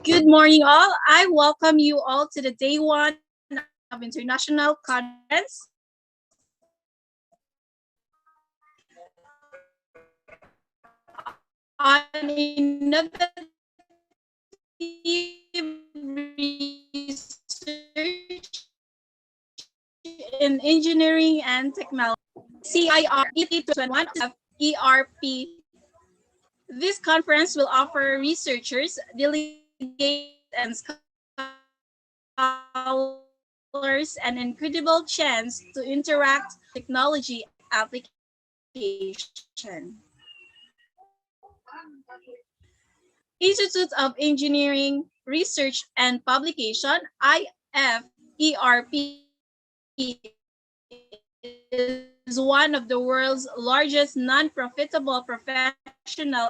Good morning, all. I welcome you all to the day one of International Conference on innovative research in engineering and technology. ICIRET-21 ERP. This conference will offer researchers, delegates, and scholars an incredible chance to interact with technology application. Institute of Engineering Research and Publication, IFERP, is one of the world's largest non-profitable professional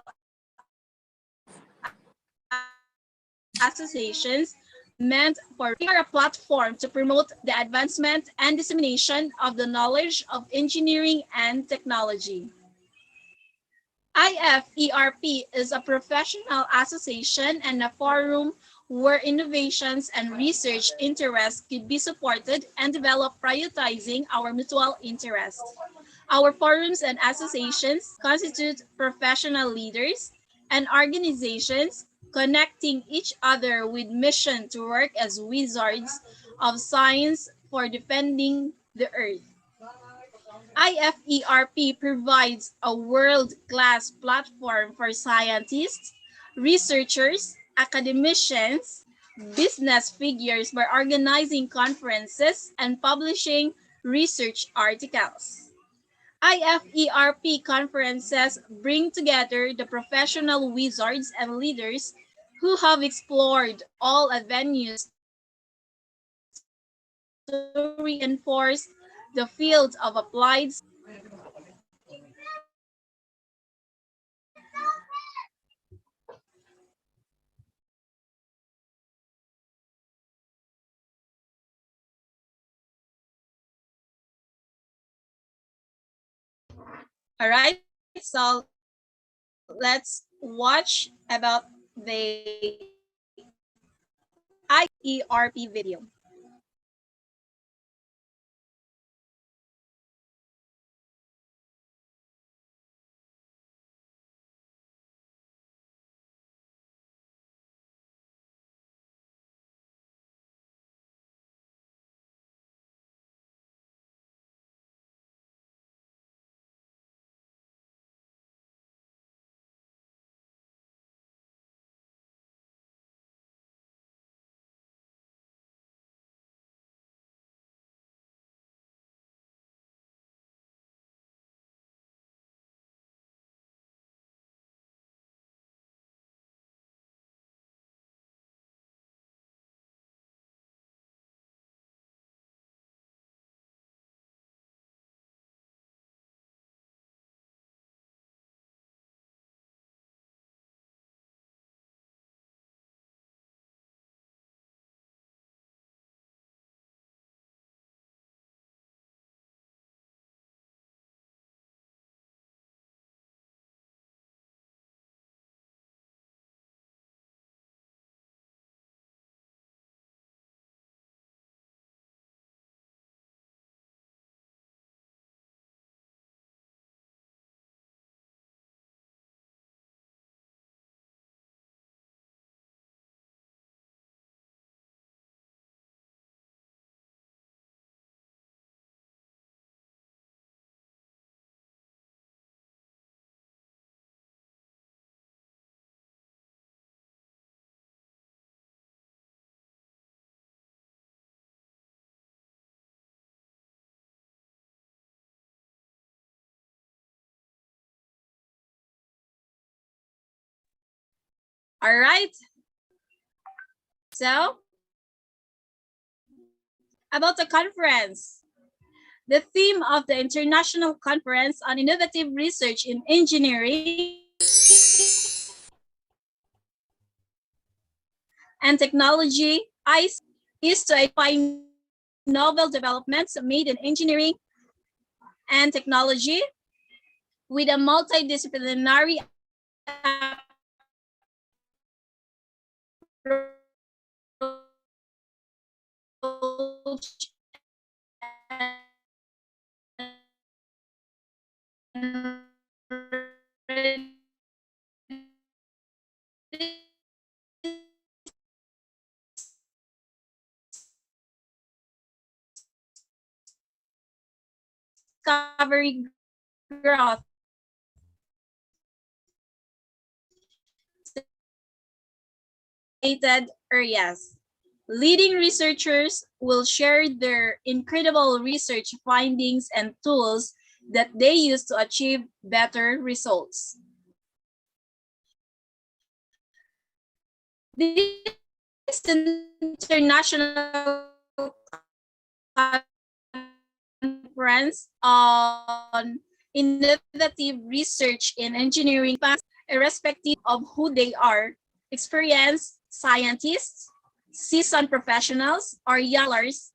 associations meant for a platform to promote the advancement and dissemination of the knowledge of engineering and technology. IFERP is a professional association and a forum where innovations and research interests could be supported and developed, prioritizing our mutual interests. Our forums and associations constitute professional leaders and organizations connecting each other with mission to work as wizards of science for defending the earth. IFERP provides a world-class platform for scientists, researchers, academicians, business figures by organizing conferences and publishing research articles. IFERP conferences bring together the professional wizards and leaders who have explored all avenues to reinforce the field of applied. All right, so let's watch about the IFERP video. All right, so about the conference. The theme of the International Conference on Innovative Research in Engineering and Technology, ICIRET, is to identify novel developments made in engineering and technology with a multidisciplinary approach approach discovery growth areas. Leading researchers will share their incredible research findings and tools that they use to achieve better results. This international conference on innovative research in engineering, irrespective of who they are, experienced scientists, seasoned professionals, or youngsters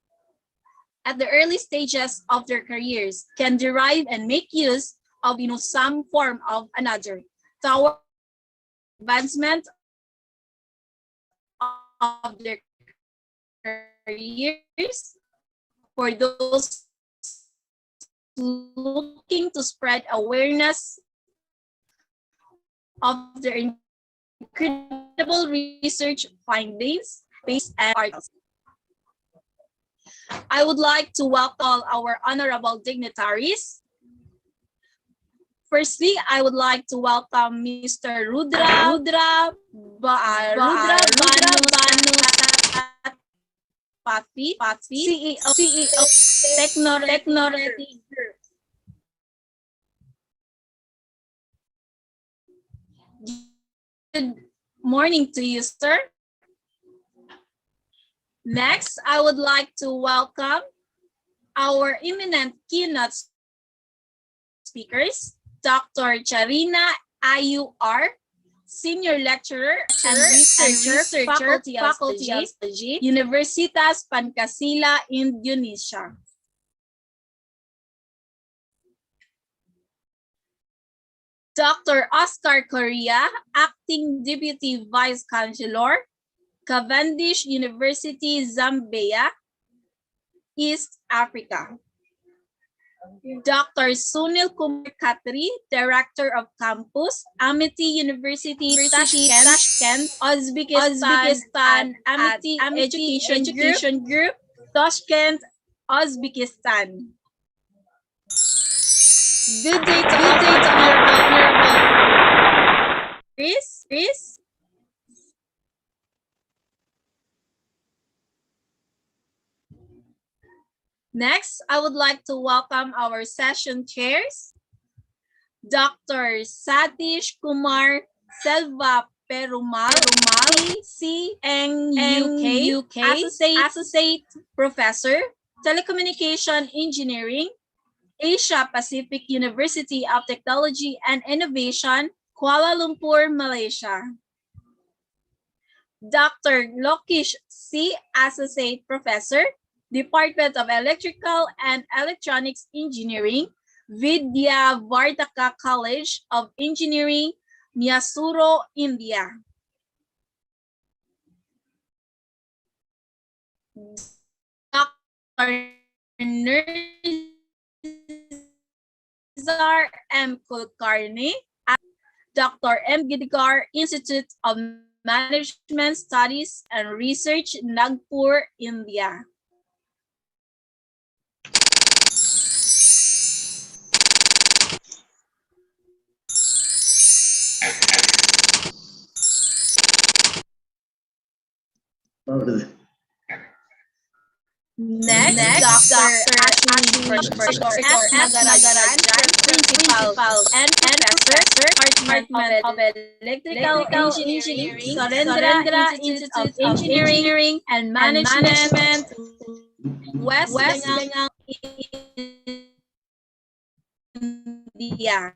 at the early stages of their careers can derive and make use of some form of another toward advancement of their careers. For those looking to spread awareness of their incredible research findings, based and articles. I would like to welcome all our honorable dignitaries. Firstly, I would like to welcome Mr. Rudra Banu Patpi, CEO Technoready Group. Good morning to you, sir. Next, I would like to welcome our eminent keynote speakers, Dr. Charina IUR, Senior Lecturer and Researcher, Faculty of Psychology, Universitas Pancasila, Indonesia. Dr. Oscar Correa, Acting Deputy Vice Chancellor, Cavendish University, Zambia, East Africa. Dr. Sunil Kumar Khatri, Director of Campus, Amity University, Tashkent, Uzbekistan, Amity Education Group, Tashkent, Uzbekistan. Good day to honorable Chris. Next, I would like to welcome our session chairs, Dr. Satish Kumar Selva Perumal, UK, Associate Professor, Telecommunication Engineering, Asia Pacific University of Technology and Innovation, Kuala Lumpur, Malaysia. Dr. Lokesh C., Associate Professor, Department of Electrical and Electronics Engineering, Vidya Vardhaka College of Engineering, Mysuru, India. Dr. Nirzar M. Kulkarni, Dr. M. Gidigar, Institute of Management Studies and Research, Nagpur, India. Next, Dr. Ashwin Nagarajan, Principal and Professor, Department of Electrical Engineering, Surendra Institute of Engineering and Management, West Bengal, India.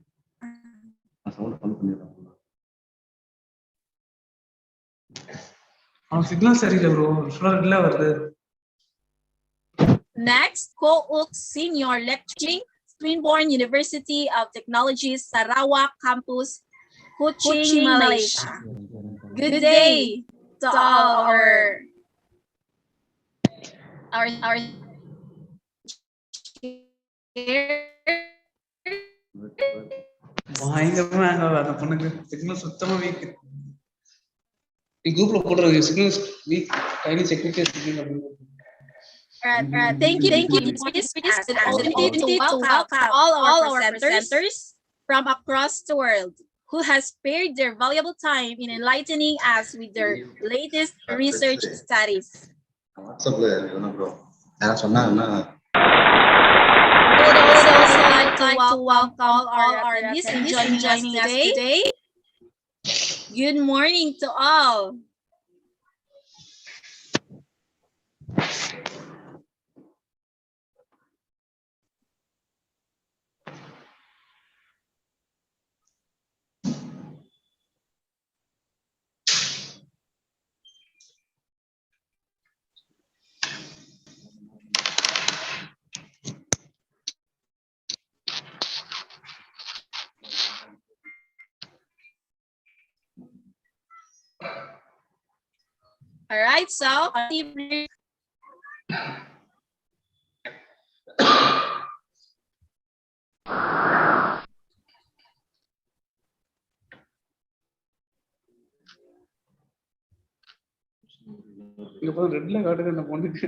Next, Co-Uk Senior Lecturing, Swinburne University of Technology, Sarawak Campus, Kuching, Malaysia. Good day to all our our பயங்கரமா அந்த பொண்ணுக்கு signal சுத்தமா week. குரூப்ல போடுறது signal week. கைலி secretary signal அப்படின்னு. Thank you, as an opportunity to welcome all our presenters from across the world who has spared their valuable time in enlightening us with their latest research studies. I would also like to welcome all our attendees joining us today. Good morning to all. All right, so ரெட்ல காட்டுது அந்த பொண்ணுக்கு.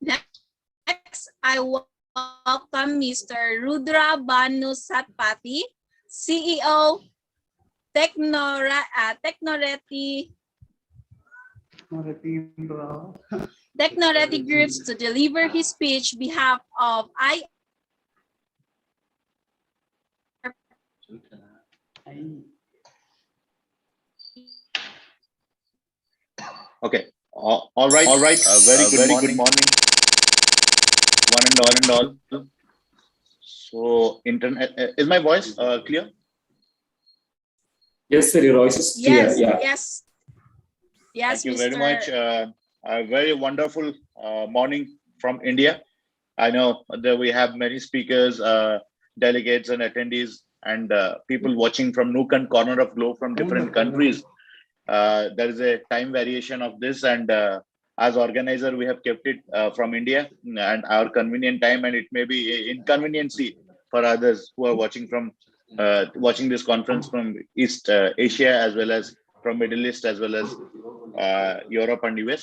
next, I welcome Mr. Rudra Banu Satpathy, CEO, Technoreti Groups, to deliver his speech behalf of Okay. All right. Very good morning, one and all. So, internet is my voice clear? Yes, sir. Your voice is clear. Yes. Thank you very much. A very wonderful morning from India. I know that we have many speakers, delegates, and attendees, and people watching from nook and corner of globe from different countries. There is a time variation of this, and as organizer, we have kept it from India and our convenient time, and it may be inconveniency for others who are watching from watching this conference from East Asia, as well as from Middle East, as well as Europe and US.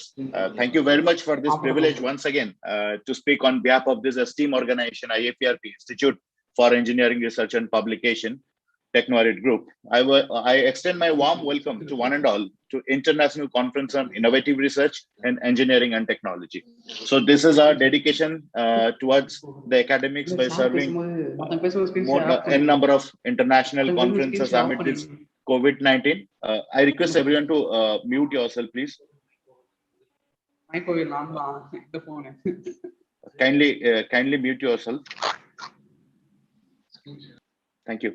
Thank you very much for this privilege once again to speak on behalf of this esteemed organization, IFERP, Institute for Engineering Research and Publication, Technoarit Group. I extend my warm welcome to one and all to International Conference on Innovative Research and Engineering and Technology. So this is our dedication towards the academics by serving n number of international conferences amid this COVID-19. I request everyone to mute yourself, please. Kindly mute yourself. Thank you.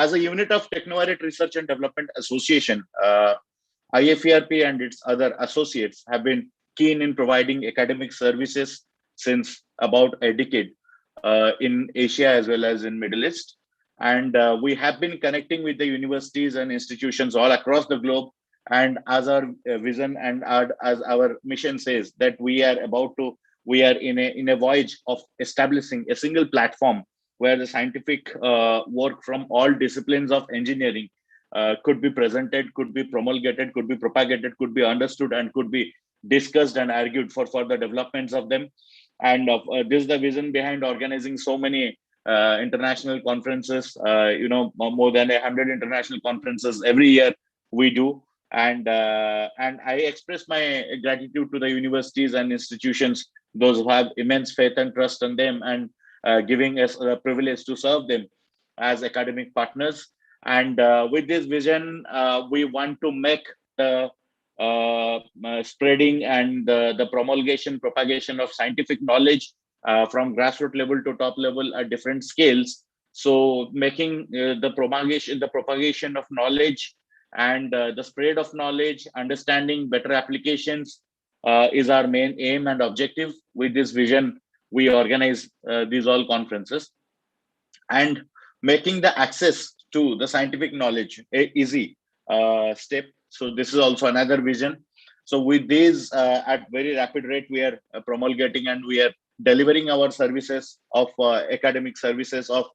As a unit of Technoarit Research and Development Association, IFERP and its other associates have been keen in providing academic services since about a decade in Asia as well as in Middle East. And we have been connecting with the universities and institutions all across the globe. And as our vision and as our mission says, that we are in a voyage of establishing a single platform where the scientific work from all disciplines of engineering could be presented, could be promulgated, could be propagated, could be understood, and could be discussed and argued for further developments of them. And this is the vision behind organizing so many international conferences. More than 100 international conferences every year we do. And I express my gratitude to the universities and institutions, those who have immense faith and trust in them, and giving us the privilege to serve them as academic partners. And with this vision, we want to make the spreading and the promulgation, propagation of scientific knowledge from grassroots level to top level at different scales So making the propagation of knowledge and the spread of knowledge, understanding better applications is our main aim and objective. With this vision, we organize these all conferences, and making the access to the scientific knowledge a easy step. So this is also another vision. So with these, at very rapid rate, we are promulgating and we are delivering our services of academic services of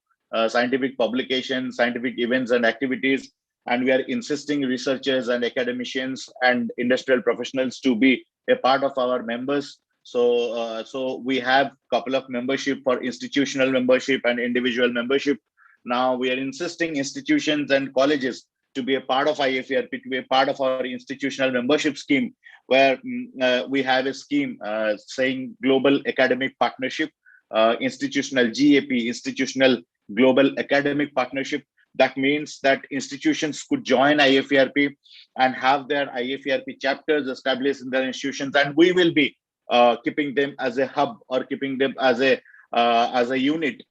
scientific publications, scientific events and activities. And we are insisting researchers and academicians and industrial professionals to be a part of our members. So we have a couple of membership for institutional membership and individual membership. Now we are insisting institutions and colleges to be a part of IFERP, to be a part of our institutional membership scheme, where we have a scheme saying Global Academic Partnership, institutional GAP, institutional Global Academic Partnership. That means that institutions could join IFERP and have their IFERP chapters established in their institutions, and we will be keeping them as a hub or keeping them as a unit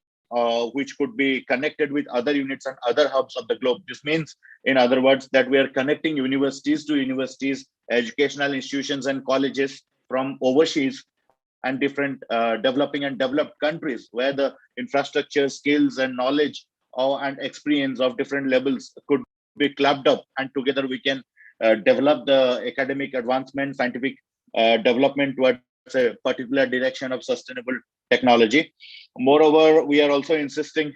which could be connected with other units and other hubs of the globe. This means, in other words, that we are connecting universities to universities, educational institutions and colleges from overseas and different developing and developed countries, where the infrastructure, skills and knowledge and experience of different levels could be clubbed up, and together we can develop the academic advancement, scientific development towards a particular direction of sustainable technology. Moreover, we are also insisting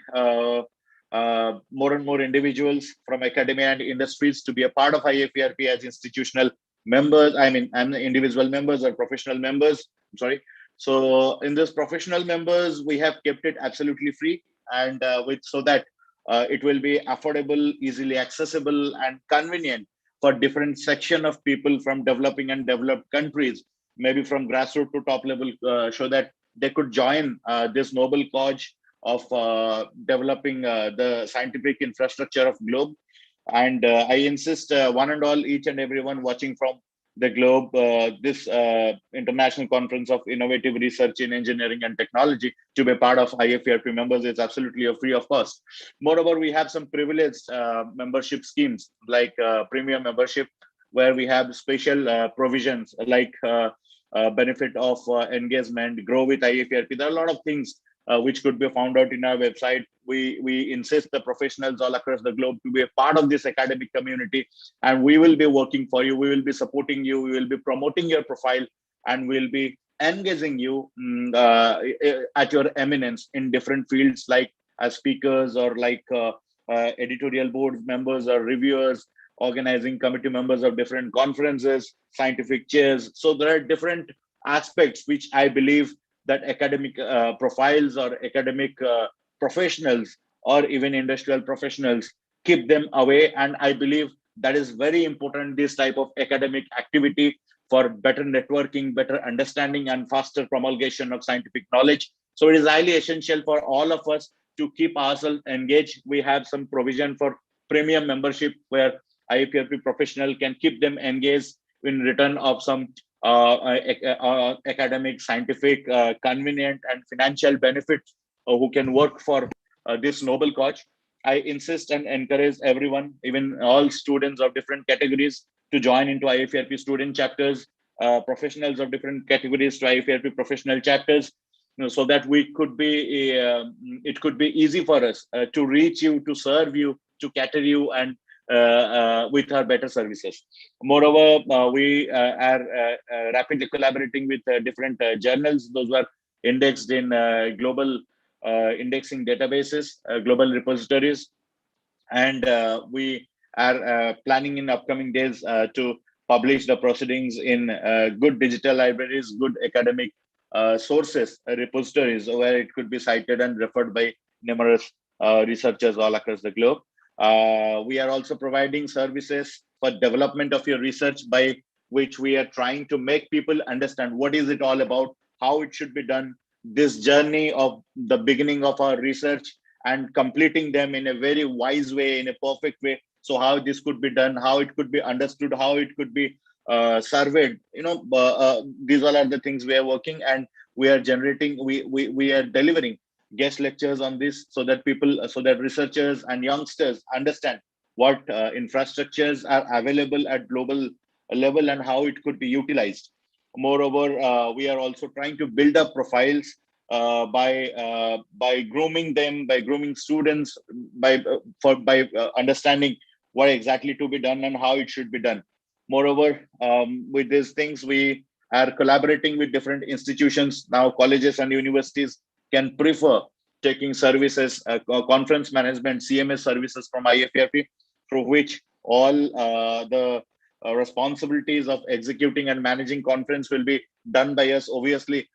more and more individuals from academia and industries to be a part of IFERP as institutional members. I mean, and individual members or professional members. I'm sorry. So in this professional members, we have kept it absolutely free, and so that it will be affordable, easily accessible, and convenient for different section of people from developing and developed countries, maybe from grassroots to top level, so that they could join this noble cause of developing the scientific infrastructure of globe. And I insist one and all, each and everyone watching from the globe, this international conference of innovative research in engineering and technology, to be part of IFERP members is absolutely a free of cost. Moreover, we have some privileged membership schemes like premium membership, where we have special provisions like benefit of engagement, grow with IFERP. There are a lot of things which could be found out in our website. We insist the professionals all across the globe to be a part of this academic community, and we will be working for you. We will be supporting you. We will be promoting your profile, and we'll be engaging you at your eminence in different fields, like as speakers or like editorial board members or reviewers, organizing committee members of different conferences, scientific chairs. So there are different aspects which I believe that academic profiles or academic professionals or even industrial professionals keep them away. And I believe that is very important, this type of academic activity, for better networking, better understanding and faster promulgation of scientific knowledge. So it is highly essential for all of us to keep ourselves engaged. We have some provision for premium membership where IFERP professional can keep them engaged in return of some academic, scientific, convenient and financial benefits who can work for this noble cause. I insist and encourage everyone, even all students of different categories, to join into IFERP student chapters, professionals of different categories to IFERP professional chapters, so that we could be, it could be easy for us to reach you, to serve you, to cater you, and with our better services. Moreover, we are rapidly collaborating with different journals. Those were indexed in global indexing databases, global repositories, and we are planning in upcoming days to publish the proceedings in good digital libraries, good academic sources, repositories, where it could be cited and referred by numerous researchers all across the globe. We are also providing services for development of your research, by which we are trying to make people understand what is it all about, how it should be done, this journey of the beginning of our research and completing them in a very wise way, in a perfect way. So how this could be done, how it could be understood, how it could be surveyed. These all are the things we are working, and we are generating, we are delivering guest lectures on this, so that so that researchers and youngsters understand what infrastructures are available at global level and how it could be utilized. Moreover, we are also trying to build up profiles by grooming them, by grooming students, by understanding what exactly to be done and how it should be done. Moreover, with these things, we are collaborating with different institutions. Now colleges and universities can prefer taking services, conference management, CMS services from IFERP, through which all the responsibilities of executing and managing conference will be done by us. Obviously,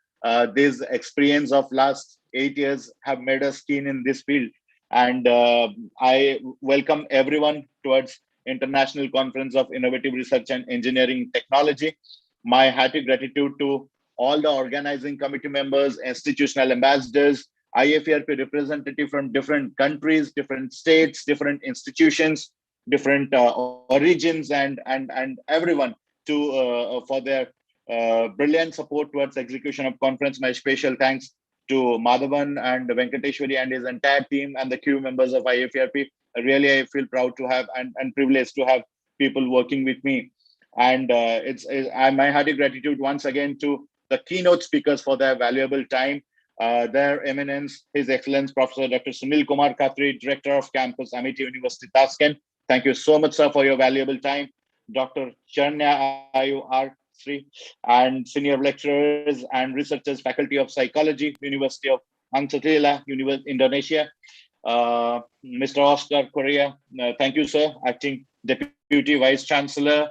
this experience of last 8 years have made us keen in this field. And I welcome everyone towards International Conference of Innovative Research and Engineering Technology. My hearty gratitude to all the organizing committee members, institutional ambassadors, IFERP representative from different countries, different states, different institutions, different origins, and everyone for their brilliant support towards execution of conference. My special thanks to Madhavan and Venkateshwari and his entire team and the crew members of IFERP. Really, I feel proud to have and privileged to have people working with me. And my hearty gratitude once again to the keynote speakers for their valuable time. Their eminence, His Excellence Professor Dr. Sunil Kumar Khatri, Director of Campus, Amity University, Tashkent. Thank you so much, sir, for your valuable time. Dr. Charnya Ayu R. Sri, and senior lecturers and researchers, Faculty of Psychology, University of Angsatela, Indonesia. Mr. Oscar Correa, thank you, sir, Acting Deputy Vice Chancellor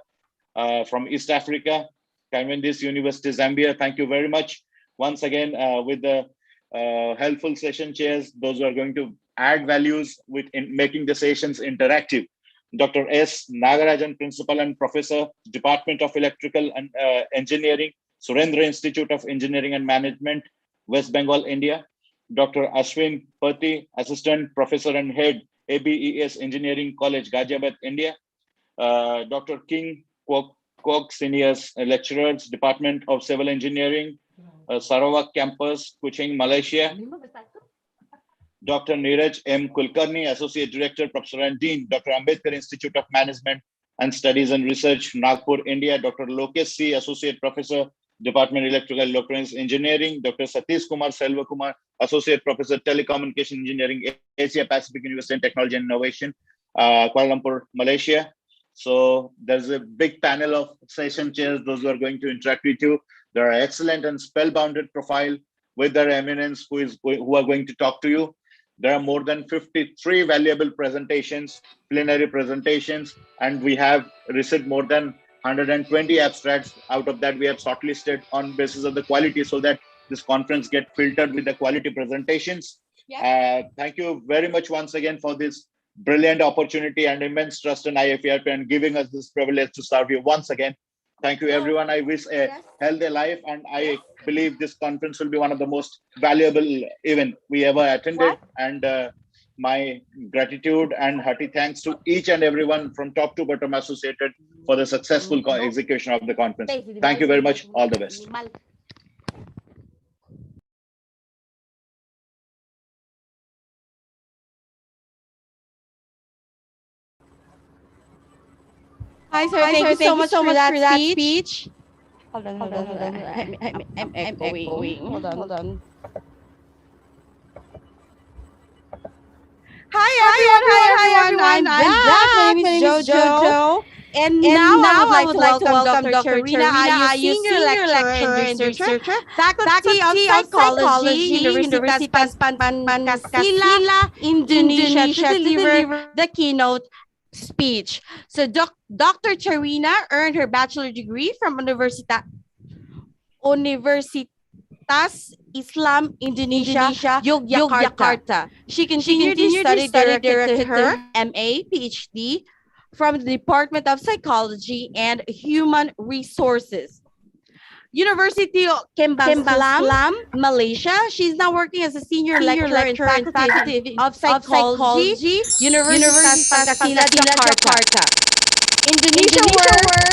from East Africa, Cavendish University, Zambia. Thank you very much. Once again, with the helpful session chairs, those who are going to add values in making the sessions interactive. Dr. S. Nagarajan, Principal and Professor, Department of Electrical and Engineering, Surendra Institute of Engineering and Management, West Bengal, India. Dr. Ashwin Pati, Assistant Professor and Head, ABES Engineering College, Ghaziabad, India. Dr. King Kwok, Senior Lecturers, Department of Civil Engineering, Sarawak Campus, Kuching, Malaysia. Dr. Neeraj M. Kulkarni, Associate Director, Professor and Dean, Dr. Ambedkar Institute of Management and Studies and Research, Nagpur, India. Dr. Lokesh C., Associate Professor, Department Electrical Electronics Engineering. Dr. Satish Kumar Selva Kumar, Associate Professor, Telecommunication Engineering, Asia Pacific University and Technology and Innovation, Kuala Lumpur, Malaysia. So there's a big panel of session chairs, those who are going to interact with you. There are excellent and spellbounded profile with their eminence who are going to talk to you. There are more than 53 valuable presentations, plenary presentations, and we have received more than 120 abstracts. Out of that, we have shortlisted on basis of the quality so that this conference get filtered with the quality presentations. Thank you very much once again for this brilliant opportunity and immense trust in IFERP and giving us this privilege to serve you once again. Thank you, everyone. I wish a healthy life, and I believe this conference will be one of the most valuable event we ever attended. And my gratitude and hearty thanks to each and everyone from top to bottom associated for the successful execution of the conference. Thank you very much. All the best. Hi, sir. Thank you so much for that speech. Hold on. I'm echoing. Hold on. Hi, everyone. I'm back. My name is Jojo. And now I would like to welcome Dr. Charina Ayu, Senior Lecturer and Researcher, Faculty of Psychology, Universitas Pancasila, Indonesia, to deliver the keynote speech. So Dr. Charina earned her bachelor degree from Universitas Islam Indonesia, Yogyakarta. She continued to study directed to her MA, PhD from the Department of Psychology and Human Resources. University of Kembang, Malaysia. She's now working as a senior lecturer in Faculty of Psychology, Universitas Pancasila, Jakarta. Indonesia, where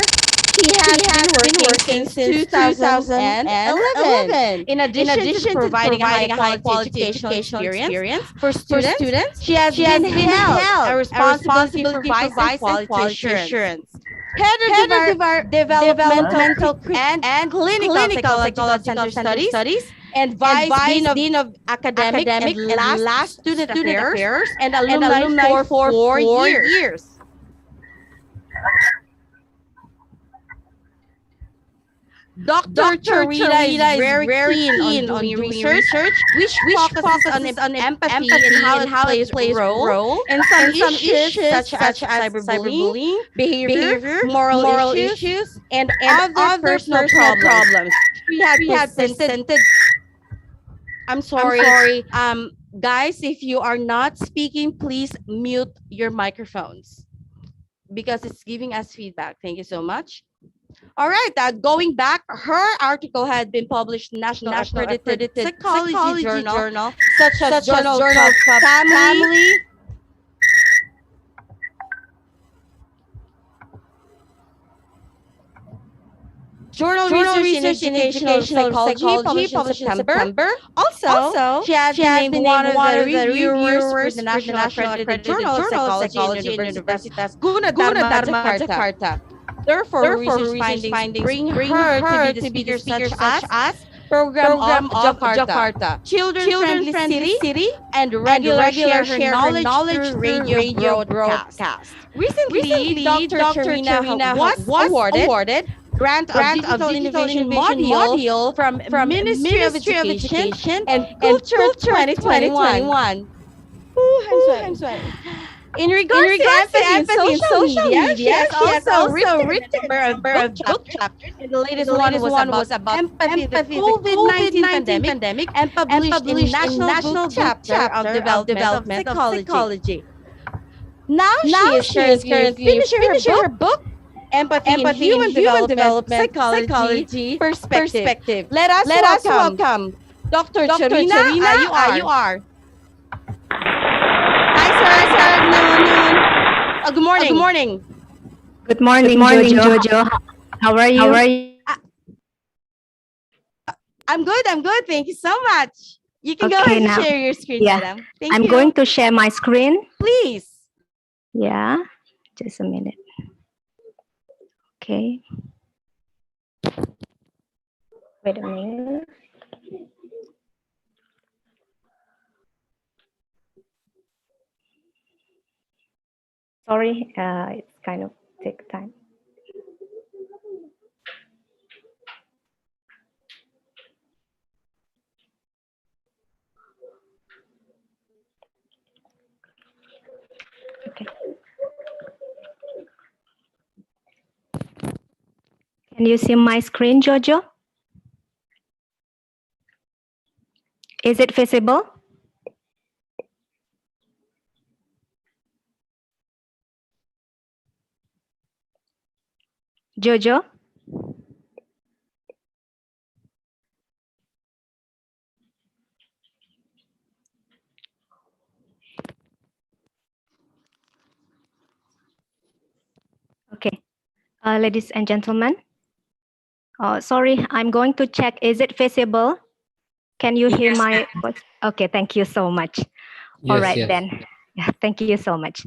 he has been working since 2011. In addition to providing a high-quality educational experience for students, she has been held a responsibility for vice and quality assurance. Head of developmental and clinical psychological center studies, and vice dean of academic and last student affairs, and alumni for 4 years. Dr. Charita is very keen on doing research, which focuses on empathy and how it plays a role, and some issues such as cyberbullying, behavior, moral issues, and other personal problems. She had presented. I'm sorry. Guys, if you are not speaking, please mute your microphones because it's giving us feedback. Thank you so much. All right, going back, her article had been published in National Accredited Psychology Journal, such as Journal of Family, Journal Research in Educational Psychology, published in September. Also, she has been named one of the reviewers for the National Accredited Journal of Psychology in Universitas Gunadarma, Jakarta. Therefore, research findings bring her to be the speaker such as Program of Jakarta, Children-Friendly City, and regular share her knowledge through radio broadcast. Recently, Dr. Charina was awarded Grant of Digital Innovation Module from Ministry of Education and Culture 2021. In regards to empathy in social media, she has also written a number of book chapters. And the latest one was about empathy, the COVID-19 pandemic, and published in National Book Chapter of Development of Psychology. Now she is currently finishing her book, Empathy in Human Development Psychology Perspective. Let us welcome Dr. Charina. You are. Good morning. Good morning, Jojo. How are you? I'm good. Thank you so much. You can go ahead and share your screen, madam. I'm going to share my screen. Please. Yeah, just a minute. Okay. Wait a minute. Sorry, it's kind of take time. Okay. Can you see my screen, Jojo? Is it visible? Jojo? Okay, ladies and gentlemen. Sorry, I'm going to check. Is it visible? Can you hear my voice? Okay, thank you so much. Yes, All right, yes. then. Yeah, thank you so much.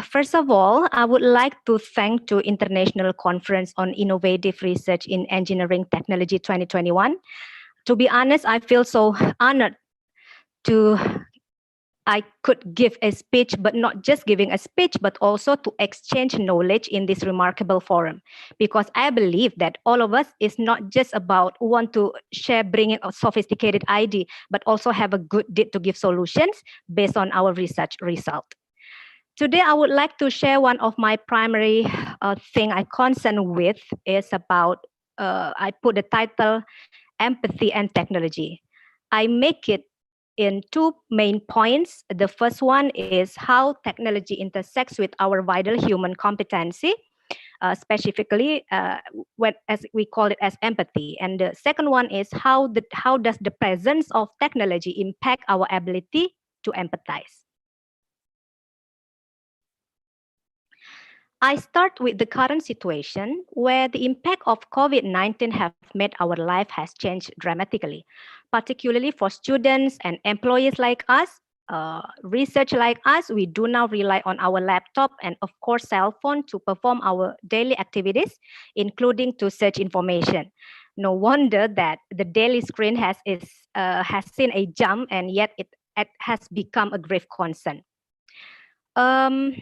First of all, I would like to thank the International Conference on Innovative Research in Engineering Technology 2021. To be honest, I feel so honored I could give a speech, but not just giving a speech, but also to exchange knowledge in this remarkable forum. Because I believe that all of us is not just about want to share, bringing a sophisticated idea, but also have a good deed to give solutions based on our research result. Today, I would like to share one of my primary thing I concern with is about, I put the title, Empathy and Technology. I make it in two main points. The first one is how technology intersects with our vital human competency, specifically as we call it as empathy. And the second one is how does the presence of technology impact our ability to empathize. I start with the current situation where the impact of COVID-19 have made our life has changed dramatically, particularly for students and employees like us, research like us. We do now rely on our laptop and of course cell phone to perform our daily activities, including to search information. No wonder that the daily screen has seen a jump, and yet it has become a grave concern. Um,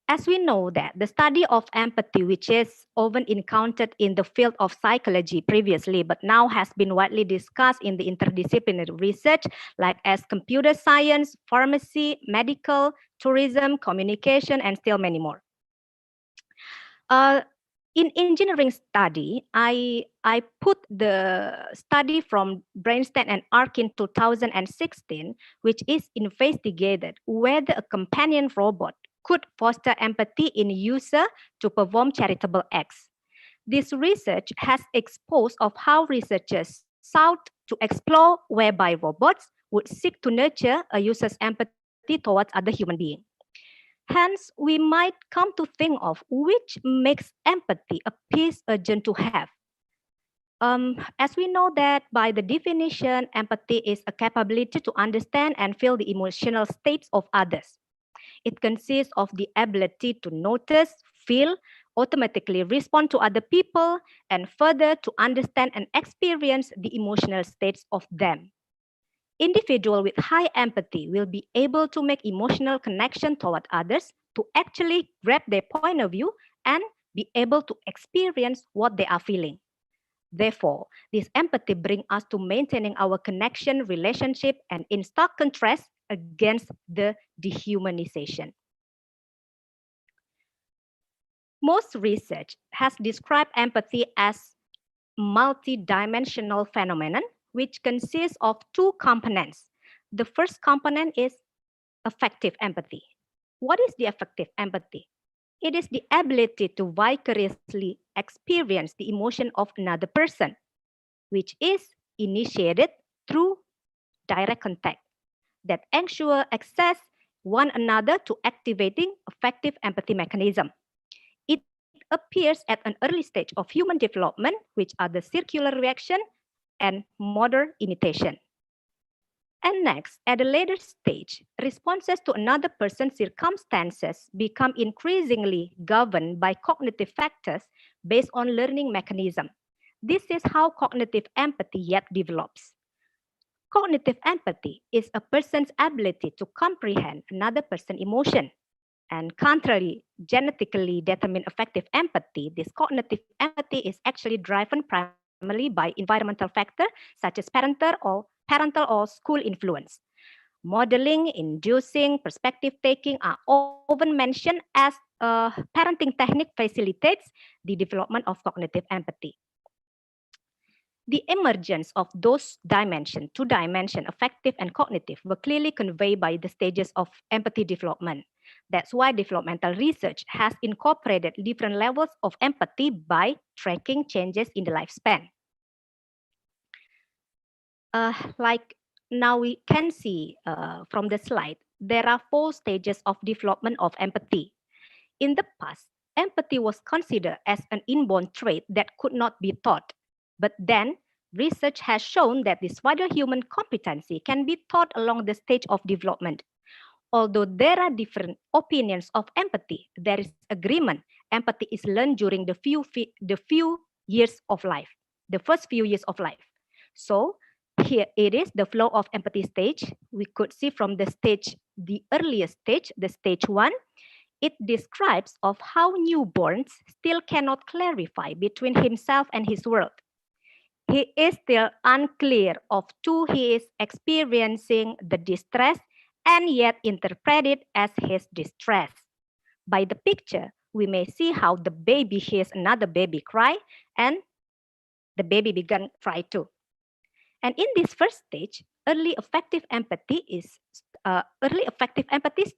as we know that the study of empathy, which is often encountered in the field of psychology previously, but now has been widely discussed in the interdisciplinary research, like as computer science, pharmacy, medical, tourism, communication, and still many more. In engineering study, I put the study from Brainstem and Ark in 2016, which is investigated whether a companion robot could foster empathy in user to perform charitable acts. This research has exposed of how researchers sought to explore whereby robots would seek to nurture a user's empathy towards other human beings. Hence, we might come to think of which makes empathy appears urgent to have. As we know that by the definition, empathy is a capability to understand and feel the emotional states of others. It consists of the ability to notice, feel, automatically respond to other people, and further to understand and experience the emotional states of them. Individuals with high empathy will be able to make emotional connection toward others to actually grab their point of view and be able to experience what they are feeling. Therefore, this empathy brings us to maintaining our connection, relationship, and in stark contrast against the dehumanization. Most research has described empathy as multi-dimensional phenomenon, which consists of two components. The first component is affective empathy. What is the affective empathy? It is the ability to vicariously experience the emotion of another person, which is initiated through direct contact that ensure access one another to activating effective empathy mechanism. It appears at an early stage of human development, which are the circular reaction and motor imitation. And next, at a later stage, responses to another person's circumstances become increasingly governed by cognitive factors based on learning mechanism. This is how cognitive empathy yet develops. Cognitive empathy is a person's ability to comprehend another person's emotion. And contrary, genetically determined affective empathy, this cognitive empathy is actually driven primarily by environmental factors such as parental or school influence. Modeling, inducing, perspective taking are often mentioned as a parenting technique facilitates the development of cognitive empathy. The emergence of those dimensions, two dimensions, affective and cognitive, were clearly conveyed by the stages of empathy development. That's why developmental research has incorporated different levels of empathy by tracking changes in the lifespan. Like now we can see from the slide, there are 4 stages of development of empathy. In the past, empathy was considered as an inborn trait that could not be taught. But then, research has shown that this vital human competency can be taught along the stage of development. Although there are different opinions of empathy, there is agreement. Empathy is learned during the few years of life, the first few years of life. So here it is, the flow of empathy stage. We could see from the stage, the earliest stage, the stage 1, it describes of how newborns still cannot clarify between himself and his world. He is still unclear of who he is experiencing the distress and yet interpret it as his distress. By the picture, we may see how the baby hears another baby cry and the baby began to cry too. And in this first stage, early effective empathy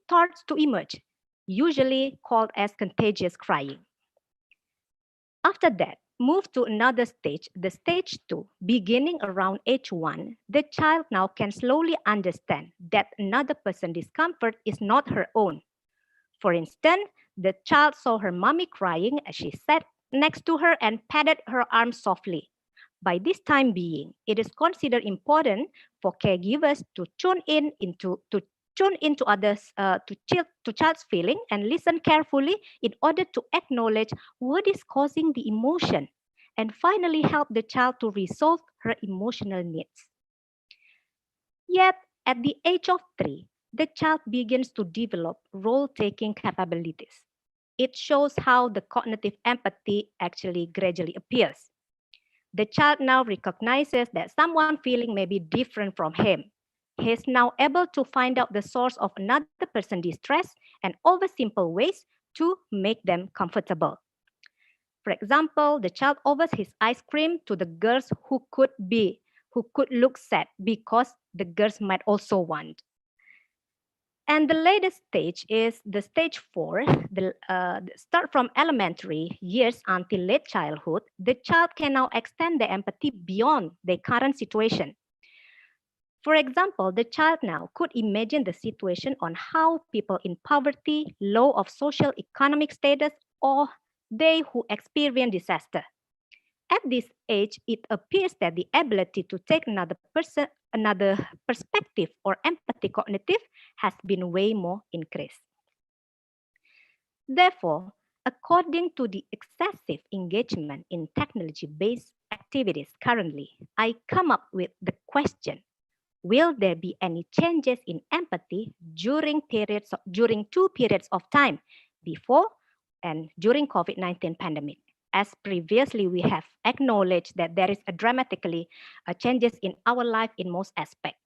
starts to emerge, usually called as contagious crying. After that, move to another stage, the stage 2, beginning around age 1, the child now can slowly understand that another person's discomfort is not her own. For instance, The child saw her mommy crying as she sat next to her and patted her arm softly. By this time being, it is considered important for caregivers to tune into others to child's feeling and listen carefully in order to acknowledge what is causing the emotion and finally help the child to resolve her emotional needs. Yet, at the age of 3, the child begins to develop role-taking capabilities. It shows how the cognitive empathy actually gradually appears. The child now recognizes that someone's feeling may be different from him. He is now able to find out the source of another person's distress and offer simple ways to make them comfortable. For example, the child offers his ice cream to the girls who could look sad because the girls might also want. And the latest stage is the stage 4, start from elementary years until late childhood. The child can now extend their empathy beyond their current situation. For example, the child now could imagine the situation on how people in poverty, low of social economic status, or they who experience disaster. At this age, it appears that the ability to take another perspective or empathy cognitive has been way more increased. Therefore, according to the excessive engagement in technology-based activities currently, I come up with the question, will there be any changes in empathy during two periods of time, before and during COVID-19 pandemic? As previously we have acknowledged that there is a dramatically changes in our life in most aspects.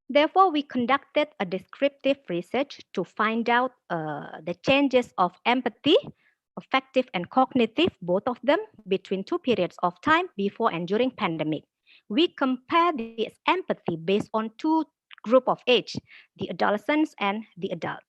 Therefore, we conducted a descriptive research to find out the changes of empathy, affective and cognitive, both of them, between two periods of time, before and during pandemic. We compare this empathy based on two groups of age, the adolescents and the adult.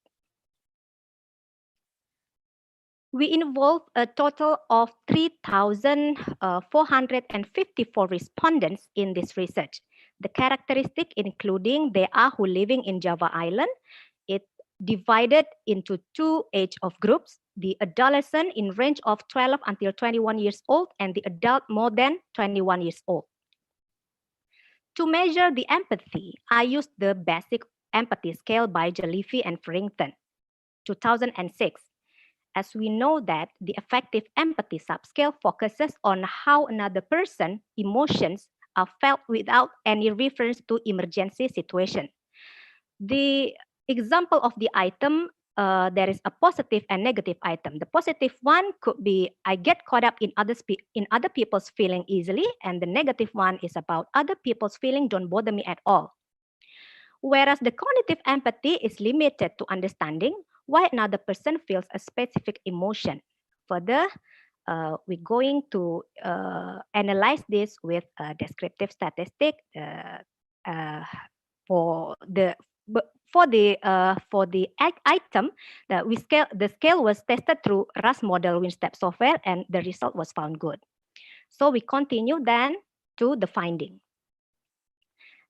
We involved a total of 3,454 respondents in this research. The characteristic including they are who living in Java Island. It divided into two age of groups, the adolescent in range of 12 until 21 years old and the adult more than 21 years old. To measure the empathy, I used the basic empathy scale by Jalifi and Farrington, 2006. As we know that the affective empathy subscale focuses on how another person's emotions are felt without any reference to emergency situation. The example of the item, there is a positive and negative item. The positive one could be, I get caught up in other people's feeling easily, and the negative one is about other people's feeling don't bother me at all. Whereas the cognitive empathy is limited to understanding why another person feels a specific emotion. Further, we're going to analyze this with a descriptive statistic for the item that the scale was tested through RAS model WinStep software and the result was found good. So we continue then to the finding.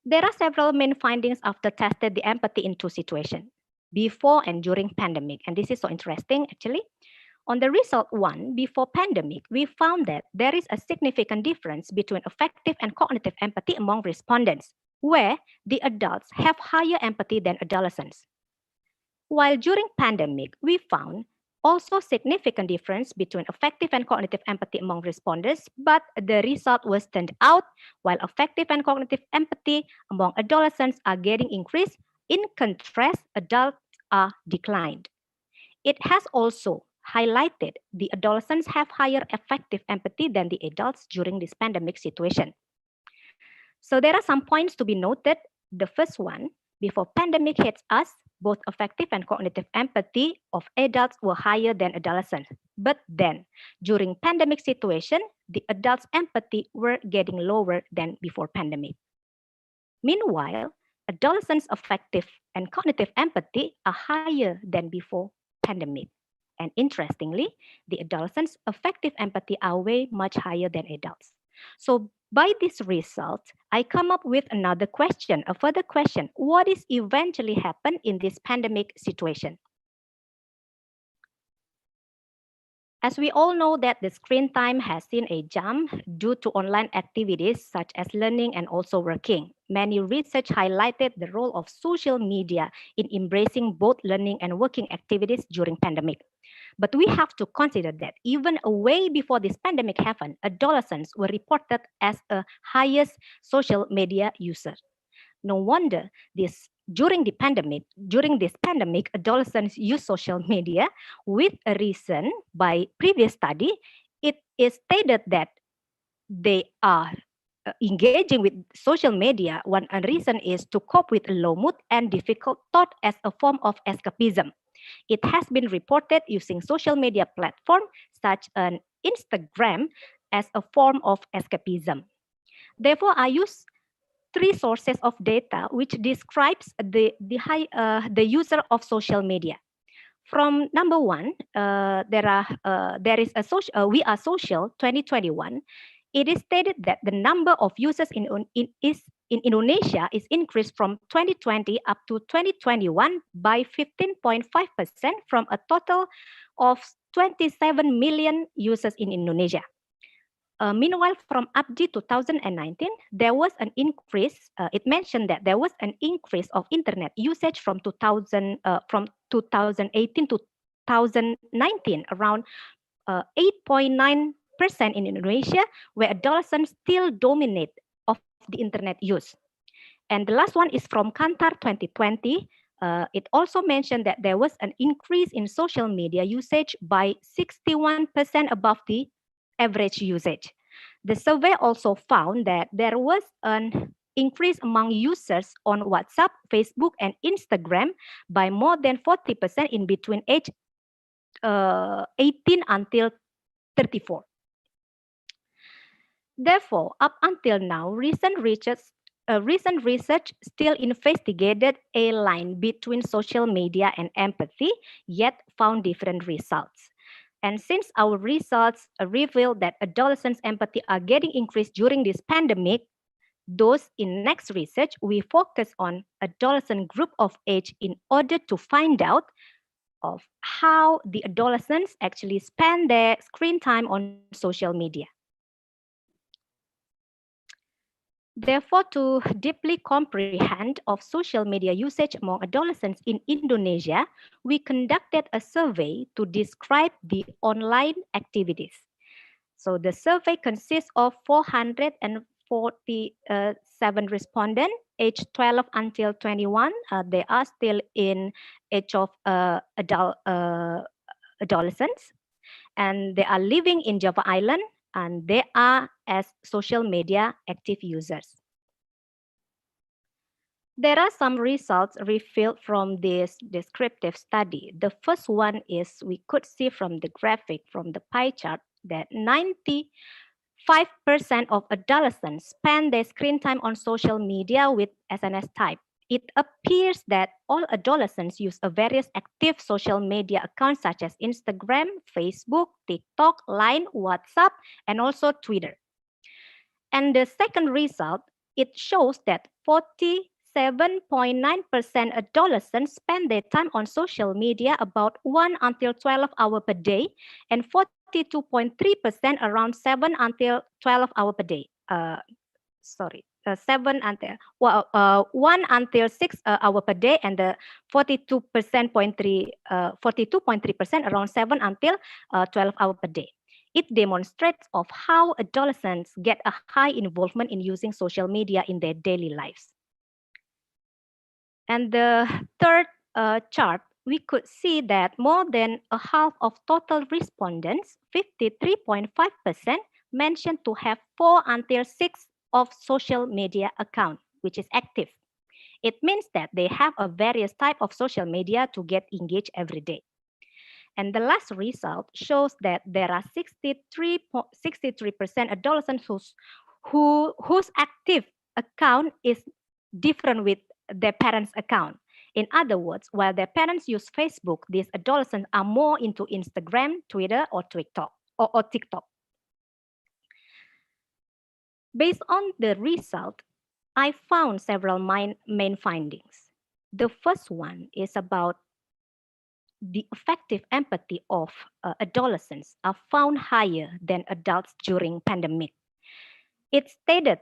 There are several main findings after tested the empathy in two situations, before and during pandemic. And this is so interesting actually. On the result 1, before pandemic, we found that there is a significant difference between affective and cognitive empathy among respondents, where the adults have higher empathy than adolescents. While during pandemic, we found also significant difference between affective and cognitive empathy among respondents, but the result was turned out while affective and cognitive empathy among adolescents are getting increased, in contrast, adults are declined. It has also highlighted the adolescents have higher affective empathy than the adults during this pandemic situation. So there are some points to be noted. The first one, before pandemic hits us, both affective and cognitive empathy of adults were higher than adolescents. But then, during pandemic situation, the adults' empathy were getting lower than before pandemic. Meanwhile, adolescents' affective and cognitive empathy are higher than before pandemic. And interestingly, the adolescents' affective empathy are way much higher than adults. So by this result, I come up with another question, a further question. What is eventually happen in this pandemic situation? As we all know that the screen time has seen a jump due to online activities such as learning and also working. Many research highlighted the role of social media in embracing both learning and working activities during pandemic. But we have to consider that even way before this pandemic happened, adolescents were reported as a highest social media user. No wonder during this pandemic, adolescents use social media with a reason. By previous study, it is stated that they are engaging with social media. One reason is to cope with low mood and difficult thought as a form of escapism. It has been reported using social media platform such as Instagram as a form of escapism. Therefore, I use three sources of data which describes the user of social media. From number one, there is a social We Are Social 2021. It is stated that the number of users in Indonesia is increased from 2020 up to 2021 by 15.5% from a total of 27 million users in Indonesia. Meanwhile, from Abdi 2019, there was an increase. It mentioned that there was an increase of internet usage from 2018 to 2019, around 8.9% in Indonesia, where adolescents still dominate of the internet use. And the last one is from Kantar 2020. It also mentioned that there was an increase in social media usage by 61% above the average usage. The survey also found that there was an increase among users on WhatsApp, Facebook, and Instagram by more than 40% in between age 18 until 34. Therefore, up until now, recent research still investigated a line between social media and empathy, yet found different results. And since our results reveal that adolescents' empathy are getting increased during this pandemic, those in next research, we focus on adolescent group of age in order to find out of how the adolescents actually spend their screen time on social media. Therefore, to deeply comprehend of social media usage among adolescents in Indonesia, we conducted a survey to describe the online activities. So the survey consists of 447 respondents, aged 12 until 21. They are still in age of adolescents, and they are living in Java Island, and they are as social media active users. There are some results revealed from this descriptive study. The first one is we could see from the graphic, from the pie chart, that 95% of adolescents spend their screen time on social media with SNS type. It appears that all adolescents use a various active social media accounts such as Instagram, Facebook, TikTok, Line, WhatsApp, and also Twitter. And the second result, it shows that 47.9% adolescents spend their time on social media about 1 until 12 hours per day, and 42.3% around 7 until 12 hours per day. 1 until 6 hours per day, and the 42.3% around 7 until 12 hours per day. It demonstrates of how adolescents get a high involvement in using social media in their daily lives. And the third chart, we could see that more than a half of total respondents, 53.5%, mentioned to have 4 until 6 of social media account, which is active. It means that they have a various type of social media to get engaged every day. And the last result shows that there are 63% adolescents whose active account is different with their parents' account. In other words, while their parents use Facebook, these adolescents are more into Instagram, Twitter, or TikTok. Based on the result, I found several main findings. The first one is about the effective empathy of adolescents are found higher than adults during pandemic. It stated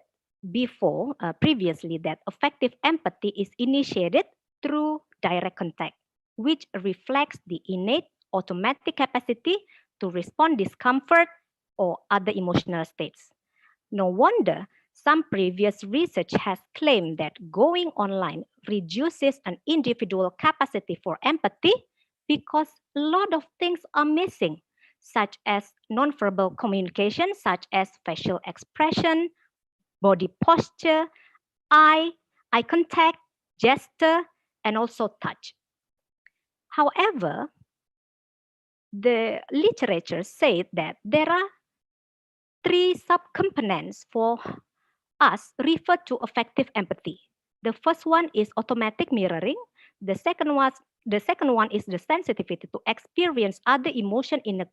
previously that effective empathy is initiated through direct contact, which reflects the innate automatic capacity to respond discomfort or other emotional states. No wonder some previous research has claimed that going online reduces an individual capacity for empathy because a lot of things are missing, such as nonverbal communication, such as facial expression, body posture, eye, eye contact, gesture, and also touch. However, the literature said that there are three subcomponents for us refer to effective empathy. The first one is automatic mirroring. The second one is the sensitivity to experience other emotion in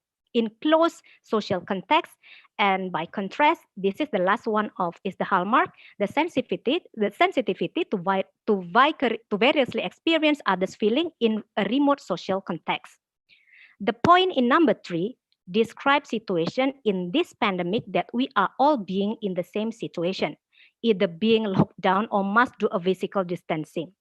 close social context. And by contrast, this is the last one of is the hallmark, the sensitivity to variously experience others' feeling in a remote social context. The point in number 3 describes situation in this pandemic that we are all being in the same situation, either being locked down or must do a physical distancing.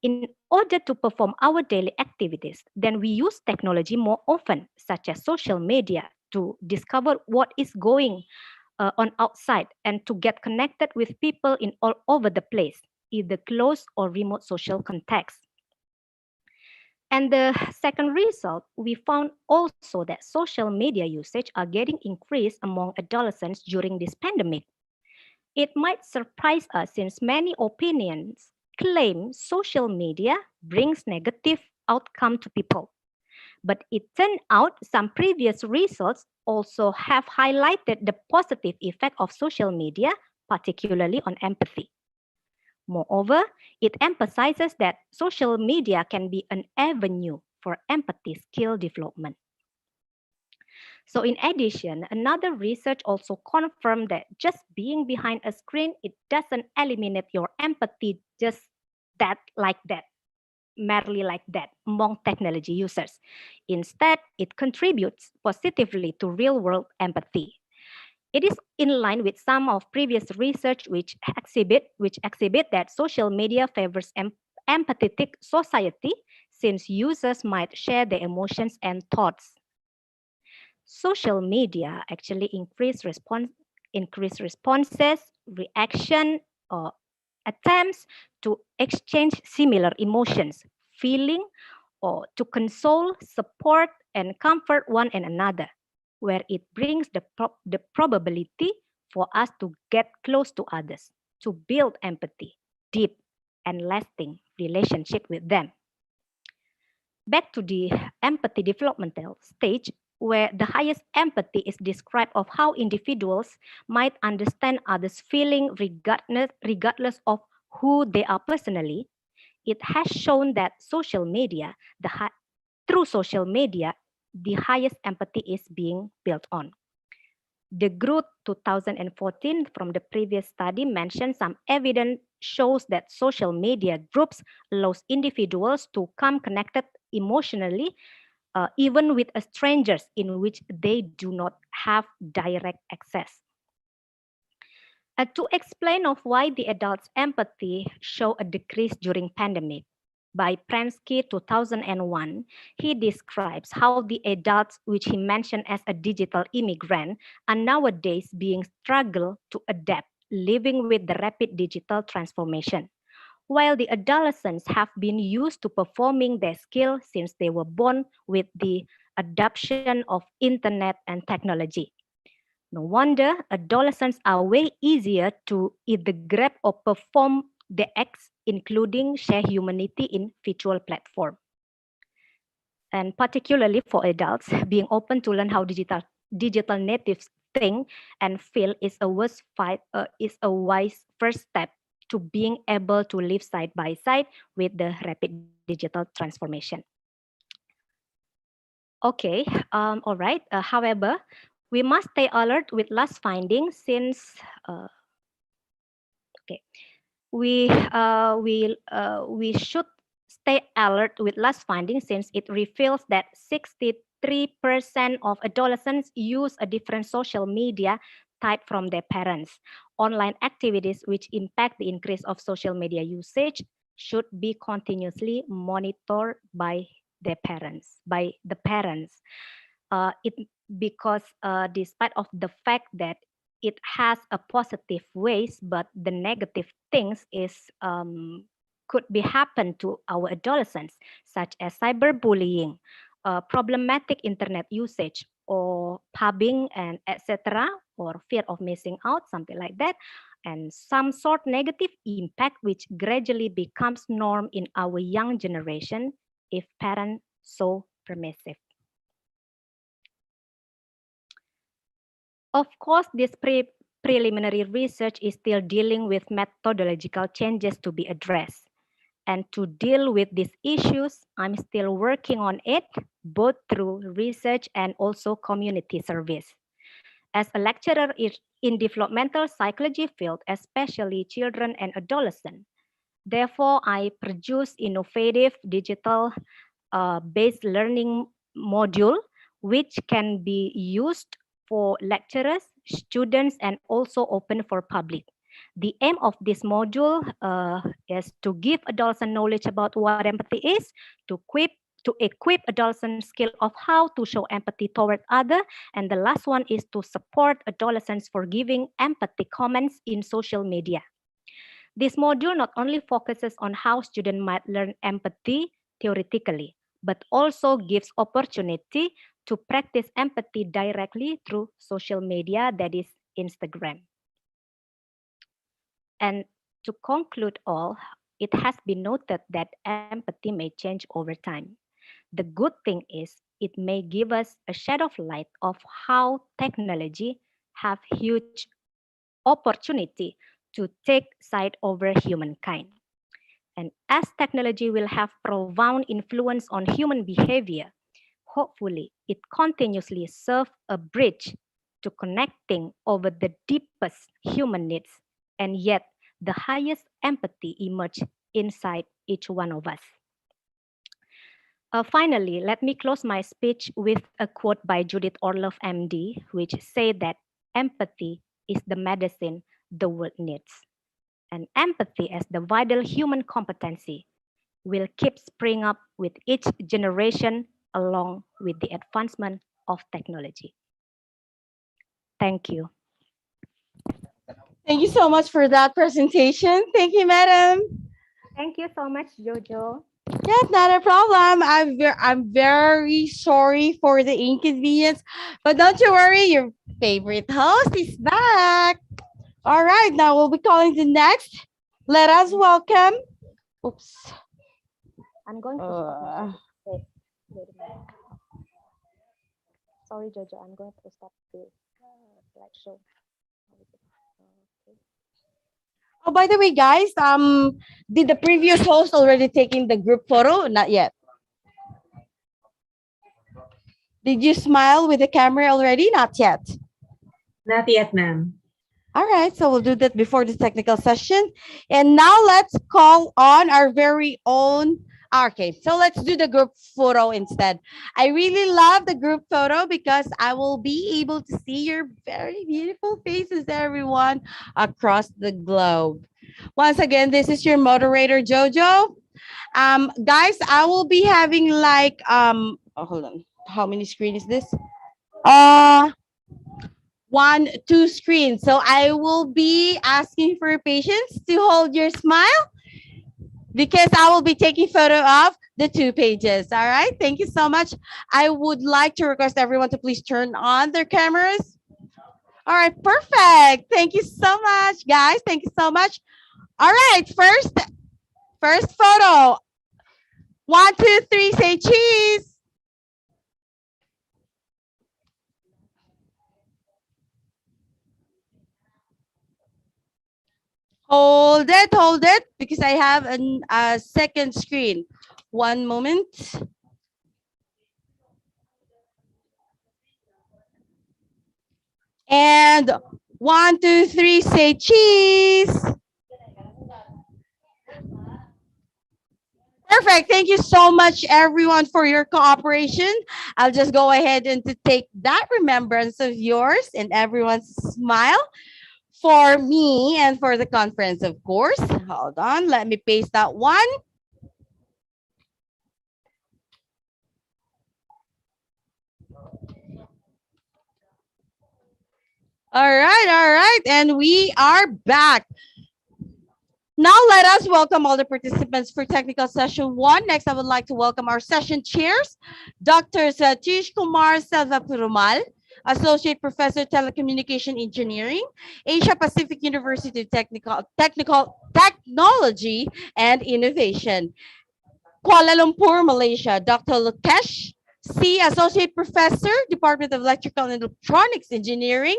In order to perform our daily activities, then we use technology more often, such as social media, to discover what is going on outside and to get connected with people in all over the place, either close or remote social context. And the second result, we found also that social media usage are getting increased among adolescents during this pandemic. It might surprise us since many opinions claim social media brings negative outcome to people. But it turned out some previous results also have highlighted the positive effect of social media, particularly on empathy. Moreover, it emphasizes that social media can be an avenue for empathy skill development. So in addition, another research also confirmed that just being behind a screen, it doesn't eliminate your empathy just merely like that among technology users. Instead, it contributes positively to real-world empathy. It is in line with some of previous research which exhibit that social media favors empathetic society since users might share their emotions and thoughts. Social media actually increase responses, reaction, or attempts to exchange similar emotions, feeling, or to console, support, and comfort one and another, where it brings the probability for us to get close to others, to build empathy, deep and lasting relationship with them. Back to the empathy developmental stage, where the highest empathy is described of how individuals might understand others' feeling regardless of who they are personally. It has shown that through social media, the highest empathy is being built on. The Groot 2014 from the previous study mentioned some evidence shows that social media groups allows individuals to come connected emotionally even with strangers in which they do not have direct access. To explain of why the adults' empathy show a decrease during pandemic, by Pransky 2001, he describes how the adults, which he mentioned as a digital immigrant, are nowadays being struggle to adapt, living with the rapid digital transformation. While the adolescents have been used to performing their skill since they were born with the adoption of internet and technology. No wonder adolescents are way easier to either grab or perform the acts, including share humanity in virtual platform. And particularly for adults, being open to learn how digital natives think and feel is a wise first step to being able to live side by side with the rapid digital transformation. Okay, all right. However, we must stay alert with last findings since we should stay alert with last finding, since it reveals that 63% of adolescents use a different social media type from their parents. Online activities which impact the increase of social media usage should be continuously monitored by their parents, by the parents. It because despite of the fact that it has a positive ways, but the negative things is could be happen to our adolescents, such as cyberbullying, problematic internet usage, or pubbing and etc., or fear of missing out, something like that, and some sort negative impact which gradually becomes norm in our young generation if parents so permissive. Of course, this preliminary research is still dealing with methodological changes to be addressed. And to deal with these issues, I'm still working on it, both through research and also community service. As a lecturer in developmental psychology field, especially children and adolescents, therefore, I produce innovative digital based learning module, which can be used for lecturers, students, and also open for public. The aim of this module is to give adolescent knowledge about what empathy is, to equip adolescent skill of how to show empathy toward other, and the last one is to support adolescents for giving empathy comments in social media. This module not only focuses on how students might learn empathy theoretically, but also gives opportunity to practice empathy directly through social media, that is Instagram. And to conclude all, it has been noted that empathy may change over time. The good thing is it may give us a shed of light of how technology have huge opportunity to take side over humankind. And as technology will have profound influence on human behavior, hopefully it continuously serves a bridge to connecting over the deepest human needs, and yet the highest empathy emerge inside each one of us. Finally, let me close my speech with a quote by Judith Orloff, MD, which said that empathy is the medicine the world needs. And empathy as the vital human competency will keep springing up with each generation along with the advancement of technology. Thank you. Thank you so much for that presentation. Thank you, madam. Thank you so much, Jojo. Yeah, not a problem. I'm very sorry for the inconvenience, but don't you worry, your favorite host is back. All right, now we'll be calling the next. Let us welcome. Oops. I'm going to stop. Wait a minute. Sorry, Jojo. I'm going to stop the slideshow. Oh, by the way, guys, did the previous host already taking the group photo? Not yet. Did you smile with the camera already? Not yet. Not yet, ma'am. All right, so we'll do that before the technical session. And now let's call on our very own. Okay, so let's do the group photo instead. I really love the group photo because I will be able to see your very beautiful faces, everyone, across the globe. Once again, this is your moderator, Jojo. Guys, I will be having like, oh, hold on. How many screens is this? 1, 2 screens. So I will be asking for your patience to hold your smile because I will be taking photo of the 2 pages. All right. Thank you so much. I would like to request everyone to please turn on their cameras. All right. Perfect. Thank you so much, guys. Thank you so much. All right. First photo. 1, 2, 3. Say cheese. Hold it, because I have a second screen. One moment. And 1, 2, 3, say cheese. Perfect. Thank you so much, everyone, for your cooperation. I'll just go ahead and to take that remembrance of yours and everyone's smile for me and for the conference, of course. Hold on. Let me paste that one. All right. And we are back. Now let us welcome all the participants for technical session 1. Next, I would like to welcome our session chairs, Dr. Satish Kumar Selvaperumal, Associate Professor Telecommunication Engineering, Asia Pacific University Technology and Innovation. Kuala Lumpur, Malaysia, Dr. Lukesh C, Associate Professor, Department of Electrical and Electronics Engineering,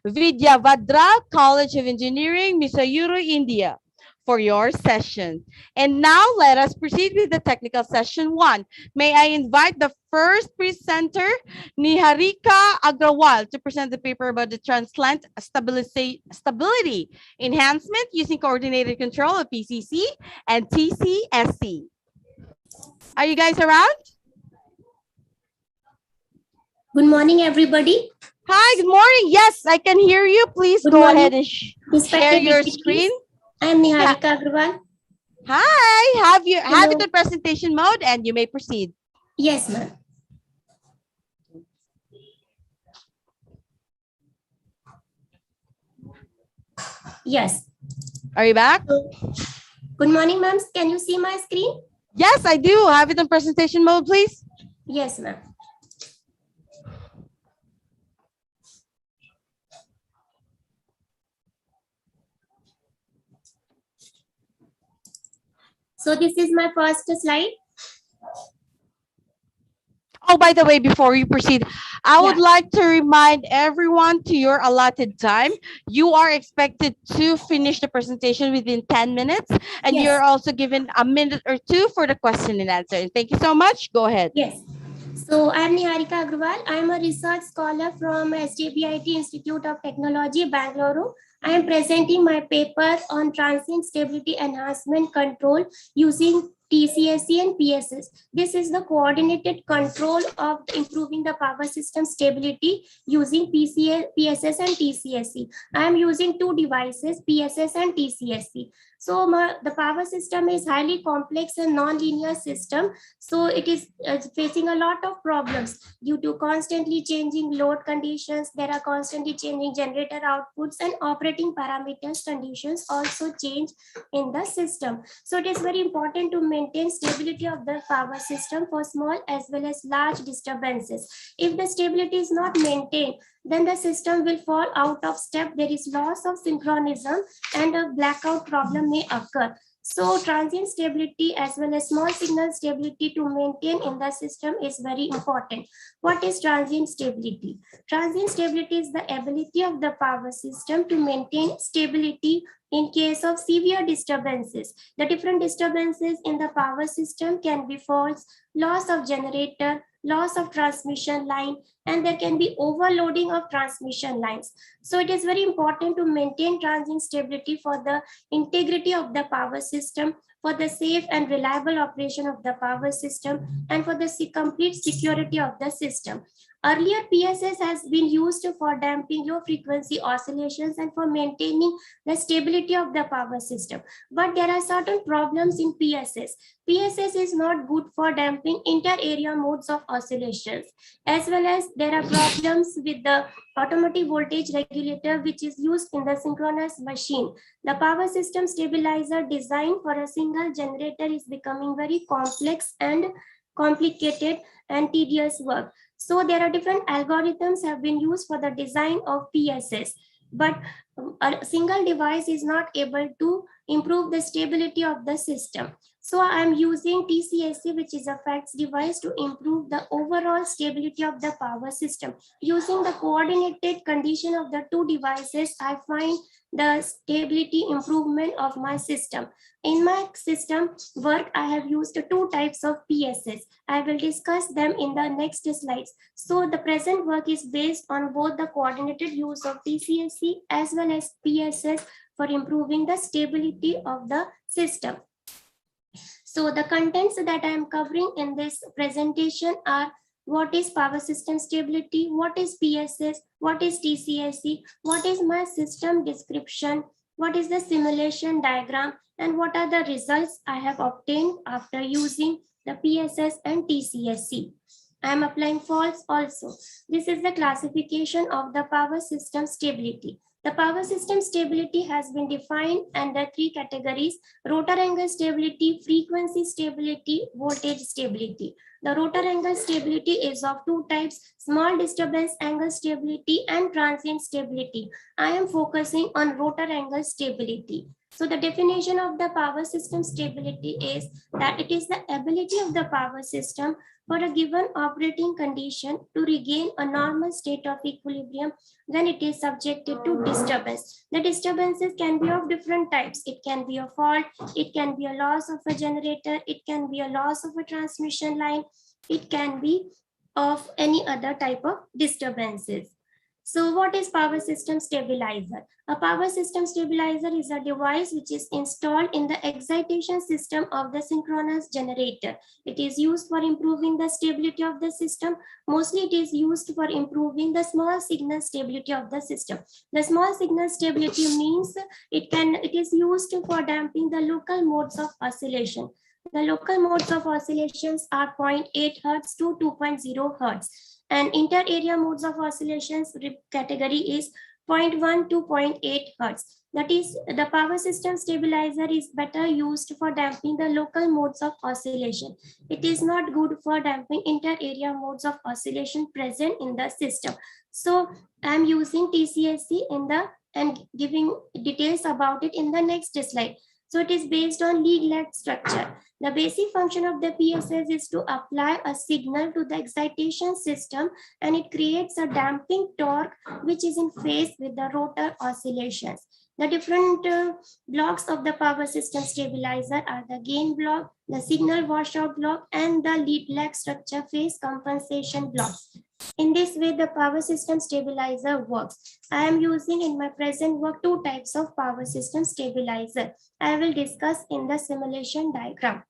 Vidyavadra College of Engineering, Mysuru, India, for your session. And now let us proceed with the technical session 1. May I invite the first presenter, Niharika Agrawal, to present the paper about the transplant stability enhancement using coordinated control of PCC and TCSC. Are you guys around? Good morning, everybody. Hi, good morning. Yes, I can hear you. Please Good go morning. ahead and share your screen. I am Niharika Agrawal. Hi, have it in presentation mode and you may proceed. Yes, ma'am. Yes. Are you back? Good morning, ma'am. Can you see my screen? Yes, I do. Have it in presentation mode, please. Yes, ma'am. So this is my first slide. Oh, by the way, before you proceed, I would like to remind everyone to your allotted time. You are expected to finish the presentation within 10 minutes, and you're also given a minute or two for the question and answer. Thank you so much. Go ahead. Yes. So I'm Niharika Agrawal. I'm a research scholar from SJBIT Institute of Technology, Bangalore. I am presenting my paper on transient stability enhancement control using TCSC and PSS. This is the coordinated control of improving the power system stability using PSS and TCSC. I am using two devices, PSS and TCSC. So the power system is highly complex and non-linear system. So it is facing a lot of problems due to constantly changing load conditions. There are constantly changing generator outputs and operating parameters conditions also change in the system. So it is very important to maintain stability of the power system for small as well as large disturbances. If the stability is not maintained, then the system will fall out of step. There is loss of synchronism and a blackout problem may occur. So transient stability as well as small signal stability to maintain in the system is very important. What is transient stability? Transient stability is the ability of the power system to maintain stability in case of severe disturbances. The different disturbances in the power system can be faults, loss of generator, loss of transmission line, and there can be overloading of transmission lines. So it is very important to maintain transient stability for the integrity of the power system, for the safe and reliable operation of the power system, and for the complete security of the system. Earlier, PSS has been used for damping low frequency oscillations and for maintaining the stability of the power system. But there are certain problems in PSS. PSS is not good for damping inter-area modes of oscillations, as well as there are problems with the automatic voltage regulator which is used in the synchronous machine. The power system stabilizer design for a single generator is becoming very complex and complicated and tedious work. So there are different algorithms have been used for the design of PSS, but a single device is not able to improve the stability of the system. So I'm using TCSC, which is a FACTS device, to improve the overall stability of the power system. Using the coordinated condition of the two devices, I find the stability improvement of my system. In my system work, I have used two types of PSS. I will discuss them in the next slides. So the present work is based on both the coordinated use of TCSC as well as PSS for improving the stability of the system. So the contents that I am covering in this presentation are: what is power system stability, what is PSS, what is TCSC, what is my system description, what is the simulation diagram, and what are the results I have obtained after using the PSS and TCSC. I am applying false also. This is the classification of the power system stability. The power system stability has been defined under three categories: rotor angle stability, frequency stability, voltage stability. The rotor angle stability is of two types: small disturbance angle stability and transient stability. I am focusing on rotor angle stability. So the definition of the power system stability is that it is the ability of the power system for a given operating condition to regain a normal state of equilibrium when it is subjected to disturbance. The disturbances can be of different types. It can be a fault, it can be a loss of a generator, it can be a loss of a transmission line, it can be of any other type of disturbances. So what is power system stabilizer? A power system stabilizer is a device which is installed in the excitation system of the synchronous generator. It is used for improving the stability of the system. Mostly it is used for improving the small signal stability of the system. The small signal stability means it is used for damping the local modes of oscillation. The local modes of oscillations are 0.8 Hz to 2.0 Hz. And inter-area modes of oscillations category is 0.1 to 0.8 Hz. That is, the power system stabilizer is better used for damping the local modes of oscillation. It is not good for damping inter-area modes of oscillation present in the system. So I am using TCSC and giving details about it in the next slide. So it is based on lead-lag structure. The basic function of the PSS is to apply a signal to the excitation system, and it creates a damping torque which is in phase with the rotor oscillations. The different blocks of the power system stabilizer are the gain block, the signal washout block, and the lead-lag structure phase compensation block. In this way, the power system stabilizer works. I am using in my present work two types of power system stabilizer. I will discuss in the simulation diagram.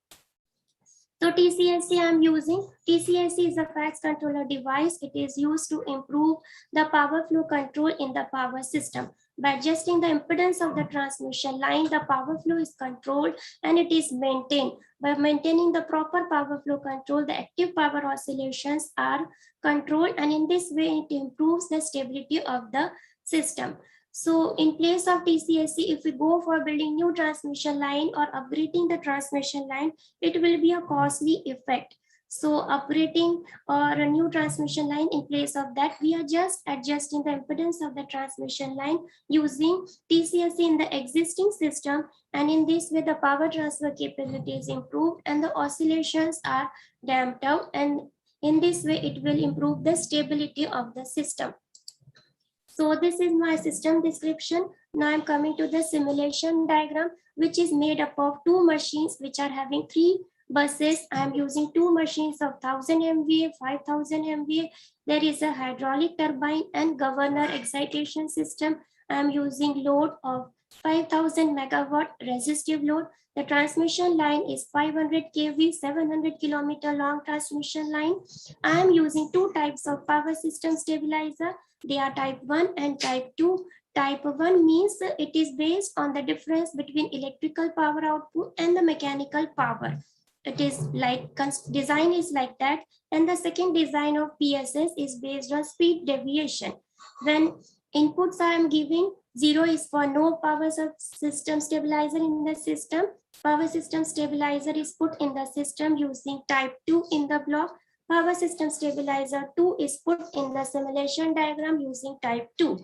So TCSC I am using. TCSC is a FACS controller device. It is used to improve the power flow control in the power system. By adjusting the impedance of the transmission line, the power flow is controlled and it is maintained. By maintaining the proper power flow control, the active power oscillations are controlled, and in this way it improves the stability of the system. So in place of TCSC, if we go for building new transmission line or upgrading the transmission line, it will be a costly effect. So upgrading or a new transmission line, in place of that, we are just adjusting the impedance of the transmission line using TCSC in the existing system. And in this way, the power transfer capability is improved and the oscillations are damped out. And in this way, it will improve the stability of the system. So this is my system description. Now I'm coming to the simulation diagram, which is made up of two machines which are having three buses. I'm using two machines of 1000 MVA, 5000 MVA. There is a hydraulic turbine and governor excitation system. I'm using load of 5000 megawatt resistive load. The transmission line is 500 kV, 700 kilometer long transmission line. I am using two types of power system stabilizer. They are type 1 and type 2. Type 1 means it is based on the difference between electrical power output and the mechanical power. It is like design is like that. And the second design of PSS is based on speed deviation. When inputs I am giving, 0 is for no power system stabilizer in the system. Power system stabilizer is put in the system using type 2 in the block. Power system stabilizer 2 is put in the simulation diagram using type 2.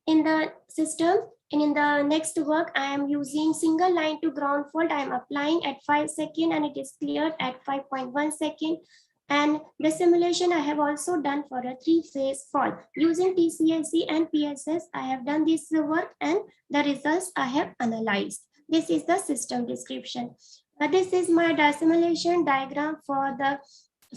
In the system, and in the next work, I am using single line to ground fault. I am applying at 5 seconds and it is cleared at 5.1 second. And the simulation I have also done for a 3-phase fault. Using TCSC and PSS, I have done this work and the results I have analyzed. This is the system description. This is my simulation diagram for the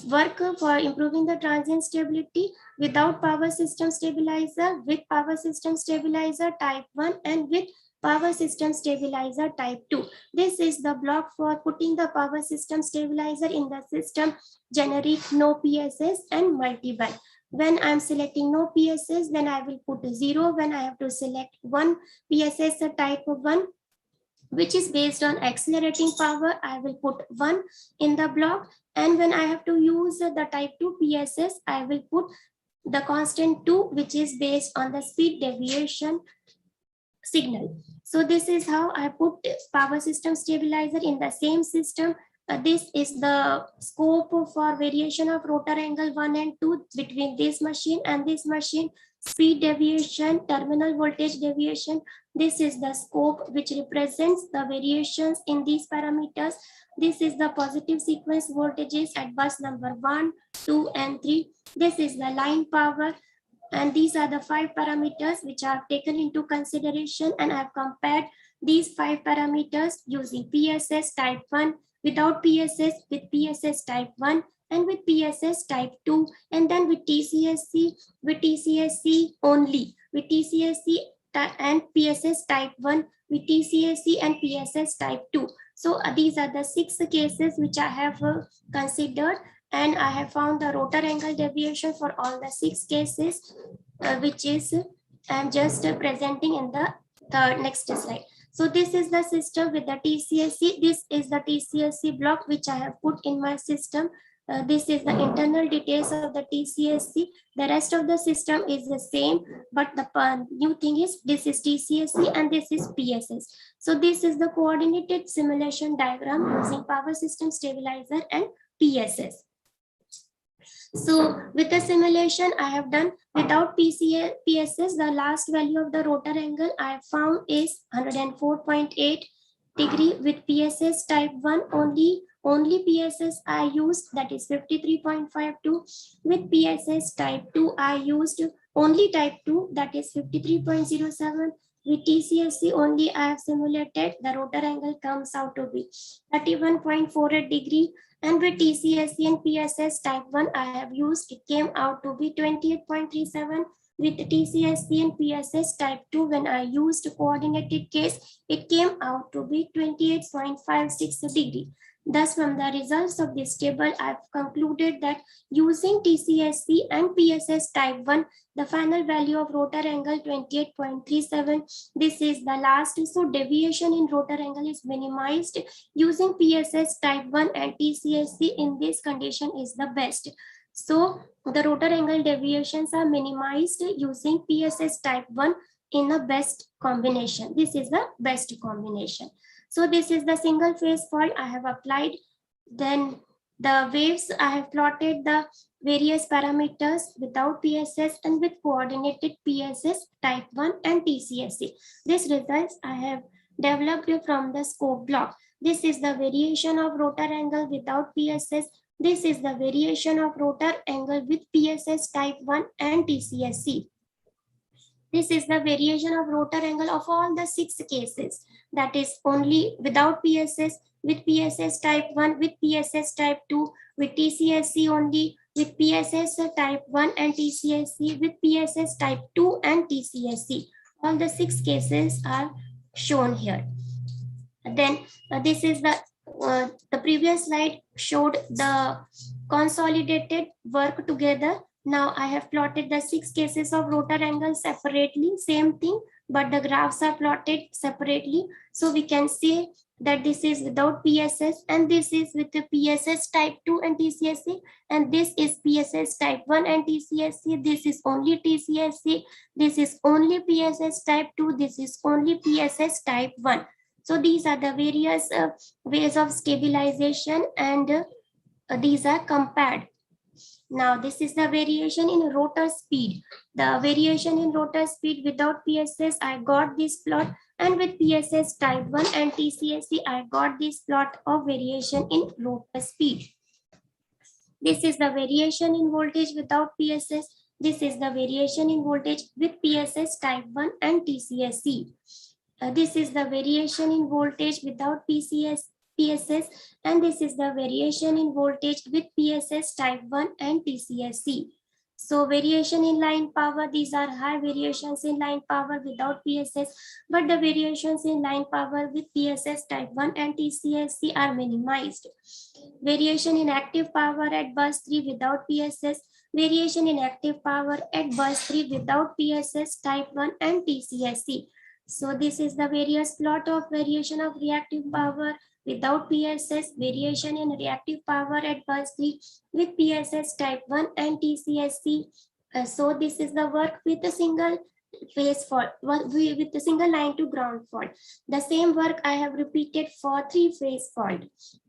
work for improving the transient stability without power system stabilizer, with power system stabilizer type 1, and with power system stabilizer type 2. This is the block for putting the power system stabilizer in the system, generic, no PSS and multi-band. When I'm selecting no PSS, then I will put 0. When I have to select one PSS type 1, which is based on accelerating power, I will put 1 in the block. And when I have to use the type 2 PSS, I will put the constant 2, which is based on the speed deviation signal. So this is how I put power system stabilizer in the same system. This is the scope for variation of rotor angle 1 and 2 between this machine and this machine. Speed deviation, terminal voltage deviation. This is the scope which represents the variations in these parameters. This is the positive sequence voltages at bus number 1, 2, and 3. This is the line power. And these are the 5 parameters which are taken into consideration, and I've compared these 5 parameters using PSS type 1, without PSS, with PSS type 1, and with PSS type 2, and then with TCSC only, with TCSC and PSS type 1, with TCSC and PSS type 2. So these are the 6 cases which I have considered, and I have found the rotor angle deviation for all the 6 cases, which is I'm just presenting in the next slide. So this is the system with the TCSC. This is the TCSC block which I have put in my system. This is the internal details of the TCSC. The rest of the system is the same, but the new thing is this is TCSC and this is PSS. So this is the coordinated simulation diagram using power system stabilizer and PSS. So with the simulation I have done without PSS, the last value of the rotor angle I have found is 104.8 degree. With PSS type 1 only PSS I used, that is 53.52. With PSS type 2 I used only type 2, that is 53.07. With TCSC only I have simulated, the rotor angle comes out to be 31.48 degree. And with TCSC and PSS type 1 I have used, it came out to be 28.37. With TCSC and PSS type 2, when I used coordinated case, it came out to be 28.56 degree. Thus, from the results of this table, I've concluded that using TCSC and PSS type 1, the final value of rotor angle 28.37. This is the last. So deviation in rotor angle is minimized using PSS type 1, and TCSC in this condition is the best. So the rotor angle deviations are minimized using PSS type 1 in a best combination. This is the best combination. So this is the single phase fault I have applied. Then the waves, I have plotted the various parameters without PSS and with coordinated PSS type 1 and TCSC. These results I have developed from the scope block. This is the variation of rotor angle without PSS. This is the variation of rotor angle with PSS type 1 and TCSC. This is the variation of rotor angle of all the 6 cases. That is only without PSS, with PSS type 1, with PSS type 2, with TCSC only, with PSS type 1 and TCSC, with PSS type 2 and TCSC. All the 6 cases are shown here. Then this is the previous slide showed the consolidated work together. Now I have plotted the 6 cases of rotor angle separately, same thing, but the graphs are plotted separately. So we can see that this is without PSS and this is with the PSS type 2 and TCSC, and this is PSS type 1 and TCSC. This is only TCSC. This is only PSS type 2. This is only PSS type 1. So these are the various ways of stabilization, and these are compared. Now this is the variation in rotor speed. The variation in rotor speed without PSS, I got this plot, and with PSS type 1 and TCSC, I got this plot of variation in rotor speed. This is the variation in voltage without PSS. This is the variation in voltage with PSS type 1 and TCSC. This is the variation in voltage without PSS, and this is the variation in voltage with PSS type 1 and TCSC. So variation in line power, these are high variations in line power without PSS, but the variations in line power with PSS type 1 and TCSC are minimized. Variation in active power at bus 3 without PSS, variation in active power at bus 3 without PSS type 1 and TCSC. So this is the various plot of variation of reactive power without PSS, variation in reactive power at bus 3 with PSS type 1 and TCSC. So this is the work with a single phase fault, with a single line to ground fault. The same work I have repeated for 3-phase fault.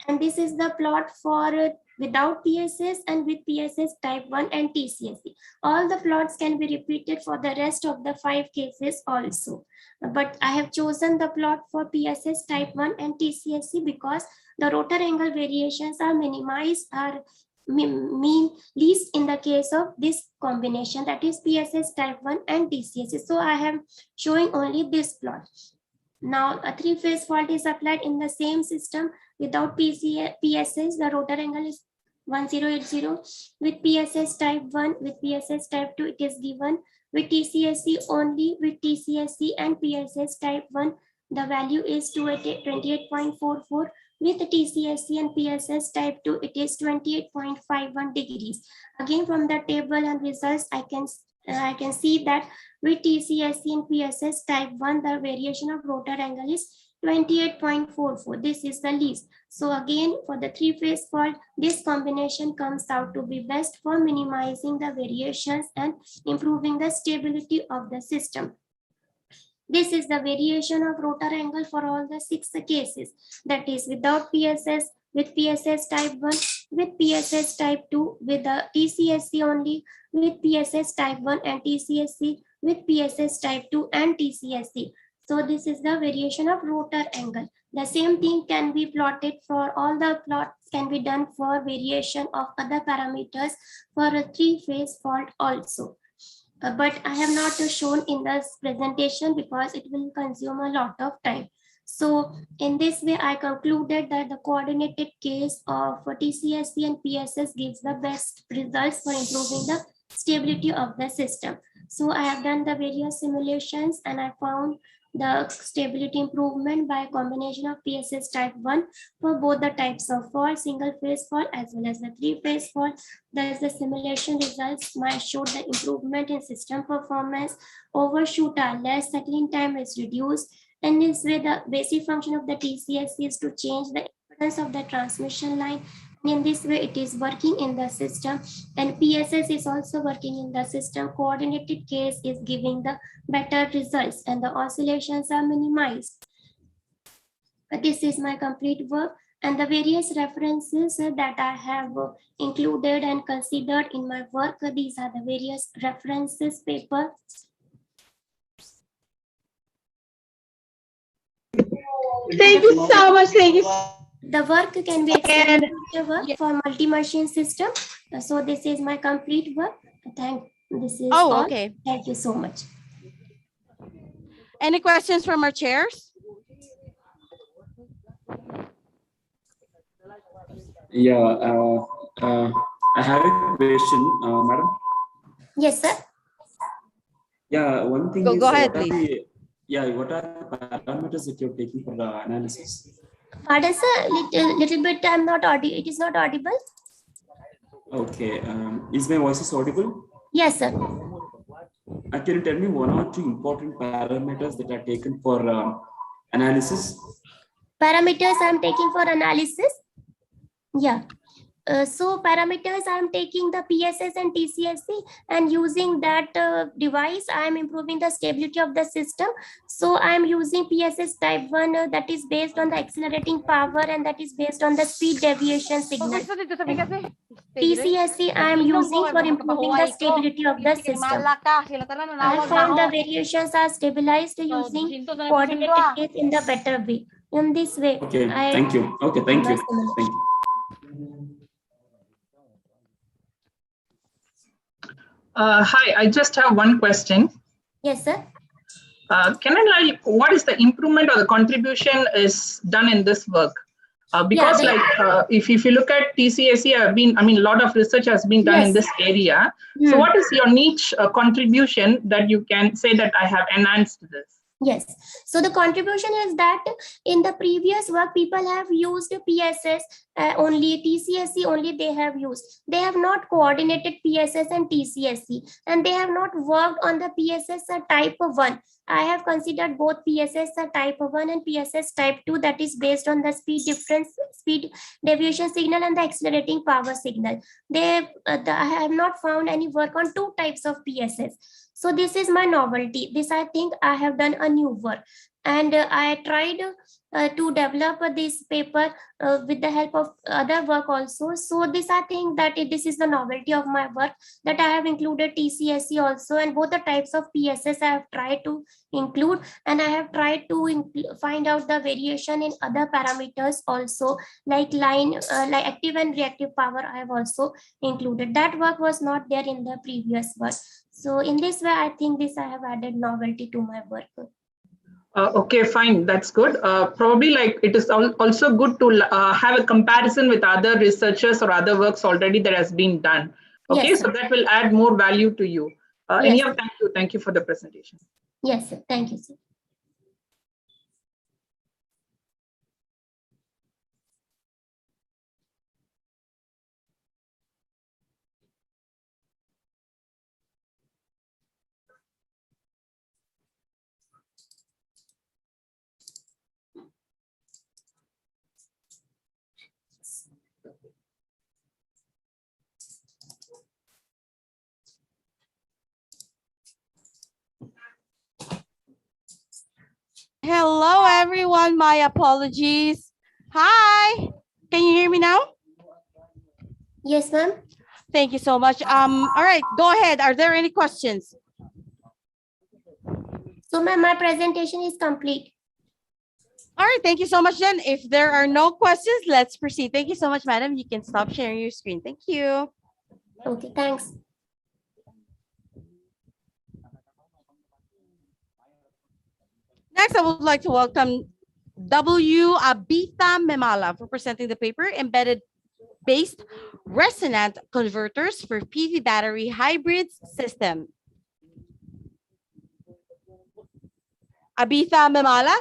And this is the plot for without PSS and with PSS type 1 and TCSC. All the plots can be repeated for the rest of the 5 cases also. But I have chosen the plot for PSS type 1 and TCSC because the rotor angle variations are minimized, are mean least in the case of this combination, that is PSS type 1 and TCSC. So I am showing only this plot. Now a 3-phase fault is applied in the same system without PSS. The rotor angle is 1080. With PSS type 1, with PSS type 2, it is given. With TCSC only, with TCSC and PSS type 1, the value is 28.44. With TCSC and PSS type 2, it is 28.51 degrees. Again, from the table and results, I can see that with TCSC and PSS type 1, the variation of rotor angle is 28.44. This is the least. So again, for the 3-phase fault, this combination comes out to be best for minimizing the variations and improving the stability of the system. This is the variation of rotor angle for all the 6 cases, that is without PSS, with PSS type 1, with PSS type 2, with the TCSC only, with PSS type 1 and TCSC, with PSS type 2 and TCSC. So this is the variation of rotor angle. The same thing can be plotted for all the plots can be done for variation of other parameters for a 3-phase fault also. But I have not shown in this presentation because it will consume a lot of time. So in this way, I concluded that the coordinated case of TCSC and PSS gives the best results for improving the stability of the system. So I have done the various simulations and I found the stability improvement by a combination of PSS type 1 for both the types of fault, single phase fault as well as the 3-phase fault. Thus the simulation results might show the improvement in system performance, overshoot are less, settling time is reduced, and this way the basic function of the TCSC is to change the impedance of the transmission line. In this way, it is working in the system, and PSS is also working in the system. Coordinated case is giving the better results, and the oscillations are minimized. This is my complete work, and the various references that I have included and considered in my work. These are the various references paper. Thank you so much. Thank you. The work can be extended for multi-machine system. So this is my complete work. This is all. Okay. Thank you so much. Any questions from our chairs? Yeah, I have a question, madam. Yes, sir. Yeah, one thing Go is ahead, what are please. what are the parameters that you're taking for the analysis? Pardon, sir. Little bit. I'm not audible. It is not audible. Okay. Is my voice audible? Yes, sir. Can you tell me 1 or 2 important parameters that are taken for analysis? Parameters I'm taking for analysis. Yeah. So parameters I'm taking the PSS and TCSC, and using that device I'm improving the stability of the system. So I'm using PSS type 1 that is based on the accelerating power and that is based on the speed deviation signal. TCSC I'm using for improving the stability of the system. I found the variations are stabilized using coordinated case in the better way. In this way. Okay, thank you. Okay, thank you. Thank you. Hi, I just have one question. Yes, sir. Can I know what is the improvement or the contribution is done in this work? Because if you look at TCSE, a lot of research has been done in this area. So what is your niche contribution that you can say that I have enhanced this? Yes. So the contribution is that in the previous work, people have used PSS only, TCSE only they have used. They have not coordinated PSS and TCSE, and they have not worked on the PSS type 1. I have considered both PSS type 1 and PSS type 2, that is based on the speed difference, speed deviation signal and the accelerating power signal. I have not found any work on 2 types of PSS. So this is my novelty. This, I think I have done a new work. And I tried to develop this paper with the help of other work also. So this, I think that this is the novelty of my work, that I have included TCSE also, and both the types of PSS I have tried to include, and I have tried to find out the variation in other parameters also, like line, like active and reactive power I have also included. That work was not there in the previous work. So in this way, I think this I have added novelty to my work. Okay, fine. That's good. Probably it is also good to have a comparison with other researchers or other works already that has been done. Okay, yes, so that will add more value to you. Yes. Anyhow, thank you for the presentation. Yes, sir. Thank you, sir. Hello, everyone. My apologies. Hi. Can you hear me now? Yes, ma'am. Thank you so much. All right, go ahead. Are there any questions? So, ma'am, my presentation is complete. All right, thank you so much, then. If there are no questions, let's proceed. Thank you so much, madam. You can stop sharing your screen. Thank you. Okay, thanks. Next, I would like to welcome W. Abita Memala for presenting the paper, Embedded-Based Resonant Converters for PV Battery Hybrids System. Abita Memala?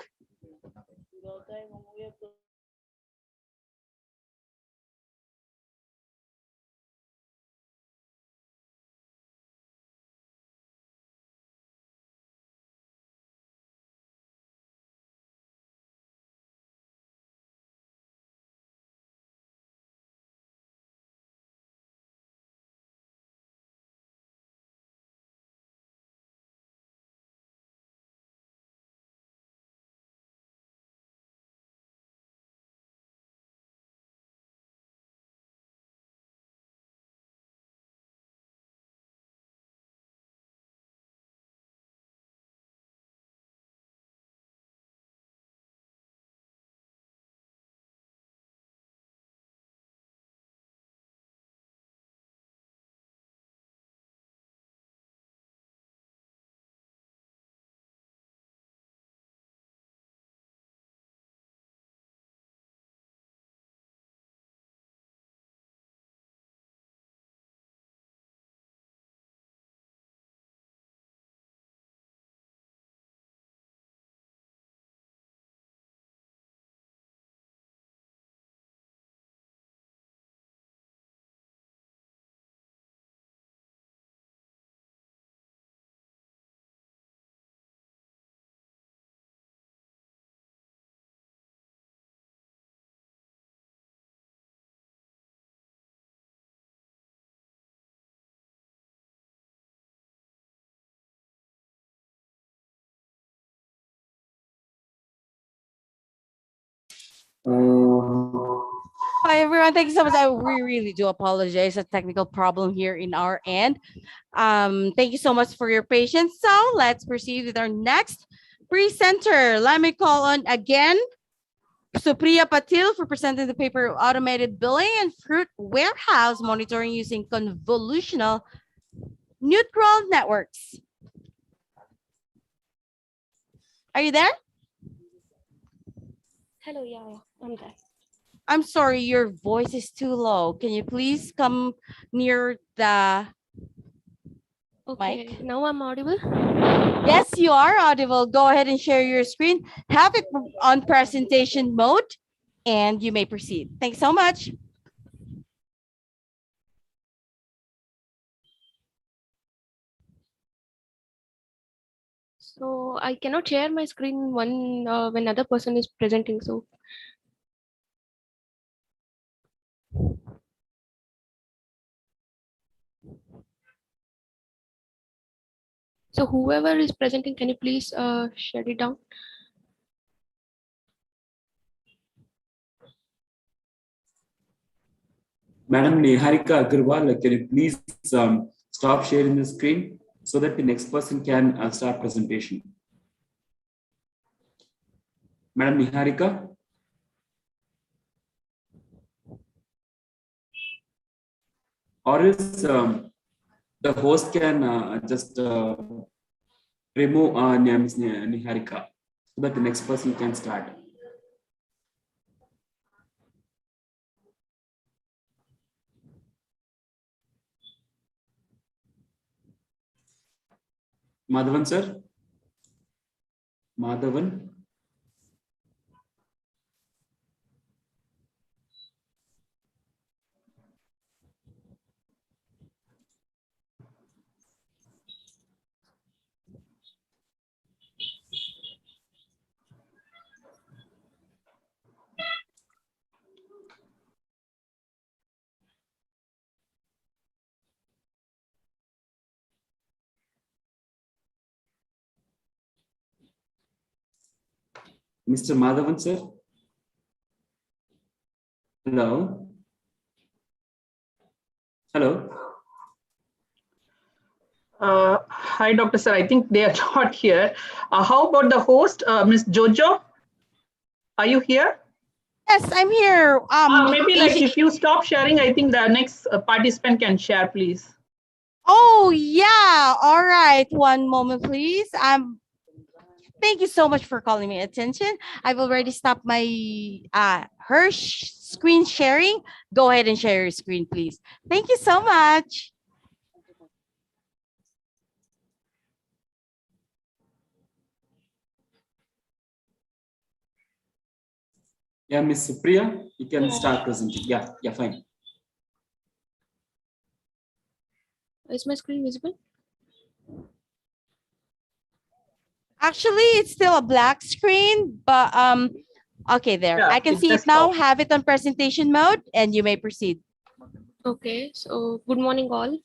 Hi, everyone. Thank you so much. We really do apologize. A technical problem here in our end. Thank you so much for your patience. So let's proceed with our next presenter. Let me call on again Supriya Patil for presenting the paper Automated Billing and Fruit Warehouse Monitoring using Convolutional Neutral Networks. Are you there? Hello, yeah, I'm there. I'm sorry, your voice is too low. Can you please come near the Okay, mic? now I'm audible. Yes, you are audible. Go ahead and share your screen. Have it on presentation mode, and you may proceed. Thanks so much. So I cannot share my screen when other person is presenting. So whoever is presenting, can you please shut it down? Madam Niharika Agarwal, can you please stop sharing the screen so that the next person can start presentation? Madam Niharika? Or else the host can just remove Ms. Niharika so that the next person can start. Madhavan sir? Madhavan? Mr. Madhavan sir? Hello? Hello? Hi, Dr. Sir. I think they are not here. How about the host, Ms. Jojo? Are you here? Yes, I'm here. Maybe like if you stop sharing, I think the next participant can share, please. Oh, yeah. All right. One moment, please. Thank you so much for calling me attention. I've already stopped my screen sharing. Go ahead and share your screen, please. Thank you so much. Yeah, Ms. Supriya, you can start presenting. Yeah, fine. Is my screen visible? Actually, it's still a black screen, but okay, there. Yeah, I can see it now. Have it on presentation mode, and you may proceed. Okay, so good morning all.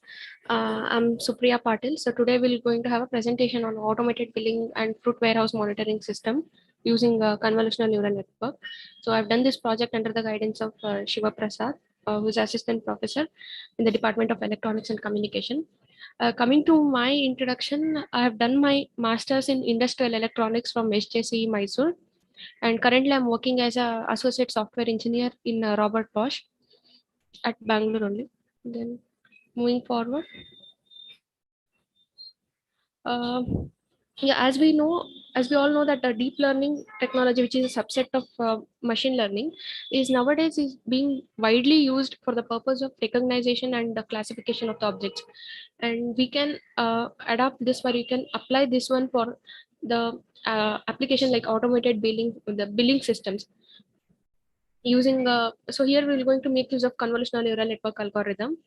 I'm Supriya Patil. So today we're going to have a presentation on automated billing and fruit warehouse monitoring system using a convolutional neural network. So I've done this project under the guidance of Shiva Prasad, who's assistant professor in the Department of Electronics and Communication. Coming to my introduction, I have done my master's in industrial electronics from SJC Mysore, and currently I'm working as an associate software engineer in Robert Bosch at Bangalore only. Then moving forward, yeah, as we all know that the deep learning technology, which is a subset of machine learning, is nowadays is being widely used for the purpose of recognition and the classification of the objects, and we can adapt this, where you can apply this one for the application like automated billing, the billing systems using so here we're going to make use of convolutional neural network algorithm.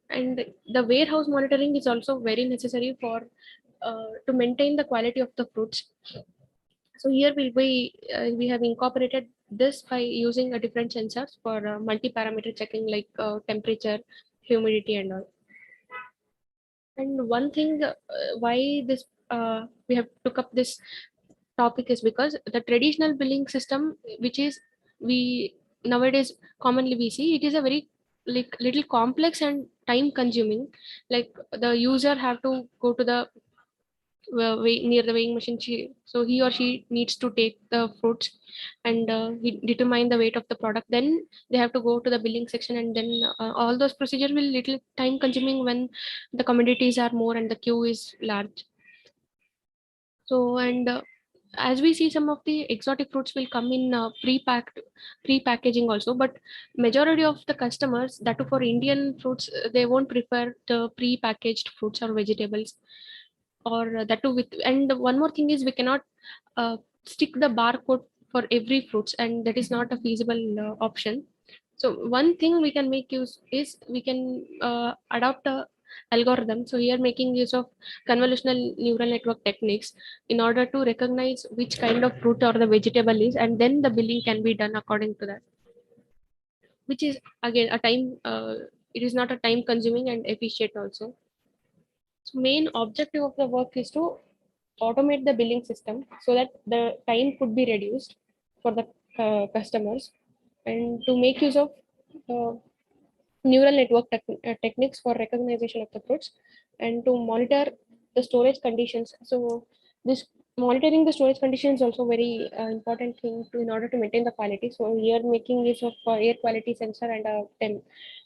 And the warehouse monitoring is also very necessary for to maintain the quality of the fruits. So here we have incorporated this by using a different sensors for multi-parameter checking like temperature, humidity, and all. And one thing why this we have took up this topic is because the traditional billing system, which is we nowadays commonly we see, it is a very like little complex and time consuming. Like the user have to go to the near the weighing machine, so he or she needs to take the fruits and determine the weight of the product, then they have to go to the billing section, and then all those procedures will little time consuming when the commodities are more and the queue is large. So and as we see, some of the exotic fruits will come in pre-packaging also, but majority of the customers, that too for Indian fruits, they won't prefer the pre-packaged fruits or vegetables, or that too with. And one more thing is, we cannot stick the barcode for every fruits, and that is not a feasible option. So one thing we can make use is, we can adopt a algorithm. So here, making use of convolutional neural network techniques in order to recognize which kind of fruit or the vegetable is, and then the billing can be done according to that, which is again a time, it is not a time consuming and efficient also. So main objective of the work is to automate the billing system so that the time could be reduced for the customers, and to make use of uh, neural network techniques for recognition of the fruits, and to monitor the storage conditions. So this monitoring the storage conditions is also very important thing to, in order to maintain the quality. So here, making use of air quality sensor and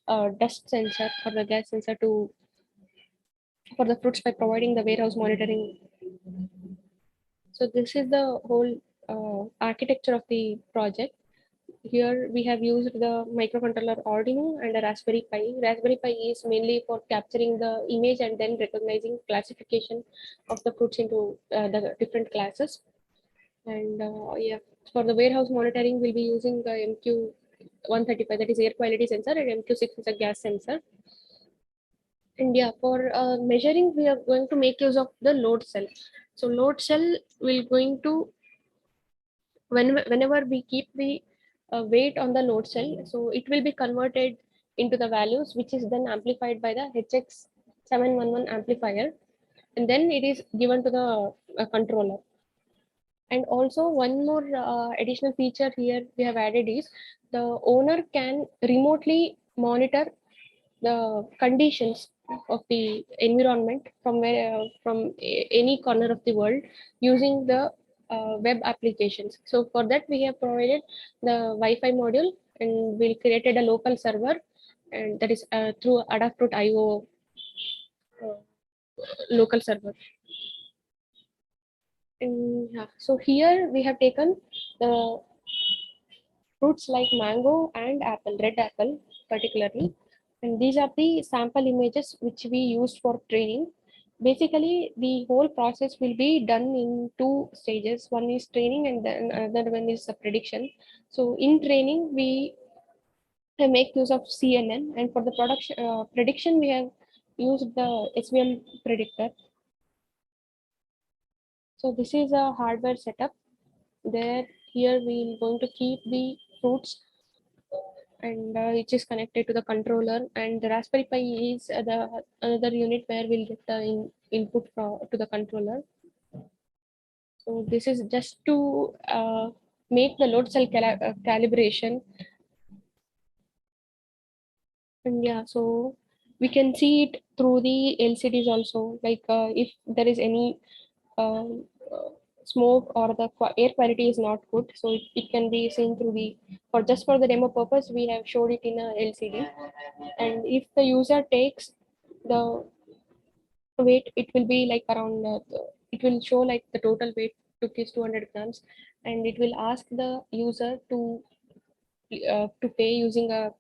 a dust sensor or the gas sensor to, for the fruits, by providing the warehouse monitoring. So this is the whole architecture of the project. Here we have used the microcontroller Arduino and a Raspberry Pi. Raspberry Pi is mainly for capturing the image and then recognizing classification of the fruits into the different classes. And yeah, for the warehouse monitoring, we'll be using the MQ135, that is air quality sensor, and MQ6 is a gas sensor. And yeah, for measuring, we are going to make use of the load cell. So load cell will going to, whenever we keep the weight on the load cell, so it will be converted into the values, which is then amplified by the HX711 amplifier, and then it is given to the controller. And also one more additional feature here we have added is, the owner can remotely monitor the conditions of the environment from any corner of the world using the web applications. So for that, we have provided the Wi-Fi module, and we created a local server, and that is through Adafruit.io local server. And yeah, so here we have taken the fruits like mango and apple, red apple particularly, and these are the sample images which we used for training. Basically, the whole process will be done in two stages. One is training, and then another one is the prediction. So in training, we make use of CNN, and for the prediction, we have used the SVM predictor. So this is a hardware setup. There, here we are going to keep the fruits, and it is connected to the controller, and the Raspberry Pi is the another unit where we'll get the input to the controller. So this is just to make the load cell calibration. And yeah, so we can see it through the LCDs also, like if there is any smoke or the air quality is not good, so it can be seen through the, for just for the demo purpose, we have showed it in a LCD. And if the user takes the weight, it will be like around it will show like the total weight took is 200 grams, and it will ask the user to pay using a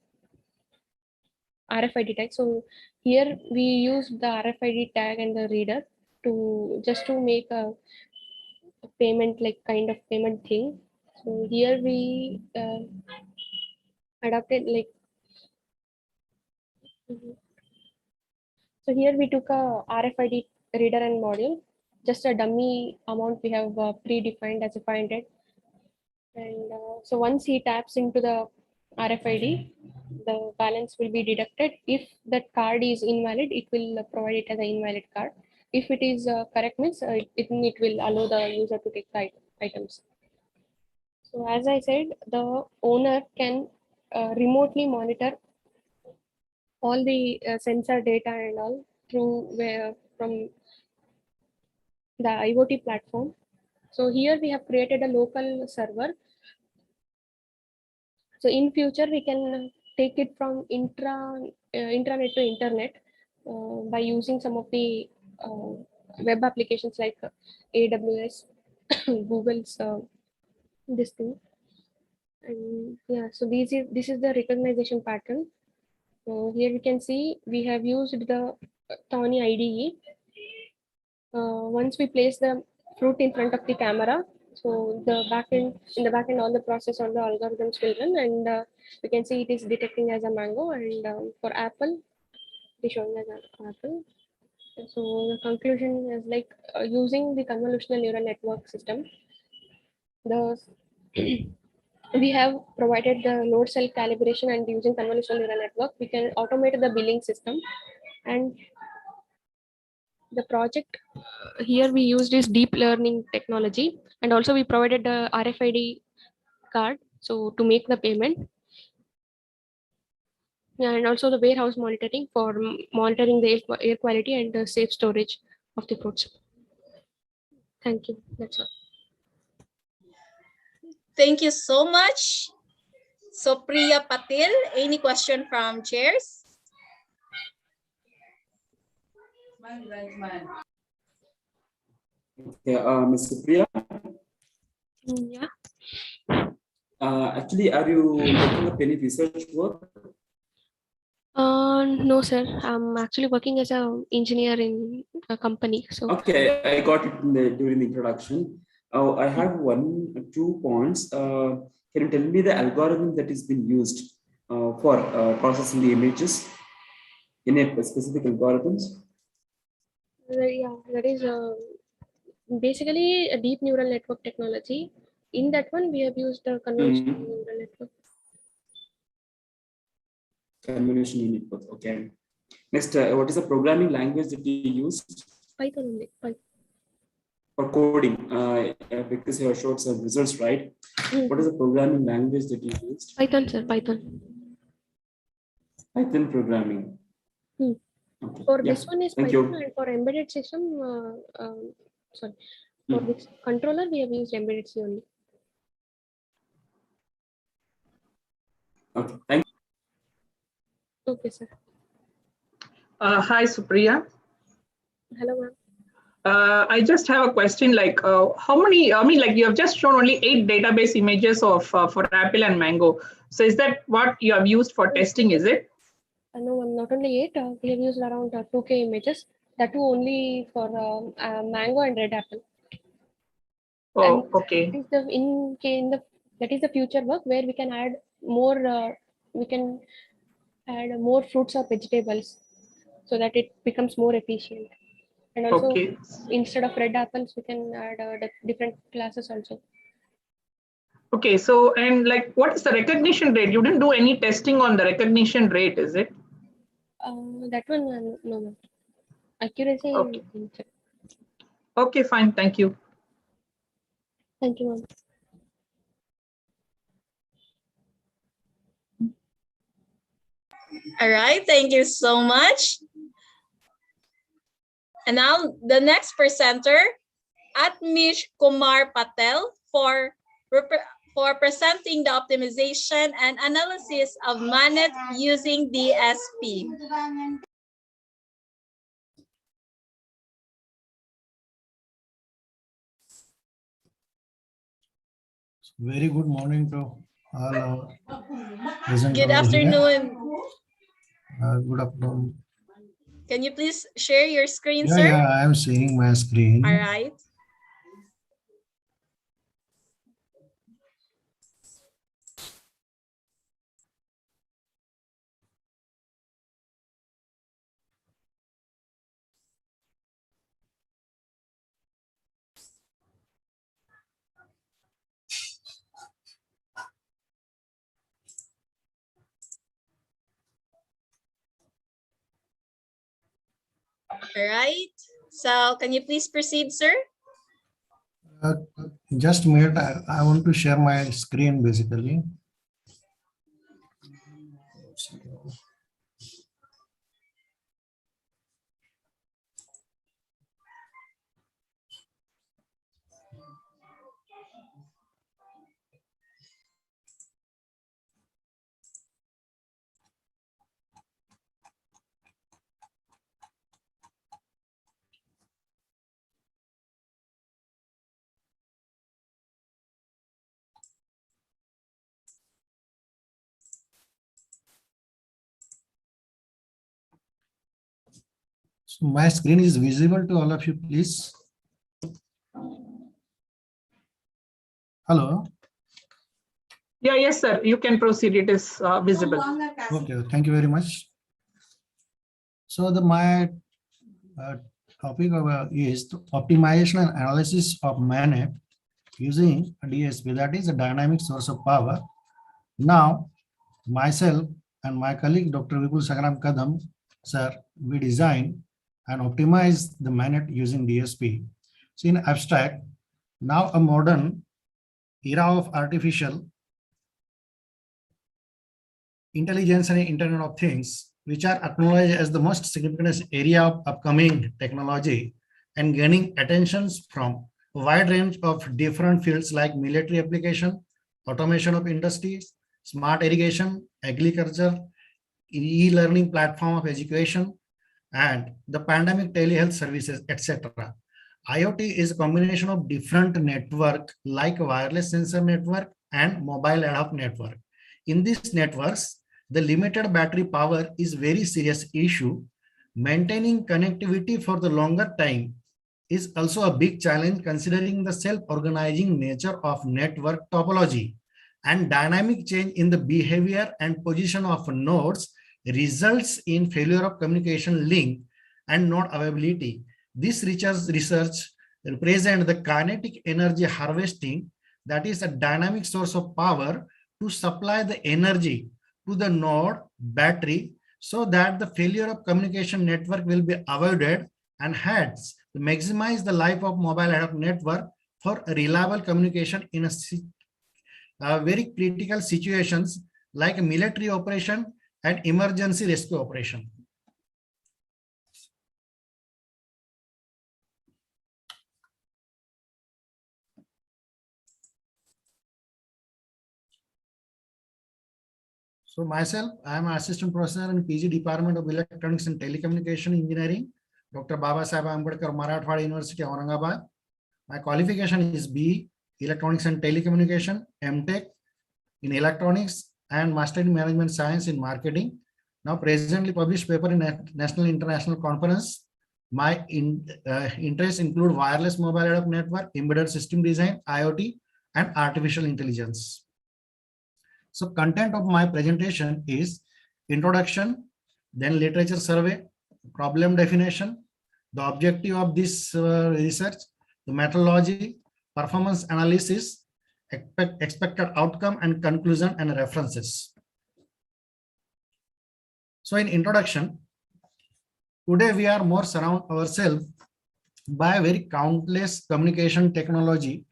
RFID tag. So here we use the RFID tag and the reader to just to make a payment, like kind of payment thing. So here we adapted like, so here we took a RFID reader and module, just a dummy amount we have predefined as a 500. And so once he taps into the RFID, the balance will be deducted. If that card is invalid, it will provide it as an invalid card. If it is correct, means it will allow the user to take the items. So as I said, the owner can remotely monitor all the sensor data and all through where from the IoT platform. So here we have created a local server. So in future, we can take it from intranet to internet by using some of the web applications like AWS Google's this thing. And yeah, so this is the recognition pattern. So here we can see we have used the Tawny IDE. Once we place the fruit in front of the camera, so the backend in the backend all the process, all the algorithms will run, and we can see it is detecting as a mango, and for apple it is showing as an apple. So the conclusion is like using the convolutional neural network system, the we have provided the load cell calibration, and using convolutional neural network we can automate the billing system. And the project here we used is deep learning technology, and also we provided the RFID card so to make the payment. And also the warehouse monitoring for monitoring the air quality and the safe storage of the fruits. Thank you. That's all. Thank you so much. So Priya Patil, any question from chairs? Okay, Mr. Priya, Yeah. actually, are you taking up any research work? No, sir. I'm actually working as an engineer in a company. So Okay, I got it during the introduction. I have 2 points. Can you tell me the algorithm that is being used for processing the images in a specific algorithms? yeah, that is basically a deep neural network technology. In that one, we have used the convolutional neural network. Convolutional network. Okay. Next, what is the programming language that you used? Python only. Python. For coding, because you have showed some results, right? What is the programming language that you used? Python, sir. Python. Python programming. Okay. For this one is Thank Python, you. and for embedded system, sorry, for this controller we have used embedded C only. Okay. Thank you. Okay, sir. Hi, Supriya. Hello, ma'am. I just have a question, like how many, I mean, like you have just shown only 8 database images of for apple and mango. So is that what you have used for testing, is it? No, not only 8, we have used around 2K images, that too only for mango and red apple. Oh, and okay. That is the future work where we can add more, fruits or vegetables so that it becomes more efficient. And also, Okay. instead of red apples, we can add different classes also. Okay, so and like what is the recognition rate? You didn't do any testing on the recognition rate, is it? That one, no. Accuracy. Okay. Okay, fine. Thank you. Thank you, ma'am. All right, thank you so much. And now the next presenter, Atmish Kumar Patel, for presenting the optimization and analysis of Manet using DSP. Very good morning to all present. Good afternoon. Good afternoon. Can you please share your screen, Yeah, sir? yeah, I am seeing my screen. All right. All right. So can you please proceed, sir? Just a minute. I want to share my screen basically. So my screen is visible to all of you, please. Hello. Yeah, yes, sir. You can proceed. It is visible. Okay, thank you very much. So my topic is optimization and analysis of MANET using DSP, that is a dynamic source of power. Now, myself and my colleague Dr. Vipul Sangram Kadam, sir, we design and optimize the MANET using DSP. So in abstract, now a modern era of artificial intelligence and Internet of Things, which are acknowledged as the most significant area of upcoming technology and gaining attentions from a wide range of different fields like military application, automation of industries, smart irrigation, agriculture, e-learning platform of education, and the pandemic telehealth services, etc. IoT is a combination of different network like wireless sensor network and mobile ad hoc network. In these networks, the limited battery power is very serious issue. Maintaining connectivity for the longer time is also a big challenge considering the self-organizing nature of network topology, and dynamic change in the behavior and position of nodes results in failure of communication link and node availability. This research represents the kinetic energy harvesting, that is a dynamic source of power to supply the energy to the node battery so that the failure of communication network will be avoided, and hence maximize the life of mobile ad hoc network for reliable communication in a very critical situations like military operation and emergency rescue operation. So myself, I am an assistant professor in PG Department of Electronics and Telecommunication Engineering, Dr. Baba Saheb Ambedkar, Marathwada University, Aurangabad. My qualification is B, Electronics and Telecommunication, MTech in Electronics, and Master in Management Science in Marketing. Now presently published paper in National International Conference. My interests include wireless mobile ad hoc network, embedded system design, IoT, and artificial intelligence. So content of my presentation is introduction, then literature survey, problem definition, the objective of this research, the methodology, performance analysis, expected outcome, and conclusion and references. So in introduction, today we are more surround ourselves by very countless communication technology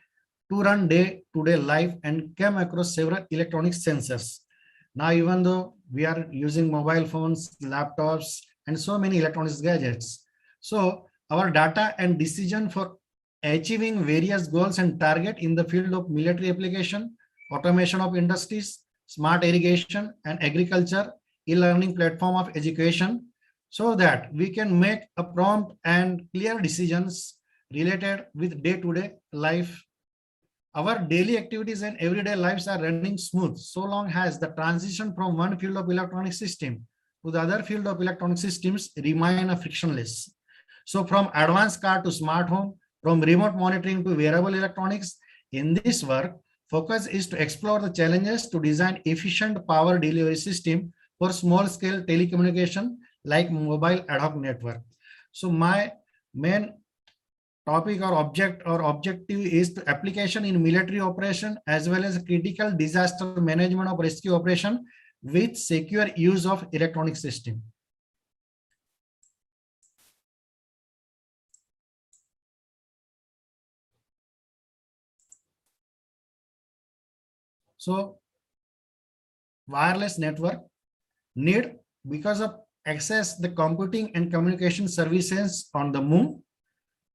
to run day-to-day life and came across several electronic sensors. Now, even though we are using mobile phones, laptops, and so many electronic gadgets, so our data and decision for achieving various goals and target in the field of military application, automation of industries, smart irrigation and agriculture, e-learning platform of education, so that we can make a prompt and clear decisions related with day-to-day life. Our daily activities and everyday lives are running smooth so long as the transition from one field of electronic system to the other field of electronic systems remain frictionless. So from advanced car to smart home, from remote monitoring to wearable electronics, in this work, focus is to explore the challenges to design efficient power delivery system for small scale telecommunication like mobile ad hoc network. So my main topic or objective is to application in military operation as well as critical disaster management of rescue operation with secure use of electronic system. So wireless network need because of access the computing and communication services on the move,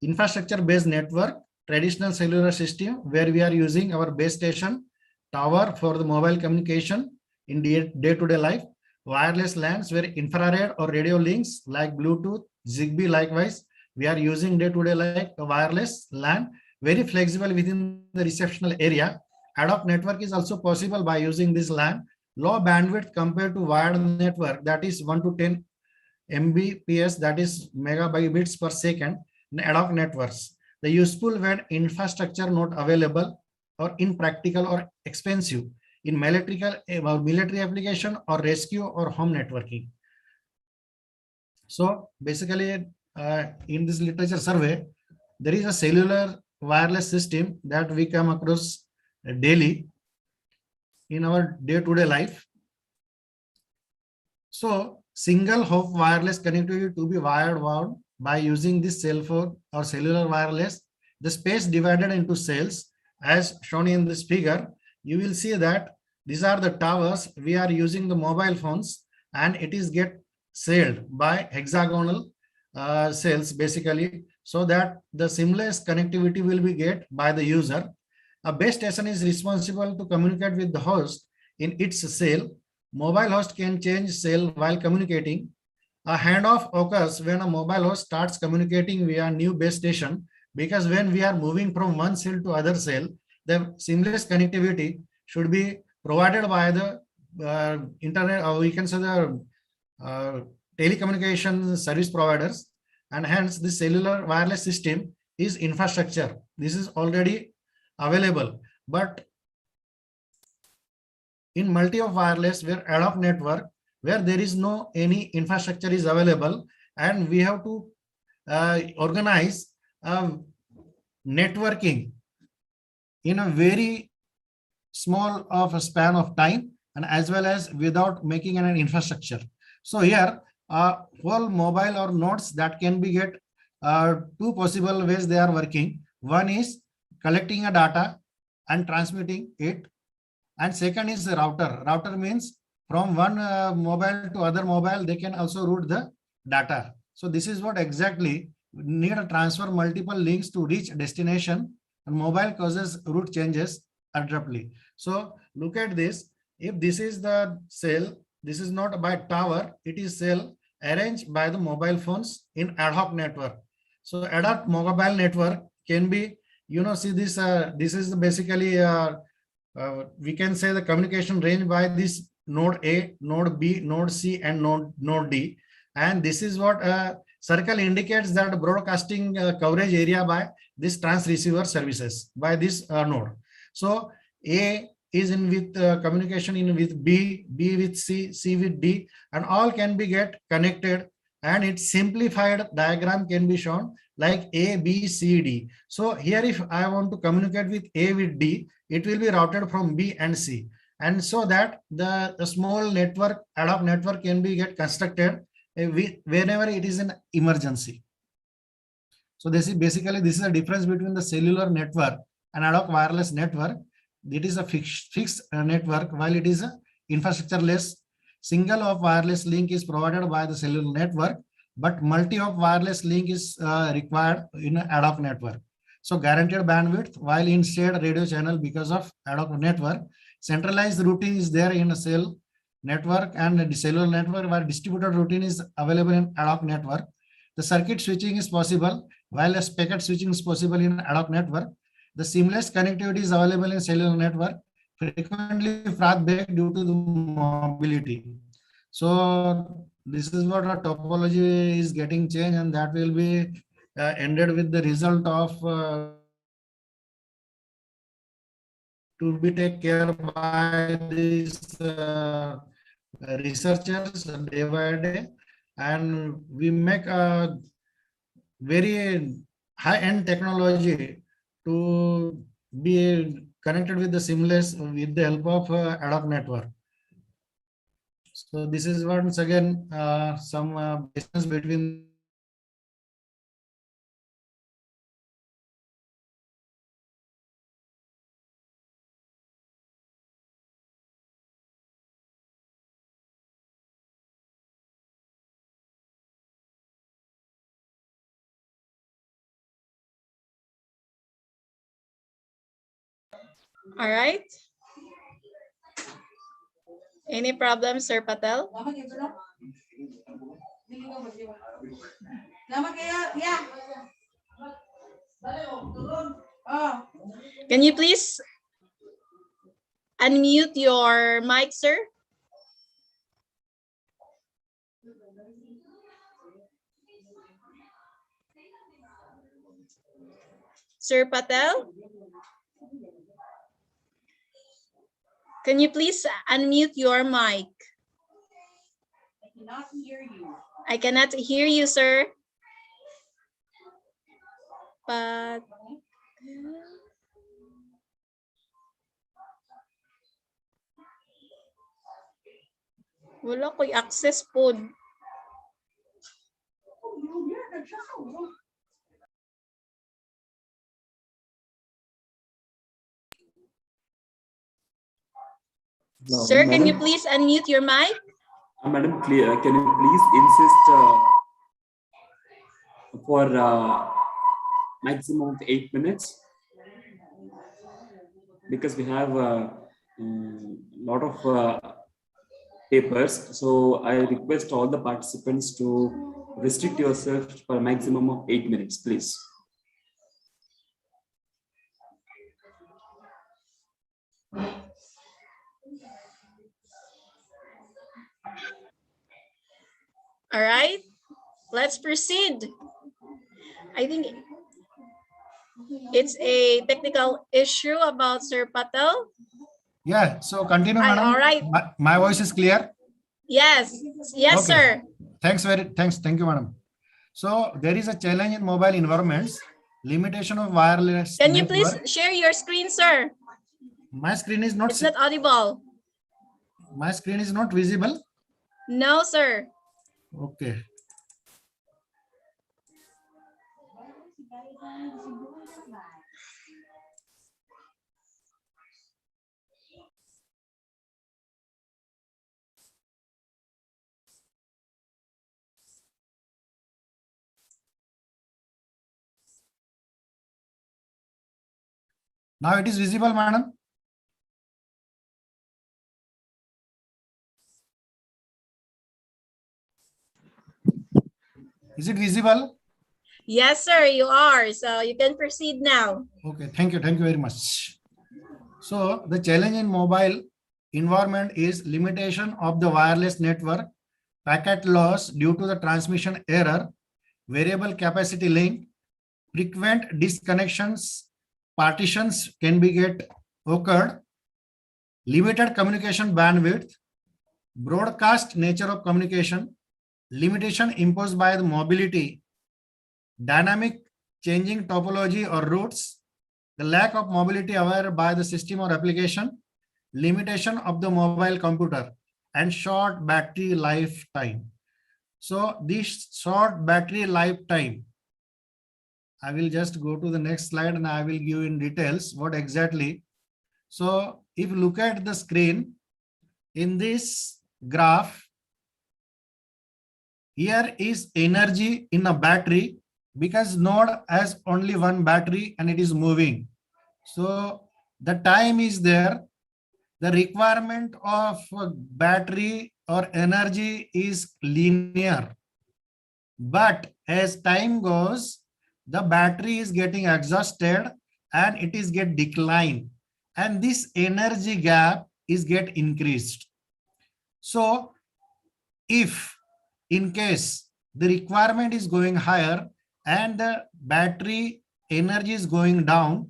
infrastructure-based network, traditional cellular system where we are using our base station, tower for the mobile communication in day-to-day life, wireless LANs where infrared or radio links like Bluetooth, Zigbee likewise, we are using day-to-day like a wireless LAN, very flexible within the receptional area. Ad hoc network is also possible by using this LAN, low bandwidth compared to wired network, that is 1 to 10 Mbps, that is megabits per second, and ad hoc networks. The useful when infrastructure not available or impractical or expensive in military application or rescue or home networking. So basically, in this literature survey, there is a cellular wireless system that we come across daily in our day-to-day life. So single hop wireless connectivity to be wired by using this cell phone or cellular wireless, the space divided into cells as shown in this figure. You will see that these are the towers we are using the mobile phones, and it is get celled by hexagonal cells basically, so that the seamless connectivity will be get by the user. A base station is responsible to communicate with the host in its cell. Mobile host can change cell while communicating. A handoff occurs when a mobile host starts communicating via new base station, because when we are moving from one cell to other cell, the seamless connectivity should be provided by the internet, or we can say the telecommunication service providers, and hence the cellular wireless system is infrastructure. This is already available, but in multi-op wireless, where ad hoc network, where there is no any infrastructure is available, and we have to organize networking in a very small of a span of time, and as well as without making an infrastructure. So here, whole mobile or nodes that can be get two possible ways they are working. One is collecting a data and transmitting it, and second is the router. Router means from one mobile to other mobile, they can also route the data. So this is what exactly need to transfer multiple links to reach destination, and mobile causes route changes abruptly. So look at this. If this is the cell, this is not by tower, it is cell arranged by the mobile phones in ad hoc network. So ad hoc mobile network can be, see this, this is basically we can say the communication range by this node A, node B, node C, and node D. And this is what circle indicates that broadcasting coverage area by this transceiver services by this node. So A is in with communication in with B, B with C, C with D, and all can be get connected, and its simplified diagram can be shown like A, B, C, D. So here if I want to communicate with A with D, it will be routed from B and C. And so that the small network, ad hoc network can be get constructed whenever it is an emergency. So this is basically, this is a difference between the cellular network and ad hoc wireless network. It is a fixed network, while it is a infrastructure-less. Single hop wireless link is provided by the cellular network, but multi-hop wireless link is required in an ad hoc network. So guaranteed bandwidth, while in shared radio channel because of ad hoc network. Centralized routing is there in a cell network and the cellular network, where distributed routing is available in ad hoc network. The circuit switching is possible, while a packet switching is possible in ad hoc network. The seamless connectivity is available in cellular network, frequently fast break due to the mobility. So this is what our topology is getting changed, and that will be ended with the result of to be taken care by these researchers day by day, and we make a very high-end technology to be connected with the seamless with the help of ad hoc network. So this is once again some distance between All right. Any problems, Sir Patel? Can you please unmute your mic, sir? Sir Patel? Can you please unmute your mic? I cannot hear you. I cannot hear you, sir. But wala ko'y access po. No, Sir, can you madam, please unmute your mic? Madam, clear. Can you please insist for maximum of 8 minutes? Because we have a lot of papers, so I request all the participants to restrict yourself for a maximum of 8 minutes, please. All right, let's proceed. I think it's a technical issue about Sir Patel. Yeah, so continue, madam. All right. My voice is clear? Yes, yes, Okay. sir. Thank you, madam. So there is a challenge in mobile environments, limitation of wireless Can you network. please share your screen, sir? My screen is not. It's not audible. My screen is not visible. No, sir. Okay. Now it is visible, madam. Is it visible? Yes, sir, you are. So you can proceed now. Okay, thank you very much. So the challenge in mobile environment is limitation of the wireless network, packet loss due to the transmission error, variable capacity link, frequent disconnections, partitions can be occurred, limited communication bandwidth, broadcast nature of communication, limitation imposed by the mobility, dynamic changing topology or routes, the lack of mobility aware by the system or application, limitation of the mobile computer, and short battery lifetime. So this short battery lifetime, I will just go to the next slide and I will give in details what exactly. So if you look at the screen in this graph, here is energy in a battery because node has only one battery and it is moving. So the time is there. The requirement of battery or energy is linear. But as time goes, the battery is getting exhausted and it is get declined. And this energy gap is get increased. So if in case the requirement is going higher and the battery energy is going down,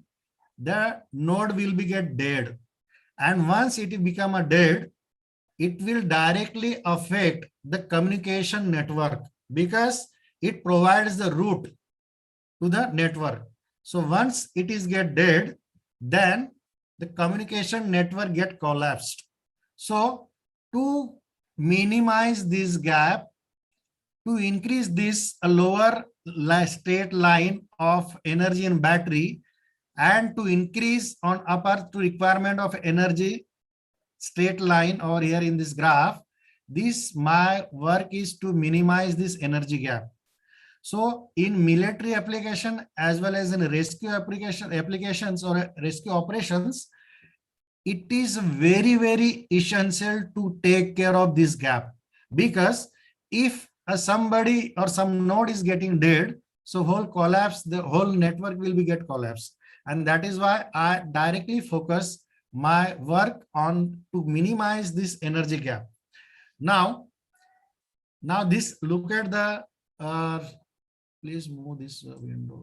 the node will be get dead. And once it become a dead, it will directly affect the communication network because it provides the route to the network. So once it is get dead, then the communication network get collapsed. So to minimize this gap, to increase this lower state line of energy in battery and to increase on upper to requirement of energy straight line over here in this graph, this my work is to minimize this energy gap. So in military application as well as in rescue applications or rescue operations, it is very essential to take care of this gap, because if somebody or some node is getting dead, so the whole network will be get collapsed. And that is why I directly focus my work on to minimize this energy gap. Now this, look at the please move this window.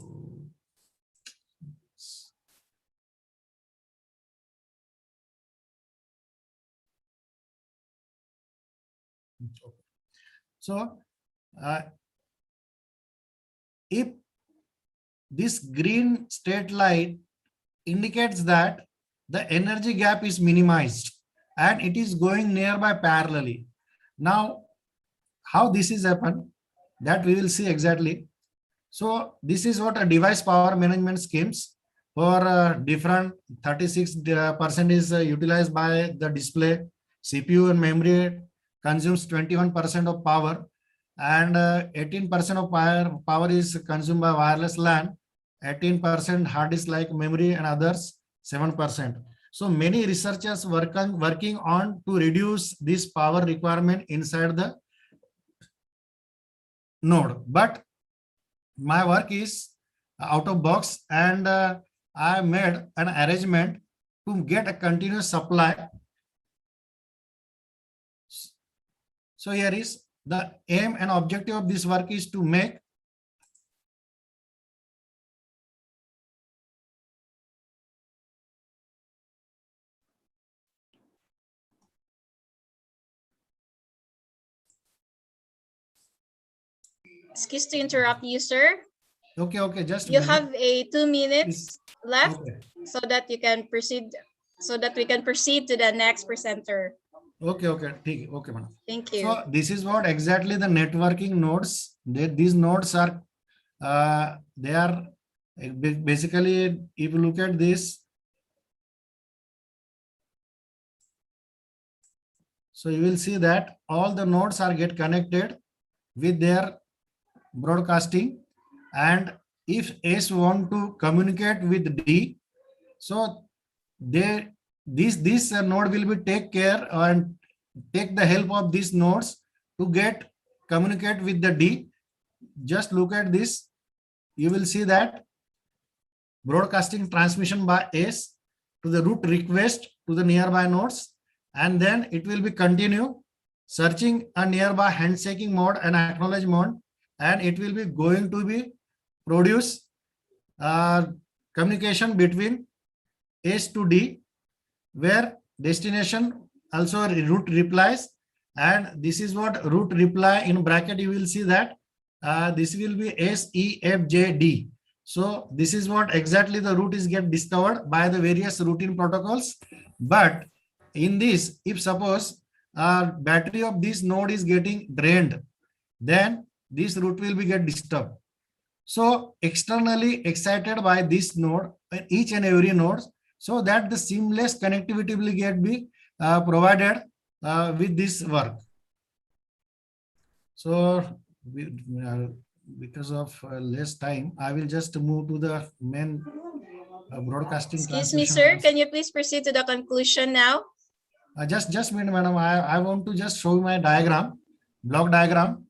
So if this green state light indicates that the energy gap is minimized and it is going nearby parallelly. Now, how this is happen, that we will see exactly. So this is what a device power management schemes for different 36% is utilized by the display. CPU and memory consumes 21% of power, and 18% of power is consumed by wireless LAN, 18% hard disk like memory, and others 7%. So many researchers working on to reduce this power requirement inside the node. But my work is out of box, and I made an arrangement to get a continuous supply. So here is the aim and objective of this work is to make Excuse to interrupt you, sir. Okay, just you have a 2 minutes left, okay. so that you can proceed, so that we can proceed to the next presenter. Okay, okay, madam. Thank you. So this is what exactly the networking nodes. These nodes are they are basically, if you look at this, so you will see that all the nodes are get connected with their broadcasting, and if S want to communicate with D, so this node will be take care and take the help of these nodes to get communicate with the D. Just look at this, you will see that broadcasting transmission by S to the root request to the nearby nodes, and then it will be continue searching a nearby handshaking mode and acknowledge mode, and it will be going to be produce communication between S to D, where destination also root replies, and this is what root reply in bracket. You will see that this will be SEFJD. So this is what exactly the root is get discovered by the various routing protocols. But in this, if suppose battery of this node is getting drained, then this root will be get disturbed. So externally excited by this node, each and every node, so that the seamless connectivity will get be provided with this work. So because of less time, I will just move to the main broadcasting. Excuse me, sir. Can you please proceed to the conclusion now? Just minute, madam. I want to just show my diagram, block diagram.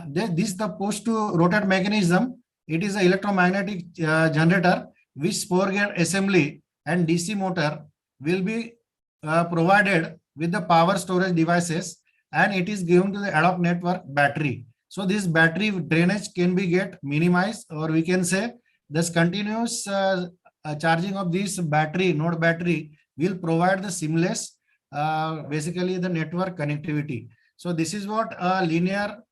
This is the post to rotate mechanism. It is an electromagnetic generator which spore gear assembly and DC motor will be provided with the power storage devices, and it is given to the ad hoc network battery. So this battery drainage can be get minimized, or we can say this continuous charging of this battery, node battery, will provide the seamless basically the network connectivity. So this is what a linear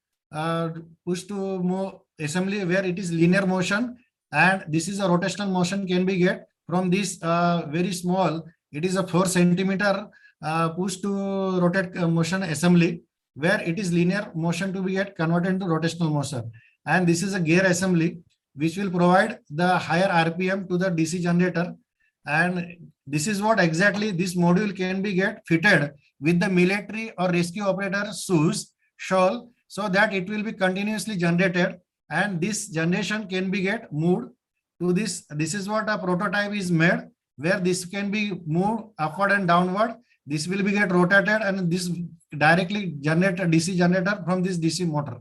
push to move assembly, where it is linear motion, and this is a rotational motion can be get from this very small, it is a 4 centimeter push to rotate motion assembly, where it is linear motion to be get converted into rotational motion. And this is a gear assembly which will provide the higher RPM to the DC generator. And this is what exactly this module can be get fitted with the military or rescue operator shoes shawl, so that it will be continuously generated, and this generation can be get moved to this. This is what a prototype is made, where this can be moved upward and downward. This will be get rotated, and this directly generate a DC generator from this DC motor,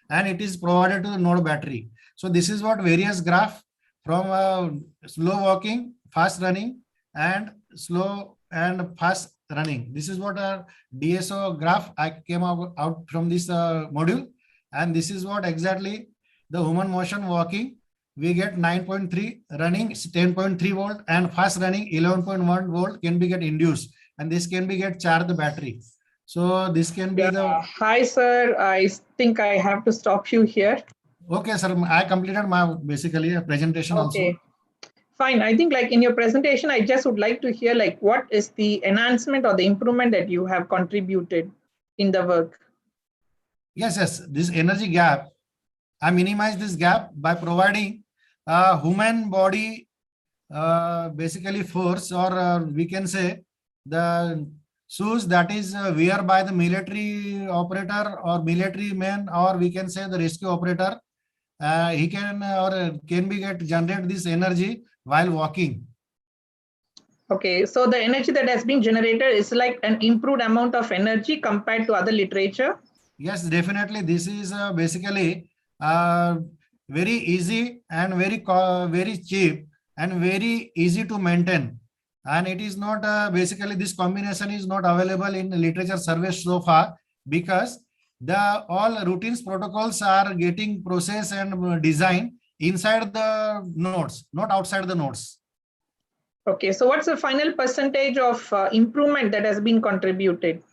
and it is provided to the node battery. So this is what various graph from slow walking, fast running, and slow and fast running. This is what a DSO graph I came out from this module, and this is what exactly the human motion walking. We get 9.3, running 10.3 volt, and fast running 11.1 volt can be get induced, and this can be get charge the battery. So this can be the. Hi, sir. I think I have to stop you here. Okay, sir. I completed my basically a presentation also. Fine. I think like in your presentation, I just would like to hear like what is the enhancement or the improvement that you have contributed in the work? Yes, this energy gap, I minimize this gap by providing human body basically force, or we can say the shoes that is wear by the military operator or military man, or we can say the rescue operator. He can or can be get generate this energy while walking. Okay, so the energy that has been generated is like an improved amount of energy compared to other literature. Yes, definitely. This is basically very easy and very cheap and very easy to maintain. And it is not basically this combination is not available in literature surveys so far, because the all routines protocols are getting processed and designed inside the nodes, not outside the nodes. Okay, so what's the final percentage of improvement that has been contributed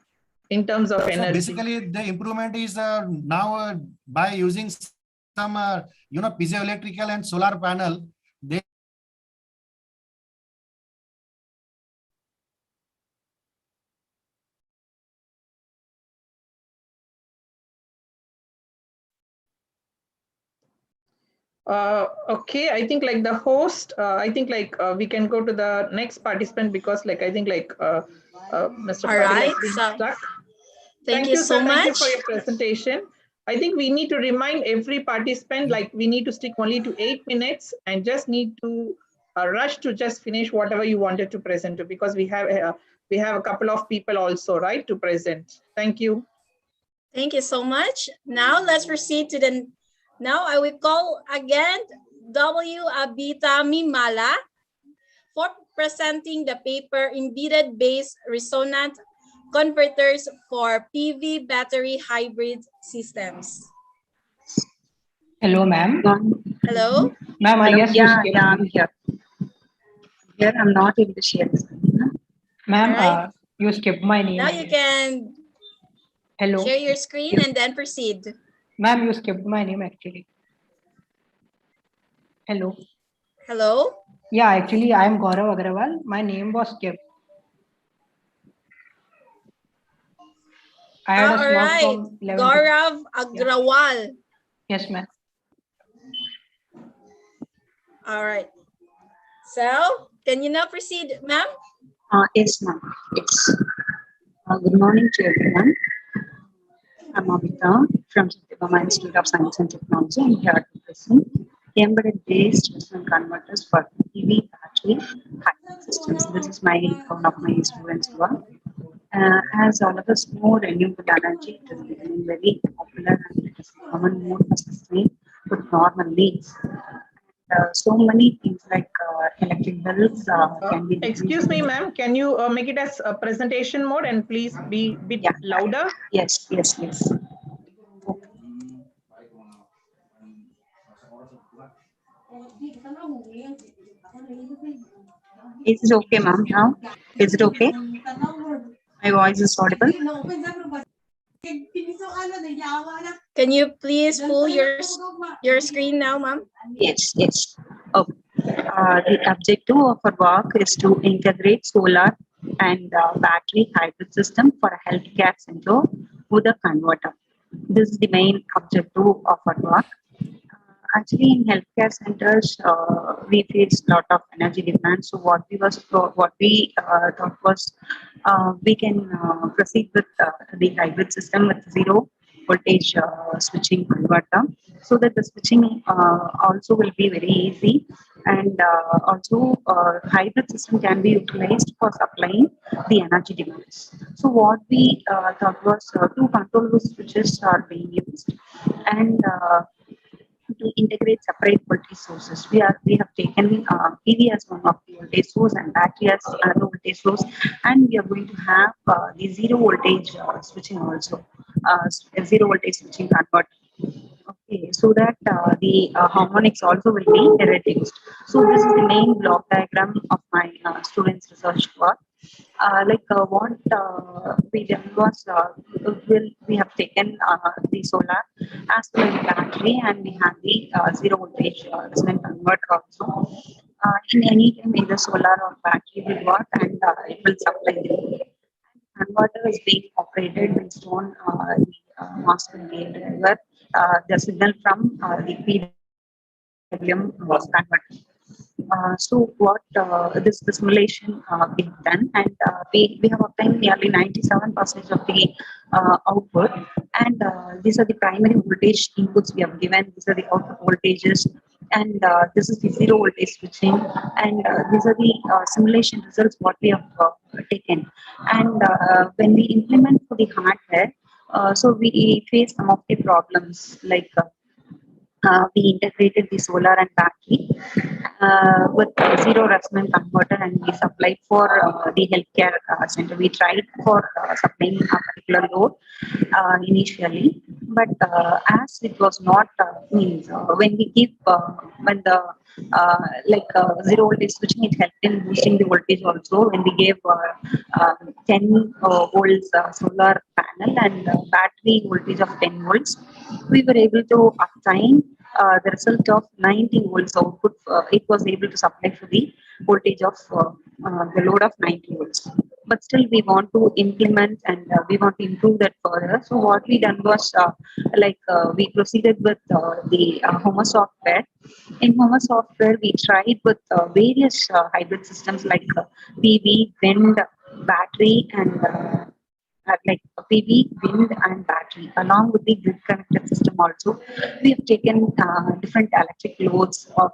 in terms of energy? So basically, the improvement is now by using some piezoelectrical and solar panel. They okay, I think like the host, I think like we can go to the next participant, because like I think like Mr. All Patil right, has been so stuck. thank you so sir. Thank you much. for your presentation. I think we need to remind every participant like we need to stick only to 8 minutes and just need to rush to just finish whatever you wanted to present to, because we have a couple of people also, right, to present. Thank you. Thank you so much. Now let's proceed to the. Now I will call again W. Abita Mimala for presenting the paper Embedded-Based Resonant Converters for PV Battery Hybrid Systems. Hello, ma'am. Hello? Ma'am, I guess Yeah, I'm here. Here, I'm not able to share this. Ma'am, Right. you skipped my name. Now you can Hello. share your screen and then proceed. Ma'am, you skipped my name actually. Hello. Hello? Yeah, actually, I am Gaurav Agrawal. My name was skipped. I had a All slot right. from 11 to. Gaurav Agrawal. Yes, ma'am. All right. So, can you now proceed, ma'am? Yes, ma'am. Yes. Good morning to everyone. I'm Abita from Satyabama Institute of Science and Technology. I'm here to present embedded-based resonant converters for EV battery hybrid systems. This is one of my students' work. As all of us know, renewable energy is becoming very popular and it is common mode for sustain with normal needs. So many things like electric bills can be. Excuse me, ma'am. Can you make it as a presentation mode and please be a bit louder? Yes. Okay. Is it okay, ma'am? Now, is it okay? My voice is audible. Can you please pull your screen now, ma'am? Yes. Okay. The objective of our work is to integrate solar and battery hybrid system for a healthcare center with a converter. This is the main objective of our work. Actually, in healthcare centers, we face a lot of energy demand. So what we thought was we can proceed with the hybrid system with zero voltage switching converter, so that the switching also will be very easy, and also hybrid system can be utilized for supplying the energy demands. So what we thought was two control switches are being used, and to integrate separate voltage sources. We have taken PV as one of the voltage source and battery as another voltage source, and we are going to have the zero voltage switching also, zero voltage switching converter. Okay, so that the harmonics also will be reduced. So this is the main block diagram of my students' research work. what we did was we have taken the solar as well as battery, and we have the zero voltage resonant converter also. In any time, either solar or battery will work, and it will supply the converter is being operated based on the master gate driver, the signal from the PWM was converted. So what the simulation being done, and we have obtained nearly 97% of the output, and these are the primary voltage inputs we have given. These are the output voltages, and this is the zero voltage switching, and these are the simulation results what we have taken. And when we implement for the hardware, so we face some of the problems like. We integrated the solar and battery with zero resonant converter, and we supplied for the healthcare center. We tried for supplying a particular load initially, but as it was not means when we give when the zero voltage switching, it helped in boosting the voltage also. When we gave 10 volts solar panel and battery voltage of 10 volts, we were able to obtain the result of 90 volts output. It was able to supply for the voltage of the load of 90 volts. But still, we want to implement, and we want to improve that further. So what we done was we proceeded with the Homer software. In Homer software, we tried with various hybrid systems like PV, wind, battery, and PV, wind, and battery, along with the grid connected system also. We have taken different electric loads of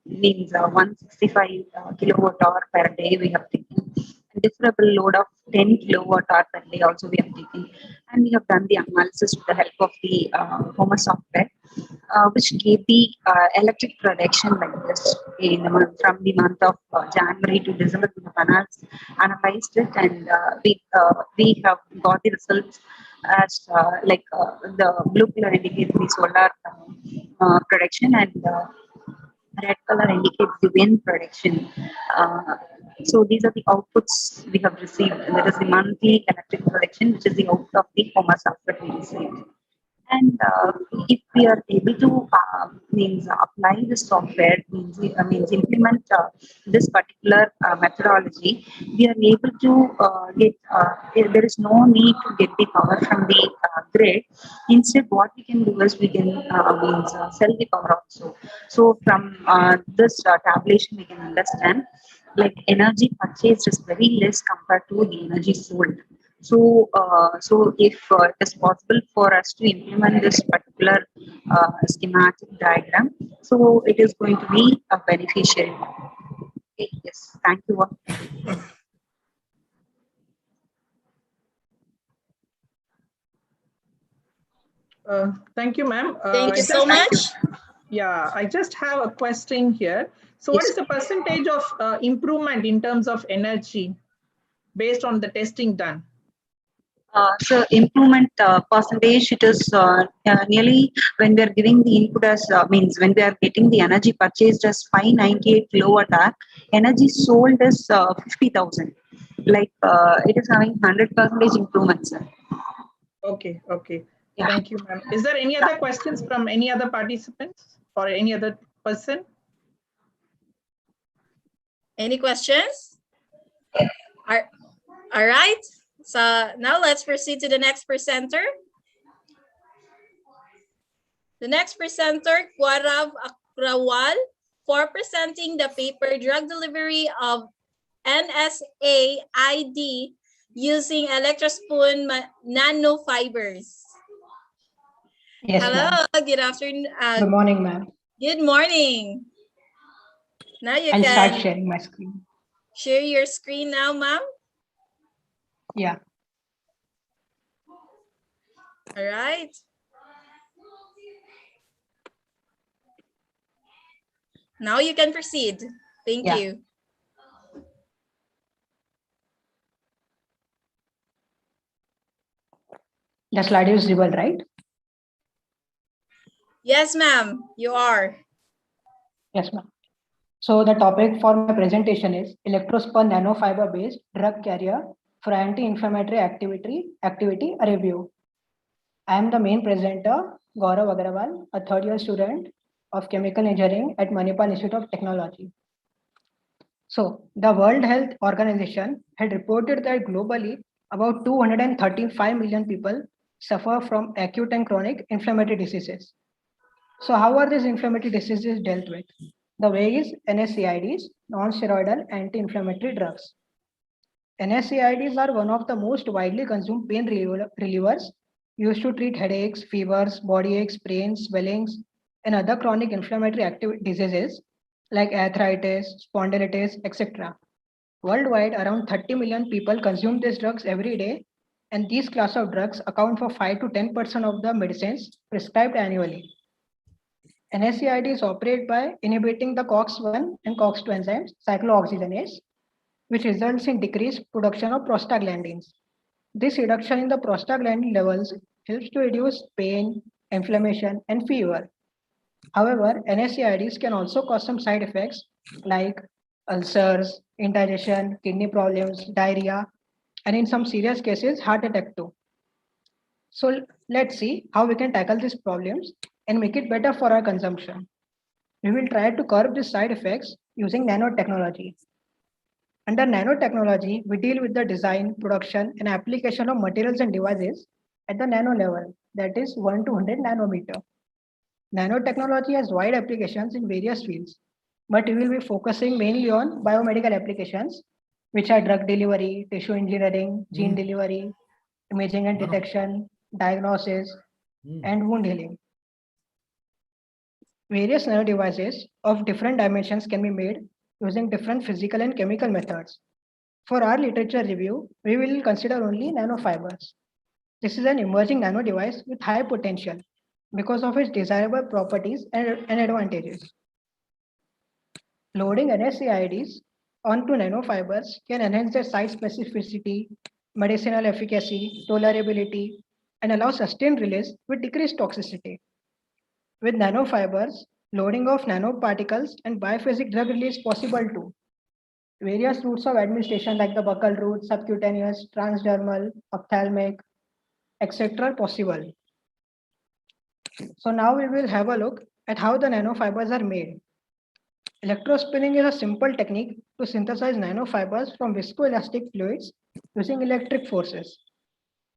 means 165 kilowatt hour per day. We have taken a differable load of 10 kilowatt hour per day also we have taken, and we have done the analysis with the help of the Homer software, which gave the electric production like this in the month, from the month of January to December. We have analyzed it, and we have got the results as the blue color indicates the solar production, and red color indicates the wind production. So these are the outputs we have received. And there is the monthly electric production, which is the output of the Homer software we received. And if we are able to apply the software, means implement this particular methodology, we are able to get. There is no need to get the power from the grid. Instead, what we can do is we can sell the power also. So from this tabulation, we can understand like energy purchased is very less compared to the energy sold. So, if it is possible for us to implement this particular schematic diagram, so it is going to be a beneficiary. Okay, yes, thank you. Thank you, ma'am. Thank you so much. Yeah, I just have a question here. So what is the percentage of improvement in terms of energy based on the testing done? So improvement percentage, it is nearly, when we are giving the input as means when we are getting the energy purchased as 598 kilowatt hour, energy sold is 50,000. Like it is having 100% improvement, sir. Okay, okay. Yeah. Thank you, ma'am. Is there any other questions from any other participants or any other person? Any questions? All right. So now let's proceed to the next presenter. The next presenter, Gaurav Agrawal, for presenting the paper Drug Delivery of NSAID using electrospoon nanofibers. Yes, hello, good afternoon. Good morning, ma'am. Good morning. Now you I'll can start sharing my screen. Share your screen now, ma'am. Yeah. All right. Now you can proceed. Thank you. The slide is visible, right? Yes, ma'am, you are. Yes, ma'am. So the topic for my presentation is electrospun nanofiber-based drug carrier for anti-inflammatory activity a review. I am the main presenter, Gaurav Agrawal, a third-year student of chemical engineering at Manipal Institute of Technology. So the World Health Organization had reported that globally about 235 million people suffer from acute and chronic inflammatory diseases. So how are these inflammatory diseases dealt with? The way is NSAIDs, non-steroidal anti-inflammatory drugs. NSAIDs are one of the most widely consumed pain relievers used to treat headaches, fevers, body aches, pains, swellings, and other chronic inflammatory diseases like arthritis, spondylitis, etc. Worldwide, around 30 million people consume these drugs every day, and these class of drugs account for 5 to 10% of the medicines prescribed annually. NSAIDs operate by inhibiting the COX-1 and COX-2 enzymes, cyclooxygenase, which results in decreased production of prostaglandins. This reduction in the prostaglandin levels helps to reduce pain, inflammation, and fever. However, NSAIDs can also cause some side effects like ulcers, indigestion, kidney problems, diarrhea, and in some serious cases, heart attack too. So let's see how we can tackle these problems and make it better for our consumption. We will try to curb these side effects using nanotechnology. Under nanotechnology, we deal with the design, production, and application of materials and devices at the nano level, that is 1 to 100 nanometer. Nanotechnology has wide applications in various fields, but we will be focusing mainly on biomedical applications, which are drug delivery, tissue engineering, gene delivery, imaging and detection, diagnosis, and wound healing. Various nano devices of different dimensions can be made using different physical and chemical methods. For our literature review, we will consider only nanofibers. This is an emerging nano device with high potential because of its desirable properties and advantages. Loading NSAIDs onto nanofibers can enhance their site specificity, medicinal efficacy, tolerability, and allow sustained release with decreased toxicity. With nanofibers, loading of nanoparticles and biphasic drug release possible too. Various routes of administration like the buccal route, subcutaneous, transdermal, ophthalmic, etc. possible. So now we will have a look at how the nanofibers are made. Electrospinning is a simple technique to synthesize nanofibers from viscoelastic fluids using electric forces.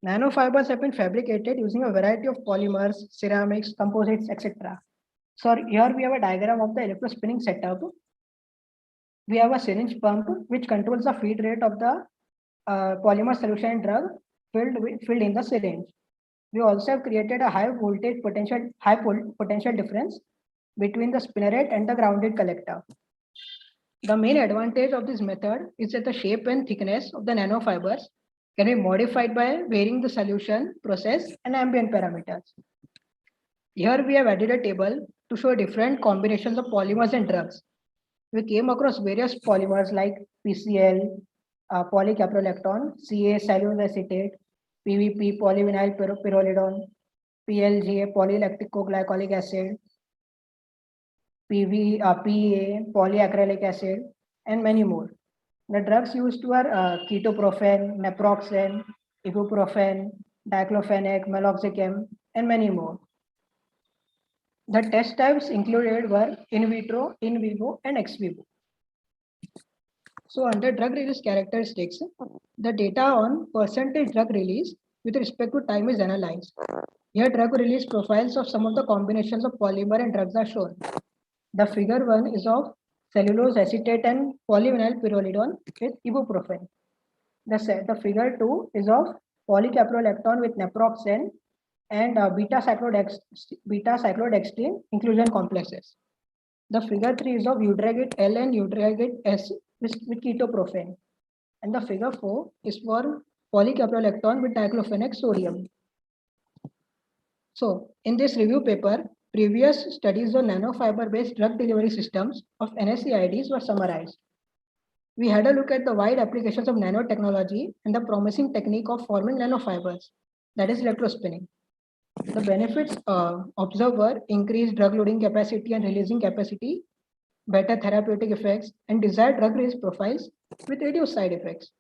Nanofibers have been fabricated using a variety of polymers, ceramics, composites, etc. So here we have a diagram of the electrospinning setup. We have a syringe pump which controls the feed rate of the polymer solution drug filled in the syringe. We also have created a high potential difference between the spinneret and the grounded collector. The main advantage of this method is that the shape and thickness of the nanofibers can be modified by varying the solution, process, and ambient parameters. Here we have added a table to show different combinations of polymers and drugs. We came across various polymers like PCl, polycaprolactone, CA, cellulose acetate, PVP, polyvinyl pyrrolidone, PLGA, polylactic glycolic acid, PA, polyacrylic acid, and many more. The drugs used were ketoprofen, naproxen, ibuprofen, diclofenac, meloxicam, and many more. The test types included were in vitro, in vivo, and ex vivo. So under drug release characteristics, the data on percentage drug release with respect to time is analyzed. Here drug release profiles of some of the combinations of polymer and drugs are shown. The figure 1 is of cellulose acetate and polyvinyl pyrrolidone with ibuprofen. The figure 2 is of polycaprolactone with naproxen and beta-cyclodextrin inclusion complexes. The figure 3 is of eudragate L and eudragate S with ketoprofen. And the figure 4 is for polycaprolactone with diclofenac sodium. So in this review paper, previous studies on nanofiber-based drug delivery systems of NSAIDs were summarized. We had a look at the wide applications of nanotechnology and the promising technique of forming nanofibers, that is electrospinning. The benefits observed were increased drug loading capacity and releasing capacity, better therapeutic effects, and desired drug risk profiles with reduced side effects.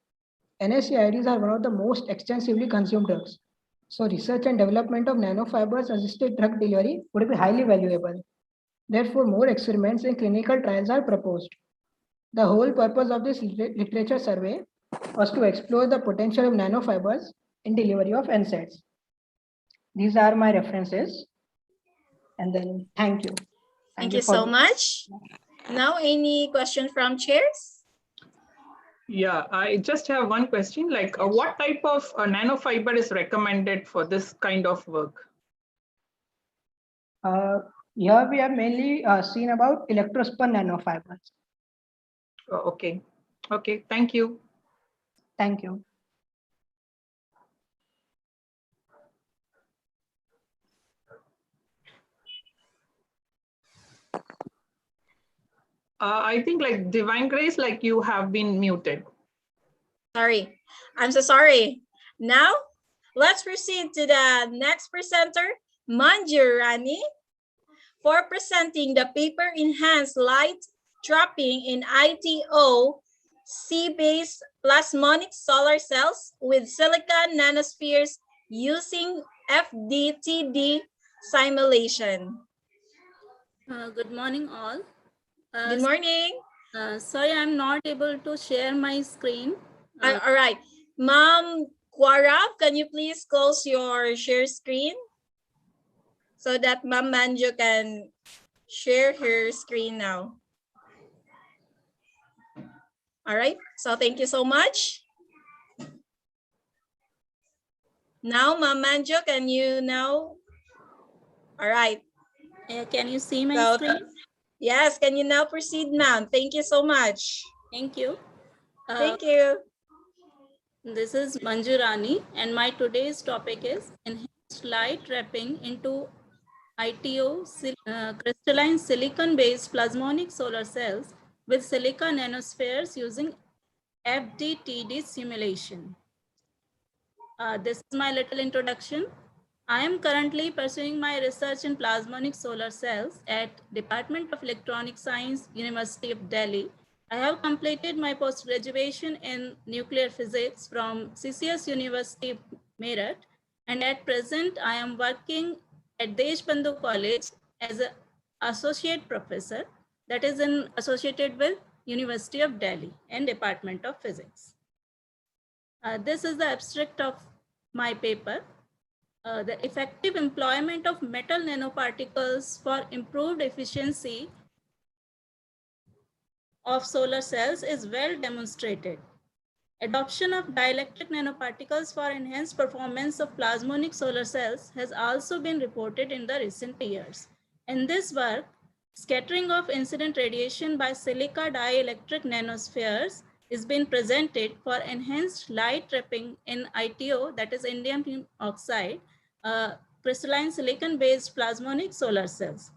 NSAIDs are one of the most extensively consumed drugs. So research and development of nanofibers assisted drug delivery would be highly valuable. Therefore, more experiments and clinical trials are proposed. The whole purpose of this literature survey was to explore the potential of nanofibers in delivery of NSAIDs. These are my references. And then thank you. Thank you so much. Now, any question from chairs? Yeah, I just have one question. Like, what type of nanofiber is recommended for this kind of work? Here we have mainly seen about electrospun nanofibers. Okay. Okay. Thank you. Thank you. I think like Divine Grace, like you have been muted. Sorry, I'm so sorry. Now, let's proceed to the next presenter, Manju Rani, for presenting the paper Enhanced Light Trapping in ITO C-based plasmonic solar cells with silicon nanospheres using FDTD simulation. Good morning, all. Good morning. Sorry, I'm not able to share my screen. All right. Ma'am Guarav, can you please close your share screen so that Ma'am Manjo can share her screen now? All right. So thank you so much. Now, Ma'am Manjo, can you now? All right. Can you see my screen? Yes. Can you now proceed, ma'am? Thank you so much. Thank you. Thank you. This is Manju Rani, and my today's topic is enhanced light trapping into ITO crystalline silicon-based plasmonic solar cells with silicon nanospheres using FDTD simulation. This is my little introduction. I am currently pursuing my research in plasmonic solar cells at Department of Electronic Science, University of Delhi. I have completed my post-graduation in nuclear physics from CCS University, Meerut, and at present I am working at Deshbandhu College as an associate professor, that is associated with University of Delhi and Department of Physics. This is the abstract of my paper. The effective employment of metal nanoparticles for improved efficiency of solar cells is well demonstrated. Adoption of dielectric nanoparticles for enhanced performance of plasmonic solar cells has also been reported in the recent years. In this work, scattering of incident radiation by silica dielectric nanospheres is being presented for enhanced light trapping in ITO, that is indium oxide, crystalline silicon-based plasmonic solar cells.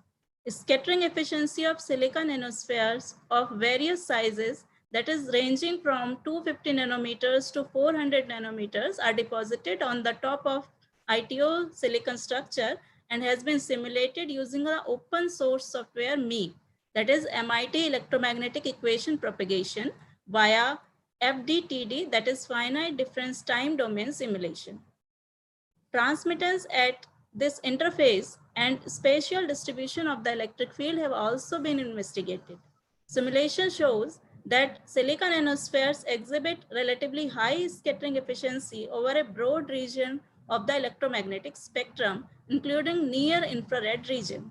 Scattering efficiency of silica nanospheres of various sizes, that is ranging from 250 nanometers to 400 nanometers, are deposited on the top of ITO silicon structure and has been simulated using an open source software MIE, that is MIT electromagnetic equation propagation, via FDTD, that is finite difference time domain simulation. Transmittance at this interface and spatial distribution of the electric field have also been investigated. Simulation shows that silica nanospheres exhibit relatively high scattering efficiency over a broad region of the electromagnetic spectrum, including near infrared region.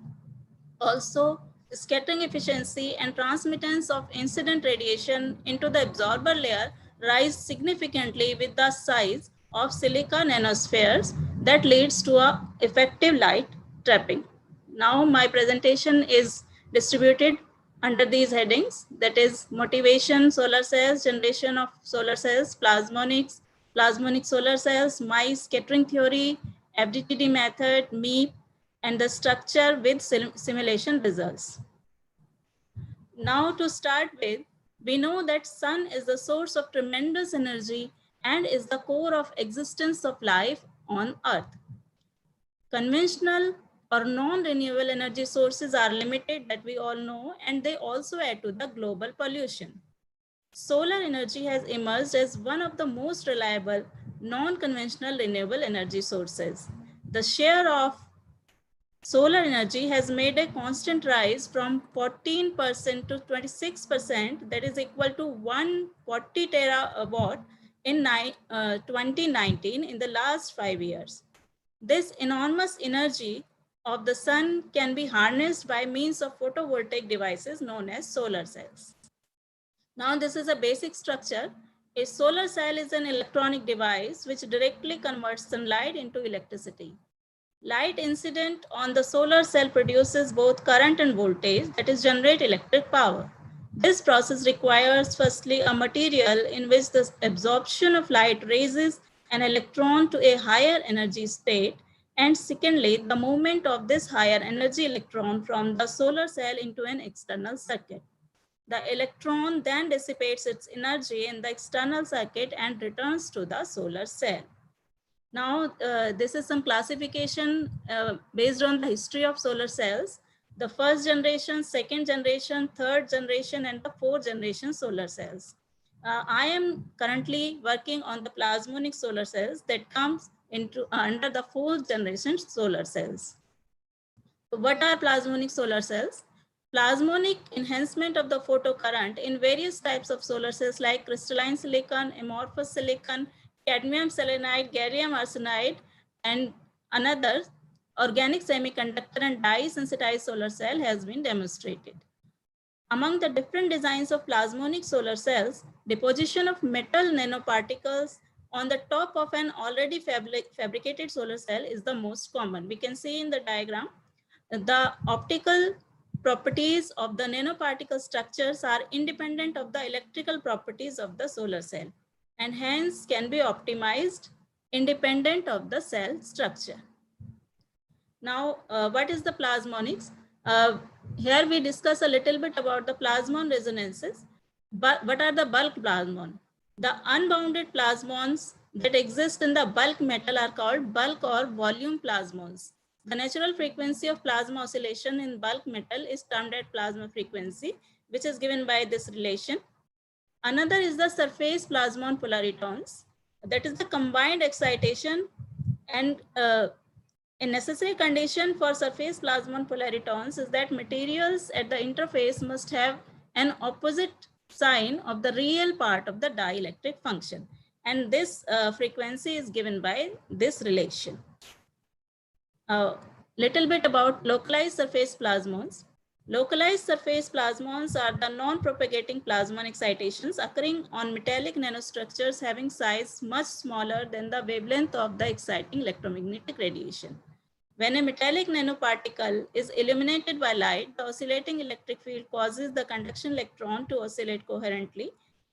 Also, scattering efficiency and transmittance of incident radiation into the absorber layer rise significantly with the size of silica nanospheres that leads to a effective light trapping. Now my presentation is distributed under these headings, that is motivation, solar cells, generation of solar cells, plasmonics, plasmonic solar cells, MIE scattering theory, FDTD method, MIE, and the structure with simulation results. Now to start with, we know that sun is the source of tremendous energy and is the core of existence of life on Earth. Conventional or non-renewable energy sources are limited, that we all know, and they also add to the global pollution. Solar energy has emerged as one of the most reliable non-conventional renewable energy sources. The share of solar energy has made a constant rise from 14% to 26%, that is equal to 140 terawatt in 2019 in the last 5 years. This enormous energy of the sun can be harnessed by means of photovoltaic devices known as solar cells. Now, this is a basic structure. A solar cell is an electronic device which directly converts sunlight into electricity. Light incident on the solar cell produces both current and voltage, that is, generate electric power. This process requires firstly a material in which the absorption of light raises an electron to a higher energy state, and secondly, the movement of this higher energy electron from the solar cell into an external circuit. The electron then dissipates its energy in the external circuit and returns to the solar cell. Now, this is some classification based on the history of solar cells. The first generation, second generation, third generation, and the fourth generation solar cells. I am currently working on the plasmonic solar cells that comes into under the fourth generation solar cells. What are plasmonic solar cells? Plasmonic enhancement of the photocurrent in various types of solar cells like crystalline silicon, amorphous silicon, cadmium selenide, gallium arsenide, and another organic semiconductor and dye-sensitized solar cell has been demonstrated. Among the different designs of plasmonic solar cells, deposition of metal nanoparticles on the top of an already fabricated solar cell is the most common. We can see in the diagram, the optical properties of the nanoparticle structures are independent of the electrical properties of the solar cell, and hence can be optimized independent of the cell structure. Now, what is the plasmonics? Here we discuss a little bit about the plasmon resonances. But what are the bulk plasmon? The unbounded plasmons that exist in the bulk metal are called bulk or volume plasmons. The natural frequency of plasma oscillation in bulk metal is termed as plasma frequency, which is given by this relation. Another is the surface plasmon polaritons. That is the combined excitation, and a necessary condition for surface plasmon polaritons is that materials at the interface must have an opposite sign of the real part of the dielectric function. And this frequency is given by this relation. Little bit about localized surface plasmons. Localized surface plasmons are the non-propagating plasmon excitations occurring on metallic nanostructures having size much smaller than the wavelength of the exciting electromagnetic radiation. When a metallic nanoparticle is illuminated by light, the oscillating electric field causes the conduction electron to oscillate coherently,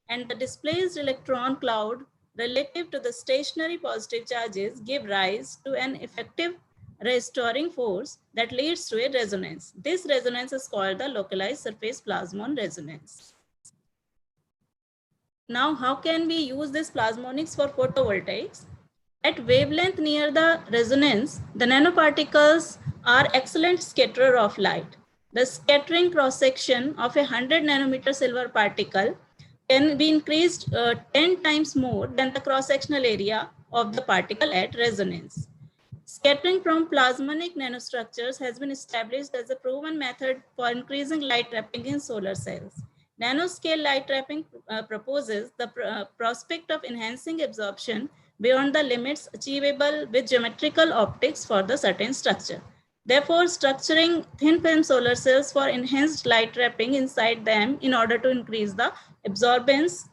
and the displaced electron cloud relative to the stationary positive charges give rise to an effective restoring force that leads to a resonance. This resonance is called the localized surface plasmon resonance. Now, how can we use this plasmonics for photovoltaics? At wavelength near the resonance, the nanoparticles are excellent scatterer of light. The scattering cross-section of a 100 nanometer silver particle can be increased 10 times more than the cross-sectional area of the particle at resonance. Scattering from plasmonic nanostructures has been established as a proven method for increasing light trapping in solar cells. Nanoscale light trapping proposes the prospect of enhancing absorption beyond the limits achievable with geometrical optics for the certain structure. Therefore, structuring thin film solar cells for enhanced light trapping inside them in order to increase the absorbance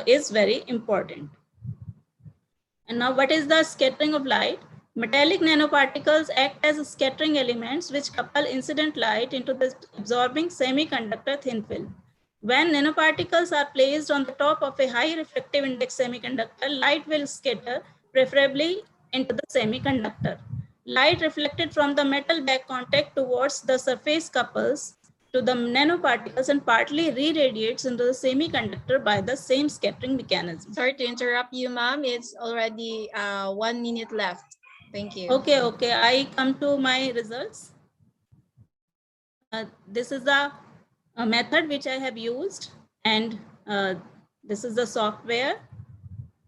is very important. And now, what is the scattering of light? Metallic nanoparticles act as scattering elements which couple incident light into the absorbing semiconductor thin film. When nanoparticles are placed on the top of a high refractive index semiconductor, light will scatter preferably into the semiconductor. Light reflected from the metal back contact towards the surface couples to the nanoparticles and partly re-radiates into the semiconductor by the same scattering mechanism. Sorry to interrupt you, ma'am. It's already 1 minute left. Thank you. Okay. I come to my results. This is the method which I have used, and this is the software.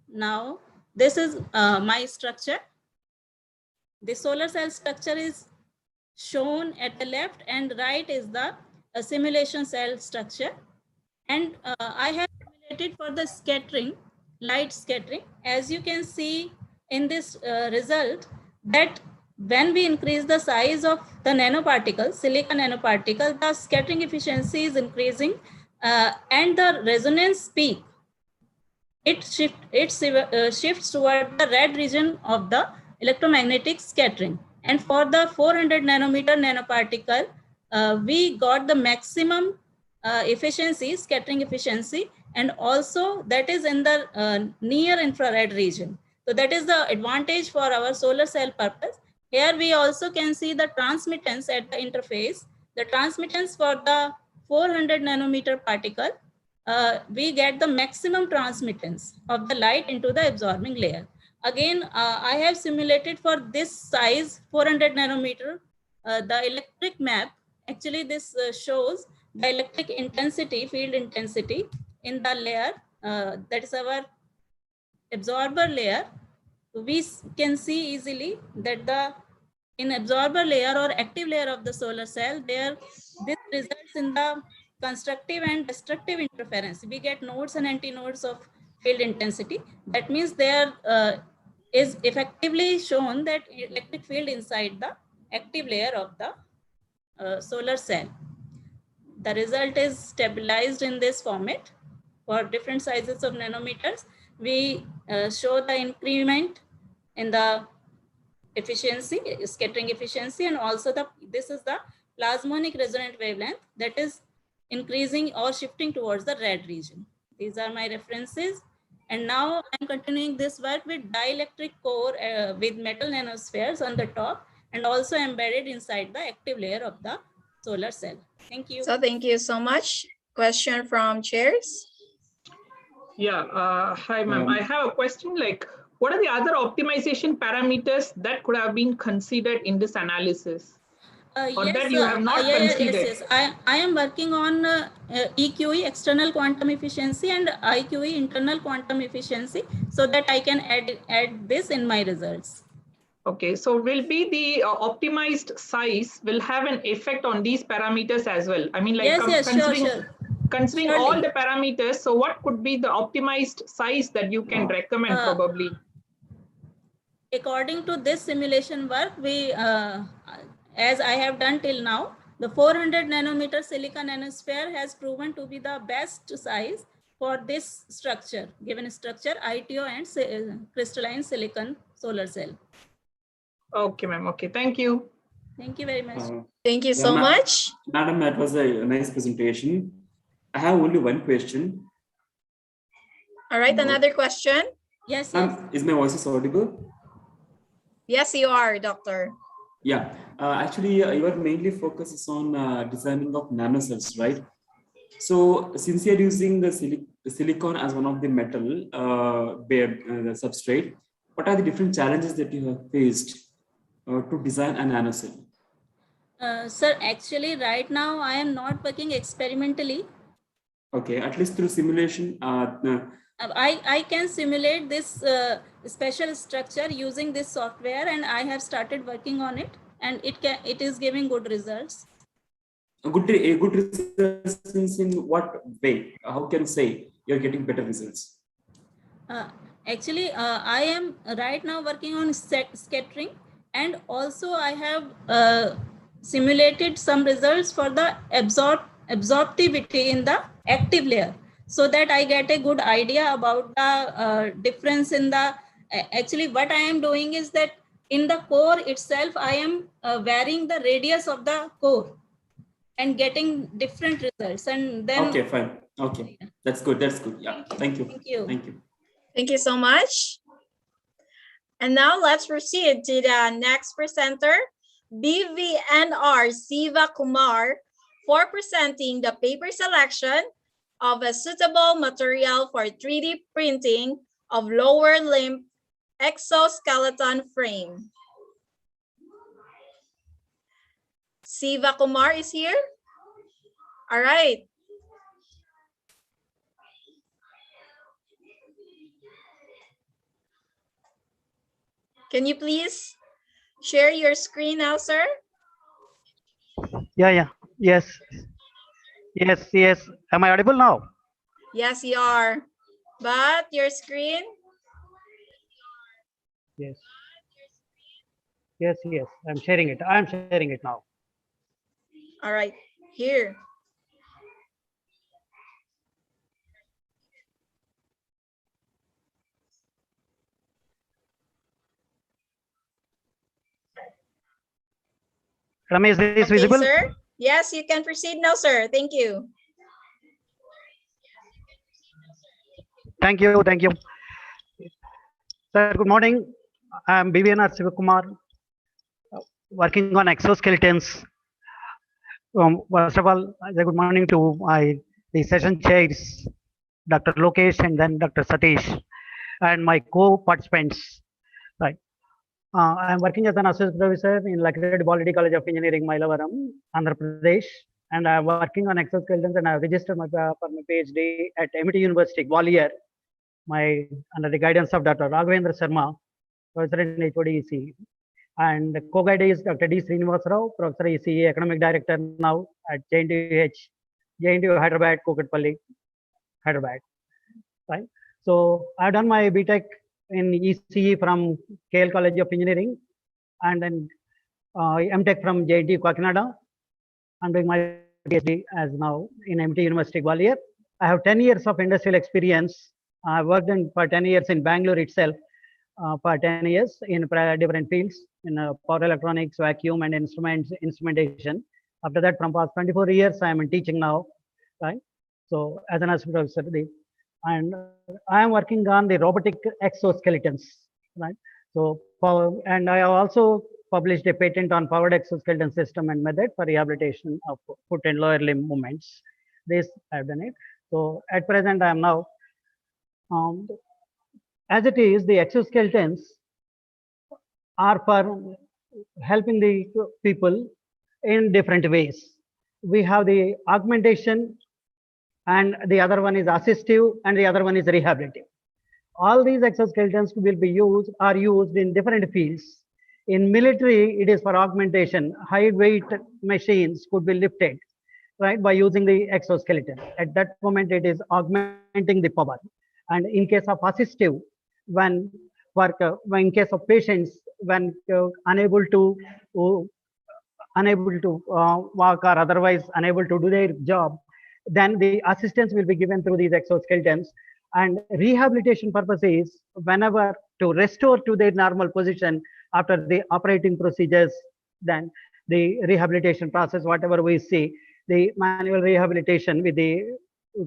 Now, this is my structure. The solar cell structure is shown at the left, and right is the simulation cell structure. And I have simulated for the scattering, light scattering. As you can see in this result, that when we increase the size of the nanoparticle, silica nanoparticle, the scattering efficiency is increasing, and the resonance peak, it shifts toward the red region of the electromagnetic scattering. And for the 400 nanometer nanoparticle, we got the maximum efficiency, scattering efficiency, and also that is in the near infrared region. So that is the advantage for our solar cell purpose. Here we also can see the transmittance at the interface. The transmittance for the 400 nanometer particle, we get the maximum transmittance of the light into the absorbing layer. Again, I have simulated for this size 400 nanometer, the electric map. Actually, this shows the electric intensity, field intensity in the layer, that is our absorber layer. We can see easily that the in absorber layer or active layer of the solar cell, there this results in the constructive and destructive interference. We get nodes and antinodes of field intensity. That means there is effectively shown that electric field inside the active layer of the solar cell. The result is stabilized in this format. For different sizes of nanometers, we show the increment in the efficiency, scattering efficiency, and also this is the plasmonic resonant wavelength that is increasing or shifting towards the red region. These are my references. And now I'm continuing this work with dielectric core with metal nanospheres on the top and also embedded inside the active layer of the solar cell. Thank you. So thank you so much. Question from chairs. Yeah, hi ma'am. I have a question like, what are the other optimization parameters that could have been considered in this analysis? Or Yes, that you have not considered? Yes. I am working on EQE, external quantum efficiency, and IQE, internal quantum efficiency, so that I can add this in my results. Okay, so will be the optimized size will have an effect on these parameters as well. I mean, like considering Surely. all the parameters, so what could be the optimized size that you can recommend probably? According to this simulation work, we, as I have done till now, the 400 nanometer silica nanosphere has proven to be the best size for this structure, given structure, ITO and crystalline silicon solar cell. Okay, ma'am. Okay, thank you. Thank you very much. Thank you so much. Madam, that was a nice presentation. I have only one question. All right, another question. Yes. Is my voice audible? Yes, you are, doctor. Yeah, actually, your mainly focus is on designing of nanocells, right? So since you're using the silicon as one of the metal the substrate, what are the different challenges that you have faced to design a nanocell? Sir, actually, right now I am not working experimentally. Okay, at least through simulation. I can simulate this special structure using this software, and I have started working on it, and it is giving good results. Good results in what way? How can you say you're getting better results? Actually, I am right now working on scattering, and also I have simulated some results for the absorptivity in the active layer, so that I get a good idea about the difference in the, actually what I am doing is that in the core itself, I am varying the radius of the core and getting different results. And then okay, fine. Okay, that's good. That's good. Yeah, thank you. Thank you. Thank you. Thank you so much. And now let's proceed to the next presenter, BVNR Siva Kumar, for presenting the paper selection of a suitable material for 3D printing of lower limb exoskeleton frame. Siva Kumar is here? All right. Can you please share your screen now, sir? Yeah. Yes. Am I audible now? Yes, you are. But your screen? Yes. I'm sharing it. I'm sharing it now. All right, here. Ramesh, is this Okay, visible? sir. Yes, you can proceed now, sir. Thank you. Thank you. Sir, good morning. I'm BVNR Sivakumar, working on exoskeletons. First of all, good morning to the session chairs, Dr. Lokesh and then Dr. Satish, and my co-participants. Right. I am working as an associate professor in Lakhireddy Baladi College of Engineering, Mailavaram, Andhra Pradesh, and I am working on exoskeletons, and I have registered for my PhD at MIT University, Gwalior, under the guidance of Dr. Raghavendra Sharma, Professor in HOD and the co-guide is Dr. D. Srinivas Rao, Professor ECE, Academic Director now at JNTU Hyderabad, Kukatpalli, Hyderabad. Right. So I've done my BTech in ECE from KL College of Engineering, and then MTech from JNTU Kakinada. I'm doing my PhD as now in MIT University, Gwalior. I have 10 years of industrial experience. I worked for 10 years in Bangalore itself, for 10 years in different fields in power electronics, vacuum, and instrumentation. After that, from past 24 years, I am in teaching now, right? So as an assistant professor, and I am working on the robotic exoskeletons, right? So and I have also published a patent on powered exoskeleton system and method for rehabilitation of foot and lower limb movements. This I have done it. So at present, I am now, as it is, the exoskeletons are for helping the people in different ways. We have the augmentation, and the other one is assistive, and the other one is rehabilitative. All these exoskeletons will be used in different fields. In military, it is for augmentation. High weight machines could be lifted, right, by using the exoskeleton. At that moment, it is augmenting the power. And in case of assistive, when in case of patients, when unable to walk or otherwise unable to do their job, then the assistance will be given through these exoskeletons. And rehabilitation purposes, whenever to restore to their normal position after the operating procedures, then the rehabilitation process, whatever we see, the manual rehabilitation with the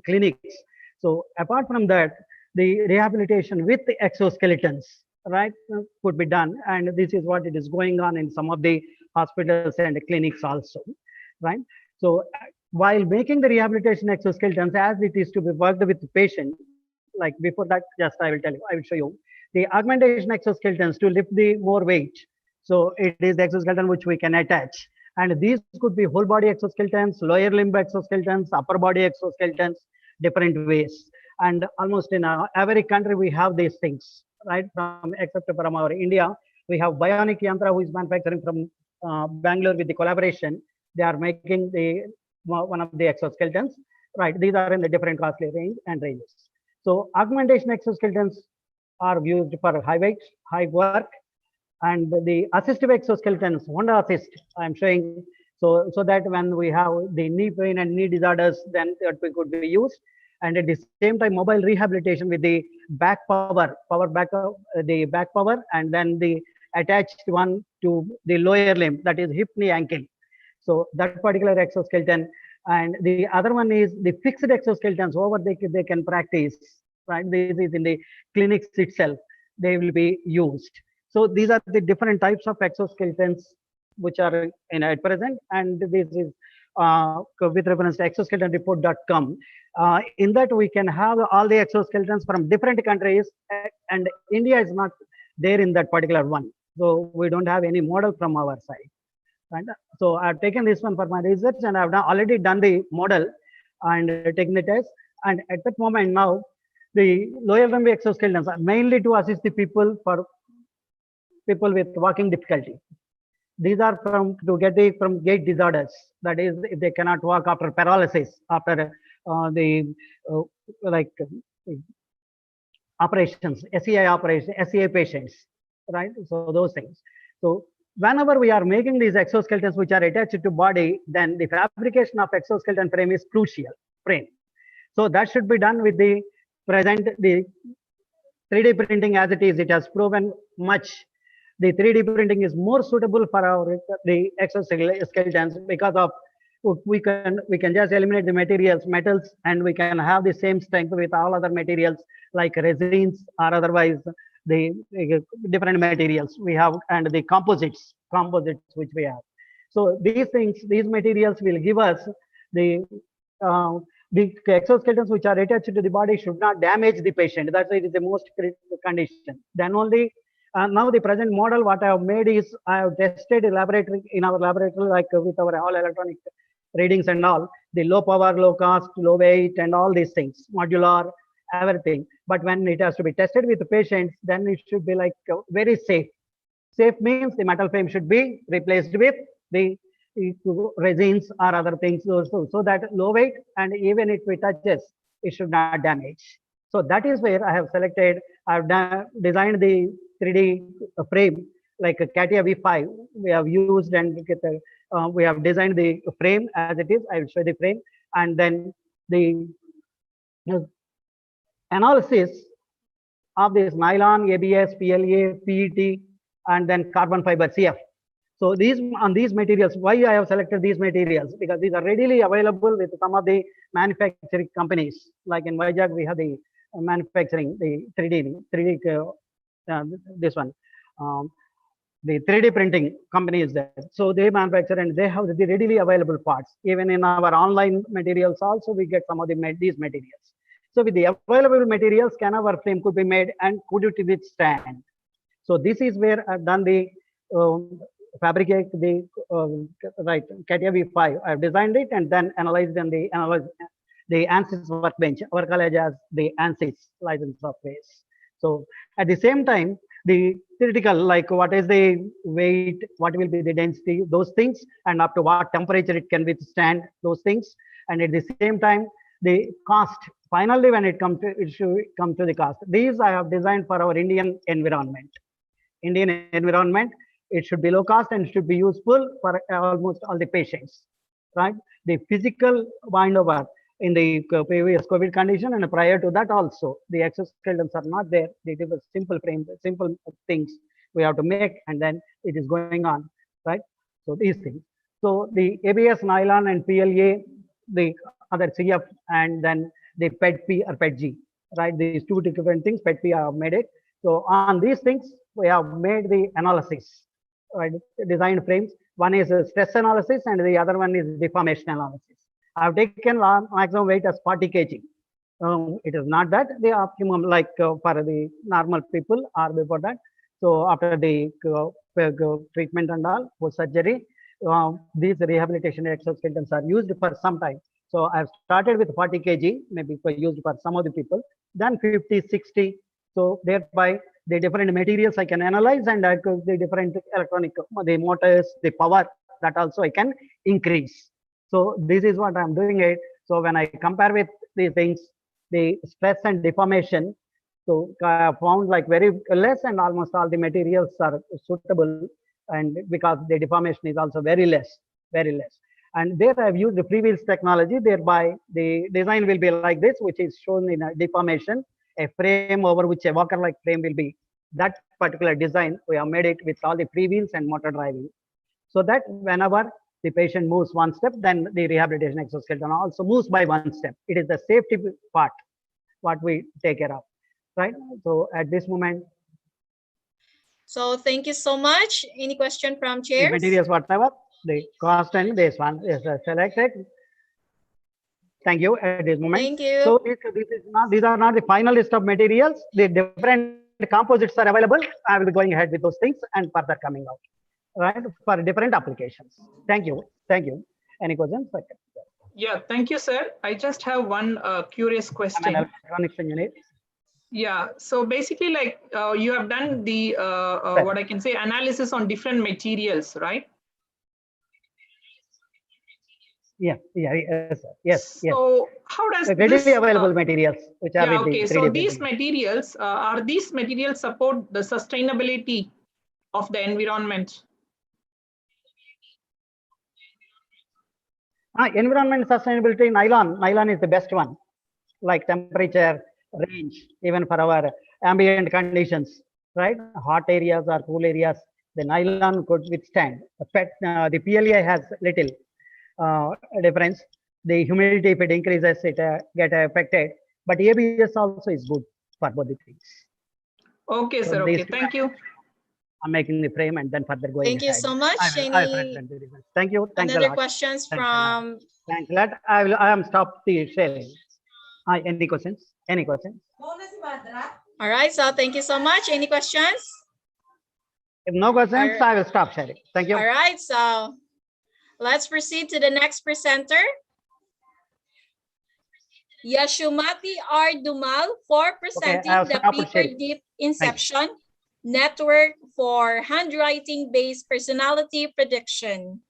clinics. So apart from that, the rehabilitation with the exoskeletons, right, could be done. And this is what it is going on in some of the hospitals and clinics also, right? So while making the rehabilitation exoskeletons, as it is to be worked with the patient, like before that, just I will show you the augmentation exoskeletons to lift the more weight. So it is the exoskeleton which we can attach. And these could be whole body exoskeletons, lower limb exoskeletons, upper body exoskeletons, different ways. And almost in every country, we have these things, right? Except from our India, we have Bionic Yantra, who is manufacturing from Bangalore with the collaboration. They are making one of the exoskeletons, right? These are in the different costly range and ranges. So augmentation exoskeletons are used for high weight, high work, and the assistive exoskeletons, Honda Assist, I'm showing, so that when we have the knee pain and knee disorders, then that could be used. And at the same time, mobile rehabilitation with the back power, the back power, and then the attached one to the lower limb, that is hip, knee, ankle. So that particular exoskeleton. And the other one is the fixed exoskeletons, over they can practice, right? This is in the clinics itself, they will be used. So these are the different types of exoskeletons which are at present. And this is with reference to exoskeletonreport.com. In that we can have all the exoskeletons from different countries, and India is not there in that particular one. So we don't have any model from our side, Right? So I've taken this one for my research, and I've already done the model and taken the test. And at that moment now, the lower limb exoskeletons are mainly to assist the people with walking difficulty. These are to get from gait disorders. That is, if they cannot walk after paralysis, after the like operations, SEI operations, SEI patients, right? So those things. So whenever we are making these exoskeletons which are attached to body, then the fabrication of exoskeleton frame is crucial. Frame. So that should be done with the 3D printing as it is. It has proven much. The 3D printing is more suitable for the exoskeletons because of we can just eliminate the metals, and we can have the same strength with all other materials like resins or otherwise the different materials we have, and the composites which we have. So these materials will give us the exoskeletons which are attached to the body should not damage the patient. That's why it is the most critical condition. Then only now the present model what I have made is I have tested in our laboratory like with our all electronic readings and all, the low power, low cost, low weight, and all these things, modular, everything. But when it has to be tested with the patients, then it should be like very safe. Safe means the metal frame should be replaced with the resins or other things, so that low weight, and even if it touches, it should not damage. So that is where I have selected, I've designed the 3D frame like a CATIA V5 we have used, and we have designed the frame as it is. I will show the frame, and then the analysis of this nylon, ABS, PLA, PET, and then carbon fiber CF. So these materials, why I have selected these materials? Because these are readily available with some of the manufacturing companies. Like in Vizag, we have the manufacturing, the 3D this one. The 3D printing company is there. So they manufacture and they have the readily available parts. Even in our online materials also, we get some of these materials. So with the available materials, our frame could be made and could it withstand? So this is where I've done the fabricate the CATIA V5. I've designed it and then analyzed the ANSYS workbench. Our college has the ANSYS license of base. So at the same time, the theoretical, like what is the weight, what will be the density, those things, and up to what temperature it can withstand, those things. And at the same time, the cost. Finally, when it should come to the cost. These I have designed for our Indian environment. Indian environment, it should be low cost and should be useful for almost all the patients, right? The physical wind over in the previous COVID condition and prior to that also, the exoskeletons are not there. They give us simple frames, simple things we have to make, and then it is going on, right? So these things. So the ABS, nylon, and PLA, the other CF, and then the PET-P or PET-G, right? These two different things, PET-P I have made it. So on these things, we have made the analysis, right? Designed frames. One is a stress analysis and the other one is deformation analysis. I have taken maximum weight as 40 kg. It is not that the optimum like for the normal people or before that. So after the treatment and all, post surgery, these rehabilitation exoskeletons are used for some time. So I've started with 40 kg, maybe used for some of the people, then 50, 60. So thereby the different materials I can analyze, and the different electronic, the motors, the power, that also I can increase. So this is what I'm doing it. So when I compare with these things, the stress and deformation, so I found like very less, and almost all the materials are suitable, and because the deformation is also very less. And there I've used the pre-wheels technology, thereby the design will be like this, which is shown in a deformation, a frame over which a walker-like frame will be. That particular design, we have made it with all the pre-wheels and motor driving. So that whenever the patient moves one step, then the rehabilitation exoskeleton also moves by one step. It is the safety part, what we take care of, right? So at this moment. So thank you so much. Any question from chairs? The materials, whatever, the cost and this one is selected. Thank you at this moment. Thank you. So these are not the final list of materials. The different composites are available. I will be going ahead with those things and further coming out. right, for different applications. Thank you. Thank you. Any questions? Yeah, thank you, sir. I just have one curious I'm question. an electronics engineer. Yeah, so basically, like you have done the what I can say analysis on different materials, right? Yeah, yes, sir. Yes, yes. So how does Readily this available materials which are yeah, with the okay, 3D so these printing. materials are these materials support the sustainability of the environment? Environment sustainability, nylon is the best one, like temperature range, even for our ambient conditions, right? Hot areas or cool areas, the nylon could withstand. The PLA has little difference. The humidity, if it increases, it get affected. But ABS also is good for both the things. Okay, So sir. these Okay, two thank you. I'm making the frame and then further going Thank you ahead. so much. I present the results. Thank you. Thanks a Another lot. questions Thanks a lot. from Thanks a lot. I am stop the sharing. Any questions? Any questions? all right, so thank you so much. Any questions? If no questions, I will stop sharing. Thank you. All right, so let's proceed to the next presenter. Yashumati R. Dumal for presenting the paper deep inception network for handwriting-based personality prediction.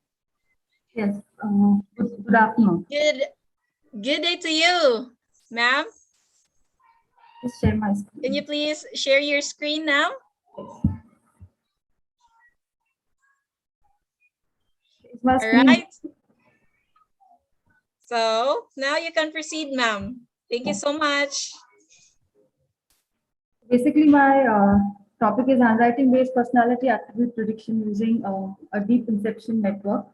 Yes, good afternoon. Good day to you, ma'am. Just share my screen. Can you please share your screen now? My All right. So now you can proceed, ma'am. Thank you so much. Basically, my topic is handwriting-based personality attribute prediction using a deep inception network.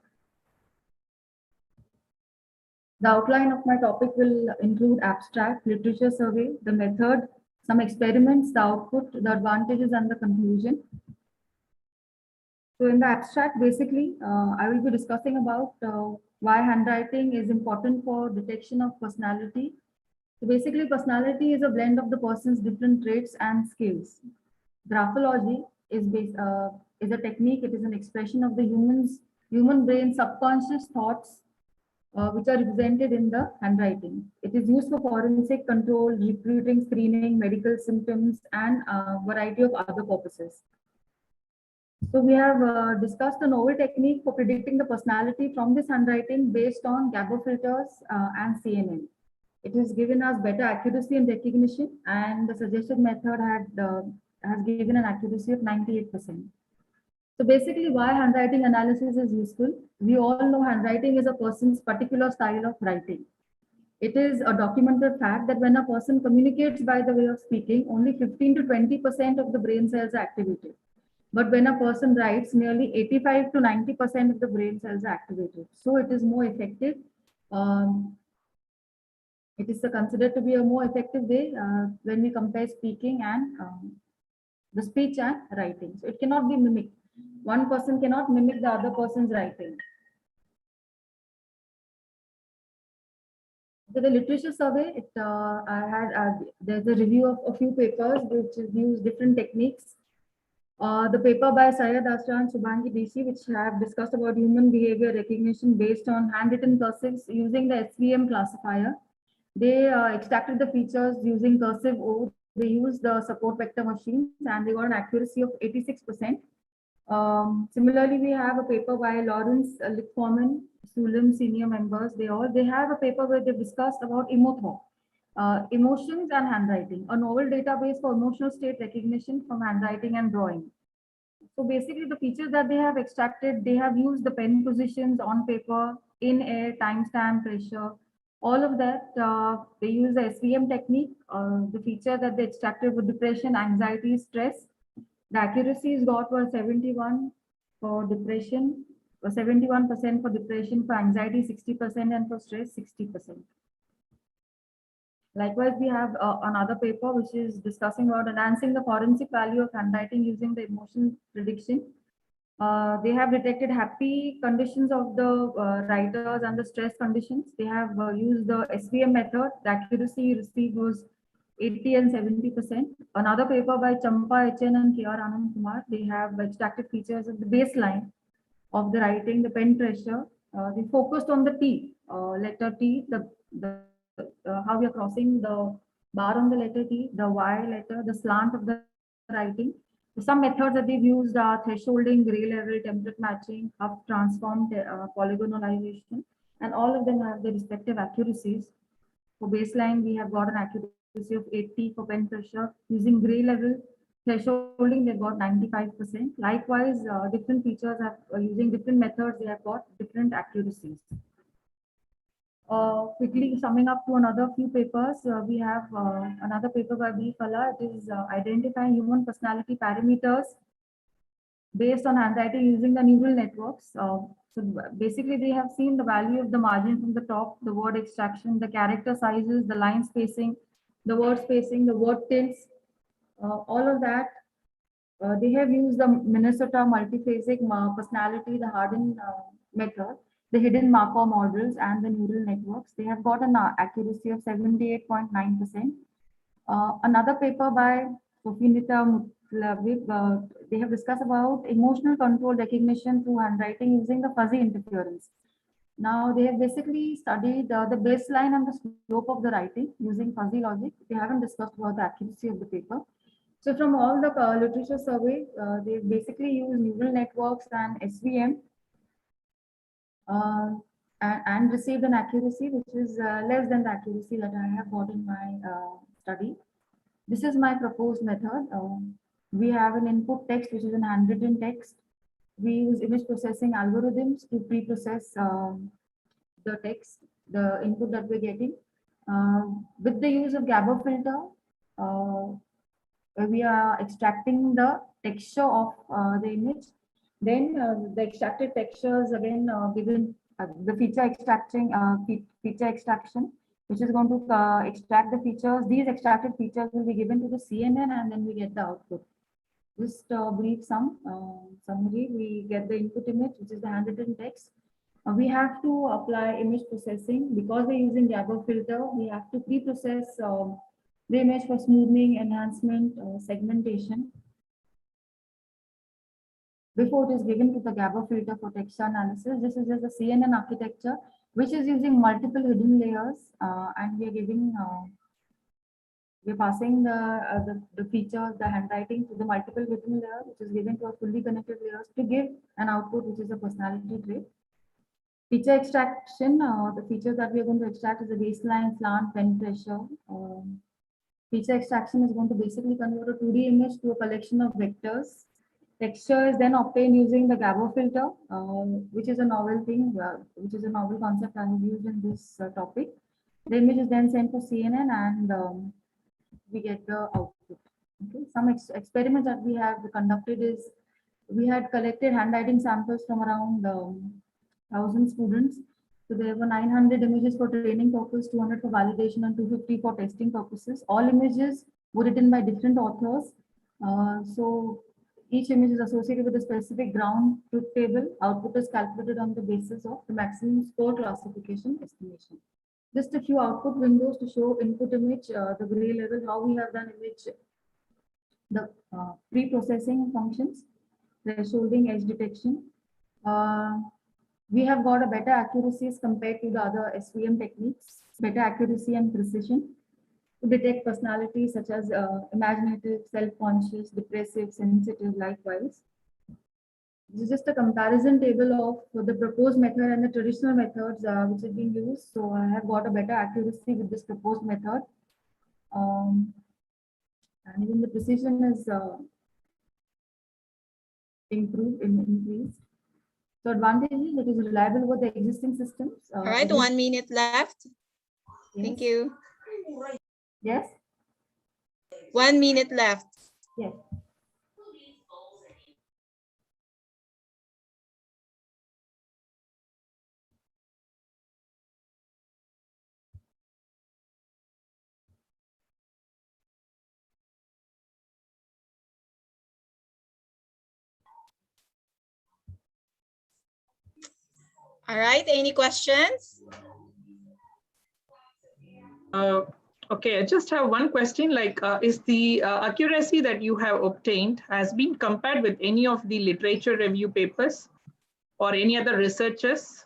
The outline of my topic will include abstract, literature survey, the method, some experiments, the output, the advantages, and the conclusion. So in the abstract, basically, I will be discussing about why handwriting is important for detection of personality. So basically, personality is a blend of the person's different traits and skills. Graphology is a technique. It is an expression of the human brain's subconscious thoughts, which are represented in the handwriting. It is used for forensic control, recruiting, screening, medical symptoms, and a variety of other purposes. So we have discussed a novel technique for predicting the personality from this handwriting based on Gabor filters and CNN. It has given us better accuracy and recognition, and the suggested method has given an accuracy of 98%. So basically, why handwriting analysis is useful? We all know handwriting is a person's particular style of writing. It is a documented fact that when a person communicates by the way of speaking, only 15 to 20% of the brain cells are activated. But when a person writes, nearly 85 to 90% of the brain cells are activated. So it is more effective. It is considered to be a more effective way when we compare speaking and the speech and writing. So it cannot be mimicked. One person cannot mimic the other person's writing. So the literature survey, there's a review of a few papers which use different techniques. The paper by Syed Asra and Subhangi DC, which have discussed about human behavior recognition based on handwritten cursives using the SVM classifier. They extracted the features using cursive O. They used the support vector machines and they got an accuracy of 86%. Similarly, we have a paper by Lawrence Lickforman, Sulam senior members. They have a paper where they discussed about emothon, emotions and handwriting, a novel database for emotional state recognition from handwriting and drawing. So basically, the features that they have extracted, they have used the pen positions on paper, in air, timestamp, pressure, all of that. They use the SVM technique. The feature that they extracted were depression, anxiety, stress. The accuracies got were 71 for depression, 71% for depression, for anxiety 60%, and for stress 60%. Likewise, we have another paper which is discussing about enhancing the forensic value of handwriting using the emotion prediction. They have detected happy conditions of the writers and the stress conditions. They have used the SVM method. The accuracy received was 80 and 70%. Another paper by Champa HN and KR Anand Kumar, they have extracted features of the baseline of the writing, the pen pressure. They focused on the T, letter T, how we are crossing the bar on the letter T, the Y letter, the slant of the writing. Some methods that they've used are thresholding, gray level, template matching, up transform, polygonalization, and all of them have their respective accuracies. For baseline, we have got an accuracy of 80 for pen pressure. Using gray level thresholding, they got 95%. Likewise, different features have using different methods, they have got different accuracies. Quickly summing up to another few papers, we have another paper by B. Fala. It is identifying human personality parameters based on handwriting using the neural networks. So basically, they have seen the value of the margin from the top, the word extraction, the character sizes, the line spacing, the word spacing, the word tilts, all of that. They have used the Minnesota multiphasic personality, the Harden method, the hidden Markov models, and the neural networks. They have got an accuracy of 78.9%. Another paper by Sofinita Mutlavik, they have discussed about emotional control recognition through handwriting using the fuzzy interference. Now, they have basically studied the baseline and the slope of the writing using fuzzy logic. They haven't discussed about the accuracy of the paper. So from all the literature survey, they basically use neural networks and SVM and received an accuracy which is less than the accuracy that I have got in my study. This is my proposed method. We have an input text which is an handwritten text. We use image processing algorithms to pre-process the text, the input that we're getting. With the use of Gabor filter, we are extracting the texture of the image. Then the extracted textures again given the feature extraction, which is going to extract the features. These extracted features will be given to the CNN, and then we get the output. Just brief summary. We get the input image, which is the handwritten text. We have to apply image processing because we're using Gabor filter. We have to pre-process the image for smoothing, enhancement, segmentation before it is given to the Gabor filter for texture analysis. This is just the CNN architecture, which is using multiple hidden layers, and we are giving, we're passing the features, the handwriting to the multiple hidden layers, which is given to a fully connected layers to give an output, which is a personality trait. Feature extraction, the features that we are going to extract is the baseline, slant, pen pressure. Feature extraction is going to basically convert a 2D image to a collection of vectors. Texture is then obtained using the Gabor filter, which is a novel thing, which is a novel concept I have used in this topic. The image is then sent to CNN and we get the output. Okay. Some experiments that we have conducted is we had collected handwriting samples from around 1,000 students. So there were 900 images for training purpose, 200 for validation, and 250 for testing purposes. All images were written by different authors. So each image is associated with a specific ground truth table. Output is calculated on the basis of the maximum score classification estimation. Just a few output windows to show input image, the gray level, how we have done image, the pre-processing functions, thresholding, edge detection. We have got a better accuracies compared to the other SVM techniques, better accuracy and precision to detect personalities such as imaginative, self-conscious, depressive, sensitive, likewise. This is just a comparison table of the proposed method and the traditional methods which have been used. So I have got a better accuracy with this proposed method. And even the precision is increased. So advantages, it is reliable with the existing systems. All right, 1 minute left. Yes. Thank you. Yes. 1 minute left. Yes. All right, any questions? Okay, I just have one question, like is the accuracy that you have obtained has been compared with any of the literature review papers? or any other researchers?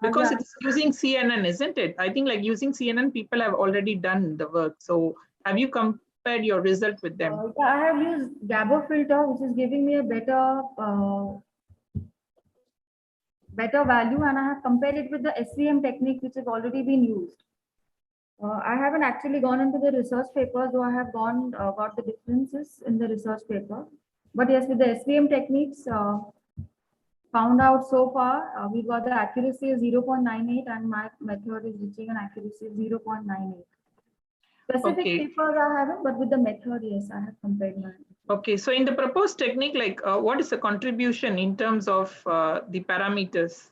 Because Yeah. it's using CNN, isn't it? I think like using CNN, people have already done the work. So have you compared your result with them? Yeah, I have used Gabo filter, which is giving me a better value, and I have compared it with the SVM technique, which has already been used. I haven't actually gone into the research papers, though I have got the differences in the research paper. But yes, with the SVM techniques found out so far, we got the accuracy is 0.98 and my method is reaching an accuracy of 0.98. Specific papers I haven't, but with the method, yes, I have compared mine. Okay, so in the proposed technique, like what is the contribution in terms of the parameters?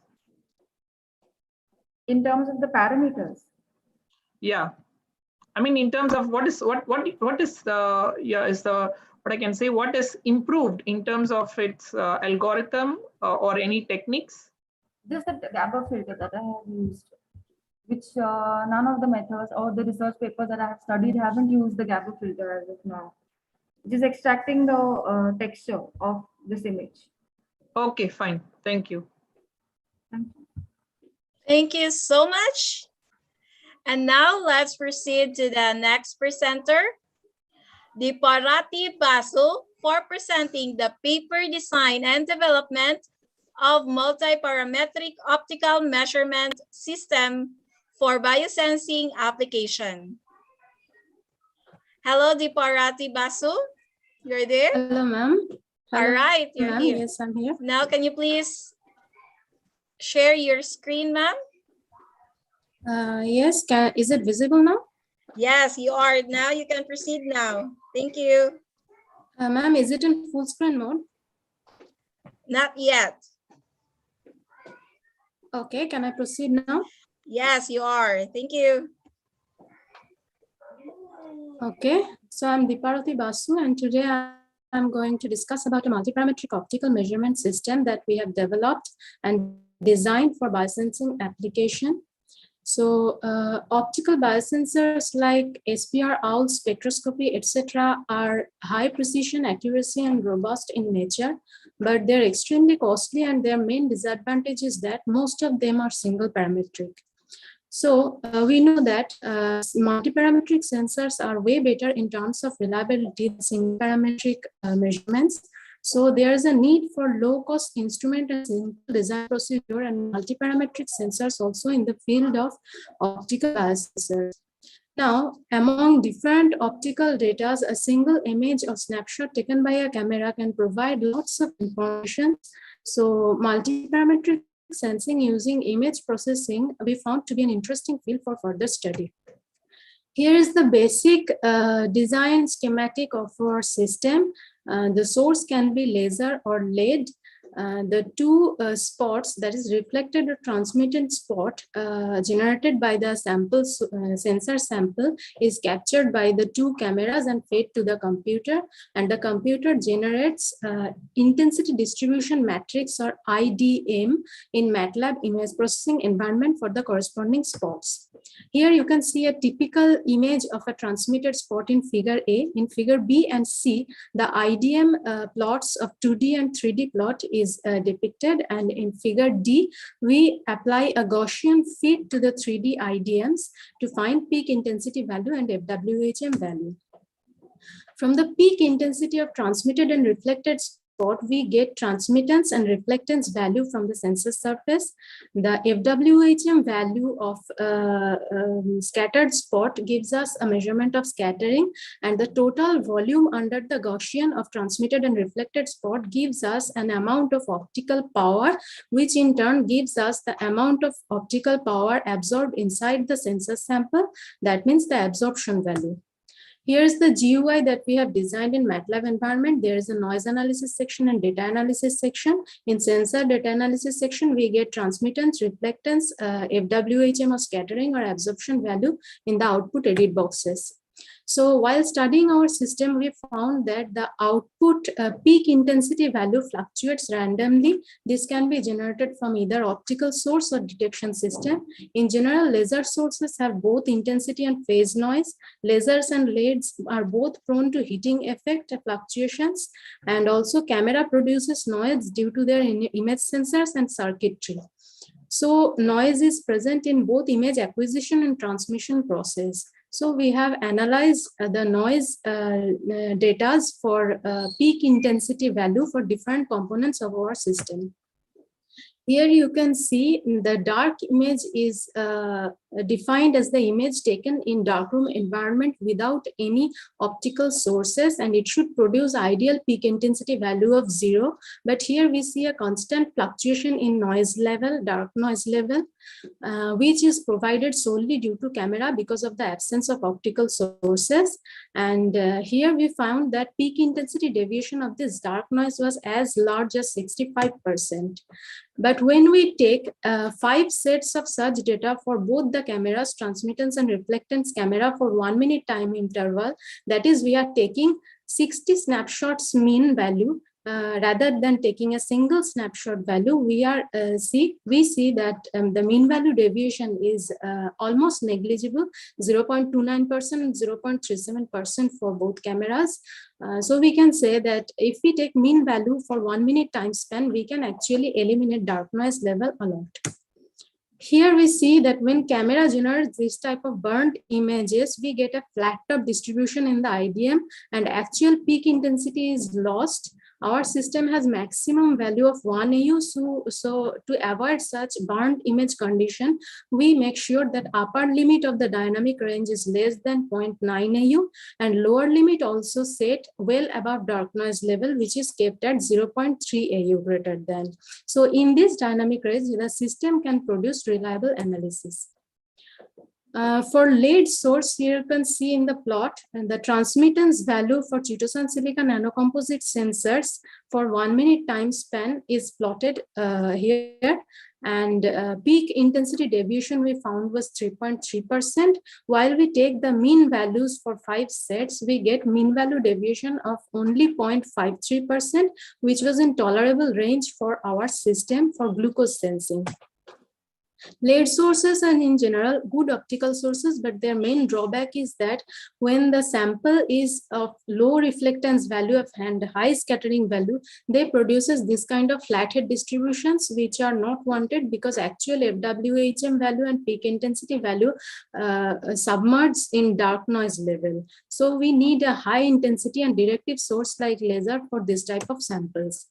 In terms of the parameters? Yeah, I mean, in terms of what is the what I can say, what is improved in terms of its algorithm or any techniques? Just the Gabo filter that I have used, which none of the methods or the research papers that I have studied haven't used the Gabo filter as of now. It is extracting the texture of this image. Okay, fine. Thank you. Thank you. Thank you so much. And now let's proceed to the next presenter, Diparati Basu, for presenting the paper design and development of multi-parametric optical measurement system for biosensing application. Hello, Diparati Basu. You're there? Hello, ma'am. All right, you're here. Yes, I'm here. Now, can you please share your screen, ma'am? Yes, is it visible now? Yes, you are. Now you can proceed now. Thank you. Ma'am, is it in full screen mode? Not yet. Okay, can I proceed now? Yes, you are. Thank you. Okay, so I'm Diparati Basu, and today I'm going to discuss about a multiparametric optical measurement system that we have developed and designed for biosensing application. So optical biosensors like SPR, OWL, spectroscopy, etc. are high precision, accuracy, and robust in nature, but they're extremely costly, and their main disadvantage is that most of them are single parametric. So we know that multiparametric sensors are way better in terms of reliability than single parametric measurements. So there's a need for low-cost instrument and simple design procedure and multiparametric sensors also in the field of optical biosensors. Now, among different optical data, a single image or snapshot taken by a camera can provide lots of information. So multiparametric sensing using image processing we found to be an interesting field for further study. Here is the basic design schematic of our system. The source can be laser or LED. The two spots, that is reflected or transmitted spot generated by the sample sensor sample, is captured by the two cameras and fed to the computer, and the computer generates intensity distribution matrix or IDM in MATLAB image processing environment for the corresponding spots. Here you can see a typical image of a transmitted spot in figure A. In figure B and C, the IDM plots of 2D and 3D plot is depicted, and in figure D, we apply a Gaussian fit to the 3D IDMs to find peak intensity value and FWHM value. From the peak intensity of transmitted and reflected spot, we get transmittance and reflectance value from the sensor surface. The FWHM value of scattered spot gives us a measurement of scattering, and the total volume under the Gaussian of transmitted and reflected spot gives us an amount of optical power, which in turn gives us the amount of optical power absorbed inside the sensor sample. That means the absorption value. Here's the GUI that we have designed in MATLAB environment. There is a noise analysis section and data analysis section. In sensor data analysis section, we get transmittance, reflectance, FWHM or scattering or absorption value in the output edit boxes. So while studying our system, we found that the output peak intensity value fluctuates randomly. This can be generated from either optical source or detection system. In general, laser sources have both intensity and phase noise. Lasers and LEDs are both prone to heating effect fluctuations, and also camera produces noise due to their image sensors and circuitry. So noise is present in both image acquisition and transmission process. So we have analyzed the noise data for peak intensity value for different components of our system. Here you can see the dark image is defined as the image taken in darkroom environment without any optical sources, and it should produce ideal peak intensity value of 0. But here we see a constant fluctuation in noise level, dark noise level, which is provided solely due to camera because of the absence of optical sources. And here we found that peak intensity deviation of this dark noise was as large as 65%. But when we take 5 sets of such data for both the cameras, transmittance and reflectance camera for 1 minute time interval, that is, we are taking 60 snapshots mean value, rather than taking a single snapshot value, we see that the mean value deviation is almost negligible, 0.29% and 0.37% for both cameras. So we can say that if we take mean value for 1 minute time span, we can actually eliminate dark noise level a lot. Here we see that when camera generates this type of burnt images, we get a flat top distribution in the IDM and actual peak intensity is lost. Our system has maximum value of 1 AU, so to avoid such burnt image condition, we make sure that upper limit of the dynamic range is less than 0.9 AU and lower limit also set well above dark noise level, which is kept at 0.3 AU greater than. So in this dynamic range, the system can produce reliable analysis. For lead source, here you can see in the plot and the transmittance value for chitosan silica nanocomposite sensors for 1 minute time span is plotted here, and peak intensity deviation we found was 3.3%. While we take the mean values for 5 sets, we get mean value deviation of only 0.53%, which was in tolerable range for our system for glucose sensing. Lead sources are in general good optical sources, but their main drawback is that when the sample is of low reflectance value and high scattering value, they produces this kind of flathead distributions which are not wanted because actual FWHM value and peak intensity value submerge in dark noise level. So we need a high intensity and directive source like laser for this type of samples.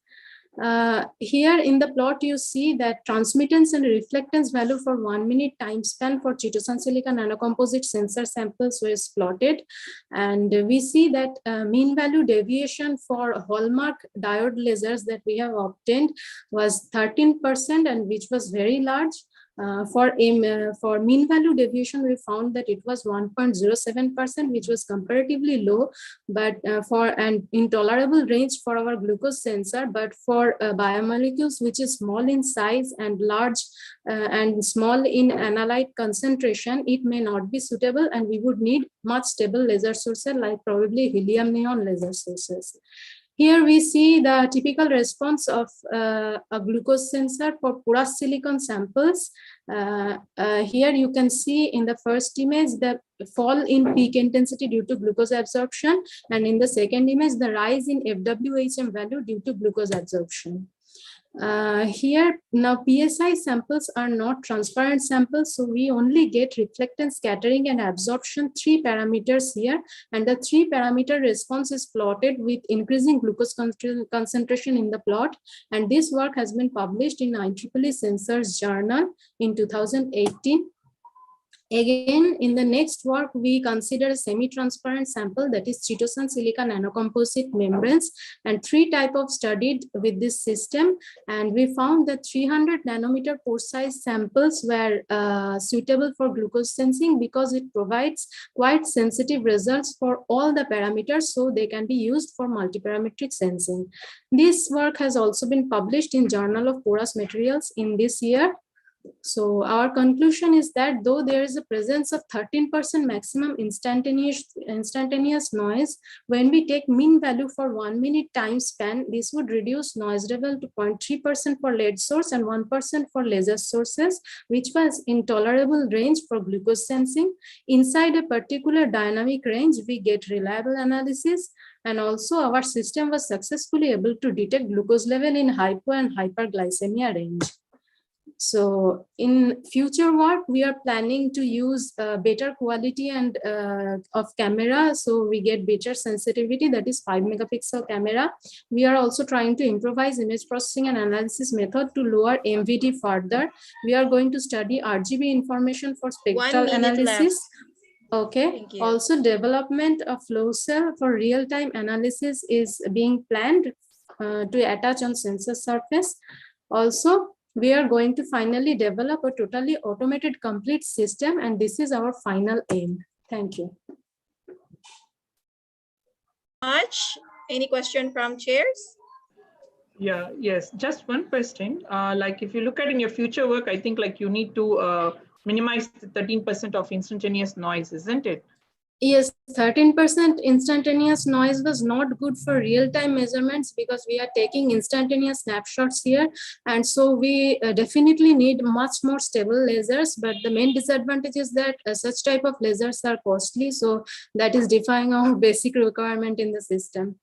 Here in the plot, you see that transmittance and reflectance value for 1 minute time span for chitosan silica nanocomposite sensor samples was plotted. And we see that mean value deviation for hallmark diode lasers that we have obtained was 13%, and which was very large. For mean value deviation, we found that it was 1.07%, which was comparatively low, but for an intolerable range for our glucose sensor. But for biomolecules, which is small in size and large and small in analyte concentration, it may not be suitable, and we would need much stable laser sources like probably helium neon laser sources. Here we see the typical response of a glucose sensor for porous silicon samples. Here you can see in the first image the fall in peak intensity due to glucose absorption, and in the second image the rise in FWHM value due to glucose absorption. Here now PSI samples are not transparent samples, so we only get reflectance, scattering and absorption 3 parameters here, and the 3 parameter response is plotted with increasing glucose concentration in the plot, and this work has been published in IEEE Sensors Journal in 2018. Again, in the next work, we consider a semi-transparent sample, that is chitosan silica nanocomposite membranes, and 3 types of studied with this system. And we found that 300 nanometer pore size samples were suitable for glucose sensing because it provides quite sensitive results for all the parameters, so they can be used for multiparametric sensing. This work has also been published in Journal of Porous Materials in this year. So our conclusion is that though there is a presence of 13% maximum instantaneous noise, when we take mean value for 1 minute time span, this would reduce noise level to 0.3% for lead source and 1% for laser sources, which was in tolerable range for glucose sensing. Inside a particular dynamic range, we get reliable analysis, and also our system was successfully able to detect glucose level in hypo and hyperglycemia range. So in future work, we are planning to use better quality and of camera. So we get better sensitivity, that is 5 megapixel camera. We are also trying to improvise image processing and analysis method to lower MVD further. We are going to study RGB information for spectral 1 minute analysis. left. Okay. Also, development of flow cell for real-time analysis is being planned to attach on sensor surface. Also, we are going to finally develop a totally automated complete system, and this is our final aim. Thank you. Much. Any question from chairs? Yeah, yes, just one question. Like if you look at in your future work, I think like you need to minimize the 13% of instantaneous noise, isn't it? Yes, 13% instantaneous noise was not good for real-time measurements because we are taking instantaneous snapshots here. And so we definitely need much more stable lasers, but the main disadvantage is that such type of lasers are costly. So that is defying our basic requirement in the system.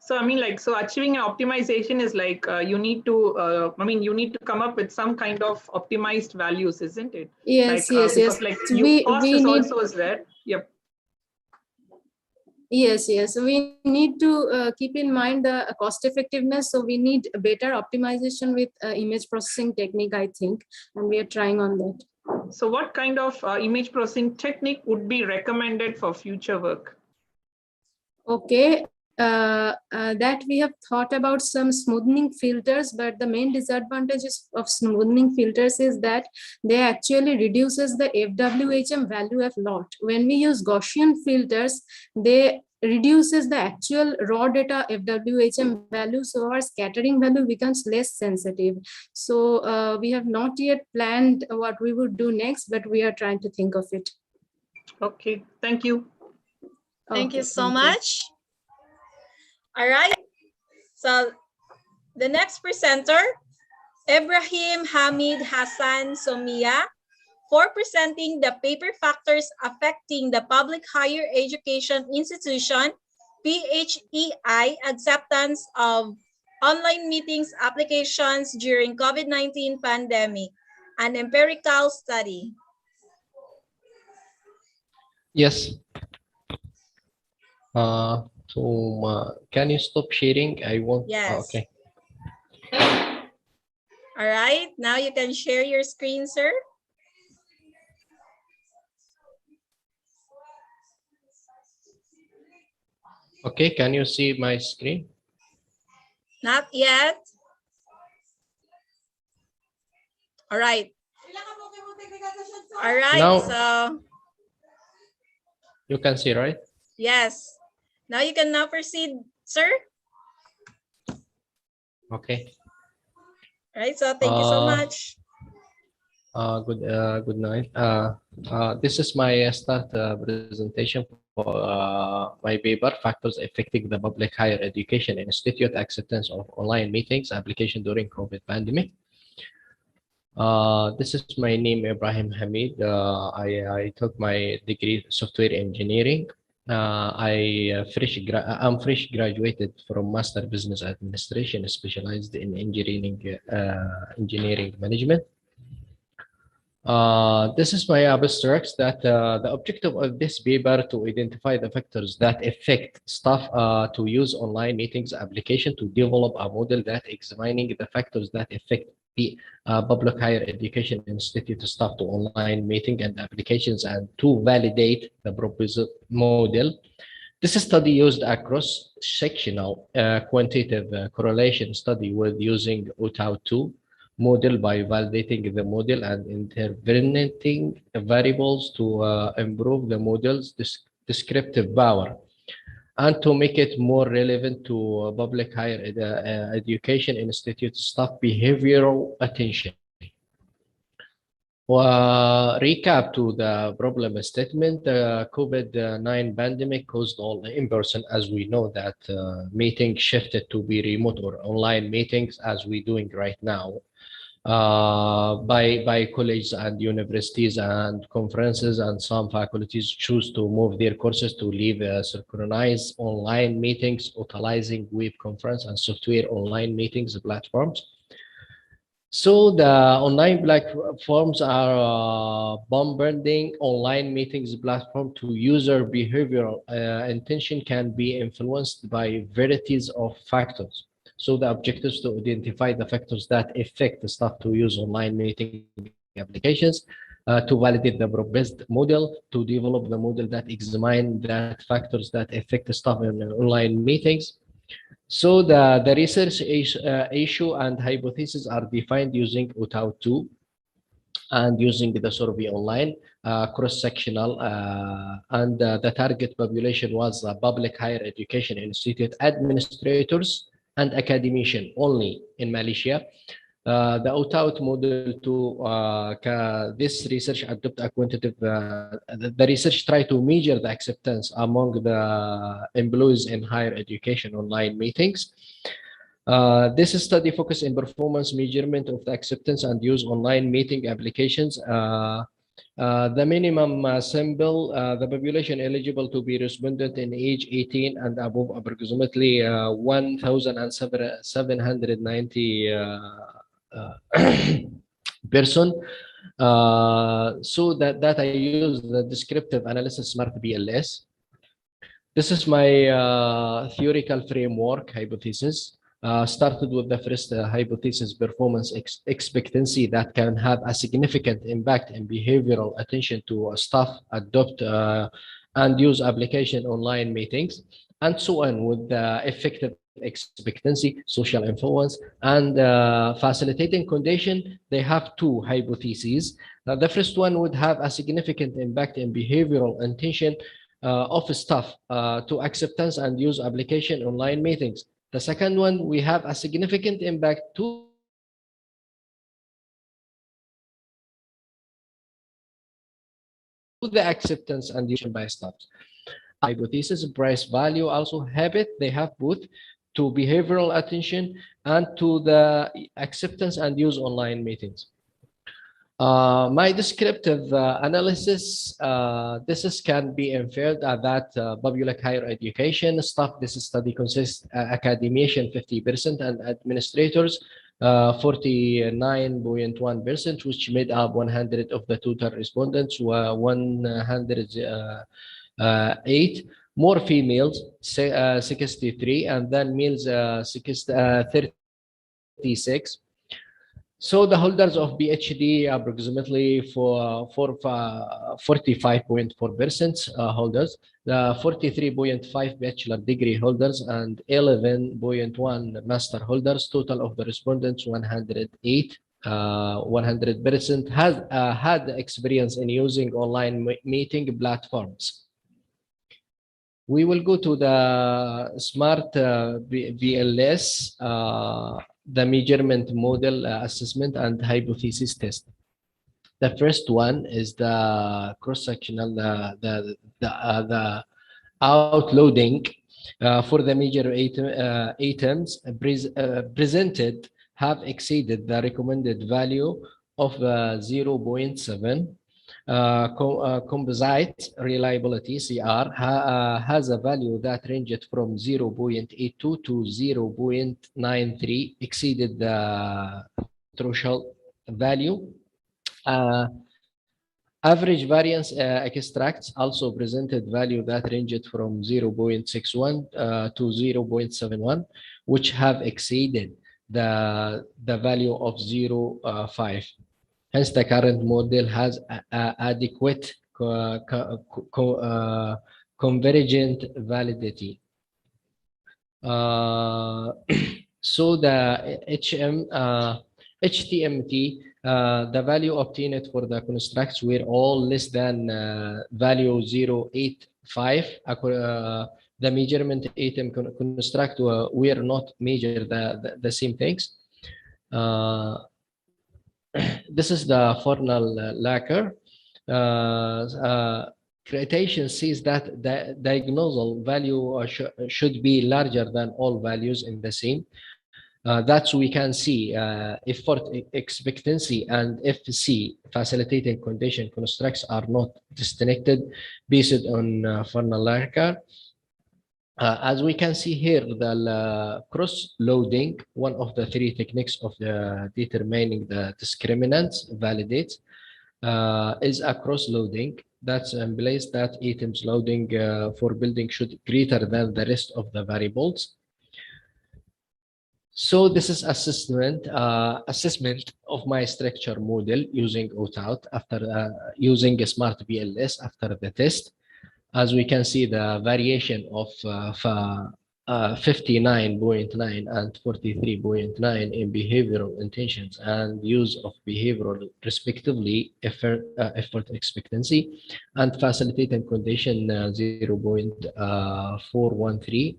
So I mean, like, so achieving an optimization is like you need to, you need to come up with some kind of optimized values, isn't it? Yes, like, yes, because yes. like cost We is need, also is there. Yep. Yes, yes. We need to keep in mind the cost effectiveness. So we need better optimization with image processing technique, I think, and we are trying on that. So what kind of image processing technique would be recommended for future work? Okay. That we have thought about some smoothing filters, but the main disadvantages of smoothing filters is that they actually reduces the FWHM value a lot. When we use Gaussian filters, they reduces the actual raw data FWHM value, so our scattering value becomes less sensitive. So we have not yet planned what we would do next, but we are trying to think of it. Okay, thank you. Thank you so much. All right, so the next presenter, Ibrahim Hamid Hassan Somia, for presenting the paper factors affecting the public higher education institution, PHEI, acceptance of online meetings applications during COVID-19 pandemic, an empirical study. Yes. Can you stop sharing? I want. Yes. Okay. All right. Now you can share your screen, sir. Okay. Can you see my screen? Not yet. All right. All right. Now, so you can see, right? yes. Now you can now proceed, sir. Okay. All right. So thank you so much. Good night. This is my start presentation for my paper, Factors Affecting the Public Higher Education Institute Acceptance of Online Meetings Application During COVID Pandemic. This is my name, Ibrahim Hamid. I took my degree software engineering. I'm fresh graduated from Master Business Administration, specialized in engineering management. This is my abstract that the objective of this paper to identify the factors that affect staff to use online meetings application to develop a model that examining the factors that affect the public higher education institute staff to online meeting and applications and to validate the proposed model. This study used a cross-sectional quantitative correlation study with using OTAU2 model by validating the model and interpreting variables to improve the model's descriptive power and to make it more relevant to public higher education institute staff behavioral attention. Recap to the problem statement. COVID-19 pandemic caused all in-person, as we know that meetings shifted to be remote or online meetings, as we're doing right now, by colleges and universities and conferences, and some faculties choose to move their courses to leave synchronized online meetings, utilizing web conference and software online meetings platforms. So the online platforms are bombarding online meetings platform to user behavioral intention can be influenced by varieties of factors. So the objectives to identify the factors that affect the staff to use online meeting applications, to validate the proposed model, to develop the model that examine that factors that affect the staff in online meetings. So the research issue and hypothesis are defined using OTAU2 and using the survey online, cross-sectional, and the target population was public higher education institute administrators and academicians only in Malaysia. The OTAU model to this research adopt a quantitative, the research try to measure the acceptance among the employees in higher education online meetings. This study focused on performance measurement of the acceptance and use online meeting applications. The minimum sample, the population eligible to be respondent in age 18 and above, approximately 1,790 person. So that I use the descriptive analysis smart BLS. This is my theoretical framework hypothesis. Started with the first hypothesis, performance expectancy that can have a significant impact in behavioral attention to staff adopt and use application online meetings, and so on, with the effective expectancy, social influence, and facilitating condition. They have two hypotheses. The first one would have a significant impact in behavioral intention of staff to acceptance and use application online meetings. The second one, we have a significant impact to the acceptance and use by staff. Hypothesis, price value, also habit, they have both to behavioral attention and to the acceptance and use online meetings. My descriptive analysis, can be inferred that public higher education staff, this study consists academician 50% and administrators 49.1%, which made up 100 of the total respondents, 108 more females 63, and then males 36. So the holders of PhD approximately for 45.4% holders, the 43.5 bachelor degree holders, and 11.1 master holders. Total of the respondents 108. 100% has had experience in using online meeting platforms. We will go to the smart BLS. The measurement model assessment and hypothesis test. The first one is the cross-sectional, the outloading for the major items presented have exceeded the recommended value of 0.7. Composite reliability CR has a value that ranged from 0.82 to 0.93, exceeded the threshold value. Average variance extracts also presented value that ranged from 0.61 to 0.71, which have exceeded the value of 0.5. Hence, the current model has adequate convergent validity. So the HTMT, the value obtained for the constructs were all less than value 0.85. The measurement item construct were not measured the same things. This is the formal lacquer. Citation says that the diagnosal value should be larger than all values in the same. That's we can see effort expectancy and FC facilitating condition constructs are not disconnected based on funnel lacquer. As we can see here, the cross-loading, one of the three techniques of the determining the discriminants validates, is a cross-loading. That implies that items loading for building should greater than the rest of the variables. So this is assessment of my structure model using OUT after using a smart BLS after the test. As we can see, the variation of 59.9 and 43.9 in behavioral intentions and use of behavioral respectively effort expectancy and facilitating condition 0.413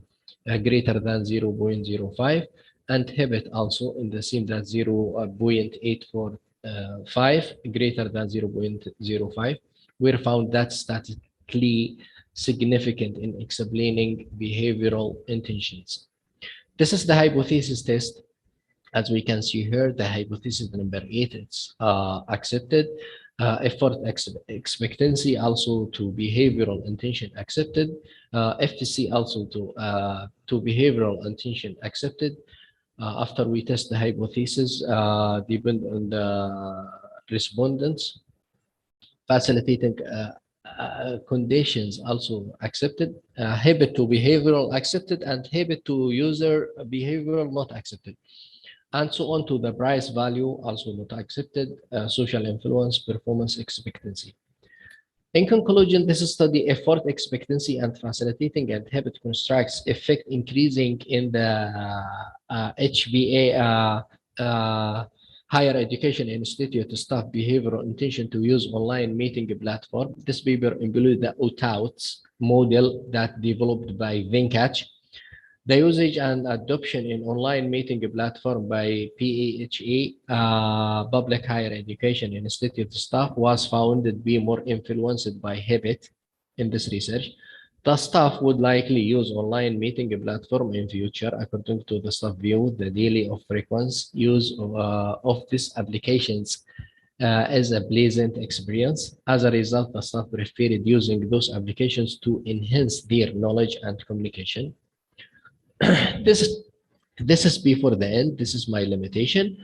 greater than 0.05 and habit also in the same that 0.845 greater than 0.05 were found that statistically significant in explaining behavioral intentions. This is the hypothesis test. As we can see here, the hypothesis number 8 it's accepted. Effort expectancy also to behavioral intention accepted. FTC also to behavioral intention accepted. After we test the hypothesis, depend on the respondents, facilitating conditions also accepted, habit to behavioral accepted, and habit to user behavioral not accepted, and so on to the price value also not accepted, social influence, performance expectancy. In conclusion, this study effort expectancy and facilitating and habit constructs effect increasing in the HBA Higher Education Institute staff behavioral intention to use online meeting platform. This paper includes the OUT model that developed by Venkat. The usage and adoption in online meeting platform by PHE, Public Higher Education Institute staff was found to be more influenced by habit in this research. The staff would likely use online meeting platform in future, according to the staff view, the daily or frequent use of these applications is a pleasant experience. As a result, the staff preferred using those applications to enhance their knowledge and communication. This is before the end. This is my limitation.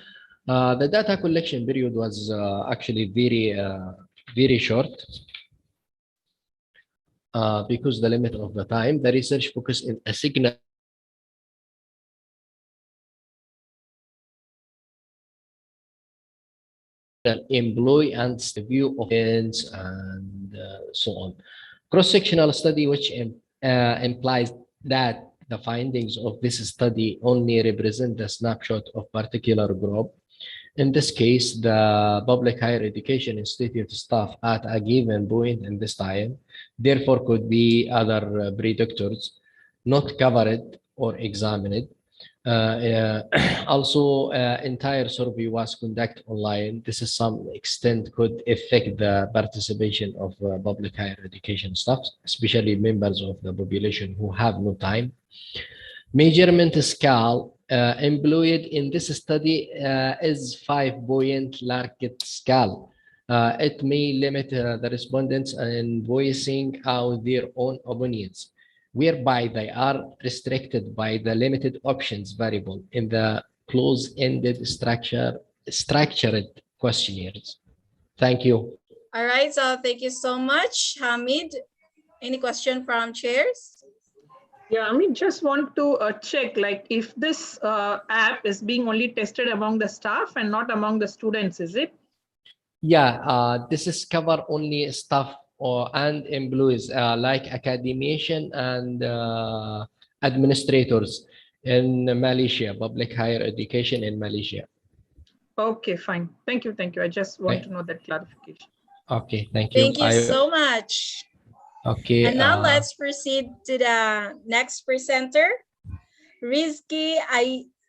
The data collection period was actually very short because the limit of the time. The research focused in a signal employee and view of ends and so on. Cross-sectional study, which implies that the findings of this study only represent the snapshot of particular group. In this case, the Public Higher Education Institute staff at a given point in this time, therefore could be other predictors not covered or examined. Also, entire survey was conducted online. This is some extent could affect the participation of public higher education staff, especially members of the population who have no time. Measurement scale employed in this study is 5-point Larkin scale. It may limit the respondents in voicing out their own opinions, whereby they are restricted by the limited options variable in the close-ended structured questionnaires. Thank you. All right, so thank you so much, Hamid. Any question from chairs? Yeah, I mean, just want to check, like, if this app is being only tested among the staff and not among the students, is it? Yeah, this is cover only staff and employees like academicians and administrators in Malaysia, public higher education in Malaysia. Okay, fine. Thank you. Thank you. I just want to know that clarification. Okay, thank you. Thank you so much. Okay. And now let's proceed to the next presenter, Rizky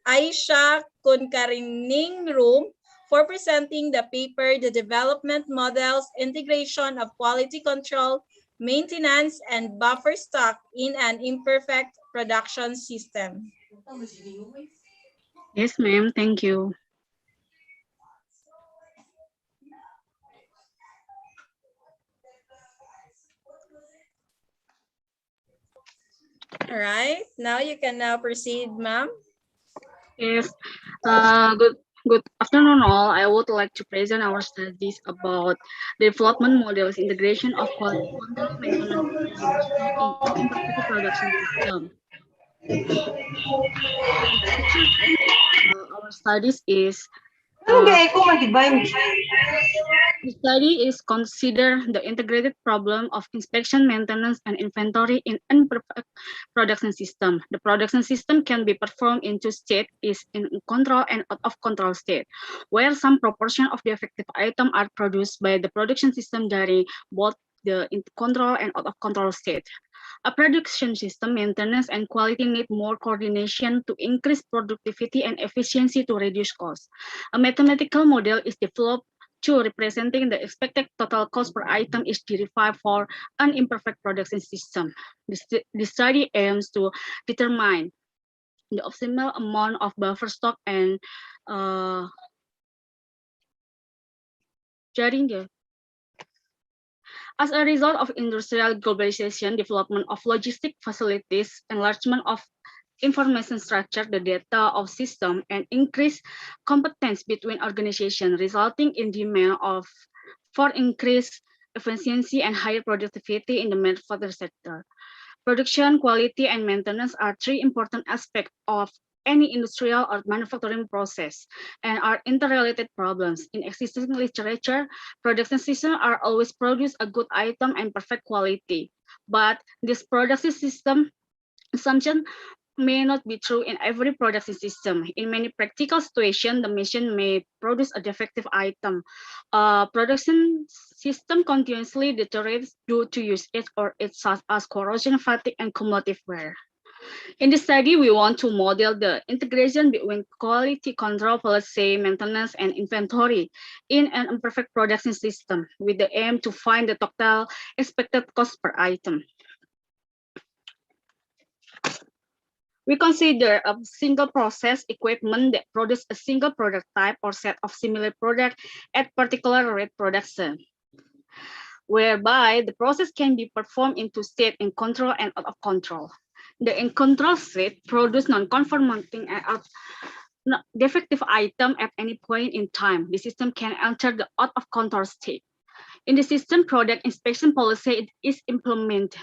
Aisha Kunkaringning Room for presenting the paper, The Development Models, Integration of Quality Control, Maintenance, and Buffer Stock in an Imperfect Production System. Yes, ma'am. Thank you. All right, now you can now proceed, ma'am. Yes. Good afternoon, all. I would like to present our studies about development models, integration of quality control, maintenance, and buffer stock in imperfect production system. The section of our studies is the study is consider the integrated problem of inspection, maintenance, and inventory in imperfect production system. The production system can be performed in two states: is in control and out of control state, where some proportion of the effective item are produced by the production system during both the in control and out of control state. A production system maintenance and quality need more coordination to increase productivity and efficiency to reduce costs. A mathematical model is developed to representing the expected total cost per item is derived for an imperfect production system. The study aims to determine the optimal amount of buffer stock and as a result of industrial globalization, development of logistic facilities, enlargement of information structure, the data of system, and increased competence between organizations, resulting in demand for increased efficiency and higher productivity in the manufacturing sector. Production, quality, and maintenance are three important aspects of any industrial or manufacturing process and are interrelated problems. In existing literature, production systems are always produce a good item and perfect quality, but this production system assumption may not be true in every production system. In many practical situations, the machine may produce a defective item. Production system continuously deteriorates due to usage or it's such as corrosion, fatigue, and cumulative wear. In this study, we want to model the integration between quality control, policy, maintenance, and inventory in an imperfect production system with the aim to find the total expected cost per item. We consider a single process equipment that produces a single product type or set of similar products at particular rate production, whereby the process can be performed in two states: in control and out of control. The in control state produce non-conforming and defective item at any point in time. The system can enter the out of control state. In the system, product inspection policy is implemented.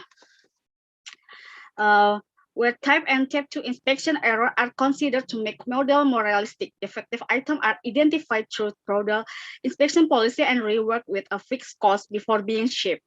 Where type and type 2 inspection error are considered to make model more realistic. Defective items are identified through product inspection policy and reworked with a fixed cost before being shipped.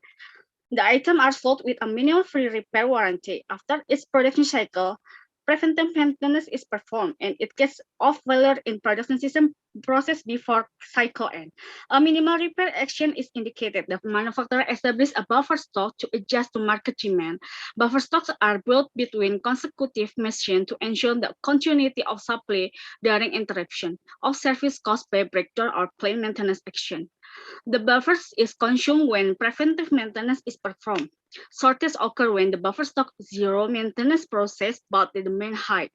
The items are sold with a minimum free repair warranty. After its production cycle, preventive maintenance is performed and it gets off value in production system process before cycle end. A minimal repair action is indicated. The manufacturer establishes a buffer stock to adjust to market demand. Buffer stocks are built between consecutive machines to ensure the continuity of supply during interruption of service caused by breakdown or planned maintenance action. The buffer is consumed when preventive maintenance is performed. Shortage occur when the buffer stock zero maintenance process but the demand high.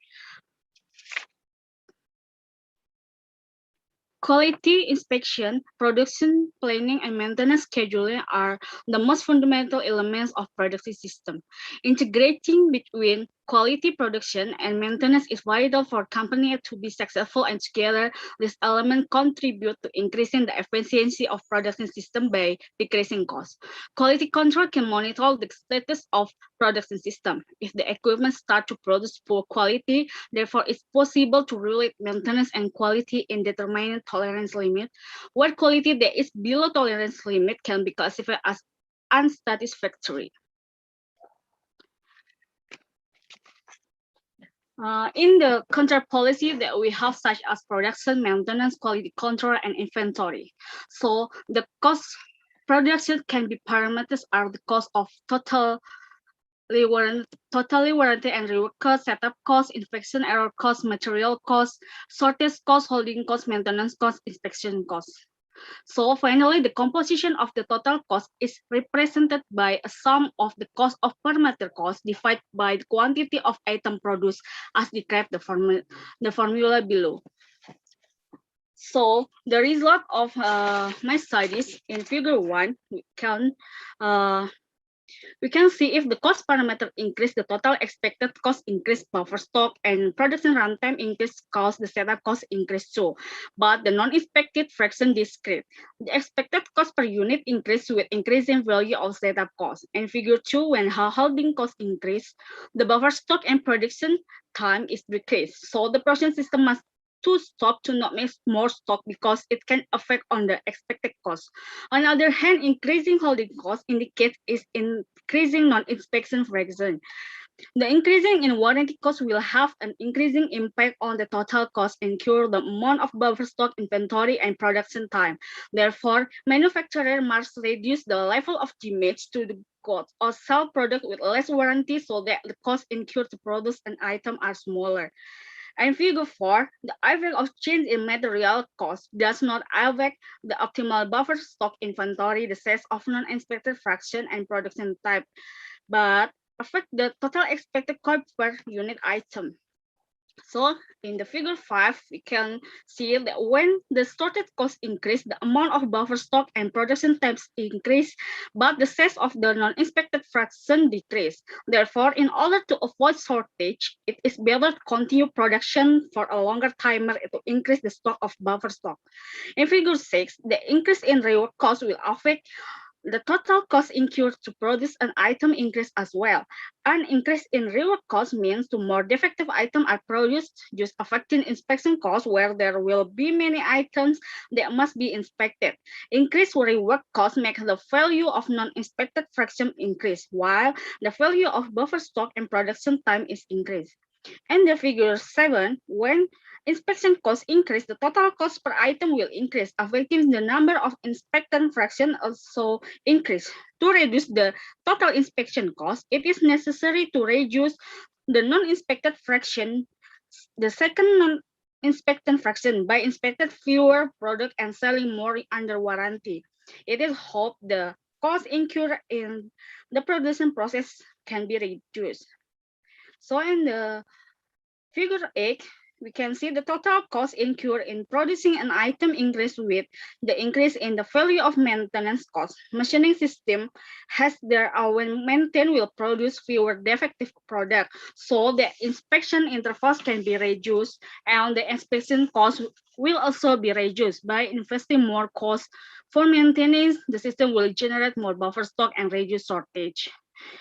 Quality inspection, production planning, and maintenance scheduling are the most fundamental elements of production system. Integrating between quality production and maintenance is vital for company to be successful, and together this element contribute to increasing the efficiency of production system by decreasing costs. Quality control can monitor the status of production system. If the equipment start to produce poor quality, therefore it's possible to relate maintenance and quality in determining tolerance limit, where quality that is below tolerance limit can be classified as unsatisfactory. In the control policy that we have, such as production, maintenance, quality control, and inventory. So the cost production can be parameters are the cost of total totally warranty and rework cost, setup cost, inspection error cost, material cost, shortage cost, holding cost, maintenance cost, inspection cost. So finally, the composition of the total cost is represented by a sum of the cost of per meter cost divided by the quantity of item produced as described the formula below. So the result of my studies in figure 1, we can see if the cost parameter increase, the total expected cost increase, buffer stock and production runtime increase cost, the setup cost increase too. But the non-expected fraction discrete. The expected cost per unit increase with increasing value of setup cost. And figure 2, when holding cost increase, the buffer stock and production time is decreased. So the production system must to stop to not make more stock because it can affect on the expected cost. On the other hand, increasing holding cost indicates is increasing non-inspection fraction. The increasing in warranty cost will have an increasing impact on the total cost incurred, the amount of buffer stock, inventory, and production time. Therefore, manufacturer must reduce the level of damage to the goods or sell product with less warranty so that the cost incurred to produce an item are smaller. And figure 4, the effect of change in material cost does not affect the optimal buffer stock inventory, the size of non-inspected fraction and production type, but affect the total expected cost per unit item. So in the figure 5, we can see that when the started cost increase, the amount of buffer stock and production times increase, but the size of the non-inspected fraction decrease. Therefore, in order to avoid shortage, it is better to continue production for a longer timer to increase the stock of buffer stock. In figure 6, the increase in rework cost will affect the total cost incurred to produce an item increase as well. An increase in rework cost means to more defective items are produced, just affecting inspection costs where there will be many items that must be inspected. Increased rework cost makes the value of non-inspected fraction increase, while the value of buffer stock and production time is increased. And the figure 7, when inspection costs increase, the total cost per item will increase, affecting the number of inspected fraction also increase. To reduce the total inspection cost, it is necessary to reduce the non-inspected fraction, the second non-inspected fraction, by inspecting fewer products and selling more under warranty. It is hoped the cost incurred in the production process can be reduced. So in the figure 8, we can see the total cost incurred in producing an item increase with the increase in the value of maintenance cost. Machining system has their when maintained will produce fewer defective products, so the inspection intervals can be reduced and the inspection cost will also be reduced. By investing more cost for maintenance, the system will generate more buffer stock and reduce shortage.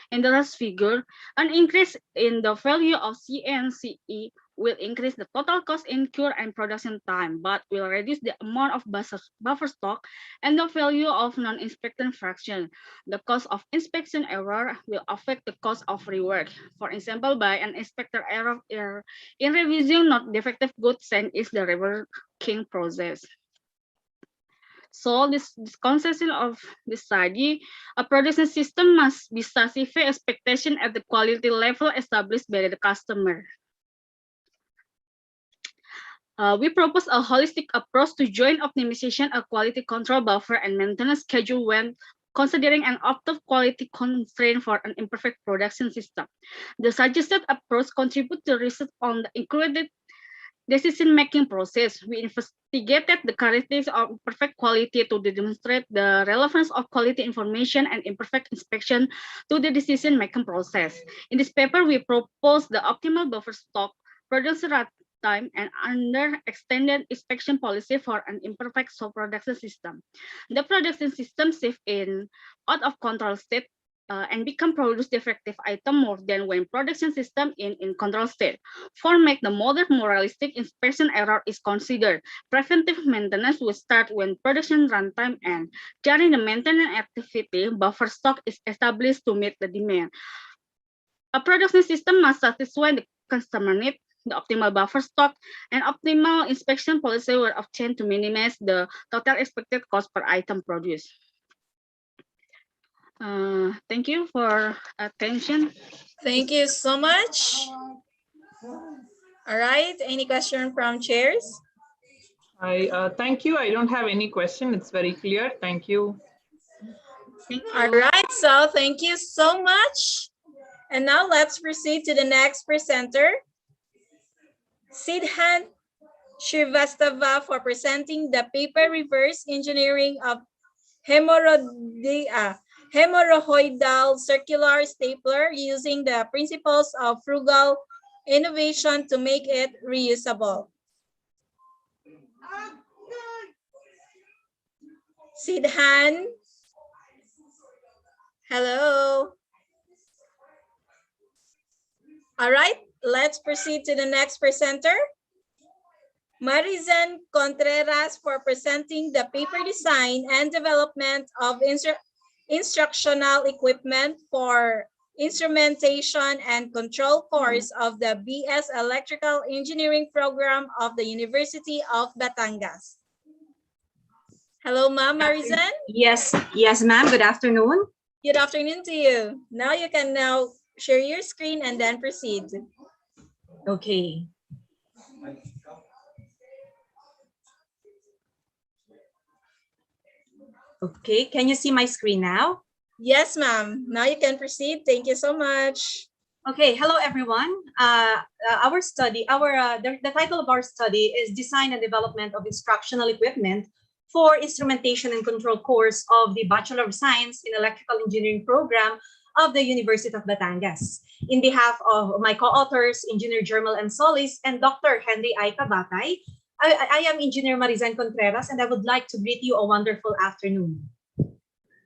In the last figure, an increase in the value of CNCE will increase the total cost incurred and production time, but will reduce the amount of buffer stock and the value of non-inspected fraction. The cost of inspection error will affect the cost of rework. For example, by an inspector error in revising not defective goods sent is the reworking process. So this conception of the study, a production system must be satisfy expectation at the quality level established by the customer. We propose a holistic approach to joint optimization of quality control buffer and maintenance schedule when considering an optimal quality constraint for an imperfect production system. The suggested approach contributes to research on the included decision-making process. We investigated the characteristics of perfect quality to demonstrate the relevance of quality information and imperfect inspection to the decision-making process. In this paper, we propose the optimal buffer stock, production time, and under extended inspection policy for an imperfect production system. The production system shift in out of control state and become produce defective item more than when production system in control state. For make the modern more realistic, inspection error is considered. Preventive maintenance will start when production runtime ends. During the maintenance activity, buffer stock is established to meet the demand. A production system must satisfy the customer need. The optimal buffer stock and optimal inspection policy were obtained to minimize the total expected cost per item produced. Thank you for attention. Thank you so much. All right, any question from chairs? Thank you. I don't have any question. It's very clear. Thank you. All right, so thank you so much. And now let's proceed to the next presenter, Sidhan Shrivastava, for presenting the paper Reverse Engineering of Hemorrhoidal Circular Stapler using the principles of frugal innovation to make it reusable. Sidhan. Hello. All right, let's proceed to the next presenter, Marizan Contreras, for presenting the paper design and development of instructional equipment for instrumentation and control course of the BS Electrical Engineering program of the University of Batangas. Hello, ma'am, Marizan. Yes, ma'am. Good afternoon. Good afternoon to you. Now you can now share your screen and then proceed. Okay. Okay, can you see my screen now? Yes, ma'am. Now you can proceed. Thank you so much. Okay, hello everyone. Our study, the title of our study is Design and Development of Instructional Equipment for Instrumentation and Control course of the Bachelor of Science in Electrical Engineering program of the University of Batangas. In behalf of my co-authors, Engineer Jermel M. Solis and Dr. Henry I. Cabatay, I am Engineer Marizan Contreras, and I would like to greet you a wonderful afternoon.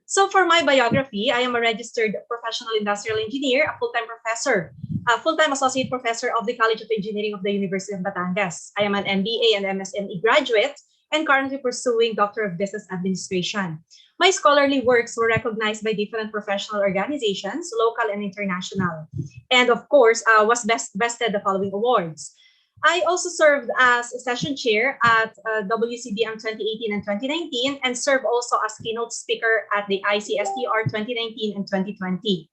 So for my biography, I am a registered professional industrial engineer, a full-time professor, a full-time associate professor of the College of Engineering of the University of Batangas. I am an MBA and MSME graduate and currently pursuing Doctor of Business Administration. My scholarly works were recognized by different professional organizations, local and international, and of course, was vested the following awards. I also served as session chair at WCBM 2018 and 2019, and served also as keynote speaker at the ICSTR 2019 and 2020.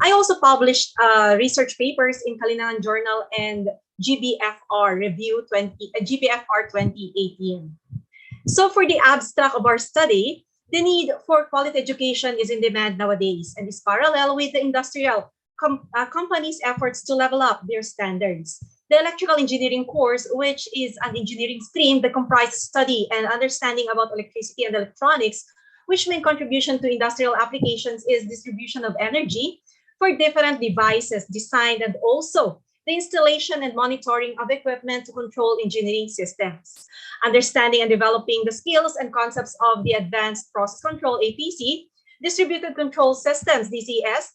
I also published research papers in Kalinangan Journal and GBFR Review GBFR 2018. So for the abstract of our study, the need for quality education is in demand nowadays and is parallel with the industrial companies' efforts to level up their standards. The electrical engineering course, which is an engineering stream that comprises study and understanding about electricity and electronics, which main contribution to industrial applications is distribution of energy for different devices designed, and also the installation and monitoring of equipment to control engineering systems. Understanding and developing the skills and concepts of the Advanced Process Control APC, Distributed Control Systems DCS,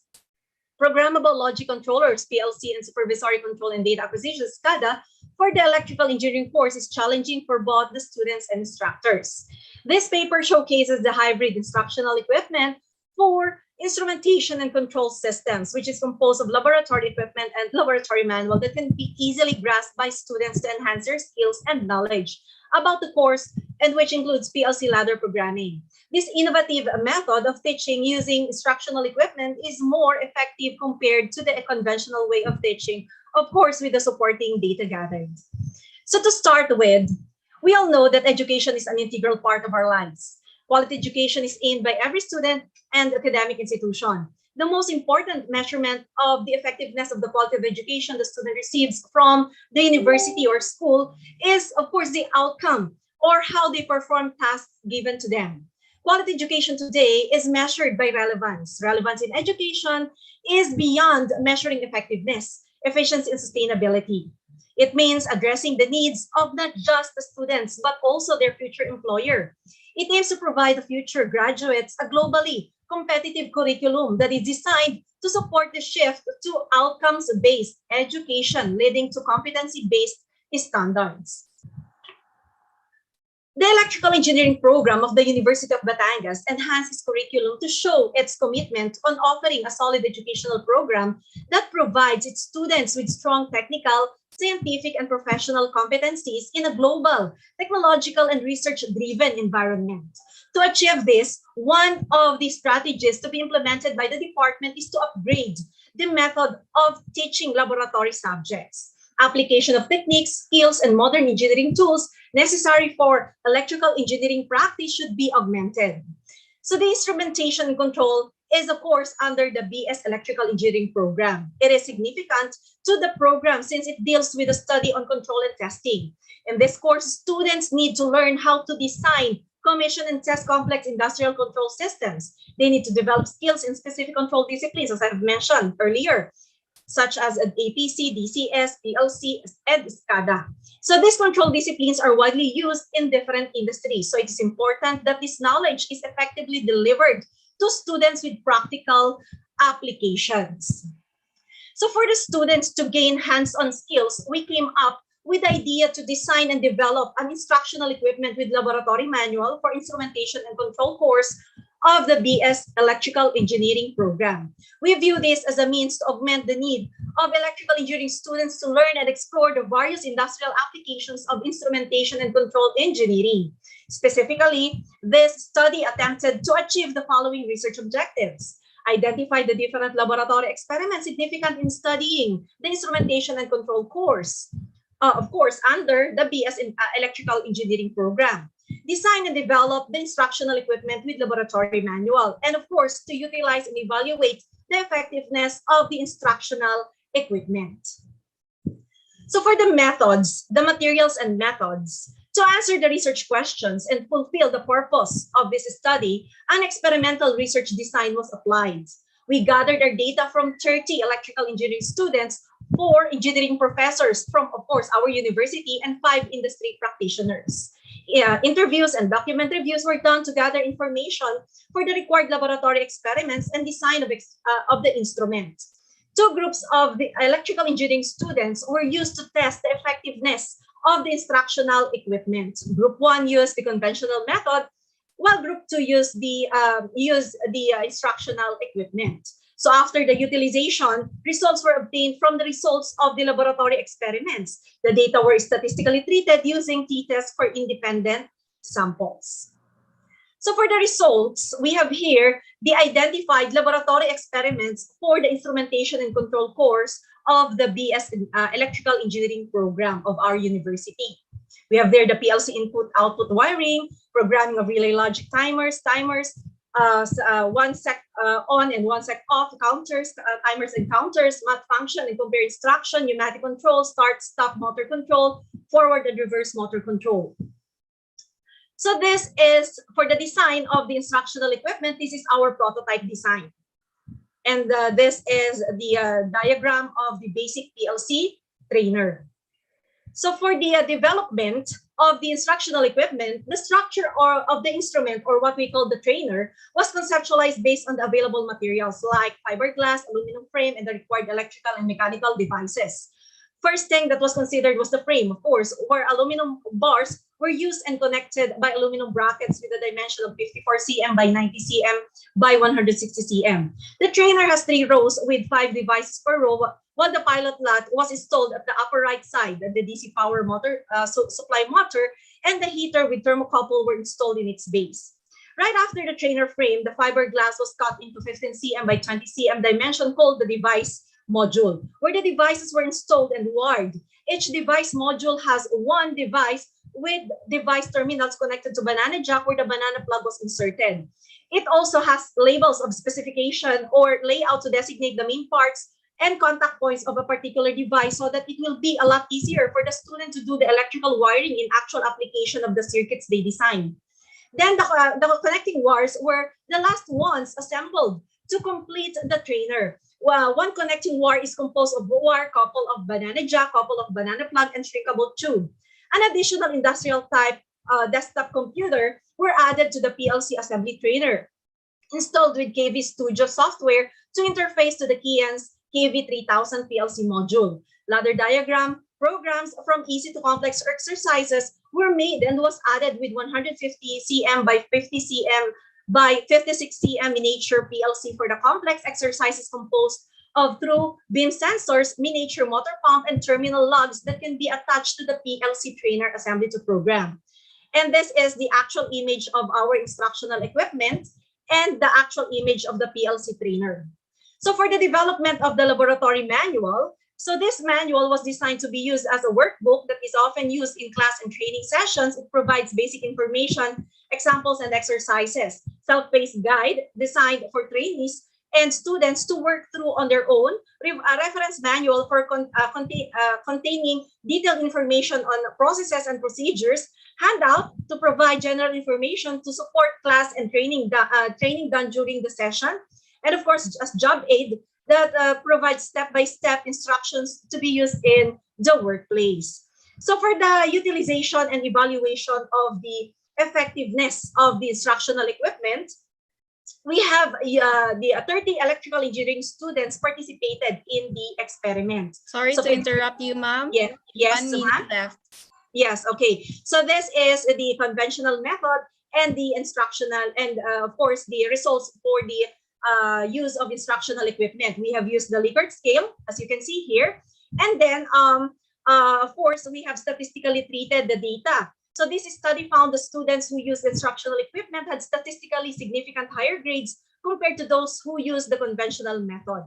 Programmable Logic Controllers PLC, and Supervisory Control and Data Acquisition SCADA for the electrical engineering course is challenging for both the students and instructors. This paper showcases the hybrid instructional equipment for instrumentation and control systems, which is composed of laboratory equipment and laboratory manual that can be easily grasped by students to enhance their skills and knowledge about the course, and which includes PLC ladder programming. This innovative method of teaching using instructional equipment is more effective compared to the conventional way of teaching, of course, with the supporting data gathered. So to start with, we all know that education is an integral part of our lives. Quality education is aimed by every student and academic institution. The most important measurement of the effectiveness of the quality of education the student receives from the university or school is, of course, the outcome or how they perform tasks given to them. Quality education today is measured by relevance. Relevance in education is beyond measuring effectiveness, efficiency, and sustainability. It means addressing the needs of not just the students, but also their future employer. It aims to provide the future graduates a globally competitive curriculum that is designed to support the shift to outcomes-based education, leading to competency-based standards. The electrical engineering program of the University of Batangas enhances curriculum to show its commitment on offering a solid educational program that provides its students with strong technical, scientific and professional competencies in a global, technological, and research-driven environment. To achieve this, one of the strategies to be implemented by the department is to upgrade the method of teaching laboratory subjects. Application of techniques, skills, and modern engineering tools necessary for electrical engineering practice should be augmented. So the instrumentation and control is, of course, under the BS Electrical Engineering program. It is significant to the program since it deals with the study on control and testing. In this course, students need to learn how to design, commission, and test complex industrial control systems. They need to develop skills in specific control disciplines, as I've mentioned earlier, such as APC, DCS, PLC, and SCADA. So these control disciplines are widely used in different industries. So it is important that this knowledge is effectively delivered to students with practical applications. So for the students to gain hands-on skills, we came up with the idea to design and develop an instructional equipment with laboratory manual for instrumentation and control course of the BS Electrical Engineering program. We view this as a means to augment the need of electrical engineering students to learn and explore the various industrial applications of instrumentation and control engineering. Specifically, this study attempted to achieve the following research objectives: identify the different laboratory experiments significant in studying the instrumentation and control course, of course, under the BS Electrical Engineering program. Design and develop the instructional equipment with laboratory manual, and of course, to utilize and evaluate the effectiveness of the instructional equipment. So for the methods, the materials and methods, to answer the research questions and fulfill the purpose of this study, an experimental research design was applied. We gathered our data from 30 electrical engineering students, 4 engineering professors from, of course, our university, and 5 industry practitioners. Interviews and document reviews were done to gather information for the required laboratory experiments and design of the instrument. 2 groups of the electrical engineering students were used to test the effectiveness of the instructional equipment. Group 1 used the conventional method, while Group 2 used the instructional equipment. So after the utilization, results were obtained from the results of the laboratory experiments. The data were statistically treated using t-tests for independent samples. So for the results, we have here the identified laboratory experiments for the instrumentation and control course of the BS Electrical Engineering program of our university. We have there the PLC input-output wiring, programming of relay logic timers, 1 sec on and 1 sec off counters, timers and counters, math function and compare instruction, pneumatic control, start-stop motor control, forward and reverse motor control. So this is for the design of the instructional equipment. This is our prototype design. And this is the diagram of the basic PLC trainer. So for the development of the instructional equipment, the structure of the instrument, or what we call the trainer, was conceptualized based on the available materials like fiberglass, aluminum frame, and the required electrical and mechanical devices. First thing that was considered was the frame, of course, where aluminum bars were used and connected by aluminum brackets with a dimension of 54 cm by 90 cm by 160 cm. The trainer has 3 rows with 5 devices per row, while the pilot lot was installed at the upper right side. The DC power motor, supply motor, and the heater with thermocouple were installed in its base. Right after the trainer frame, the fiberglass was cut into 15 cm by 20 cm dimension called the device module, where the devices were installed and wired. Each device module has 1 device with device terminals connected to banana jack where the banana plug was inserted. It also has labels of specification or layout to designate the main parts and contact points of a particular device, so that it will be a lot easier for the student to do the electrical wiring in actual application of the circuits they design. Then the connecting wires were the last ones assembled to complete the trainer. Well, 1 connecting wire is composed of wire, couple of banana jack, couple of banana plug, and shrinkable tube. An additional industrial type desktop computer were added to the PLC assembly trainer, installed with KV Studio software to interface to the Kian's KV3000 PLC module. Ladder diagram programs from easy to complex exercises were made and was added with 150 cm by 50 cm by 56 cm miniature PLC for the complex exercises composed of through beam sensors, miniature motor pump, and terminal lugs that can be attached to the PLC trainer assembly to program. And this is the actual image of our instructional equipment and the actual image of the PLC trainer. So for the development of the laboratory manual, so this manual was designed to be used as a workbook that is often used in class and training sessions. It provides basic information, examples, and exercises, self-paced guide designed for trainees and students to work through on their own, a reference manual for containing detailed information on processes and procedures, handout to provide general information to support class and training done during the session, and of course, as job aid that provides step-by-step instructions to be used in the workplace. So for the utilization and evaluation of the effectiveness of the instructional equipment, we have the 30 electrical engineering students participated in the experiment. Sorry to interrupt you, ma'am. Yeah, yes, 1 minute left. Yes, okay. So this is the conventional method and the instructional, and of course, the results for the use of instructional equipment. We have used the Likert scale, as you can see here. And then, of course, we have statistically treated the data. So this study found the students who used instructional equipment had statistically significant higher grades compared to those who used the conventional method.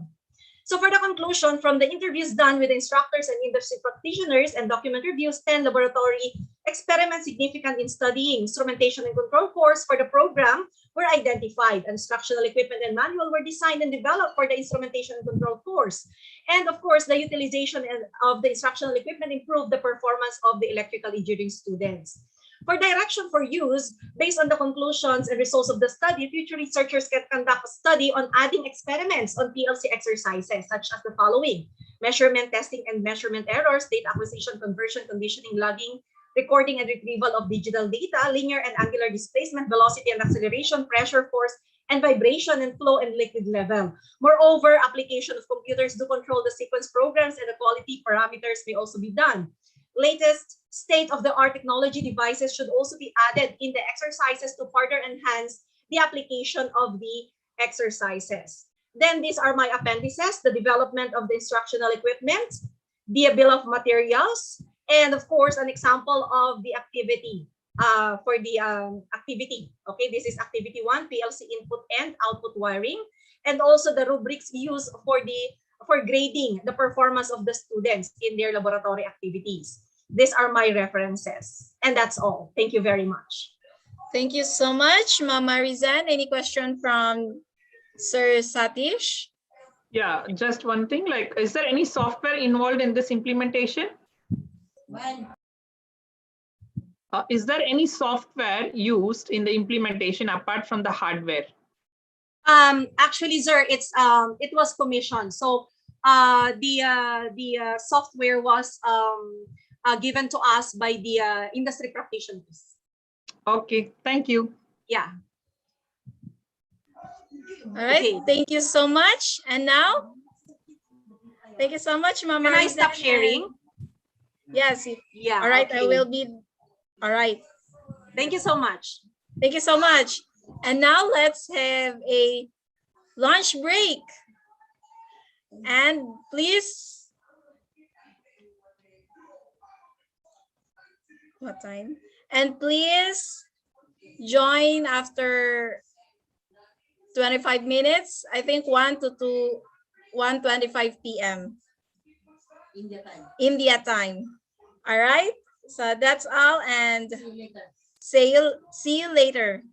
So for the conclusion, from the interviews done with instructors and industry practitioners and document reviews, 10 laboratory experiments significant in studying instrumentation and control course for the program were identified. Instructional equipment and manual were designed and developed for the instrumentation and control course. And of course, the utilization of the instructional equipment improved the performance of the electrical engineering students. For direction for use, based on the conclusions and results of the study, future researchers can conduct a study on adding experiments on PLC exercises, such as the following: measurement, testing, and measurement errors, data acquisition, conversion, conditioning, logging, recording and retrieval of digital data, linear and angular displacement, velocity and acceleration, pressure, force, and vibration, and flow and liquid level. Moreover, application of computers to control the sequence programs and the quality parameters may also be done. Latest state-of-the-art technology devices should also be added in the exercises to further enhance the application of the exercises. Then these are my appendices: the development of the instructional equipment, the bill of materials, and of course, an example of the activity for the activity. Okay, this is activity 1, PLC input and output wiring, and also the rubrics used for grading the performance of the students in their laboratory activities. These are my references, and that's all. Thank you very much. Thank you so much, Mama Rizan. Any question from Sir Satish? Yeah, just one thing, like, is there any software involved in this implementation? Is there any software used in the implementation apart from the hardware? Actually, sir, it was commissioned. So the software was given to us by the industry practitioners. Okay, thank you. Yeah. All right, okay. Thank you so much. And now, thank you so much, Mama. Can I stop sharing? Yes. Yeah. All right, okay. I will be. All right. Thank you so much. Thank you so much. And now let's have a lunch break. And please, what time? And please join after 25 minutes. I think 1:25 p.m. India time. All right. So that's all, and see you later.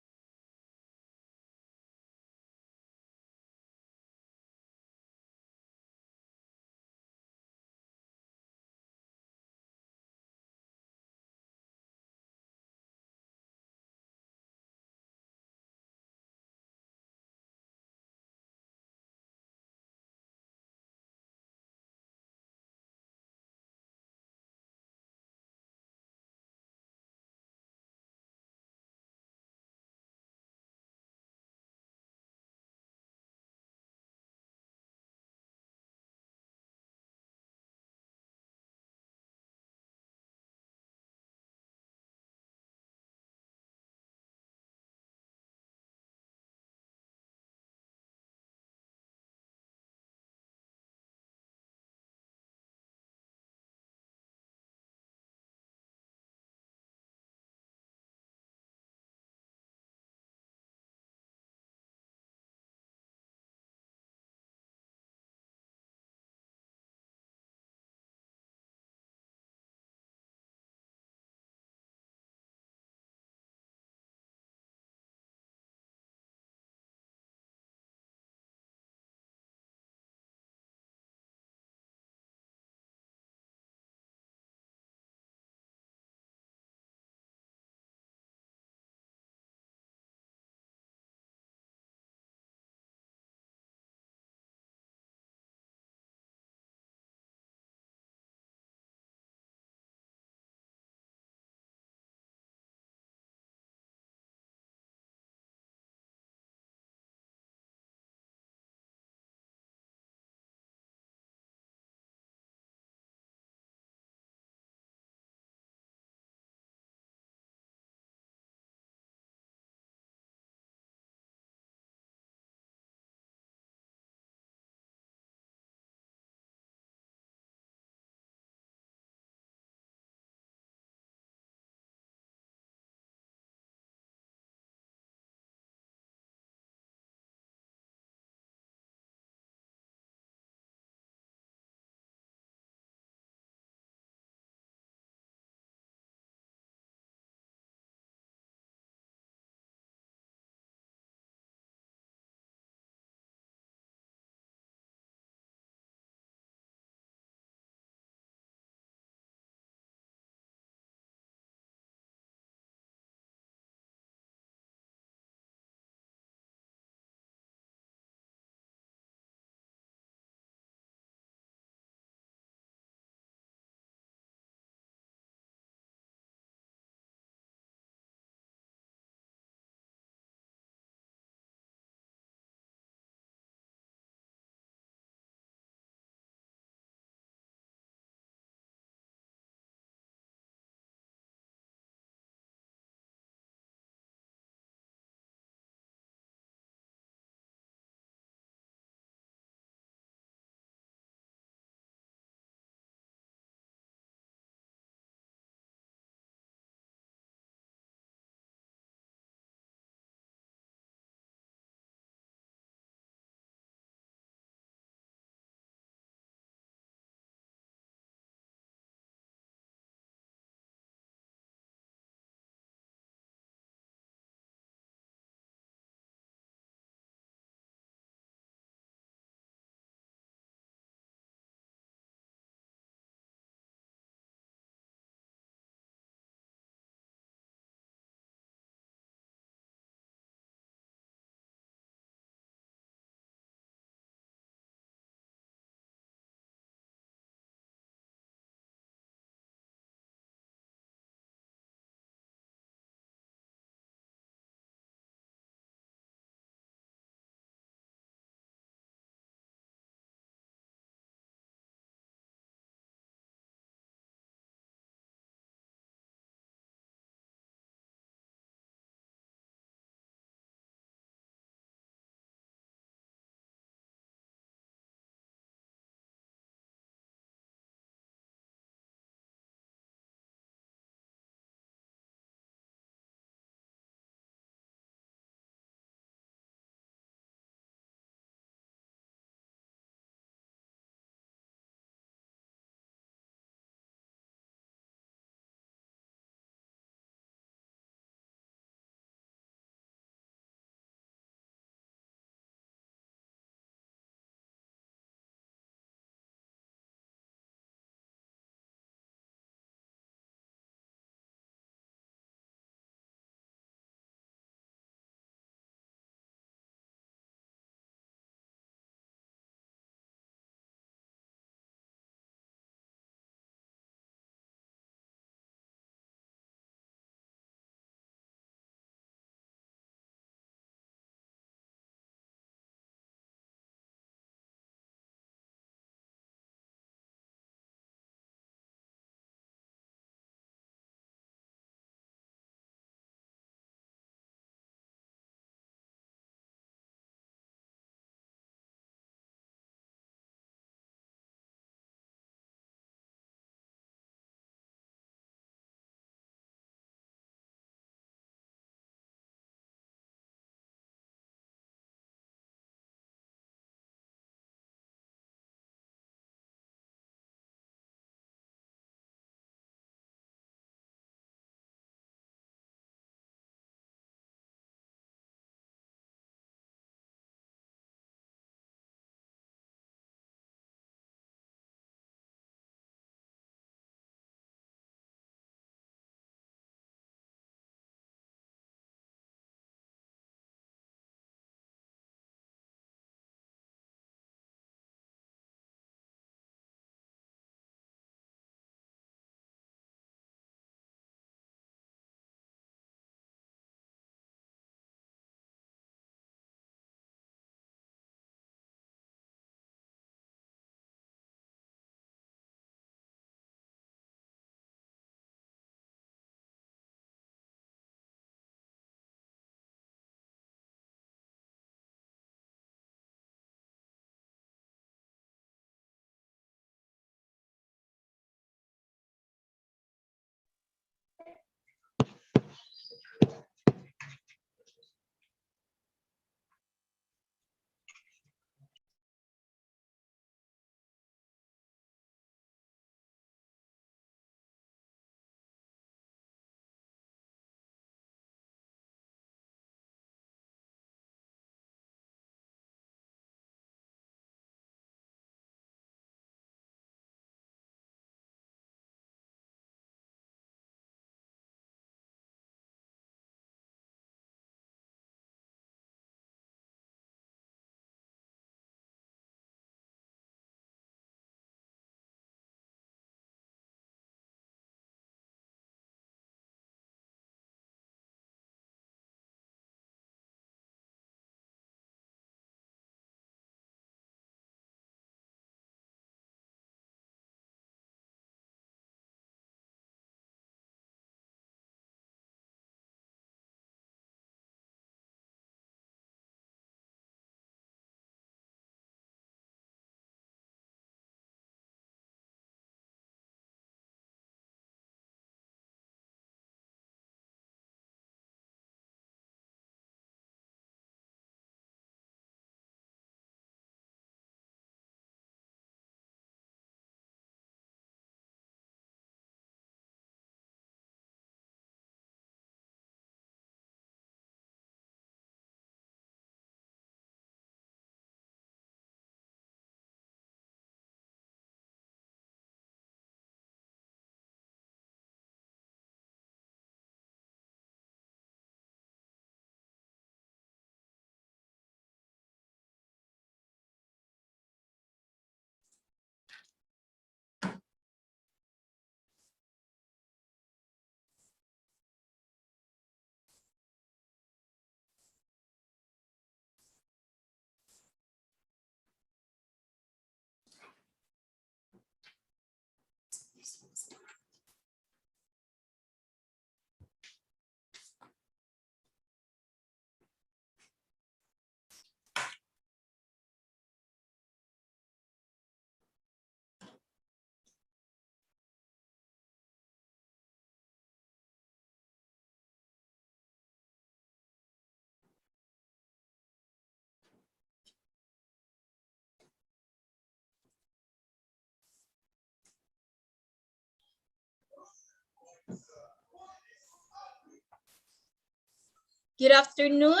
Good afternoon.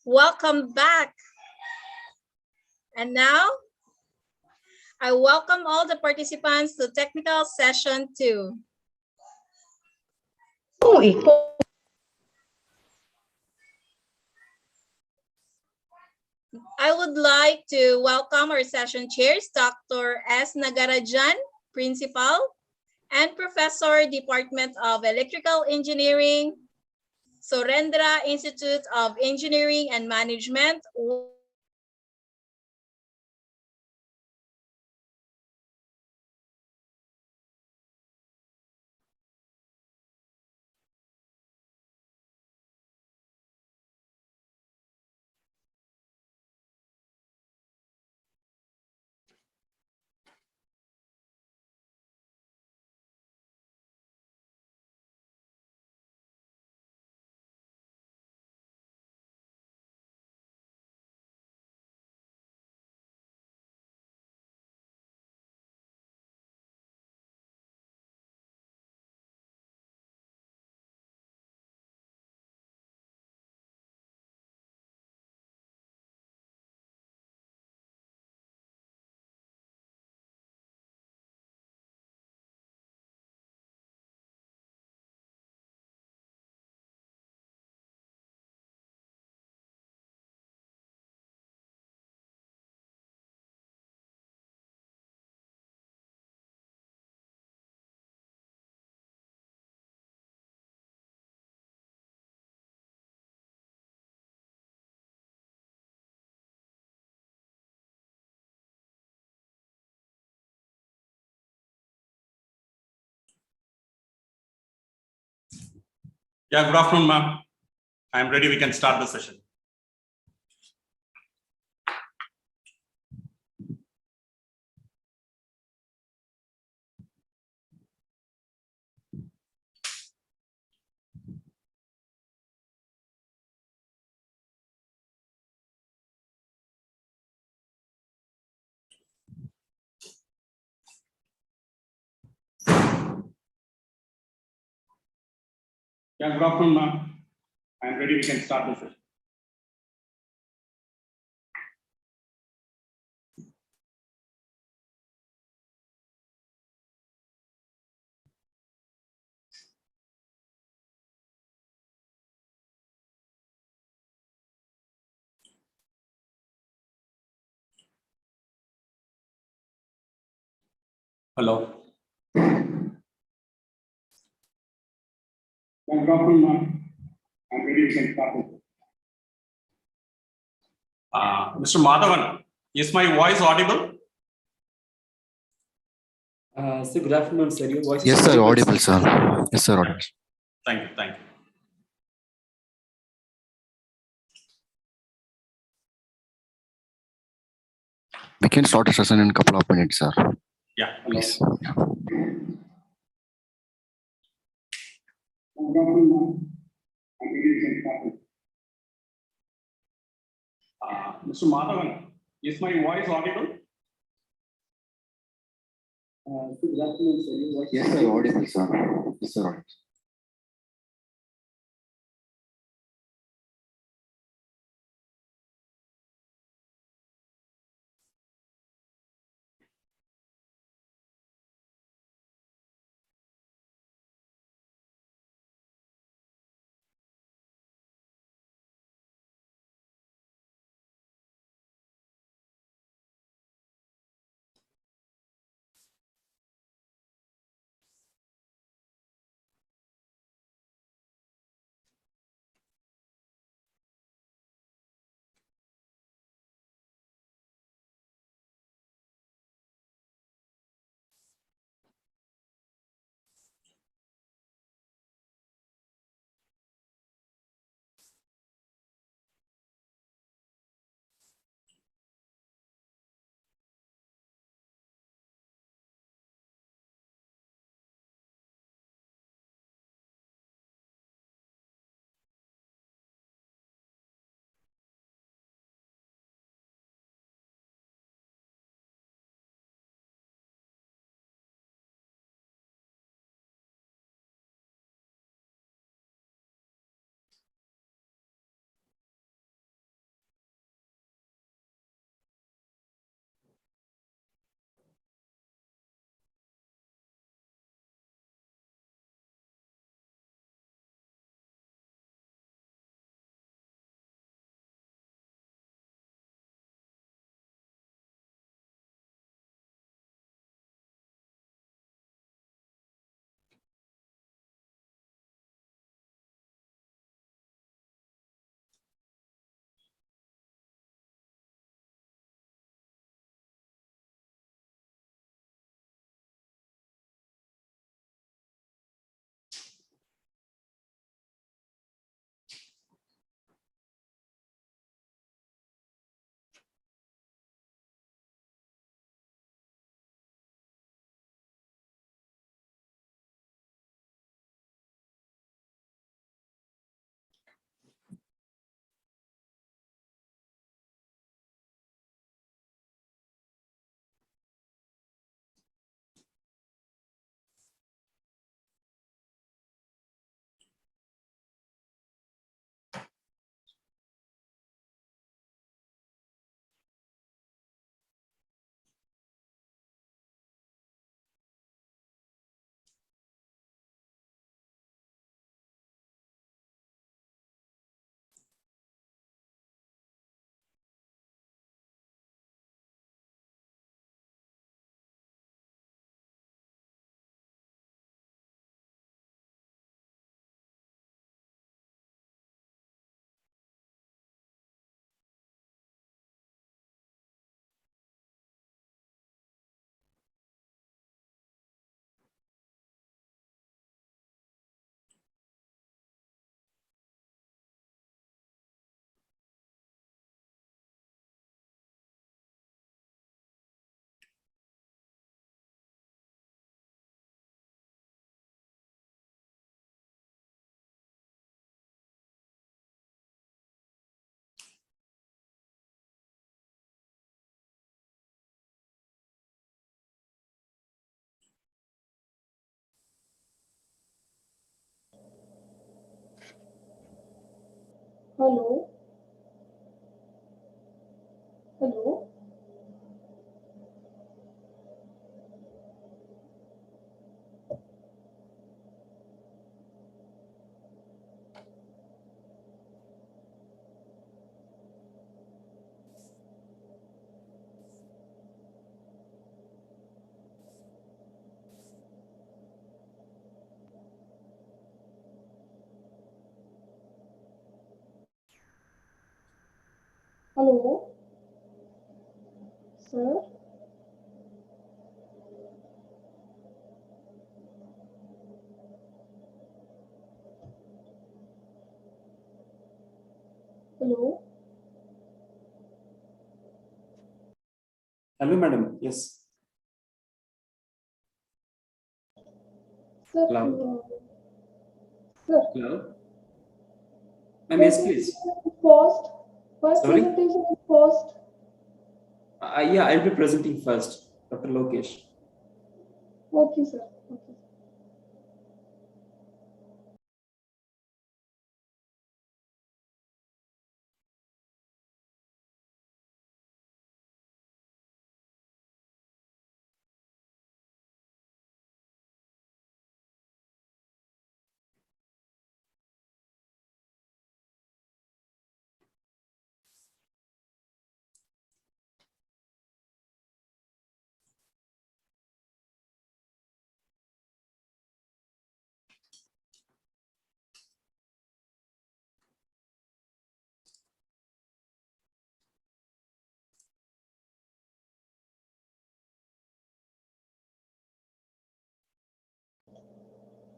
Welcome back. And now, I welcome all the participants to technical session 2. I would like to welcome our session chairs, Dr. S. Nagarajan, Principal, and Professor, Department of Electrical Engineering, Sorendra Institute of Engineering and Management. Yeah, good afternoon, ma'am. I'm ready. We can start the session. Yeah, good afternoon, ma'am. I'm ready. We can start the session. Hello. Yeah, good afternoon, ma'am. I'm ready. We can start the session. Mr. Madhavan, is my voice audible? So good afternoon, sir. Your voice Yes, is sir, audible, audible, sir. Yes, sir, audible. Thank you. Thank you. We can start a session in a couple of minutes, sir. Yeah. Please. Yeah. Mr. Madhavan, is my voice audible? So good afternoon, sir. Your voice Yes, is sir, audible, sir. Yes, sir, audible. Hello. Hello. Hello. Sir. Hello. Hello, madam. Yes. Sir. Hello. Sir. Hello. Ma'am, yes, please. First. First Sorry? presentation is first. Yeah, I'll be presenting first, Dr. Lokesh. Okay, sir. Okay.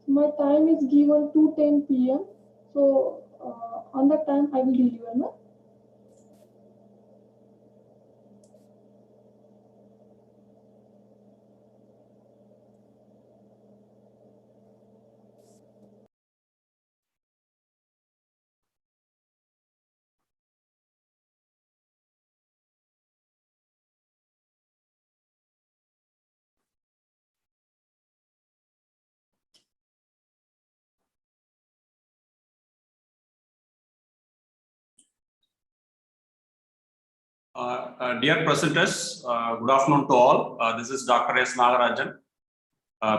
My time is given to 10 p.m. So on that time I will deliver. No? Dear presenters, good afternoon to all. This is Dr. S. Nagarajan,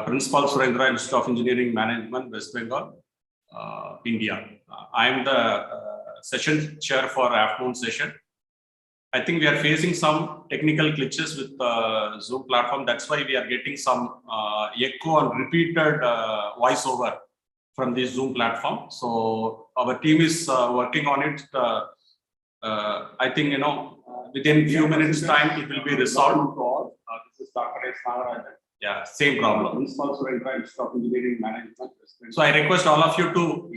Principal Surendra Institute of Engineering Management, West Bengal, India. I am the session chair for afternoon session. I think we are facing some technical glitches with the Zoom platform. That's why we are getting some echo and repeated voiceover from the Zoom platform. So our team is working on it. I think, within few minutes time, it will be resolved. This is Dr. S. Nagarajan. Yeah, same problem. Principal Surendra Institute of Engineering Management. So I request all of you to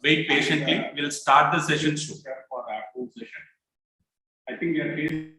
wait patiently. We'll start the session soon. For afternoon session. I think we are facing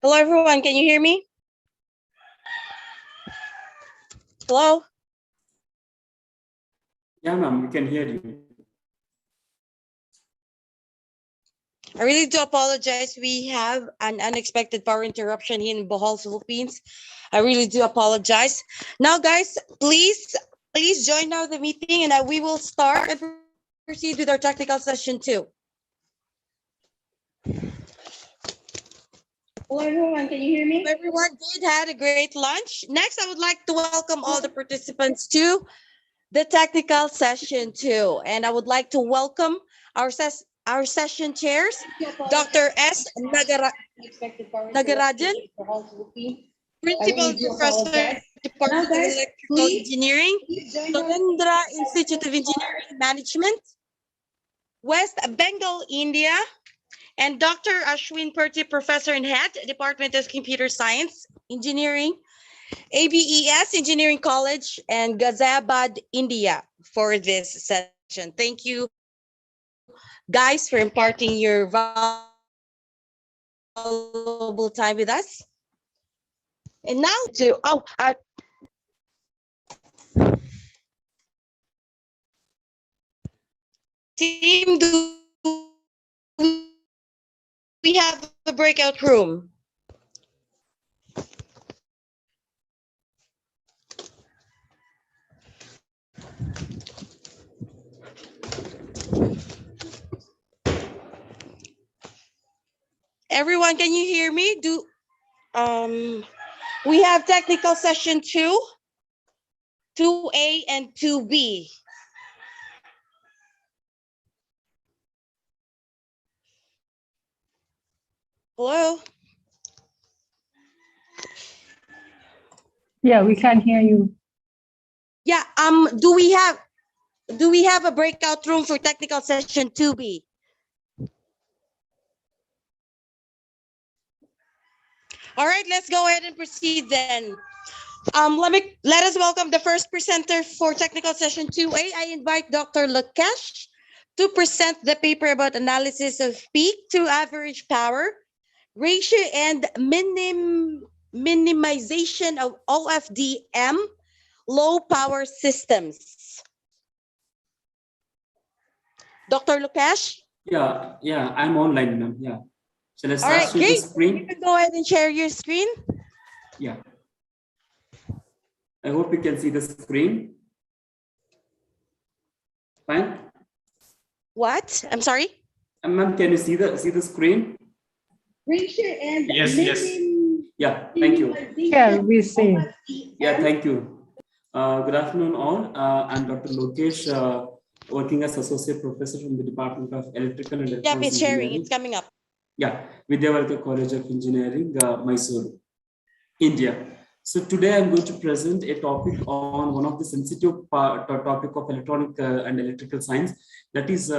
Hello, everyone. Can you hear me? Hello? Yeah, ma'am, we can hear you. I really do apologize. We have an unexpected power interruption here in Bohol, Philippines. I really do apologize. Now, guys, please join now the meeting, and we will start and proceed with our technical session 2. Hello, everyone. Can you hear me? Everyone did had a great lunch. Next, I would like to welcome all the participants to the technical session 2. And I would like to welcome our session chairs, Dr. S. Nagarajan, Principal Professor, Department of Electrical Engineering, Surendra Institute of Engineering Management, West Bengal, India, and Dr. Ashwin Purti, Professor and Head, Department of Computer Science, Engineering, ABES Engineering College, and Ghaziabad, India, for this session. Thank you, guys, for imparting your valuable time with us. And now team, do we have a breakout room? Everyone, can you hear me? We have technical session 2, 2A and 2B. Hello? Yeah, we can hear you. Yeah, do we have a breakout room for technical session 2B? All right, let's go ahead and proceed then. Let us welcome the first presenter for technical session 2A. I invite Dr. Lukesh to present the paper about analysis of peak to average power ratio and minimization of OFDM low power systems. Dr. Lukesh? Yeah, I'm online, ma'am. Yeah. Shall I All right, start with the great. screen? You can go ahead and share your screen. Yeah. I hope you can see the screen. Fine. What? I'm sorry? Ma'am, can you see the screen? Ratio and Yes. Yeah, thank you. Yeah, we see. Yeah, thank you. Good afternoon, all. I'm Dr. Lokesh, working as Associate Professor from the Department of Electrical and Yeah, Electronics it's sharing. Engineering. It's coming up. Yeah, Vidyavarta College of Engineering, Mysore, India. So today I'm going to present a topic on one of the sensitive topic of electronic and electrical science, that is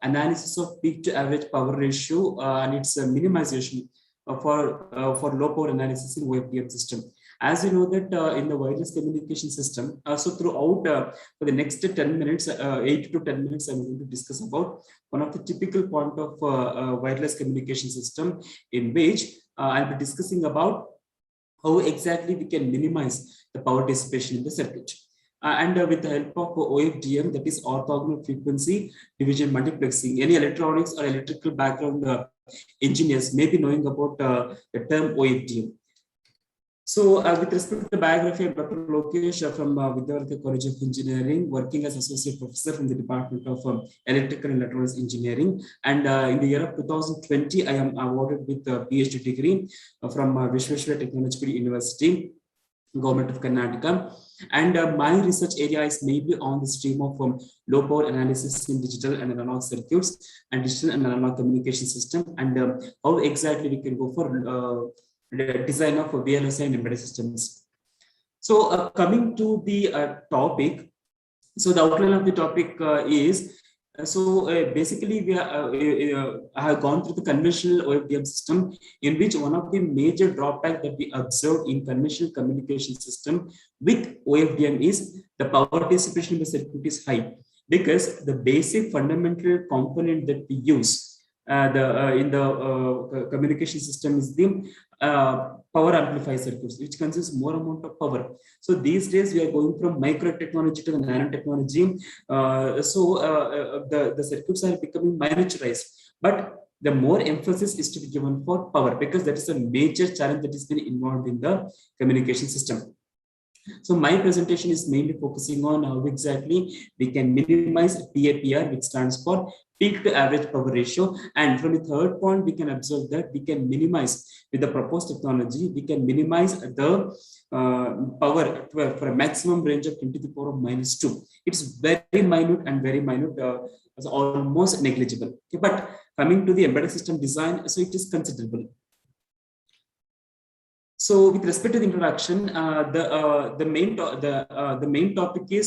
analysis of peak to average power ratio and its minimization for low power analysis in OFDM system. As you know that in the wireless communication system, so throughout for the next 10 minutes, 8 to 10 minutes, I'm going to discuss about one of the typical point of wireless communication system, in which I'll be discussing about how exactly we can minimize the power dissipation in the circuit. And with the help of OFDM, that is orthogonal frequency division multiplexing, any electronics or electrical background engineers may be knowing about the term OFDM. So with respect to the biography of Dr. Lokesh from Vidyavarta College of Engineering, working as Associate Professor from the Department of Electrical and Electronics Engineering. And in the year of 2020, I am awarded with a PhD degree from Vishweshwara Technological University, Government of Karnataka. And my research area is mainly on the stream of low power analysis in digital and analog circuits and digital and analog communication system, and how exactly we can go for the design of VLSI and embedded systems. So coming to the topic, so the outline of the topic is, basically I have gone through the conventional OFDM system, in which one of the major drawback that we observe in conventional communication system with OFDM is the power dissipation in the circuit is high, because the basic fundamental component that we use in the communication system is the power amplifier circuits, which consumes more amount of power. So these days we are going from micro technology to the nanotechnology. The circuits are becoming miniaturized, but the more emphasis is to be given for power, because that is a major challenge that has been involved in the communication system. So my presentation is mainly focusing on how exactly we can minimize PAPR, which stands for peak to average power ratio. And from the third point, we can observe that we can minimize with the proposed technology, we can minimize the power for a maximum range of 10 to the power of -2. It's very minute and very minute, almost negligible. Okay, but coming to the embedded system design, so it is considerable. So with respect to the introduction, the main topic is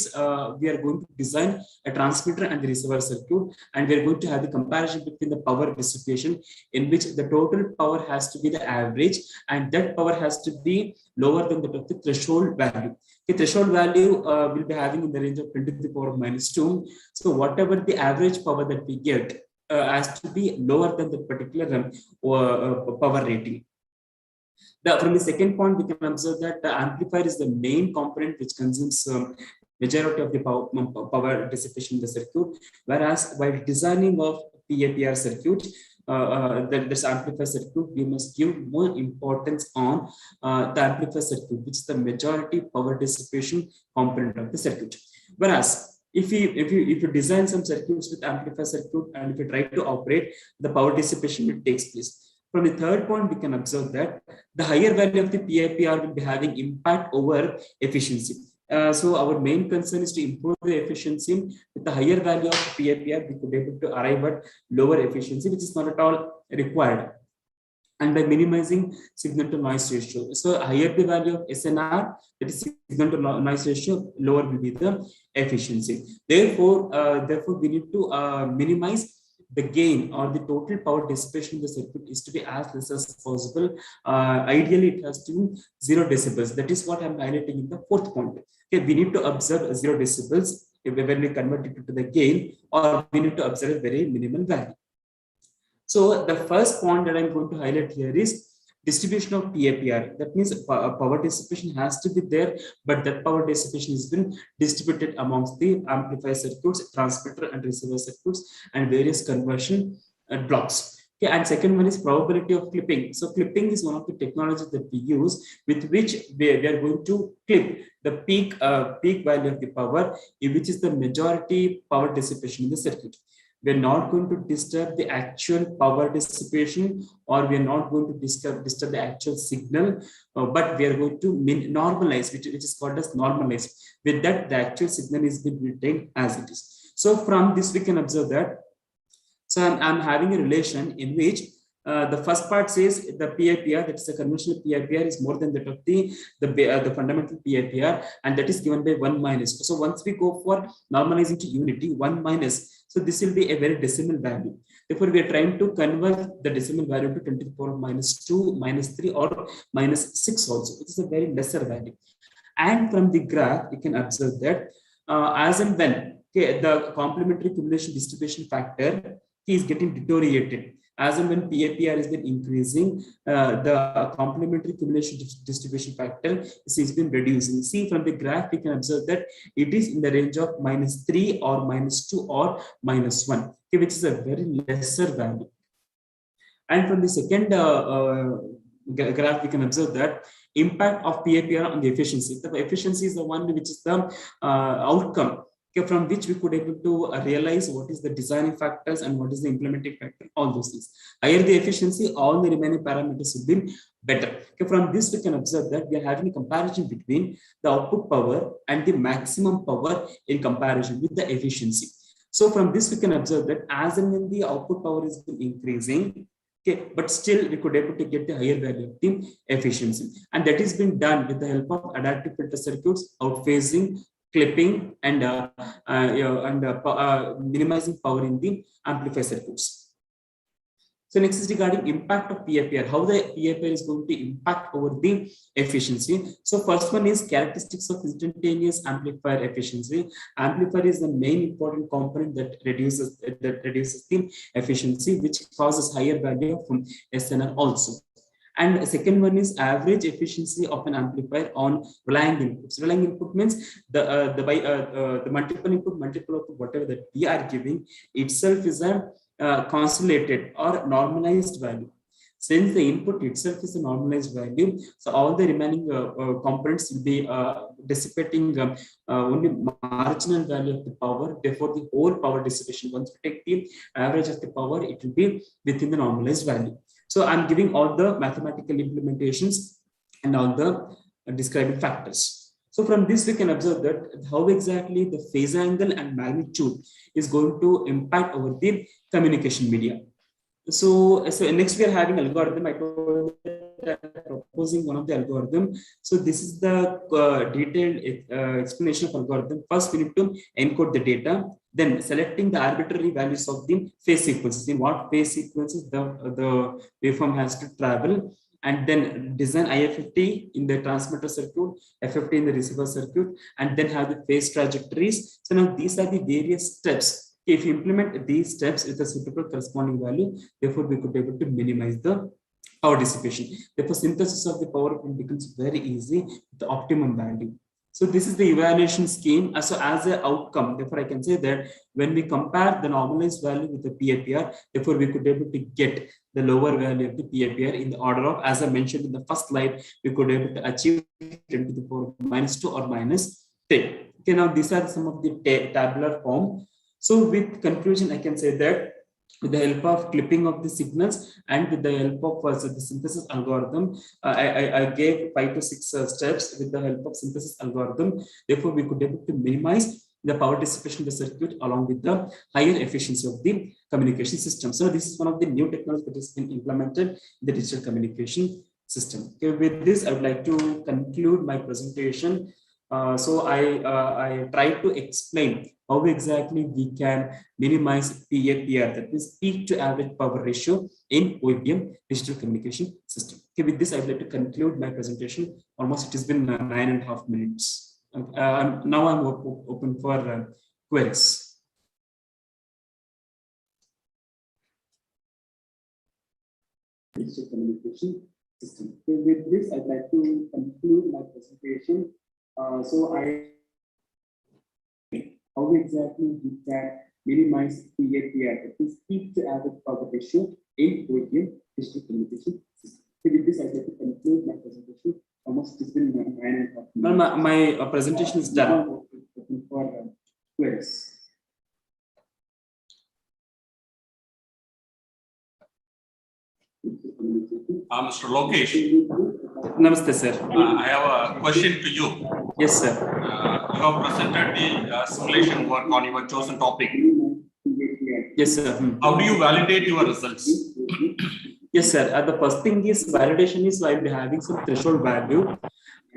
we are going to design a transmitter and the receiver circuit, and we are going to have the comparison between the power dissipation, in which the total power has to be the average, and that power has to be lower than the threshold value. The threshold value will be having in the range of 10 to the power of -2. So whatever the average power that we get has to be lower than the particular power rating. From the second point, we can observe that the amplifier is the main component which consumes majority of the power dissipation in the circuit, whereas while designing of PAPR circuit, this amplifier circuit, we must give more importance on the amplifier circuit, which is the majority power dissipation component of the circuit. Whereas if you design some circuits with amplifier circuit, and if you try to operate, the power dissipation will takes place. From the third point, we can observe that the higher value of the PAPR will be having impact over efficiency. So our main concern is to improve the efficiency. With the higher value of PAPR, we could be able to arrive at lower efficiency, which is not at all required. And by minimizing signal to noise ratio. So higher the value of SNR, that is signal to noise ratio, lower will be the efficiency. Therefore, we need to minimize the gain or the total power dissipation in the circuit is to be as less as possible. Ideally, it has to be 0 decibels. That is what I'm highlighting in the fourth point. Okay, we need to observe 0 decibels when we convert it to the gain, or we need to observe a very minimal value. So the first point that I'm going to highlight here is distribution of PAPR. That means power dissipation has to be there, but that power dissipation has been distributed amongst the amplifier circuits, transmitter and receiver circuits, and various conversion blocks. Okay, and second one is probability of clipping. So clipping is one of the technologies that we use, with which we are going to clip the peak value of the power, which is the majority power dissipation in the circuit. We're not going to disturb the actual power dissipation, or we are not going to disturb the actual signal, but we are going to normalize, which is called as normalize. With that, the actual signal is being retained as it is. So from this, we can observe that. So I'm having a relation in which the first part says the PAPR, that is the conventional PAPR, is more than that of the fundamental PAPR, and that is given by 1 minus. So once we go for normalizing to unity, 1 minus, so this will be a very decimal value. Therefore, we are trying to convert the decimal value to 10 to the power of -2, -3, or -6 also, which is a very lesser value. And from the graph, we can observe that as and when the complementary cumulation distribution factor is getting deteriorated. As and when PAPR has been increasing, the complementary cumulation distribution factor has been reducing. See from the graph, we can observe that it is in the range of -3 or -2 or -1, okay, which is a very lesser value. And from the second graph, we can observe that impact of PAPR on the efficiency. The efficiency is the one which is the outcome, okay, from which we could able to realize what is the designing factors and what is the implementing factor, all those things. Higher the efficiency, all the remaining parameters will be better. Okay, from this, we can observe that we are having a comparison between the output power and the maximum power in comparison with the efficiency. So from this, we can observe that as and when the output power is increasing, okay, but still we could able to get the higher value of the efficiency. And that is being done with the help of adaptive filter circuits, outphasing, clipping, and minimizing power in the amplifier circuits. So next is regarding impact of PFPR, how the PFPR is going to impact over the efficiency. So first one is characteristics of instantaneous amplifier efficiency. Amplifier is the main important component that reduces the efficiency, which causes higher value of SNR also. And the second one is average efficiency of an amplifier on relying inputs. Relying input means the multiple input, multiple output, whatever that we are giving itself is a consolidated or normalized value. Since the input itself is a normalized value, so all the remaining components will be dissipating only marginal value of the power. Therefore, the whole power dissipation, once we take the average of the power, it will be within the normalized value. So I'm giving all the mathematical implementations and all the describing factors. So from this, we can observe that how exactly the phase angle and magnitude is going to impact over the communication media. So next we are having algorithm. I told that I'm proposing one of the algorithm. So this is the detailed explanation of algorithm. First, we need to encode the data. Then selecting the arbitrary values of the phase sequences. In what phase sequences the waveform has to travel, and then design IFFT in the transmitter circuit, FFT in the receiver circuit, and then have the phase trajectories. So now these are the various steps. If you implement these steps with a suitable corresponding value, therefore we could be able to minimize the power dissipation. Therefore, synthesis of the power becomes very easy with the optimum value. So this is the evaluation scheme. So as an outcome, therefore I can say that when we compare the normalized value with the PFPR, therefore we could be able to get the lower value of the PFPR in the order of, as I mentioned in the first slide, we could be able to achieve 10 to the power -2 or -10. Okay, now these are some of the tabular form. So with conclusion, I can say that with the help of clipping of the signals and with the help of the synthesis algorithm, I gave 5 to 6 steps with the help of synthesis algorithm. Therefore, we could be able to minimize the power dissipation of the circuit along with the higher efficiency of the communication system. So this is one of the new technologies that has been implemented in the digital communication system. Okay, with this, I would like to conclude my presentation. So I tried to explain how exactly we can minimize PAPR, that is peak to average power ratio in OEM digital communication system. Okay, with this, I would like to conclude my presentation. Almost it has been 9.5 minutes. Now I'm open for queries. Digital communication system. Okay, with this, I'd like to conclude my presentation. So how exactly we can minimize PAPR, that is peak to average power ratio in OEM digital communication system. So with this, I'd like to conclude my presentation. Almost it's been 9.5 minutes. My presentation is done. Open for queries. Mr. Lokesh. Namaste, sir. I have a question to you. Yes, sir. You have presented the simulation work on your chosen topic. Yes, sir. How do you validate your results? Yes, sir. The first thing is validation is I'll be having some threshold value.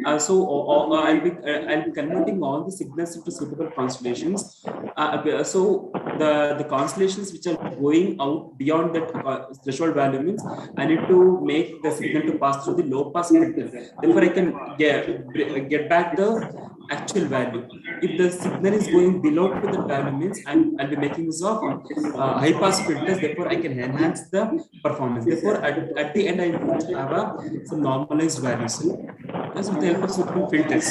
I'll be converting all the signals into suitable constellations. So the constellations which are going out beyond that threshold value means I need to make the signal to pass through the low pass filter. Therefore, I can get back the actual value. If the signal is going below to the value means I'll be making use of high pass filters. Therefore, I can enhance the performance. Therefore, at the end, I need to have some normalized values. That's with the help of certain filters.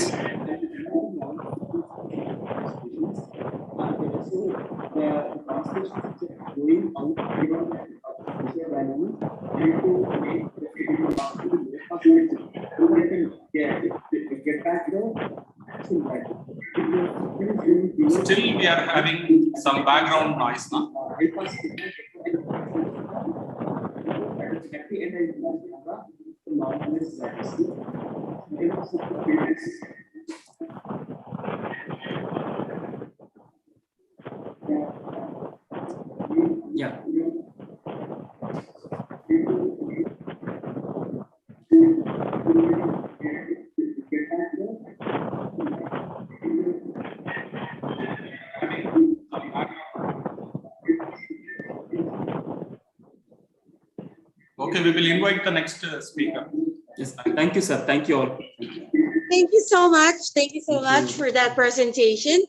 Still, we are having some background noise now. Yeah. Okay, we will invite the next speaker. Yes, thank you, sir. Thank you all. Thank you so much. Thank you so much for that presentation.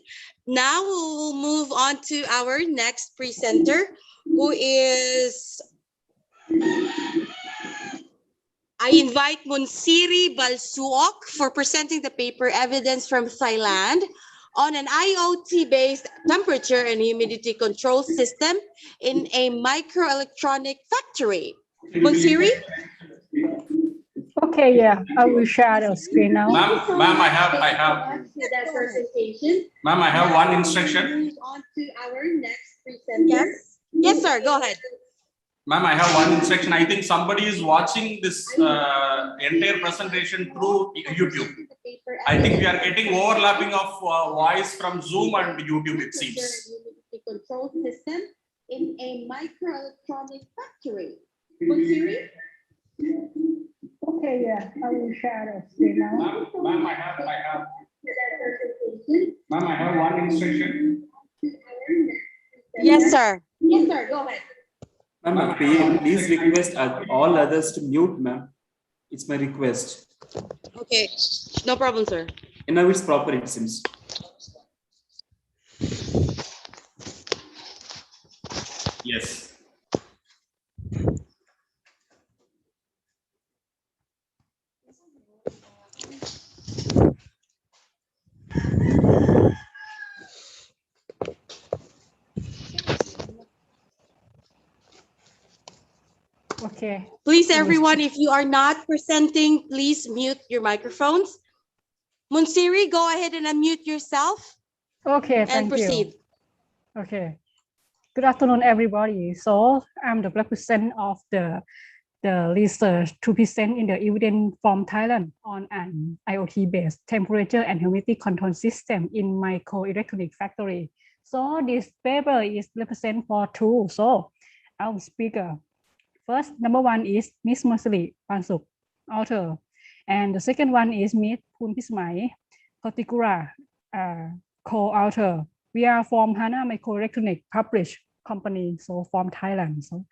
Now we will move on to our next presenter, who is, I invite Monsiri Balsuok for presenting the paper Evidence from Thailand on an IoT-based temperature and humidity control system in a microelectronic factory. Monsiri? Okay, yeah, I will share the screen now. Ma'am, I have, ma'am, I have one instruction. Move on to our next presenter. Yes, sir, go ahead. Ma'am, I have one instruction. I think somebody is watching this entire presentation through YouTube. I think we are getting overlapping of voice from Zoom and YouTube, it seems. Control system in a microelectronic factory. Monsiri? Okay, yeah, I will share the screen now. Ma'am, I have one instruction. Yes, sir. Yes, sir, go ahead. Ma'am, please request all others to mute, ma'am. It's my request. Okay, no problem, sir. And now it's proper, it seems. Yes. Okay. Please, everyone, if you are not presenting, please mute your microphones. Monsiri, go ahead and unmute yourself. Okay, and thank proceed. you. Okay. Good afternoon, everybody. So I'm the representative of the research to present in the evidence from Thailand on an IoT-based temperature and humidity control system in microelectronic factory. So this paper is represent for two. So our speaker. First, number one is Miss Monsiri Pansuk, author. And the second one is Miss Punpismai Kotikura, co-author. We are from Hana Microelectronic Publish Company, so from Thailand. So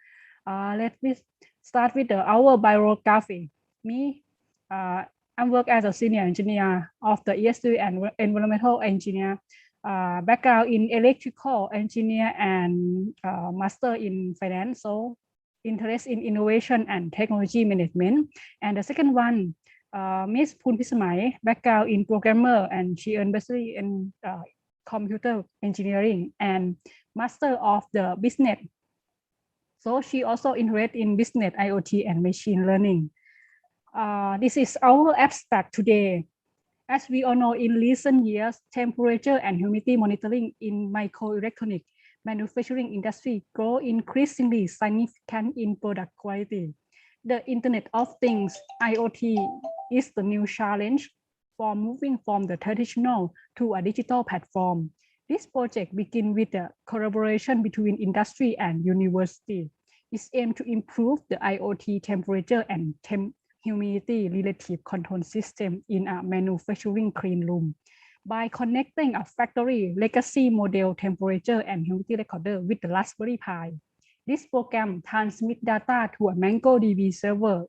let me start with our biography. Me, I work as a senior engineer of the ESG and environmental engineer, background in electrical engineer and master in finance. So interest in innovation and technology management. And the second one, Miss Punpismai, background in programmer, and she earned bachelor in computer engineering and master of the business. So she also interested in business, IoT, and machine learning. This is our abstract today. As we all know, in recent years, temperature and humidity monitoring in microelectronic manufacturing industry grow increasingly significant in product quality. The Internet of Things, IoT, is the new challenge for moving from the traditional to a digital platform. This project begins with a collaboration between industry and university. It's aimed to improve the IoT temperature and humidity relative control system in a manufacturing clean room. By connecting a factory legacy model temperature and humidity recorder with the Raspberry Pi. This program transmits data to a MongoDB server.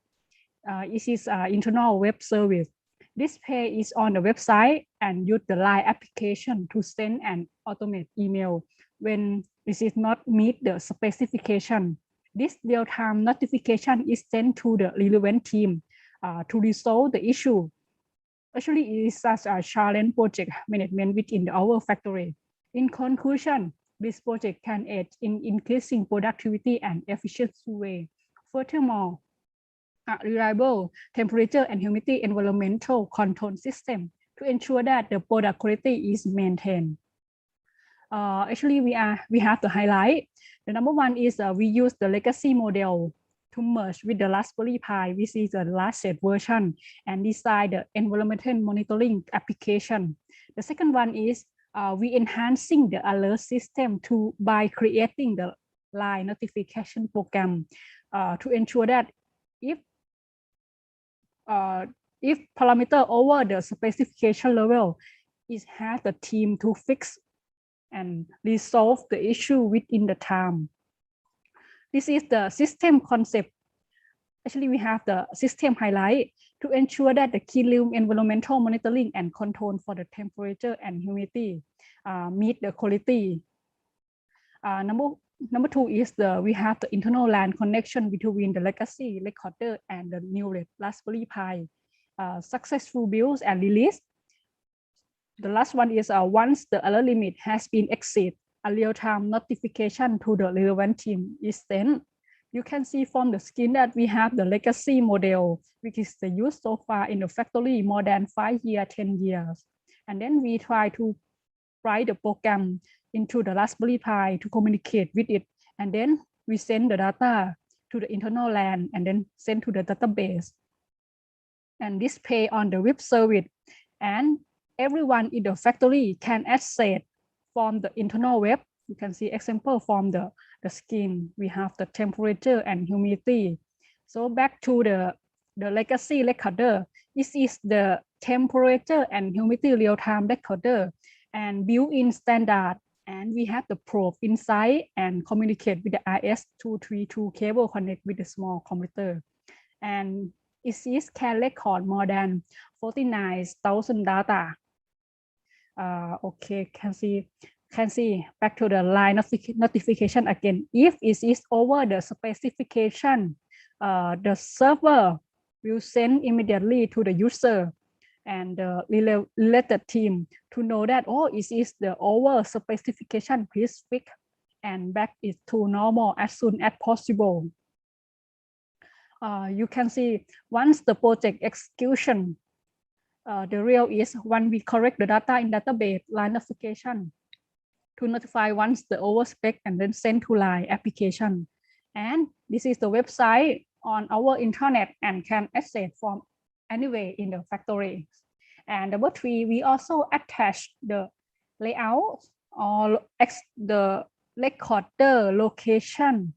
It is an internal web service. Display is on the website and use the Line application to send and automate email when this is not meet the specification. This real-time notification is sent to the relevant team to resolve the issue. Actually, it is such a challenge project management within our factory. In conclusion, this project can aid in increasing productivity and efficiency way. Furthermore, a reliable temperature and humidity environmental control system to ensure that the product quality is maintained. Actually, we have to highlight. The number one is we use the legacy model to merge with the Raspberry Pi, which is the latest version, and design the environmental monitoring application. The second one is we enhancing the alert system by creating the Line notification program to ensure that if parameter over the specification level, it has the team to fix and resolve the issue within the time. This is the system concept actually we have the system highlight to ensure that the clean room environmental monitoring and control for the temperature and humidity meet the quality. Number two is we have the internal LAN connection between the legacy recorder and the new Raspberry Pi. Successful builds and release. The last one is once the alert limit has been exceeded, a real-time notification to the relevant team is sent. You can see from the screen that we have the legacy model, which is the use so far in the factory more than 5 years, 10 years. And then we try to write the program into the Raspberry Pi to communicate with it. And then we send the data to the internal LAN and then send to the database and display on the web service. And everyone in the factory can access from the internal web. You can see example from the screen. We have the temperature and humidity. So back to the legacy recorder. This is the temperature and humidity real-time recorder and built-in standard. And we have the probe inside and communicate with the RS-232 cable connect with the small computer. And it can record more than 49,000 data. Okay, can see back to the line of notification again. If it is over the specification, the server will send immediately to the user and the related team to know that, oh, it is the over specification, please fix and back it to normal as soon as possible. You can see once the project execution, the real is when we correct the data in database line notification to notify once the overspec and then send to line application. And this is the website on our internet and can access from anywhere in the factory. And number three, we also attach the layout or the recorder location.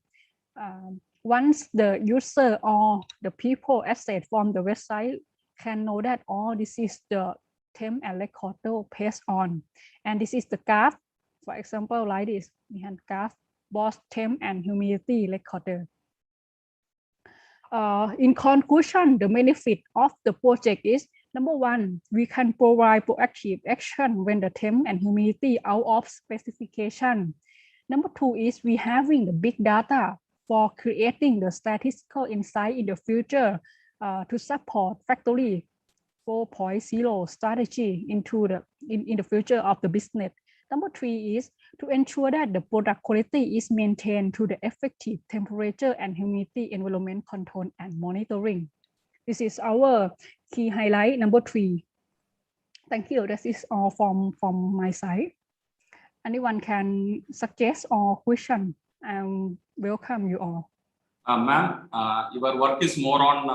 Once the user or the people access from the website can know that, oh, this is the temp and recorder based on. And this is the graph. For example, like this, we have graph, both temp and humidity recorder. In conclusion, the benefit of the project is, number one, we can provide proactive action when the temp and humidity out of specification. Number two is we having the big data for creating the statistical insight in the future to support factory 4.0 strategy into in the future of the business. Number three is to ensure that the product quality is maintained through the effective temperature and humidity environment control and monitoring. This is our key highlight number three. Thank you. That is all from my side. Anyone can suggest or question. Welcome you all. Ma'am, your work is more on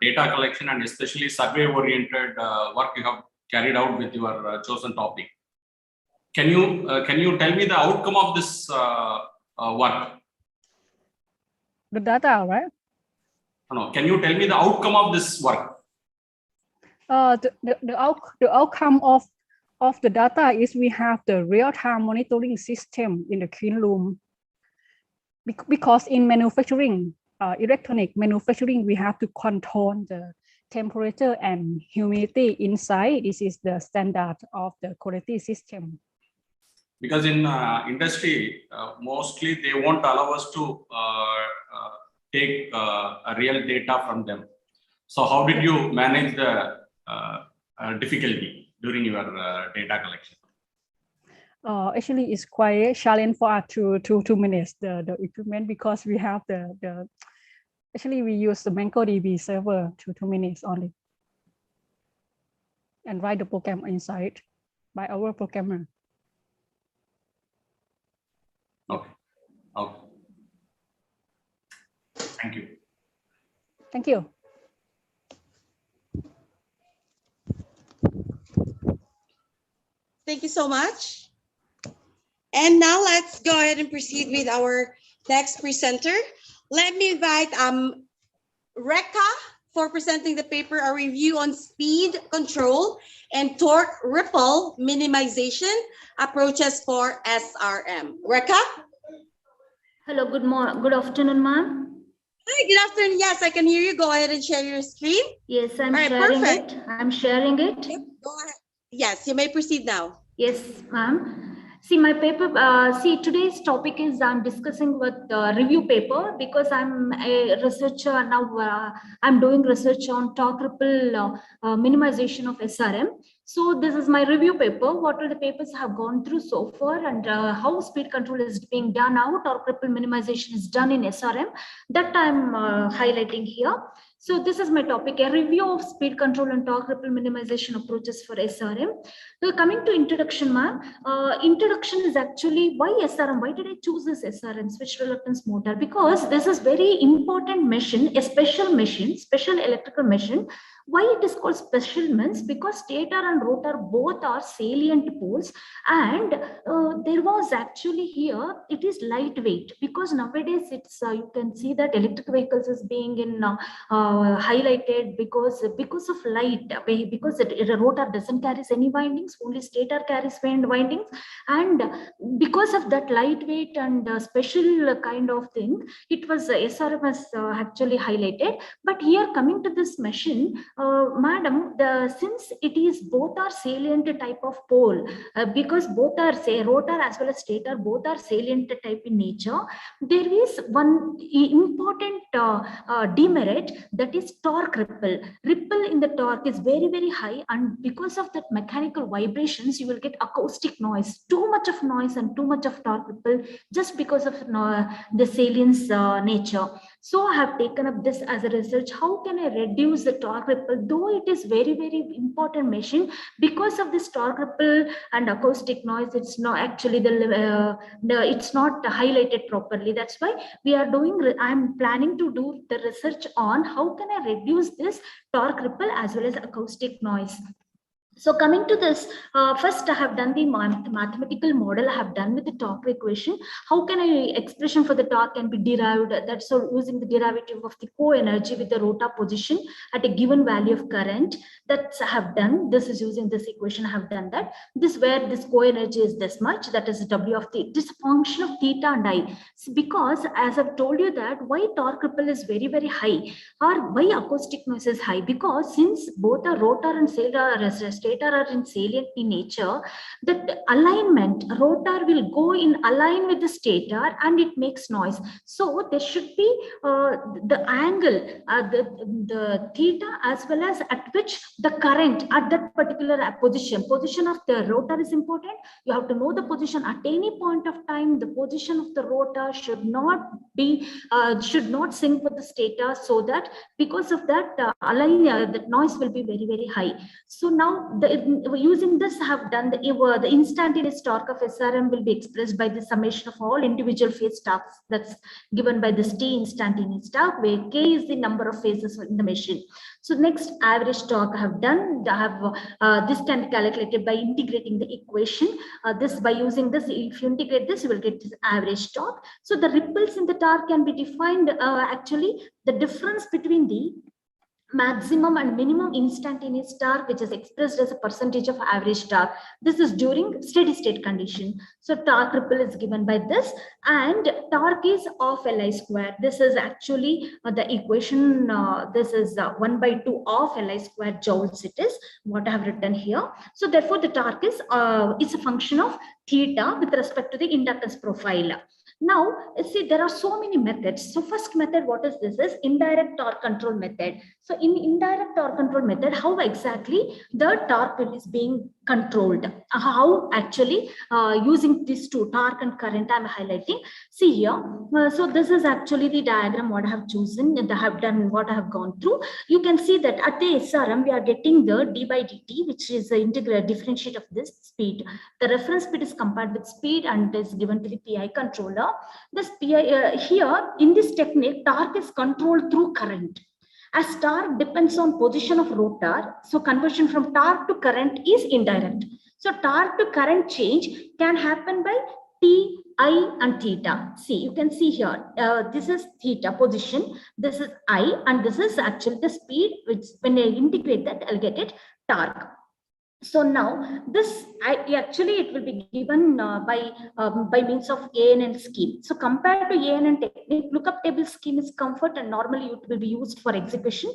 data collection and especially survey-oriented work you have carried out with your chosen topic. Can you tell me the outcome of this work? The data, right? No. Can you tell me the outcome of this work? The outcome of the data is we have the real-time monitoring system in the clean room. Because in manufacturing, electronic manufacturing, we have to control the temperature and humidity inside. This is the standard of the quality system. Because in industry, mostly they won't allow us to take a real data from them. So how did you manage the difficulty during your data collection? Actually, it's quite challenging for us to manage the equipment because we have actually we use the MongoDB server to manage only and write the program inside by our programmer. Okay. Okay. Thank you. Thank you. Thank you so much. And now let's go ahead and proceed with our next presenter. Let me invite Rekha for presenting the paper, a review on speed control and torque ripple minimization approaches for SRM. Rekha? Hello, good afternoon, ma'am. Hi, good afternoon. Yes, I can hear you. Go ahead and share your screen. Yes, I'm All right, sharing perfect. it. I'm sharing it. Yep, go ahead. Yes, you may proceed now. Yes, ma'am. See, my paper, today's topic is I'm discussing with review paper because I'm a researcher now. I'm doing research on torque ripple minimization of SRM. So this is my review paper. What are the papers I have gone through so far and how speed control is being done now, torque ripple minimization is done in SRM. That I'm highlighting here. So this is my topic, a review of speed control and torque ripple minimization approaches for SRM. So coming to introduction, ma'am, introduction is actually why SRM, why did I choose this SRM, switch reluctance motor? Because this is very important machine, a special machine, special electrical machine. Why it is called special means because stator and rotor both are salient poles, and there was actually here it is lightweight because nowadays it's you can see that electric vehicles is being in highlighted because of light, because the rotor doesn't carry any windings, only stator carries windings, and because of that lightweight and special kind of thing, it was SRM was actually highlighted. But here coming to this machine, madam, since it is both are salient type of pole, because both are say rotor as well as stator both are salient type in nature, there is one important demerit, that is torque ripple. Ripple in the torque is very high, and because of that mechanical vibrations you will get acoustic noise, too much of noise and too much of torque ripple just because of the salience nature. So I have taken up this as a research. How can I reduce the torque ripple? Though it is very important machine, because of this torque ripple and acoustic noise, it's not actually it's not highlighted properly. That's why we are doing. I'm planning to do the research on how can I reduce this torque ripple as well as acoustic noise. So coming to this, first I have done the mathematical model I have done with the torque equation. How can I expression for the torque can be derived? That's so using the derivative of the co-energy with the rotor position at a given value of current. That I have done. This is using this equation. I have done that. This where this co-energy is this much. That is W of the. This function of theta and I. Because as I've told you that why torque ripple is very high or why acoustic noise is high, because since both the rotor and stator are in salient in nature, that alignment rotor will go in align with the stator and it makes noise. So there should be the angle, the theta as well as at which the current at that particular position of the rotor is important. You have to know the position at any point of time. The position of the rotor should not be should not sync with the stator, so that because of that the noise will be very high. So now using this I have done the instantaneous torque of SRM will be expressed by the summation of all individual phase torques, that's given by this T instantaneous torque, where K is the number of phases in the machine. So next average torque I have done. I have this can be calculated by integrating the equation. This by using this, if you integrate this, you will get this average torque. So the ripples in the torque can be defined actually the difference between the maximum and minimum instantaneous torque, which is expressed as a percentage of average torque. This is during steady state condition. So torque ripple is given by this, and torque is of Li square. This is actually the equation. This is 1/2 of Li square joules. It is what I have written here. So therefore the torque is it's a function of theta with respect to the inductance profile. Now, see, there are so many methods. So first method, what is this? Is indirect torque control method. So in indirect torque control method, how exactly the torque is being controlled? How actually using these two, torque and current, I'm highlighting. See here. So this is actually the diagram what I have chosen, and I have done what I have gone through. You can see that at the SRM, we are getting the d by dt, which is the integral differentiate of this speed. The reference speed is compared with speed and is given to the PI controller. This PI here in this technique, torque is controlled through current. As torque depends on position of rotor, so conversion from torque to current is indirect. So torque to current change can happen by T, I and theta. See, you can see here, this is theta position, this is I, and this is actually the speed, which when I integrate that, I'll get it torque. So now this actually it will be given by means of ANN scheme. So compared to ANN technique, lookup table scheme is comfort and normally it will be used for execution,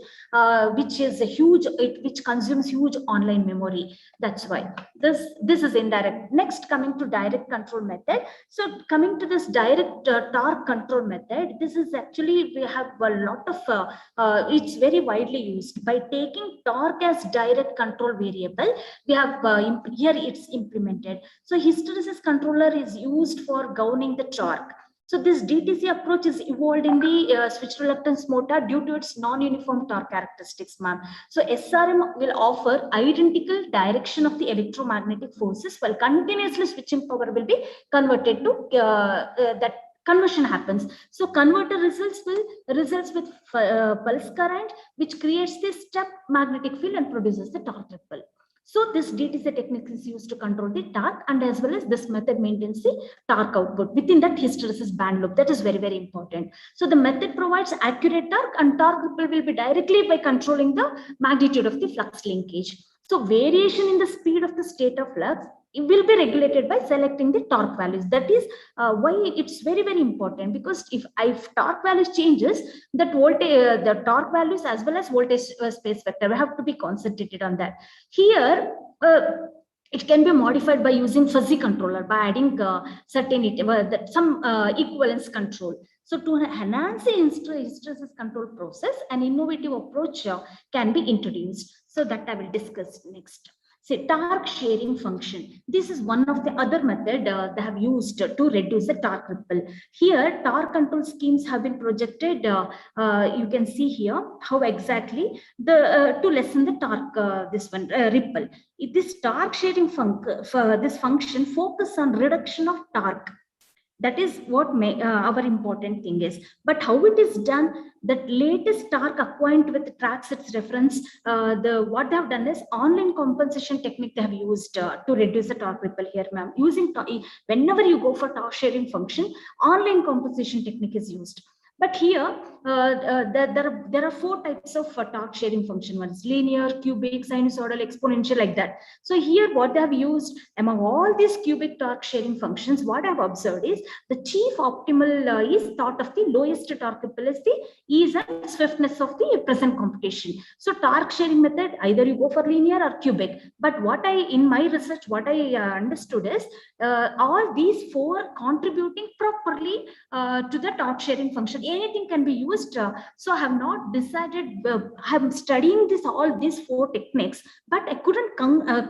which is a huge, which consumes huge online memory. That's why this is indirect. Next, coming to direct control method. So coming to this direct torque control method, this is actually, we have a lot of it's very widely used. By taking torque as direct control variable, we have here it's implemented. So hysteresis controller is used for governing the torque. So this DTC approach is evolved in the switch reluctance motor due to its non-uniform torque characteristics, ma'am. So SRM will offer identical direction of the electromagnetic forces, while continuously switching power will be converted to that conversion happens. So converter results with pulse current, which creates this step magnetic field and produces the torque ripple. So this DTC technique is used to control the torque, and as well as this method maintains the torque output within that hysteresis band loop. That is very, very important. So the method provides accurate torque, and torque ripple will be directly by controlling the magnitude of the flux linkage. So variation in the speed of the state of flux, it will be regulated by selecting the torque values. That is why it's very, very important, because if torque values changes, that voltage, the torque values as well as voltage space vector, we have to be concentrated on that. Here, it can be modified by using fuzzy controller, by adding some equivalence control. So to enhance the hysteresis control process, an innovative approach can be introduced. So that I will discuss next. Say torque sharing function. This is one of the other method they have used to reduce the torque ripple. Here, torque control schemes have been projected. You can see here how exactly the to lessen the torque ripple. This torque sharing this function focus on reduction of torque. That is what our important thing is. But how it is done, that latest torque acquaint with tracks its reference, what they have done is online compensation technique they have used to reduce the torque ripple here, ma'am. Using whenever you go for torque sharing function, online compensation technique is used. But here, there are 4 types of torque sharing function. One is linear, cubic, sinusoidal, exponential, like that. So here, what they have used among all these cubic torque sharing functions, what I have observed is the chief optimal is thought of the lowest torque ripple is the ease and swiftness of the present computation. So torque sharing method, either you go for linear or cubic. But in my research, what I understood is all these 4 contributing properly to the torque sharing function. Anything can be used. So I have not decided, I am studying all these 4 techniques, but I couldn't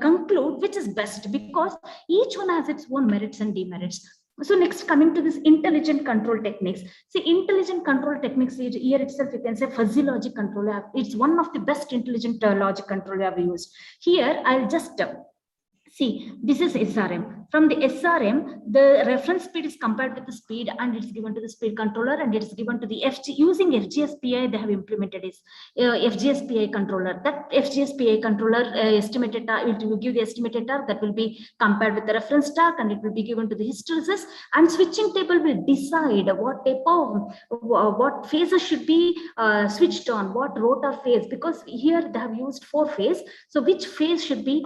conclude which is best, because each one has its own merits and demerits. So next, coming to this intelligent control techniques. See, intelligent control techniques here itself, you can say fuzzy logic control. It's one of the best intelligent logic control I have used. Here, I'll just see, this is SRM. From the SRM, the reference speed is compared with the speed, and it's given to the speed controller, and it's given to the using FGSPI. They have implemented is FGSPI controller. That FGSPI controller estimated it will give the estimated torque that will be compared with the reference torque, and it will be given to the hysteresis. And switching table will decide what type of what phases should be switched on, what rotor phase, because here they have used 4 phase. So which phase should be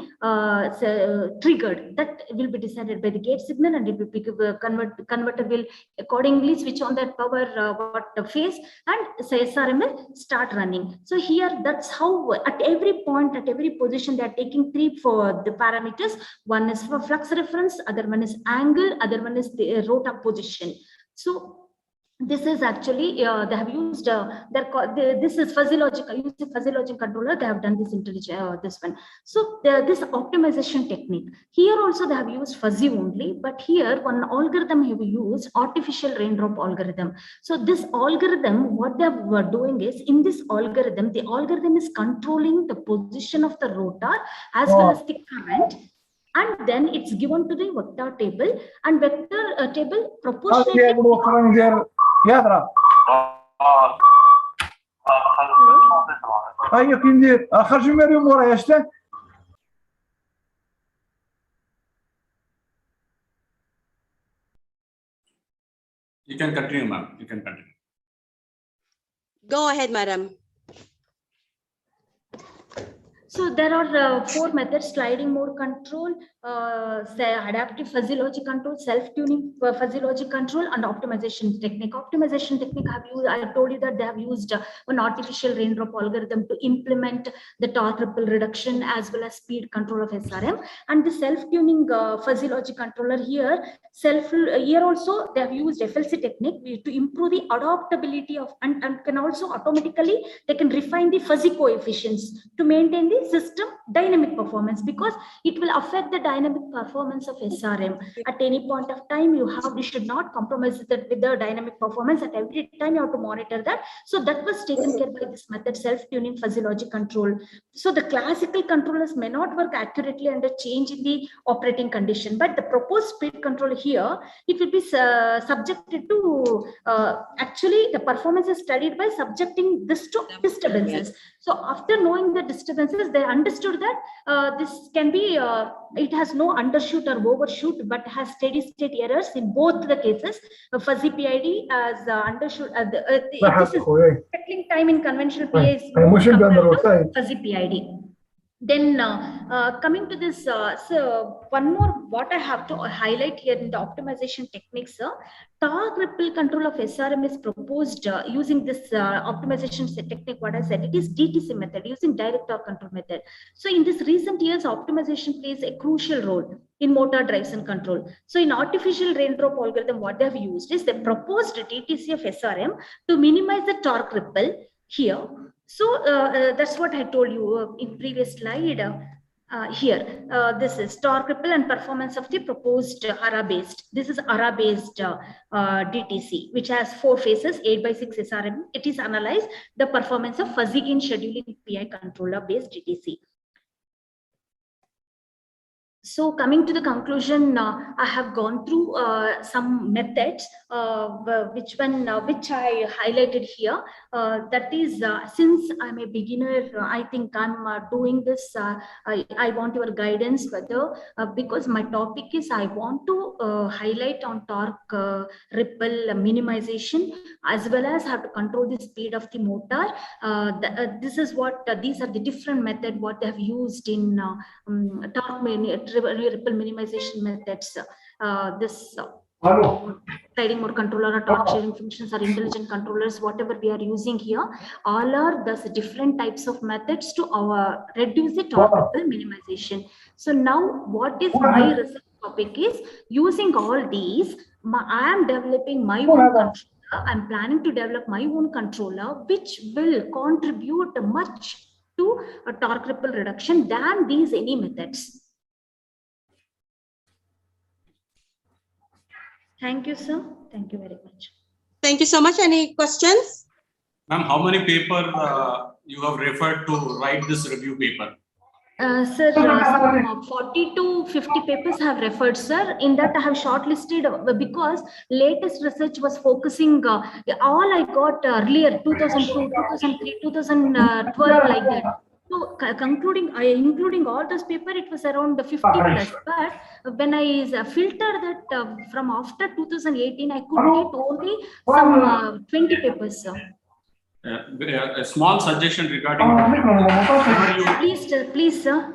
triggered, that will be decided by the gate signal, and it will be converter will accordingly switch on that power what phase, and say SRM will start running. So here, that's how at every point, at every position, they are taking 3 for the parameters. One is for flux reference, other one is angle, other one is the rotor position. So this is actually they have used this is fuzzy logic. Use the fuzzy logic controller. They have done this this one. So this optimization technique here also they have used fuzzy only, but here one algorithm have used artificial raindrop algorithm. So this algorithm, what they were doing is, in this algorithm, the algorithm is controlling the position of the rotor as well as the current. And then it's given to the vector table, and vector table proportionately. You can continue, ma'am. You can continue. Go ahead, madam. So there are 4 methods: sliding mode control, adaptive fuzzy logic control, self-tuning fuzzy logic control, and optimization technique. Optimization technique, I told you that they have used an artificial raindrop algorithm to implement the torque ripple reduction as well as speed control of SRM. And the self-tuning fuzzy logic controller here, here also they have used FLC technique to improve the adaptability of, and can also automatically, they can refine the fuzzy coefficients to maintain the system dynamic performance, because it will affect the dynamic performance of SRM. At any point of time, you should not compromise with the dynamic performance. At every time you have to monitor that. So that was taken care by this method, self-tuning fuzzy logic control. So the classical controllers may not work accurately under change in the operating condition, but the proposed speed control here, it will be subjected to, actually the performance is studied by subjecting this to disturbances. So after knowing the disturbances, they understood that this can be, it has no undershoot or overshoot, but has steady state errors in both the cases. Fuzzy PID as undershoot, this is settling time in conventional PI is compared to fuzzy PID. Then coming to this, so one more what I have to highlight here in the optimization techniques, torque ripple control of SRM is proposed using this optimization technique. What I said, it is DTC method, using direct torque control method. So in this recent years, optimization plays a crucial role in motor drives and control. So in artificial raindrop algorithm, what they have used is they proposed DTC of SRM to minimize the torque ripple here. So that's what I told you in previous slide. Here, this is torque ripple and performance of the proposed ARA-based. This is ARA-based DTC, which has 4 phases, 8x6 SRM. It is analyzed the performance of fuzzy gain scheduling PI controller-based DTC. So coming to the conclusion, I have gone through some methods, which I highlighted here. That is, since I'm a beginner, I think I'm doing this. I want your guidance whether, because my topic is, I want to highlight on torque ripple minimization, as well as how to control the speed of the motor. This is what, these are the different methods what they have used in torque ripple minimization methods. This sliding mode controller or torque sharing functions or intelligent controllers, whatever we are using here, all are thus different types of methods to reduce the torque ripple minimization. So now what is my research topic is, using all these, I am developing my own controller. I'm planning to develop my own controller, which will contribute much to a torque ripple reduction than these any methods. Thank you, sir. Thank you very much. Thank you so much. Any questions? Ma'am, how many papers you have referred to write this review paper? Sir, some 40 to 50 papers have referred, sir. In that I have shortlisted, because latest research was focusing, all I got earlier, 2002, 2003, 2012, like that. So including all those papers, it was around 50 plus. But when I filtered that from after 2018, I could get only some 20 papers, sir. A small suggestion regarding please, sir.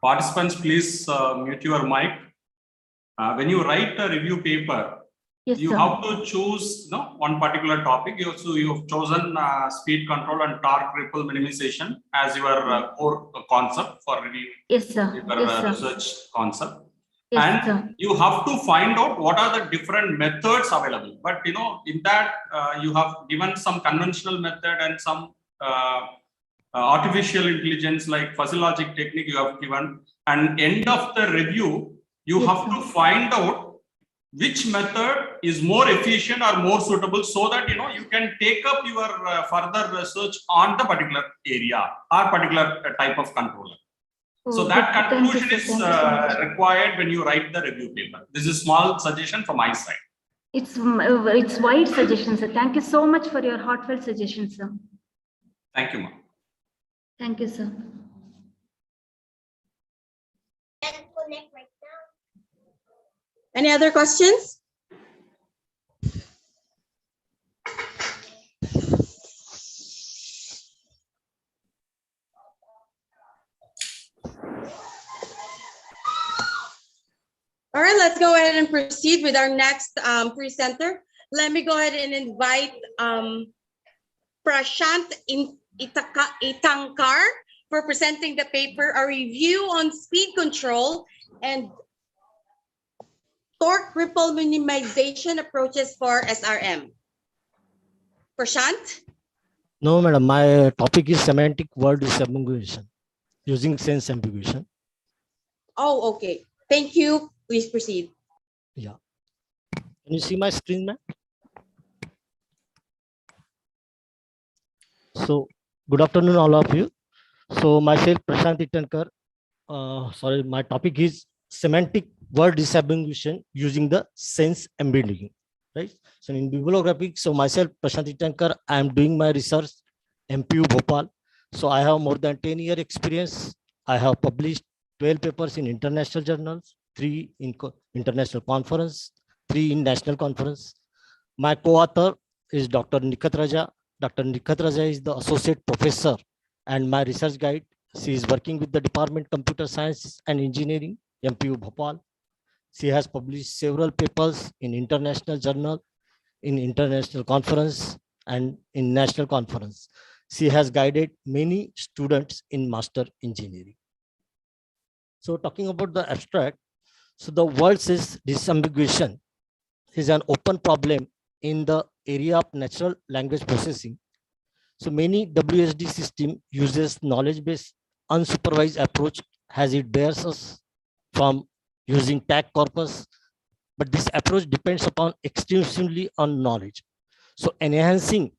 Participants, please mute your mic. When you write a review paper, yes, you have to choose one particular topic. You have chosen speed control and torque ripple minimization as your core concept for review. Yes, sir. Your research concept. Yes, and sir, you have to find out what are the different methods available. But in that you have given some conventional method and some artificial intelligence like fuzzy logic technique you have given. And end of the review, you have to find out which method is more efficient or more suitable, so that you can take up your further research on the particular area or particular type of controller. So that conclusion is required when you write the review paper. This is a small suggestion from my side. It's wide suggestion, sir. Thank you so much for your heartfelt suggestion, sir. Thank you, ma'am. Thank you, sir. Any other questions? go ahead and proceed with our next presenter. Let me go ahead and invite Prashant Itankar for presenting the paper, A Review on Speed Control and Torque Ripple Minimization Approaches for SRM. Prashant? No, madam, my topic is semantic word disambiguation using sense ambiguation. Oh, okay. Thank you. Please proceed. Yeah. Can you see my screen, ma'am? So, good afternoon, all of you. So, myself, Prashant Itankar. Sorry, my topic is semantic word disambiguation using the sense embedding. Right. So, in bibliographic, so myself, Prashant Itankar, I am doing my research, MPU Bhopal. So, I have more than 10-year experience. I have published 12 papers in international journals, 3 in international conference, 3 in national conference. My co-author is Dr. Nikhat Raja. Dr. Nikhat Raja is the associate professor and my research guide. She is working with the Department Computer Science and Engineering, MPU Bhopal. She has published several papers in international journal, in international conference, and in national conference. She has guided many students in master engineering. So talking about the abstract, so the word says disambiguation is an open problem in the area of natural language processing. So many WSD system uses knowledge-based unsupervised approach as it bears us from using tag corpus, but this approach depends upon extensively on knowledge. So enhancing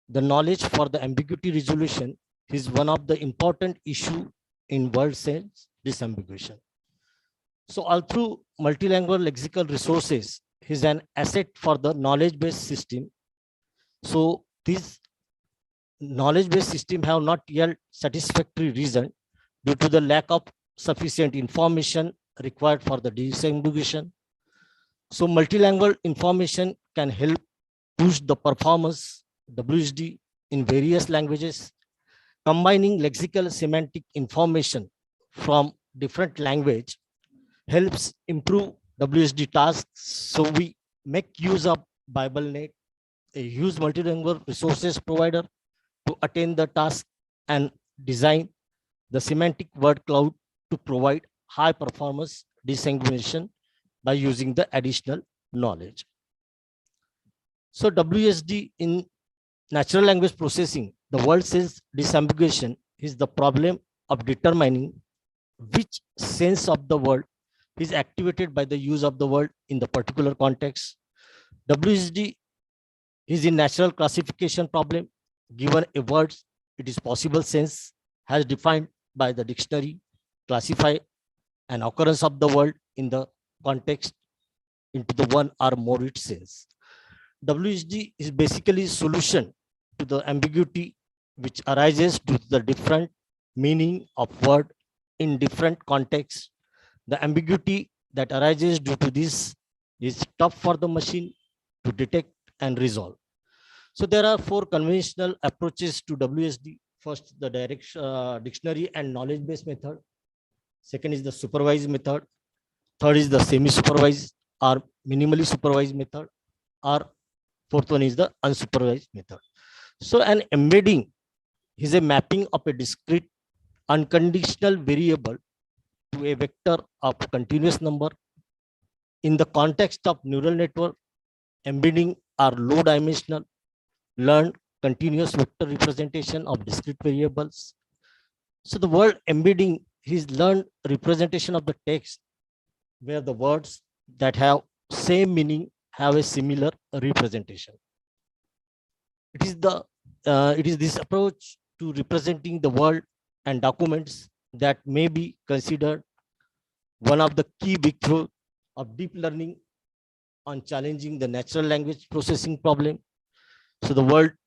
the knowledge for the ambiguity resolution is one of the important issue in word sense disambiguation. So all through multilingual lexical resources is an asset for the knowledge-based system. So these knowledge-based system have not yet satisfactory reason due to the lack of sufficient information required for the disambiguation. So multilingual information can help push the performance WSD in various languages. Combining lexical semantic information from different language helps improve WSD tasks. So we make use of BibleNet, a huge multilingual resources provider, to attain the task and design the semantic word cloud to provide high performance disambiguation by using the additional knowledge. So WSD in natural language processing, the word says disambiguation is the problem of determining which sense of the word is activated by the use of the word in the particular context. WSD is in natural classification problem. Given a word, it is possible sense has defined by the dictionary, classify an occurrence of the word in the context into the one or more its sense. WSD is basically solution to the ambiguity which arises due to the different meaning of word in different contexts. The ambiguity that arises due to this is tough for the machine to detect and resolve. So there are 4 conventional approaches to WSD. First, the dictionary and knowledge-based method. Second is the supervised method. Third is the semi-supervised or minimally supervised method. Or fourth one is the unsupervised method. So an embedding is a mapping of a discrete unconditional variable to a vector of continuous number. In the context of neural network, embedding are low dimensional, learned continuous vector representation of discrete variables. So the word embedding is learned representation of the text where the words that have same meaning have a similar representation. It is this approach to representing the world and documents that may be considered one of the key breakthroughs of deep learning on challenging the natural language processing problem. So the word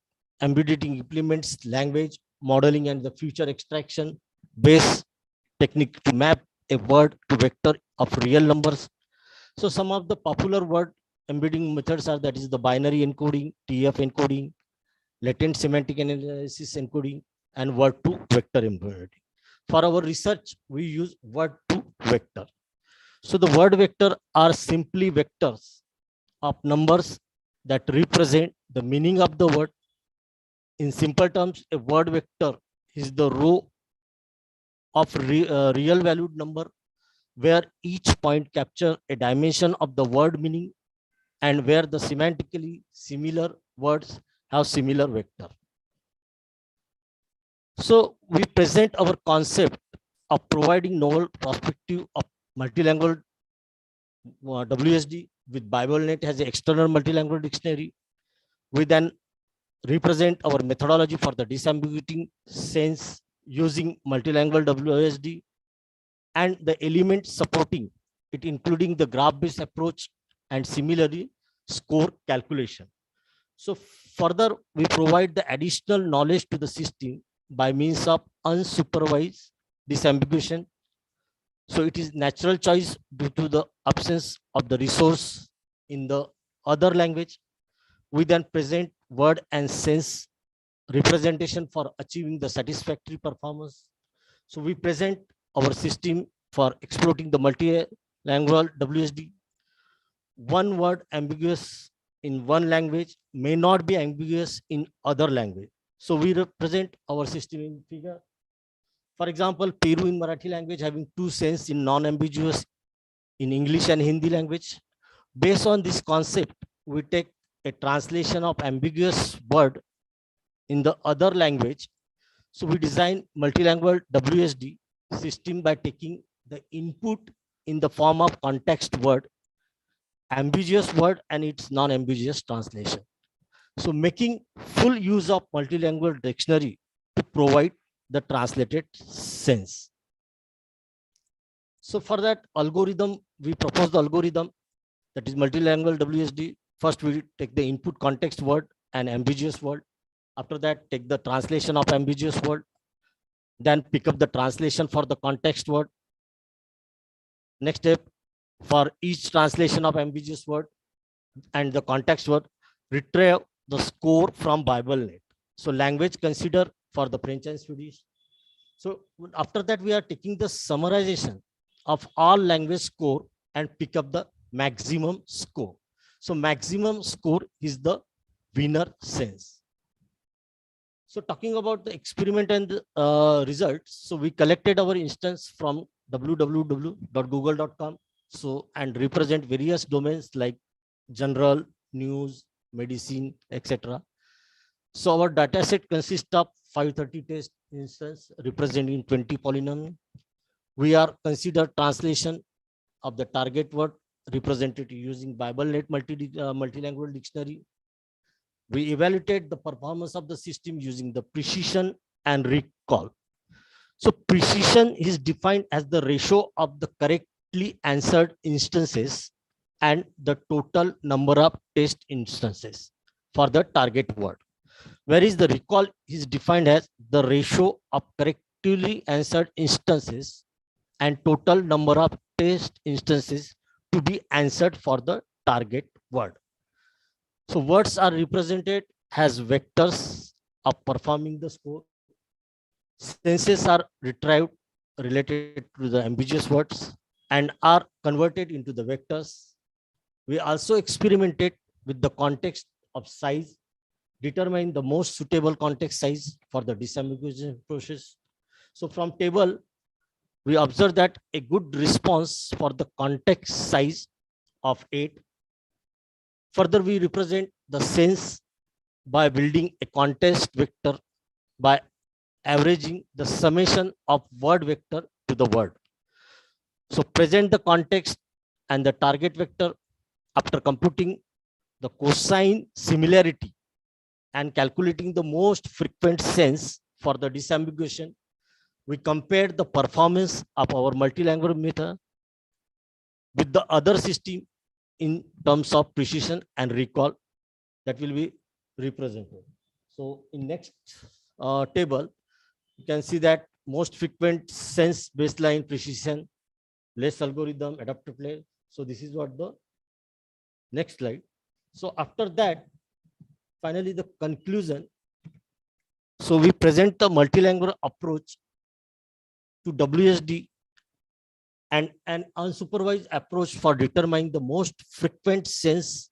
embedding implements language modeling and the feature extraction based technique to map a word to vector of real numbers. So some of the popular word embedding methods are, that is the binary encoding, TF encoding, latent semantic analysis encoding, and word to vector embedding. For our research, we use word to vector. So the word vector are simply vectors of numbers that represent the meaning of the word. In simple terms, a word vector is the row of real valued number where each point captures a dimension of the word meaning and where the semantically similar words have similar vector. So we present our concept of providing novel perspective of multilingual WSD with BibleNet as an external multilingual dictionary. We then represent our methodology for the disambiguating sense using multilingual WSD and the elements supporting it, including the graph-based approach and similarly score calculation. So further, we provide the additional knowledge to the system by means of unsupervised disambiguation. So it is natural choice due to the absence of the resource in the other language. We then present word and sense representation for achieving the satisfactory performance. So we present our system for exploiting the multilingual WSD. One word ambiguous in one language may not be ambiguous in other language. So we represent our system in figure. For example, Peru in Marathi language having two sense in non-ambiguous in English and Hindi language. Based on this concept, we take a translation of ambiguous word in the other language. So we design multilingual WSD system by taking the input in the form of context word, ambiguous word and its non-ambiguous translation. So making full use of multilingual dictionary to provide the translated sense. So for that algorithm, we propose the algorithm that is multilingual WSD. First, we take the input context word and ambiguous word. After that, take the translation of ambiguous word. Then pick up the translation for the context word. Next step, for each translation of ambiguous word and the context word, retrieve the score from BibleNet. So language consider for the French and Swedish. So after that, we are taking the summarization of all language score and pick up the maximum score. So maximum score is the winner sense. So talking about the experiment and results, so we collected our instance from www.google.com. So and represent various domains like general, news, medicine, etc. So our data set consists of 530 test instance representing 20 polynomial. We are considered translation of the target word represented using BibleNet multilingual dictionary. We evaluate the performance of the system using the precision and recall. So precision is defined as the ratio of the correctly answered instances and the total number of test instances for the target word. Whereas the recall is defined as the ratio of correctly answered instances and total number of test instances to be answered for the target word. So words are represented as vectors of performing the score. Senses are retrieved related to the ambiguous words and are converted into the vectors. We also experimented with the context of size, determine the most suitable context size for the disambiguation process. So from table, we observe that a good response for the context size of 8. Further, we represent the sense by building a context vector by averaging the summation of word vector to the word. So present the context and the target vector after computing the cosine similarity and calculating the most frequent sense for the disambiguation. We compared the performance of our multilingual method with the other system in terms of precision and recall that will be represented. So in next table, you can see that most frequent sense baseline precision, less algorithm, adaptive play. So this is what the next slide. So after that, finally the conclusion. So we present the multilingual approach to WSD and an unsupervised approach for determining the most frequent sense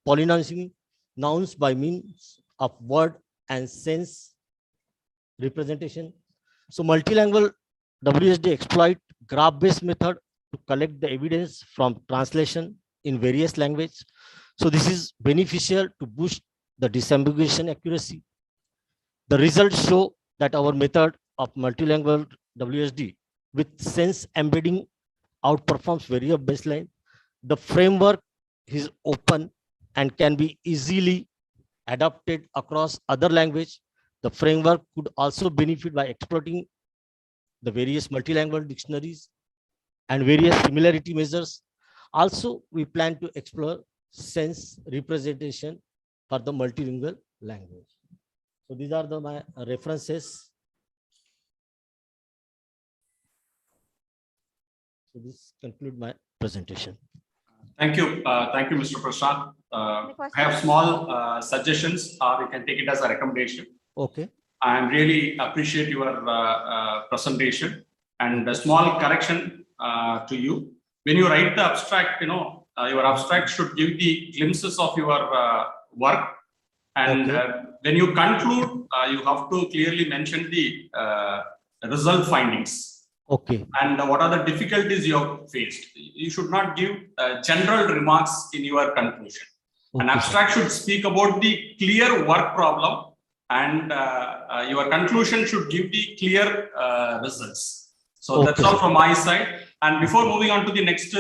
polynoming nouns by means of word and sense representation. So multilingual WSD exploit graph-based method to collect the evidence from translation in various languages. So this is beneficial to boost the disambiguation accuracy. The results show that our method of multilingual WSD with sense embedding outperforms various baseline. The framework is open and can be easily adapted across other language. The framework could also benefit by exploiting the various multilingual dictionaries and various similarity measures. Also, we plan to explore sense representation for the multilingual language. So these are my references. So this concludes my presentation. Thank you, Mr. Prashant. I have small suggestions, or you can take it as a recommendation. Okay. I really appreciate your presentation, and a small correction to you. When you write the abstract, your abstract should give the glimpses of your work, and when you conclude, you have to clearly mention the result findings. Okay. And what are the difficulties you have faced. You should not give general remarks in your conclusion. Okay. An abstract should speak about the clear work problem, and your conclusion should give the clear results. So that's all from my side. And before moving on to the next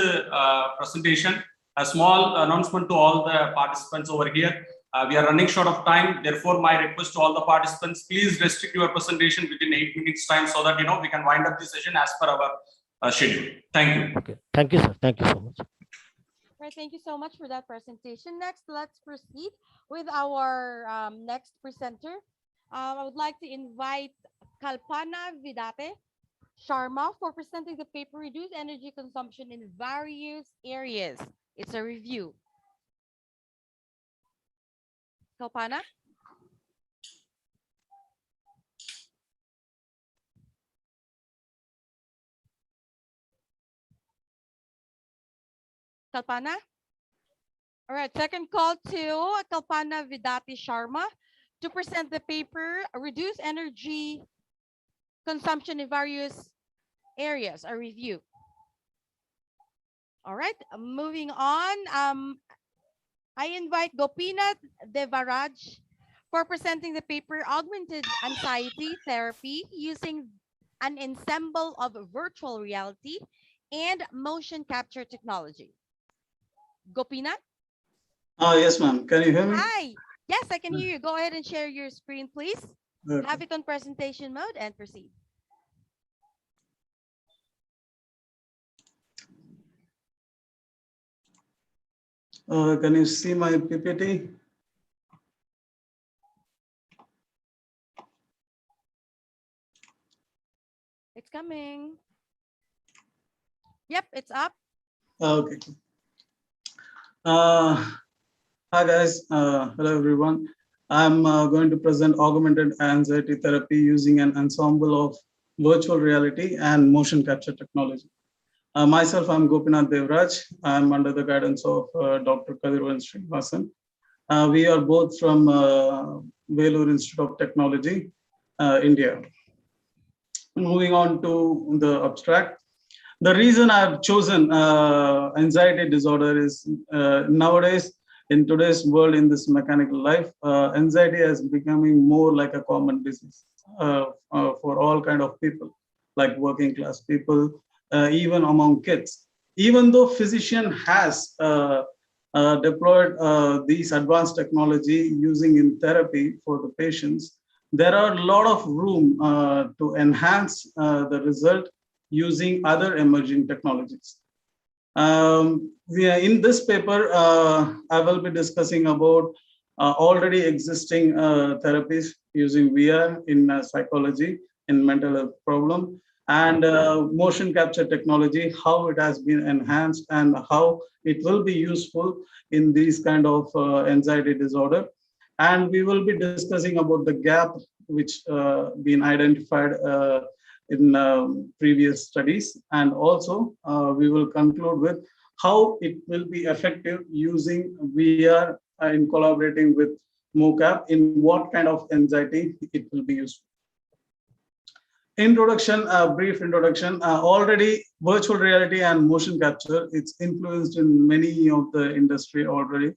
presentation, a small announcement to all the participants over here. We are running short of time. Therefore, my request to all the participants, please restrict your presentation within 8 minutes time so that we can wind up the session as per our schedule. Thank you. Okay. Thank you, sir. Thank you so much. Right, thank you so much for that presentation. Next, let's proceed with our next presenter. I would like to invite Kalpana Vidate Sharma for presenting the paper Reduce Energy Consumption in Various Areas. It's a review. Kalpana? Kalpana? All right, second call to Kalpana Vidati Sharma to present the paper Reduce Energy Consumption in Various Areas, a review. All right, moving on. I invite Gopinath Devaraj for presenting the paper Augmented Anxiety Therapy using an ensemble of virtual reality and motion capture technology. Gopinath? Yes, ma'am. Can you hear me? Hi. Yes, I can hear you. Go ahead and share your screen, please. Okay. Have it on presentation mode and proceed. Can you see my PPT? It's coming. Yep, it's up. Okay. Hi guys. Hello everyone. I'm going to present augmented anxiety therapy using an ensemble of virtual reality and motion capture technology. Myself, I'm Gopinath Devraj. I'm under the guidance of Dr. Kadirvan Srinivasan. We are both from Vellore Institute of Technology, India. Moving on to the abstract. The reason I've chosen anxiety disorder is nowadays, in today's world, in this mechanical life, anxiety is becoming more like a common disease for all kind of people, like working class people, even among kids. Even though physician has deployed these advanced technology using in therapy for the patients, there are a lot of room to enhance the result using other emerging technologies. In this paper, I will be discussing about already existing therapies using VR in psychology, in mental health problem, and motion capture technology, how it has been enhanced and how it will be useful in these kind of anxiety disorder. And we will be discussing about the gap which been identified in previous studies. And also we will conclude with how it will be effective using VR in collaborating with mocap, in what kind of anxiety it will be used. Introduction, brief introduction. Already virtual reality and motion capture, it's influenced in many of the industry already,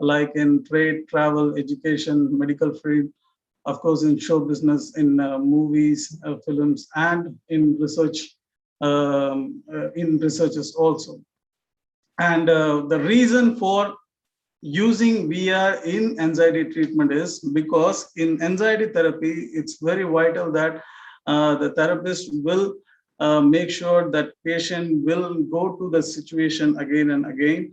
like in trade, travel, education, medical field, of course in show business, in movies, films, and in research, in researchers also. And the reason for using VR in anxiety treatment is because in anxiety therapy, it's very vital that the therapist will make sure that patient will go to the situation again and again,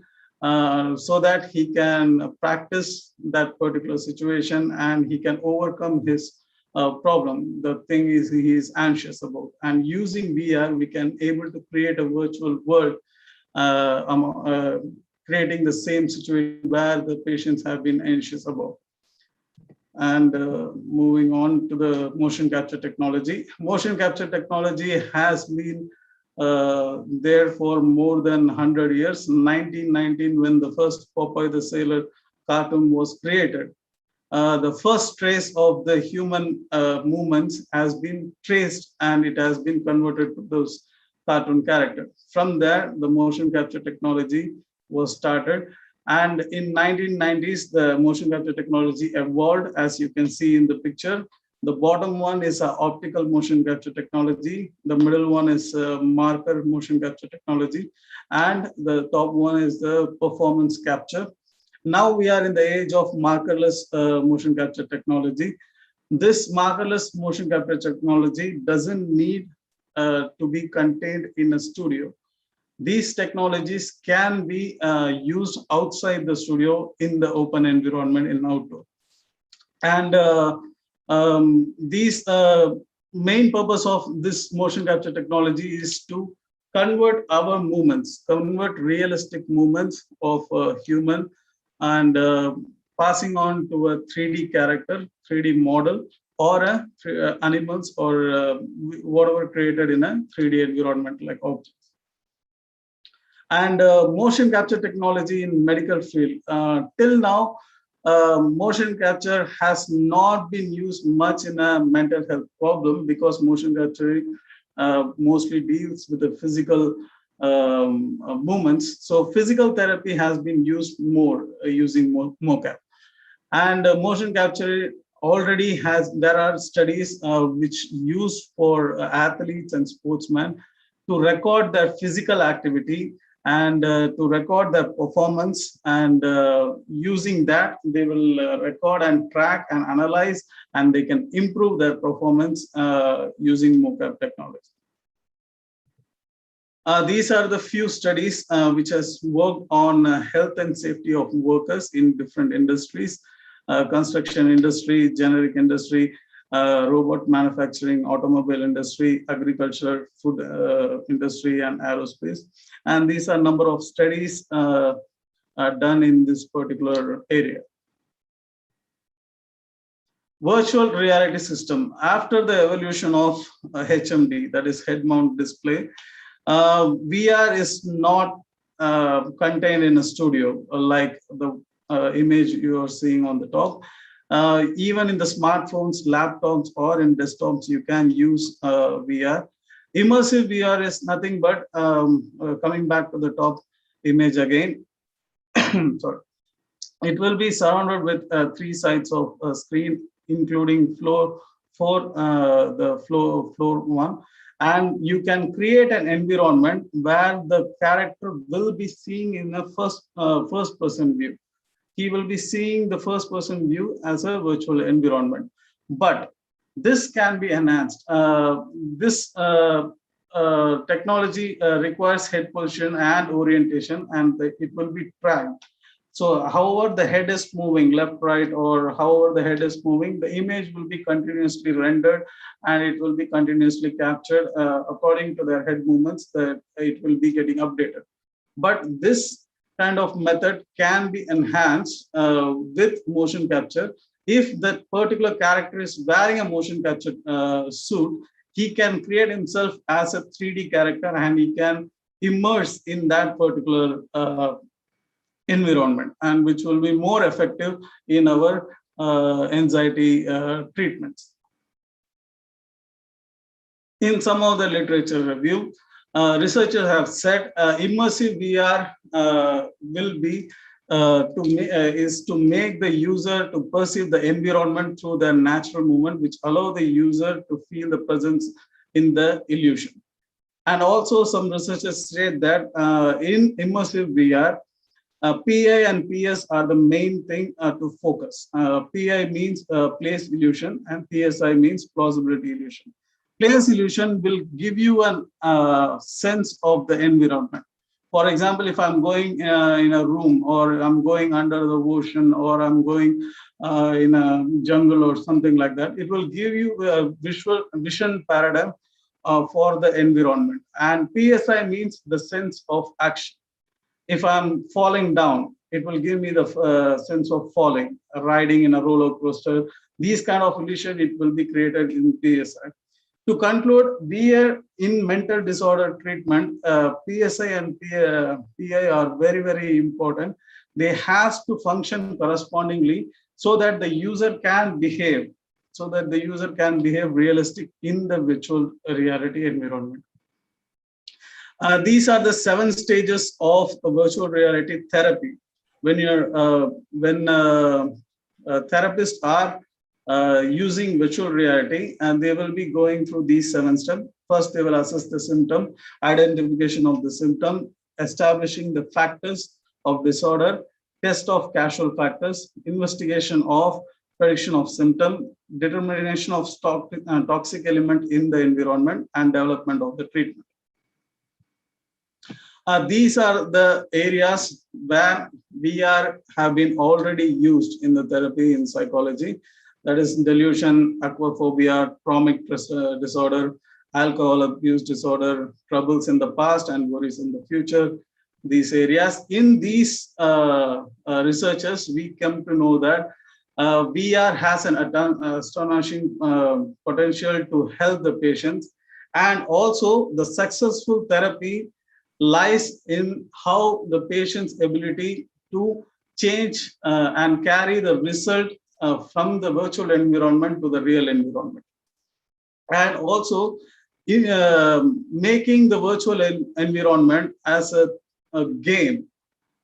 so that he can practice that particular situation and he can overcome his problem. The thing is he is anxious about. And using VR, we can able to create a virtual world, creating the same situation where the patients have been anxious about. And moving on to the motion capture technology. Motion capture technology has been there for more than 100 years. 1919, when the first Popeye the Sailor cartoon was created, the first trace of the human movements has been traced and it has been converted to those cartoon characters. From there, the motion capture technology was started. And in 1990s, the motion capture technology evolved, as you can see in the picture. The bottom one is optical motion capture technology. The middle one is marker motion capture technology. And the top one is the performance capture. Now we are in the age of markerless motion capture technology. This markerless motion capture technology doesn't need to be contained in a studio. These technologies can be used outside the studio in the open environment in outdoor. And these main purpose of this motion capture technology is to convert our movements, convert realistic movements of a human, and passing on to a 3D character, 3D model, or animals, or whatever created in a 3D environment like objects. And motion capture technology in medical field. Till now, motion capture has not been used much in a mental health problem, because motion capture mostly deals with the physical movements. So physical therapy has been used more using mocap. And motion capture already has, there are studies which used for athletes and sportsmen to record their physical activity and to record their performance, and using that they will record and track and analyze, and they can improve their performance using mocap technology. These are the few studies which has worked on health and safety of workers in different industries, construction industry, generic industry, robot manufacturing, automobile industry, agriculture, food industry, and aerospace. And these are number of studies done in this particular area. Virtual reality system. After the evolution of HMD, that is head mount display, VR is not contained in a studio like the image you are seeing on the top. Even in the smartphones, laptops, or in desktops, you can use VR. Immersive VR is nothing but, coming back to the top image again, sorry. It will be surrounded with 3 sides of a screen, including floor 4, the floor 1. And you can create an environment where the character will be seeing in a first person view. He will be seeing the first person view as a virtual environment. But this can be enhanced. This technology requires head position and orientation, and it will be tracked. So however the head is moving, left, right, or however the head is moving, the image will be continuously rendered and it will be continuously captured according to their head movements, that it will be getting updated. But this kind of method can be enhanced with motion capture. If that particular character is wearing a motion capture suit, he can create himself as a 3D character and he can immerse in that particular environment, and which will be more effective in our anxiety treatments. In some of the literature review, researchers have said immersive VR will be is to make the user to perceive the environment through their natural movement, which allow the user to feel the presence in the illusion. And also some researchers say that in immersive VR, PI and PS are the main thing to focus. PI means place illusion and PSI means plausibility illusion. Place illusion will give you a sense of the environment. For example, if I'm going in a room, or I'm going under the ocean, or I'm going in a jungle or something like that, it will give you a vision paradigm for the environment. And PSI means the sense of action. If I'm falling down, it will give me the sense of falling, riding in a roller coaster. These kind of illusion, it will be created in PSI. To conclude, we are in mental disorder treatment, PSI and PI are very, very important. They have to function correspondingly so that the user can behave, realistic in the virtual reality environment. These are the 7 stages of virtual reality therapy. When therapists are using virtual reality, and they will be going through these 7 steps. First, they will assess the symptom, identification of the symptom, establishing the factors of disorder, test of causal factors, investigation of prediction of symptom, determination of toxic element in the environment, and development of the treatment. These are the areas where VR have been already used in the therapy in psychology. That is delusion, aquaphobia, traumatic disorder, alcohol abuse disorder, troubles in the past and worries in the future. These areas, in these researchers, we come to know that VR has an astonishing potential to help the patients, and also the successful therapy lies in how the patient's ability to change and carry the result from the virtual environment to the real environment. And also in making the virtual environment as a game,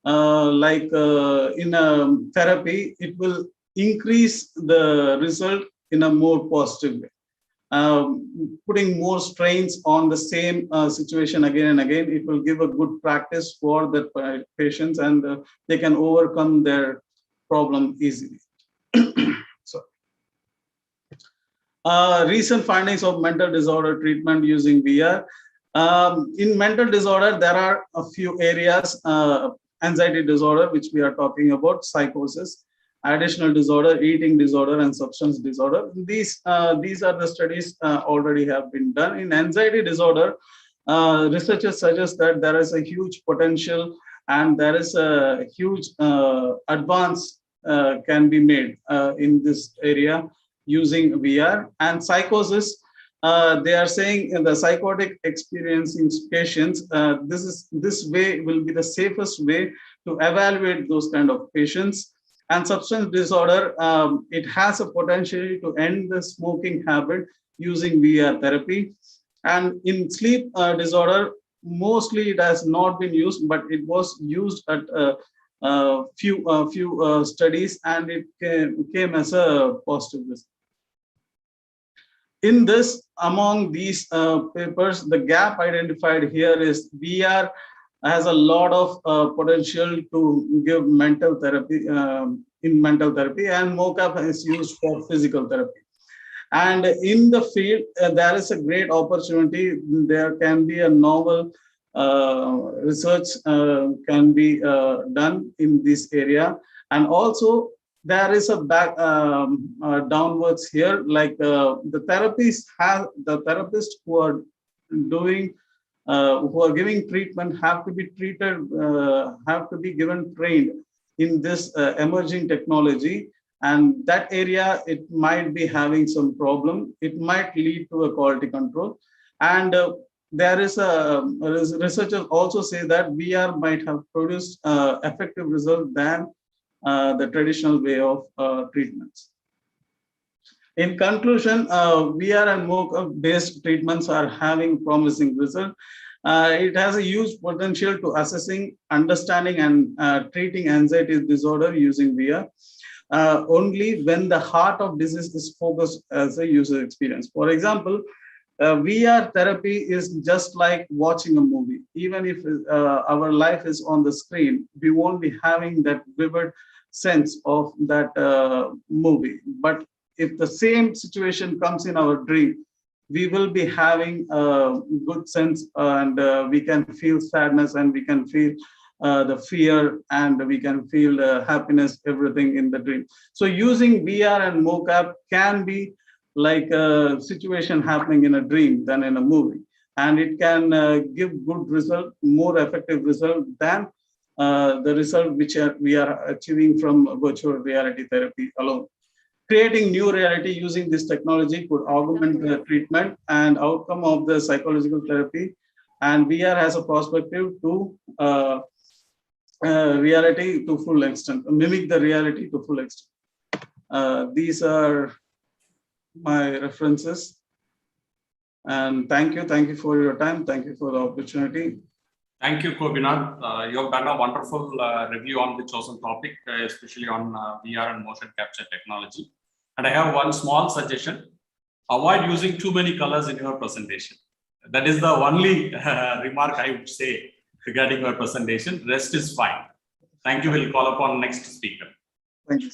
like in therapy, it will increase the result in a more positive way. Putting more strains on the same situation again and again, it will give a good practice for the patients, and they can overcome their problem easily. So, recent findings of mental disorder treatment using VR. In mental disorder, there are a few areas: anxiety disorder, which we are talking about, psychosis, additional disorder, eating disorder, and substance disorder. These are the studies already have been done. In anxiety disorder, researchers suggest that there is a huge potential and there is a huge advance can be made in this area using VR. And psychosis, they are saying in the psychotic experiencing patients, this way will be the safest way to evaluate those kind of patients. And substance disorder, it has a potential to end the smoking habit using VR therapy. And in sleep disorder, mostly it has not been used, but it was used at a few studies, and it came as a positive result. In this, among these papers, the gap identified here is VR has a lot of potential to give mental therapy in mental therapy, and mocap is used for physical therapy. And in the field, there is a great opportunity. There can be a novel research can be done in this area, and also there is a back downwards here, like the therapists who are doing who are giving treatment have to be treated, have to be given trained in this emerging technology, And that area, it might be having some problem. It might lead to a quality control. And there is researchers also say that VR might have produced effective result than the traditional way of treatments. In conclusion, VR and MOOC-based treatments are having promising results. It has a huge potential to assessing, understanding, and treating anxiety disorder using VR. Only when the heart of disease is focused as a user experience. For example, VR therapy is just like watching a movie. Even if our life is on the screen, we won't be having that vivid sense of that movie. But if the same situation comes in our dream, we will be having a good sense, and we can feel sadness, and we can feel the fear, and we can feel the happiness, everything in the dream. So using VR and mocap can be like a situation happening in a dream than in a movie. And it can give good result, more effective result than the result which we are achieving from virtual reality therapy alone. Creating new reality using this technology could augment the treatment and outcome of the psychological therapy. And VR has a perspective to reality to full extent, mimic the reality to full extent. These are my references. And thank you for your time. Thank you for the opportunity. Thank you, Gopinath. You have done a wonderful review on the chosen topic, especially on VR and motion capture technology. And I have one small suggestion. Avoid using too many colors in your presentation. That is the only remark I would say regarding your presentation. Rest is fine. Thank you. We'll call upon next speaker. Thank you.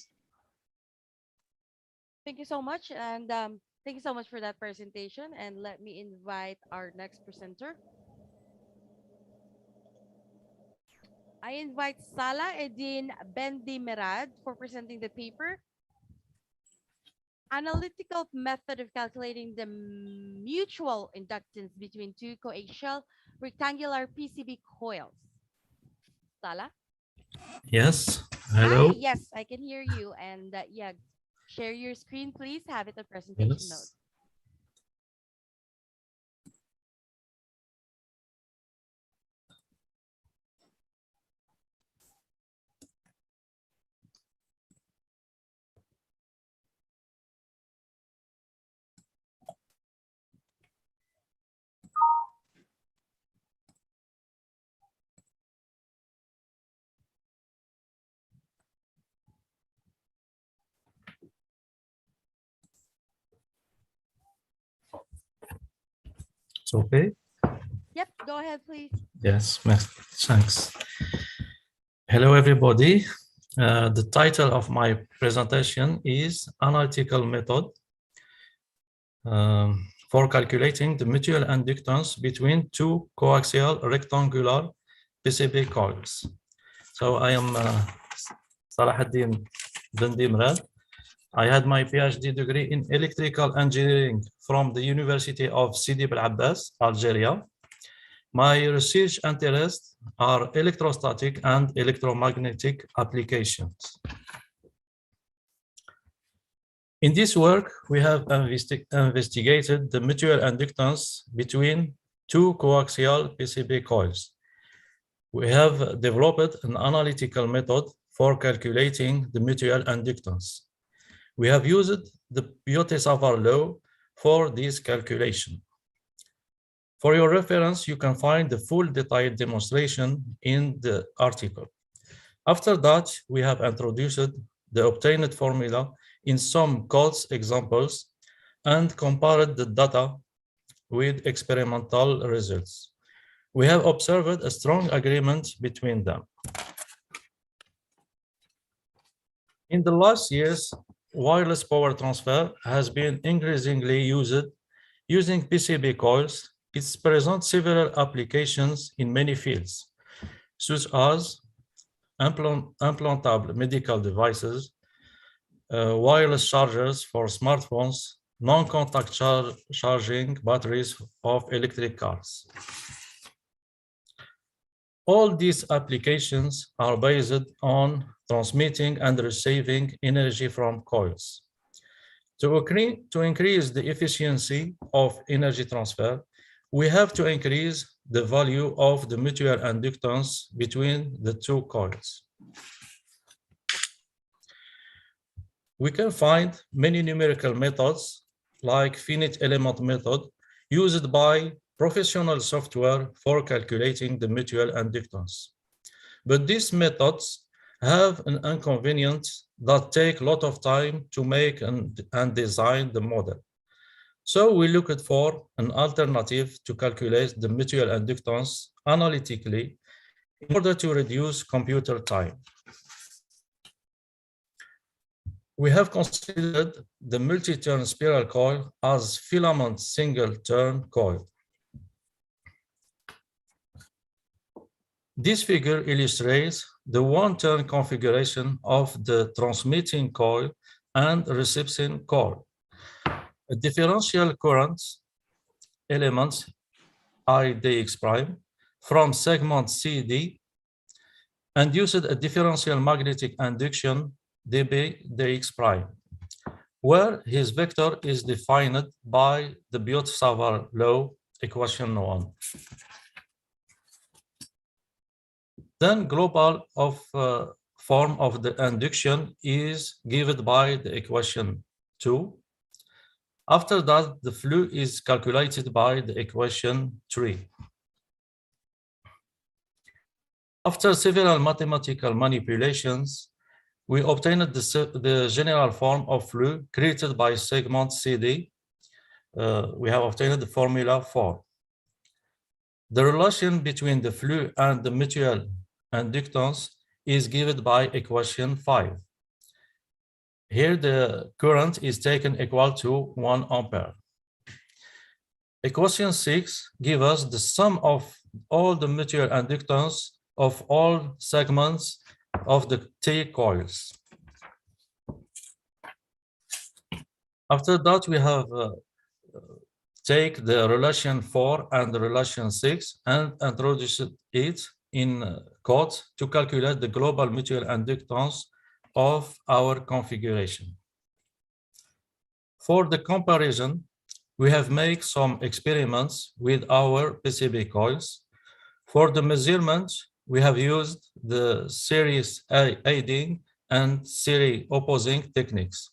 Thank you so much. And thank you so much for that presentation. And let me invite our next presenter. I invite Salah Eddin Bendimerad for presenting the paper, Analytical Method of Calculating the Mutual Inductance Between Two Coaxial Rectangular PCB Coils. Salah? Yes, hello. Hi, yes, I can hear you. And yeah, share your screen, please. Have it a presentation mode. It's okay. Yep, go ahead, please. Yes, thanks. Hello, everybody. The title of my presentation is Analytical Method for Calculating the Mutual Inductance Between Two Coaxial Rectangular PCB Coils. So I am Salahuddin Bendimrad. I had my PhD degree in electrical engineering from the University of Sidi Bel Abbas, Algeria. My research interests are electrostatic and electromagnetic applications. In this work, we have investigated the mutual inductance between two coaxial PCB coils. We have developed an analytical method for calculating the mutual inductance. We have used the Biot-Savart law for this calculation. For your reference, you can find the full detailed demonstration in the article. After that, we have introduced the obtained formula in some code examples and compared the data with experimental results. We have observed a strong agreement between them. In the last years, wireless power transfer has been increasingly used using PCB coils. It presents several applications in many fields, such as implantable medical devices, wireless chargers for smartphones, non-contact charging batteries of electric cars. All these applications are based on transmitting and receiving energy from coils. To increase the efficiency of energy transfer, we have to increase the value of the mutual inductance between the two coils. We can find many numerical methods like finite element method used by professional software for calculating the mutual inductance. But these methods have an inconvenience that take a lot of time to make and design the model. So we looked for an alternative to calculate the mutual inductance analytically in order to reduce computer time. We have considered the multi-turn spiral coil as filament single-turn coil. This figure illustrates the one-turn configuration of the transmitting coil and receiving coil. A differential current elements IDX prime from segment CD induced a differential magnetic induction dBdx prime, where his vector is defined by the Biot-Savart law, equation 1. Then global form of the induction is given by the equation 2. After that, the flow is calculated by the equation 3. After several mathematical manipulations, we obtained the general form of flow created by segment CD. We have obtained the formula 4. The relation between the flow and the mutual inductance is given by equation 5. Here the current is taken equal to 1 ampere. Equation 6 gives us the sum of all the mutual inductance of all segments of the T coils. After that, we have take the relation 4 and the relation 6 and introduce it in code to calculate the global mutual inductance of our configuration. For the comparison, we have made some experiments with our PCB coils. For the measurement, we have used the series aiding and series opposing techniques.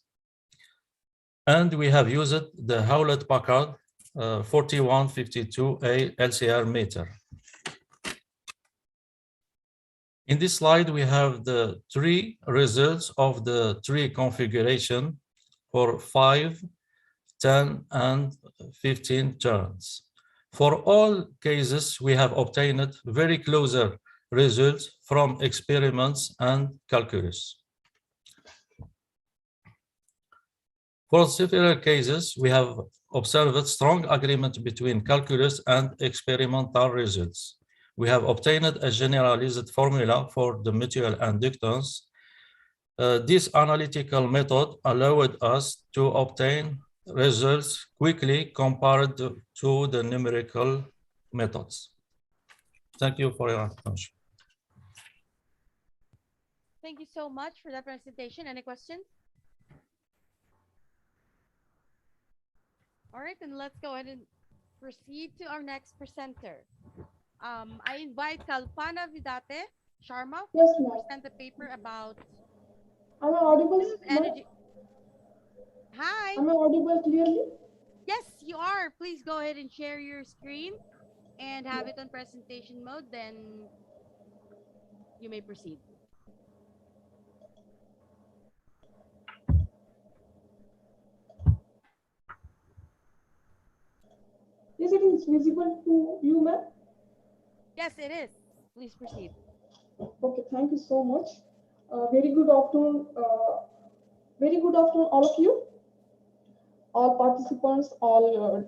And we have used the Hewlett-Packard 4152A LCR meter. In this slide, we have the 3 results of the 3 configuration for 5, 10, and 15 turns. For all cases, we have obtained very closer results from experiments and calculus. For several cases, we have observed strong agreement between calculus and experimental results. We have obtained a generalized formula for the mutual inductance. This analytical method allowed us to obtain results quickly compared to the numerical methods. Thank you for your attention. Thank you so much for that presentation. Any questions? All right, then let's go ahead and proceed to our next presenter. I invite Kalpana Vidate Sharma to present a paper about Am I audible? energy. Hi. Am I audible clearly? Yes, you are. Please go ahead and share your screen and have it on presentation mode. Then you may proceed. Is it visible to you, ma'am? Yes, it is. Please proceed. Okay, thank you so much. Very good afternoon. Very good afternoon, all of you, all participants, all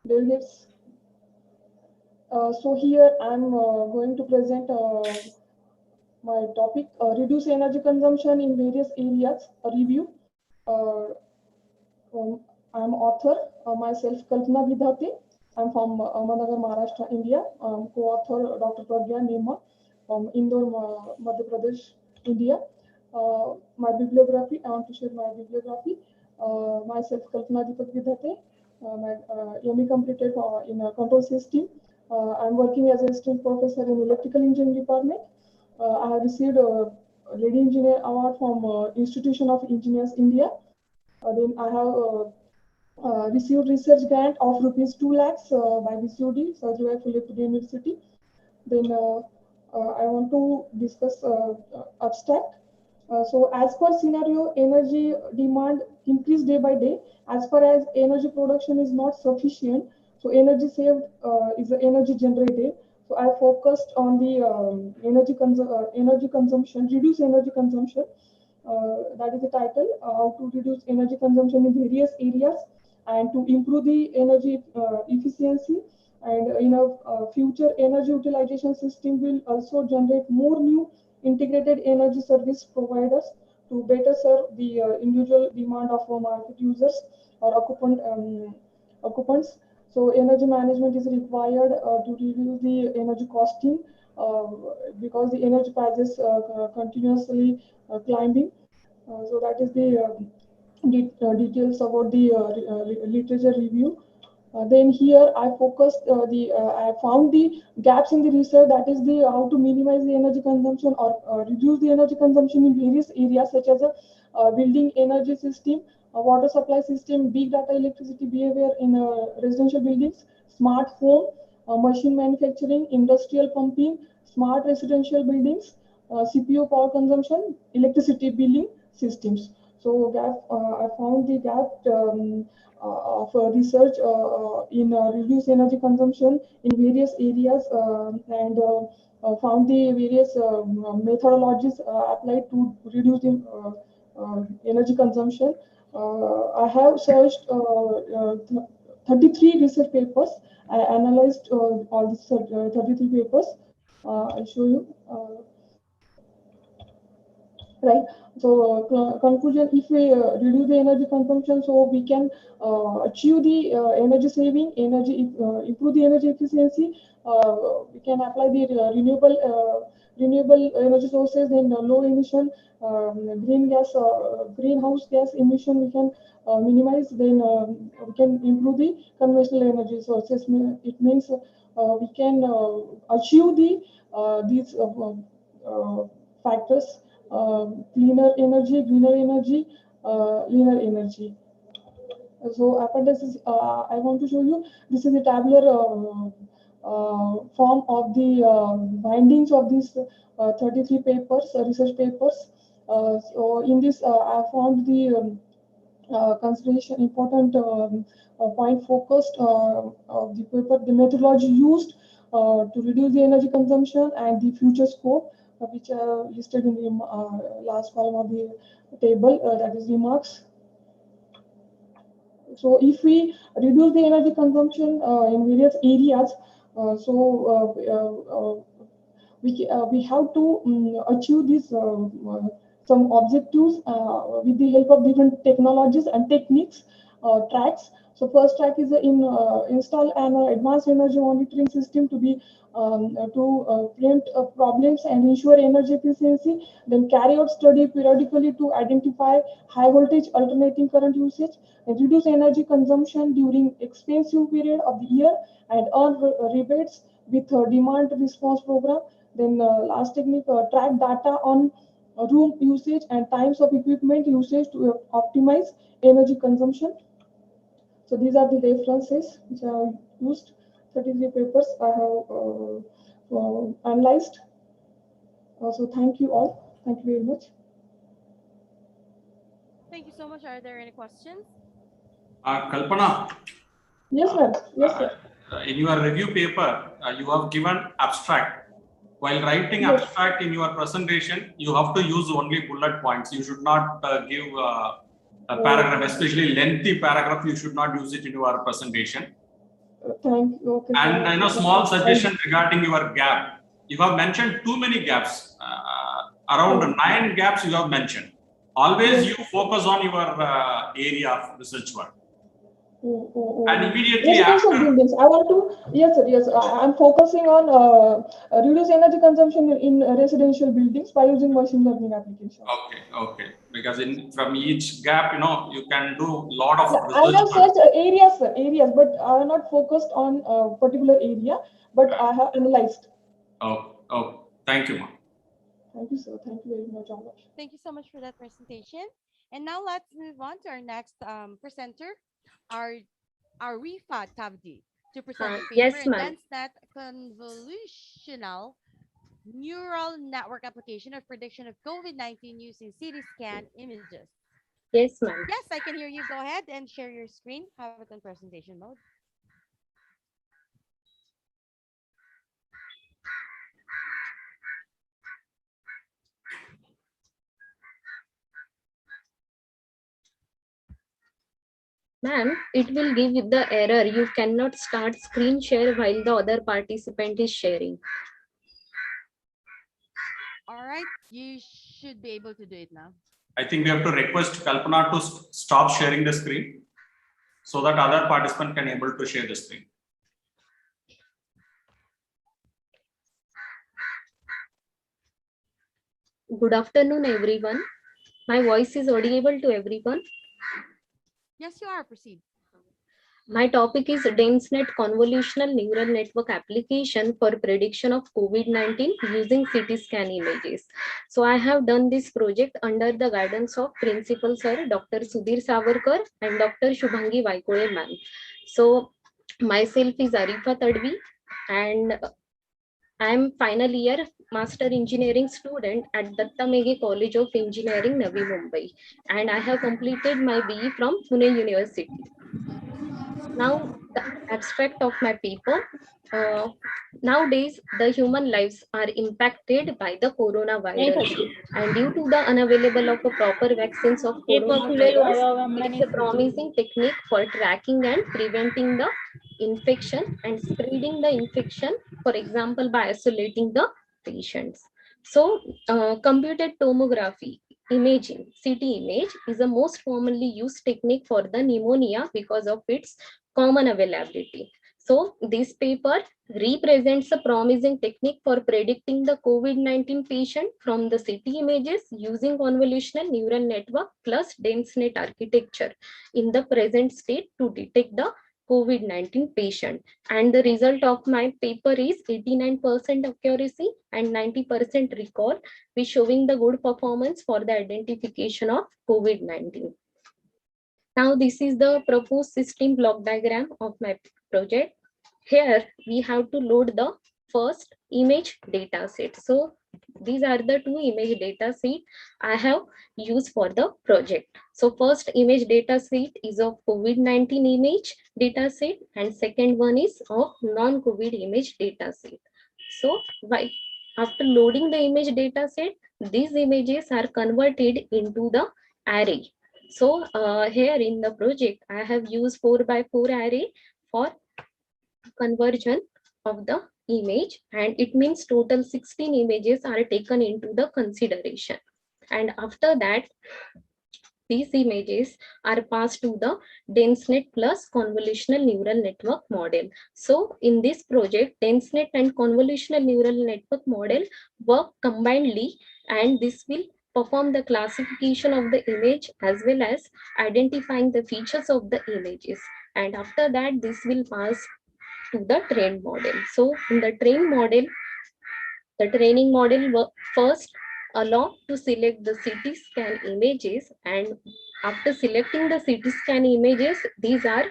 delegates. So here I'm going to present my topic, reduce energy consumption in various areas, a review. I'm author, myself Kalpana Vidate. I'm from Ahmednagar, Maharashtra, India. Co-author Dr. Pragya Nema from Indore, Madhya Pradesh, India. My bibliography, I want to share my bibliography. Myself, Kalpana Deepak Vidhate. My ME completed in a control system. I'm working as an assistant professor in electrical engineering department. I have received a Lady Engineer Award from Institution of Engineers, India. Then I have received research grant of rupees 2 lakhs by VCOD, Sarojini Philippe University. Then I want to discuss abstract. So as per scenario, energy demand increase day by day. As far as energy production is not sufficient, so energy saved is the energy generated. So I focused on the energy consumption, reduce energy consumption. That is the title, how to reduce energy consumption in various areas and to improve the energy efficiency. And in a future energy utilization system will also generate more new integrated energy service providers to better serve the individual demand of market users or occupants. So energy management is required to reduce the energy costing because the energy prices continuously climbing. So that is the details about the literature review. Then here I focused I found the gaps in the research, that is the how to minimize the energy consumption or reduce the energy consumption in various areas such as a building energy system, a water supply system, big data electricity behavior in residential buildings, smart home, machine manufacturing, industrial pumping, smart residential buildings, CPU power consumption, electricity billing systems. So I found the gap of research in reduce energy consumption in various areas and found the various methodologies applied to reduce the energy consumption. I have searched 33 research papers. I analyzed all these 33 papers. I'll show you. Right. So conclusion: if we reduce the energy consumption, so we can achieve the energy saving, improve the energy efficiency. We can apply the renewable energy sources, then low emission greenhouse gas emission. We can minimize. Then we can improve the conventional energy sources. It means we can achieve these factors. Cleaner energy, greener energy, leaner energy. So appendices, I want to show you, this is a tabular form of the findings of these 33 papers, research papers. So in this, I found the consideration important point focused of the paper, the methodology used to reduce the energy consumption and the future scope, which are listed in the last column of the table, that is remarks. So if we reduce the energy consumption in various areas, we have to achieve this some objectives with the help of different technologies and techniques, tracks. So first track is install an advanced energy monitoring system to be preempt problems and ensure energy efficiency. Then carry out study periodically to identify high voltage alternating current usage and reduce energy consumption during expensive period of the year and earn rebates with demand response program. Then last technique, track data on room usage and times of equipment usage to optimize energy consumption. So these are the references which I have used. 33 papers I have analyzed. So thank you all. Thank you very much. Thank you so much. Are there any questions? Kalpana. Yes, ma'am. Yes, sir. In your review paper, you have given abstract. While writing abstract in your presentation, you have to use only bullet points. You should not give a paragraph, especially lengthy paragraph. You should not use it in your presentation. Thank you. Okay, and a small suggestion regarding your gap. You have mentioned too many gaps. Around 9 gaps you have mentioned. Always you focus on your area of research work. And immediately residential after, buildings. I want to, yes, sir, yes. I'm focusing on reduce energy consumption in residential buildings by using machine learning applications. okay, because from each gap, you can do a lot of I research. have searched areas, sir, areas, but I have not focused on a particular area, but I have analyzed. Thank you, ma'am. Thank you, sir. Thank you very much, Amash. Thank you so much for that presentation. And now let's move on to our next presenter, our Rifa Tabdi, to present the paper Yes, in ma'am. DenseNet Convolutional Neural Network Application of Prediction of COVID-19 using CT scan images. Yes, ma'am. Yes, I can hear you. Go ahead and share your screen. Have it on presentation mode. Ma'am, it will give you the error. You cannot start screen share while the other participant is sharing. All right, you should be able to do it now. I think we have to request Kalpana to stop sharing the screen so that other participant can able to share the screen. Good afternoon, everyone. My voice is audible to everyone. Yes, you are. Proceed. My topic is DenseNet Convolutional Neural Network Application for Prediction of COVID-19 using CT scan images. So I have done this project under the guidance of Principal Sir Dr. Sudhir Savarkar and Dr. Shubhangi Vaikode ma'am. So myself is Arifa Tadvi and I am final year Master Engineering student at Datta Meghe College of Engineering, Navi Mumbai, and I have completed my BE from Pune University. Now, the abstract of my paper. Nowadays, the human lives are impacted by the coronavirus, and due to the unavailable of a proper vaccines of coronavirus, it's a promising technique for tracking and preventing the infection and spreading the infection, for example, by isolating the patients. So, computed tomography imaging, CT image, is the most commonly used technique for the pneumonia because of its common availability. So this paper represents a promising technique for predicting the COVID-19 patient from the CT images using convolutional neural network plus DenseNet architecture in the present state to detect the COVID-19 patient. And the result of my paper is 89% accuracy and 90% recall, which showing the good performance for the identification of COVID-19. Now this is the proposed system block diagram of my project. Here we have to load the first image data set. So these are the two image data set I have used for the project. So first image data set is of COVID-19 image data set and second one is of non-COVID image data set. So after loading the image data set, these images are converted into the array. So here in the project, I have used 4x4 array for conversion of the image, and it means total 16 images are taken into the consideration. And after that, these images are passed to the DenseNet plus convolutional neural network model. So in this project, DenseNet and convolutional neural network model work combinedly, and this will perform the classification of the image as well as identifying the features of the images. And after that, this will pass to the trained model. So in the trained model, the training model first allow to select the CT scan images, and after selecting the CT scan images, these are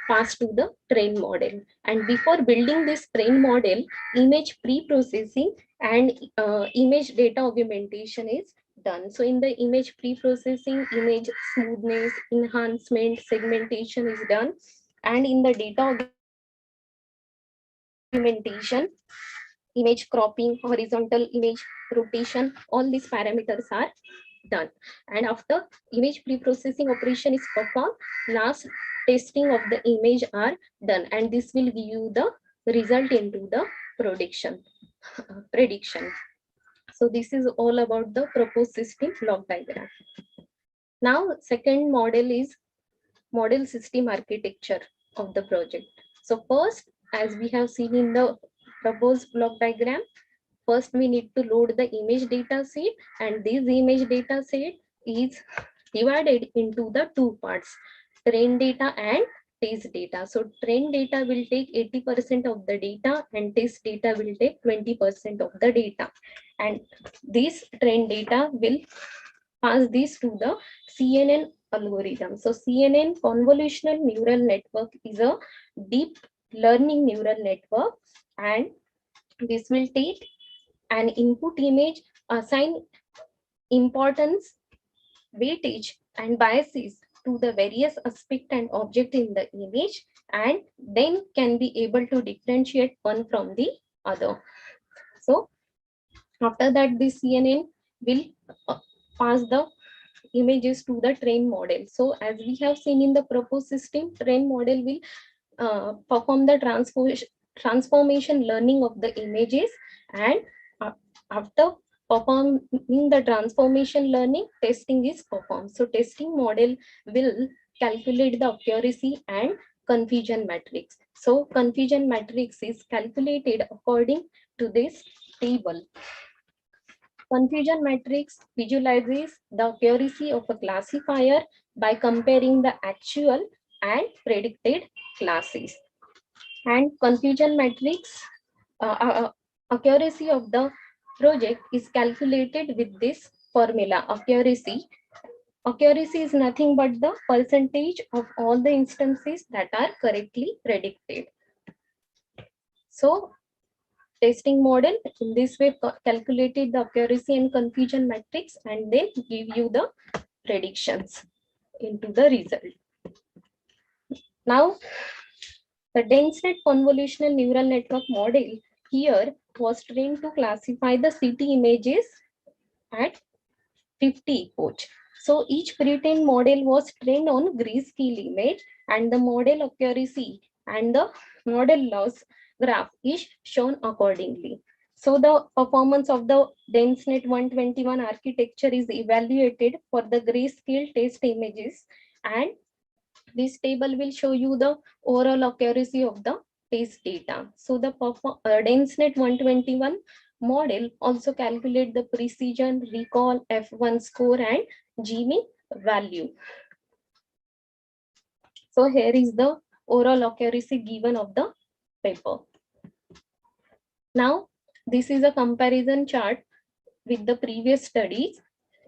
passed to the train model. And before building this train model, image pre-processing and image data augmentation is done. So in the image pre-processing, image smoothness, enhancement, segmentation is done, and in the data augmentation, image cropping, horizontal image rotation, all these parameters are done. And after image pre-processing operation is performed, last testing of the image are done, and this will give you the result into the prediction. So this is all about the proposed system block diagram. Now second model is model system architecture of the project. So first, as we have seen in the proposed block diagram, first we need to load the image data set, and this image data set is divided into the two parts, train data and test data. So train data will take 80% of the data and test data will take 20% of the data. And this train data will pass this to the CNN algorithm. So CNN, convolutional neural network, is a deep learning neural network, and this will take an input image, assign importance, weightage and biases to the various aspect and object in the image, and then can be able to differentiate one from the other. So after that, the CNN will pass the images to the train model. So as we have seen in the proposed system, train model will perform the transformation learning of the images, and after performing the transformation learning, testing is performed. So testing model will calculate the accuracy and confusion matrix. So confusion matrix is calculated according to this table. Confusion matrix visualizes the accuracy of a classifier by comparing the actual and predicted classes. And confusion matrix accuracy of the project is calculated with this formula. Accuracy is nothing but the percentage of all the instances that are correctly predicted. So testing model in this way calculated the accuracy and confusion matrix and then give you the predictions into the result. Now, the DenseNet convolutional neural network model here was trained to classify the city images at 50 epoch. So each pre-trained model was trained on grayscale image, and the model accuracy and the model loss graph is shown accordingly. So the performance of the DenseNet 121 architecture is evaluated for the grayscale test images, and this table will show you the overall accuracy of the test data. So the DenseNet 121 model also calculate the precision, recall, F1 score and G-mean value. So here is the overall accuracy given of the paper. Now, this is a comparison chart with the previous studies.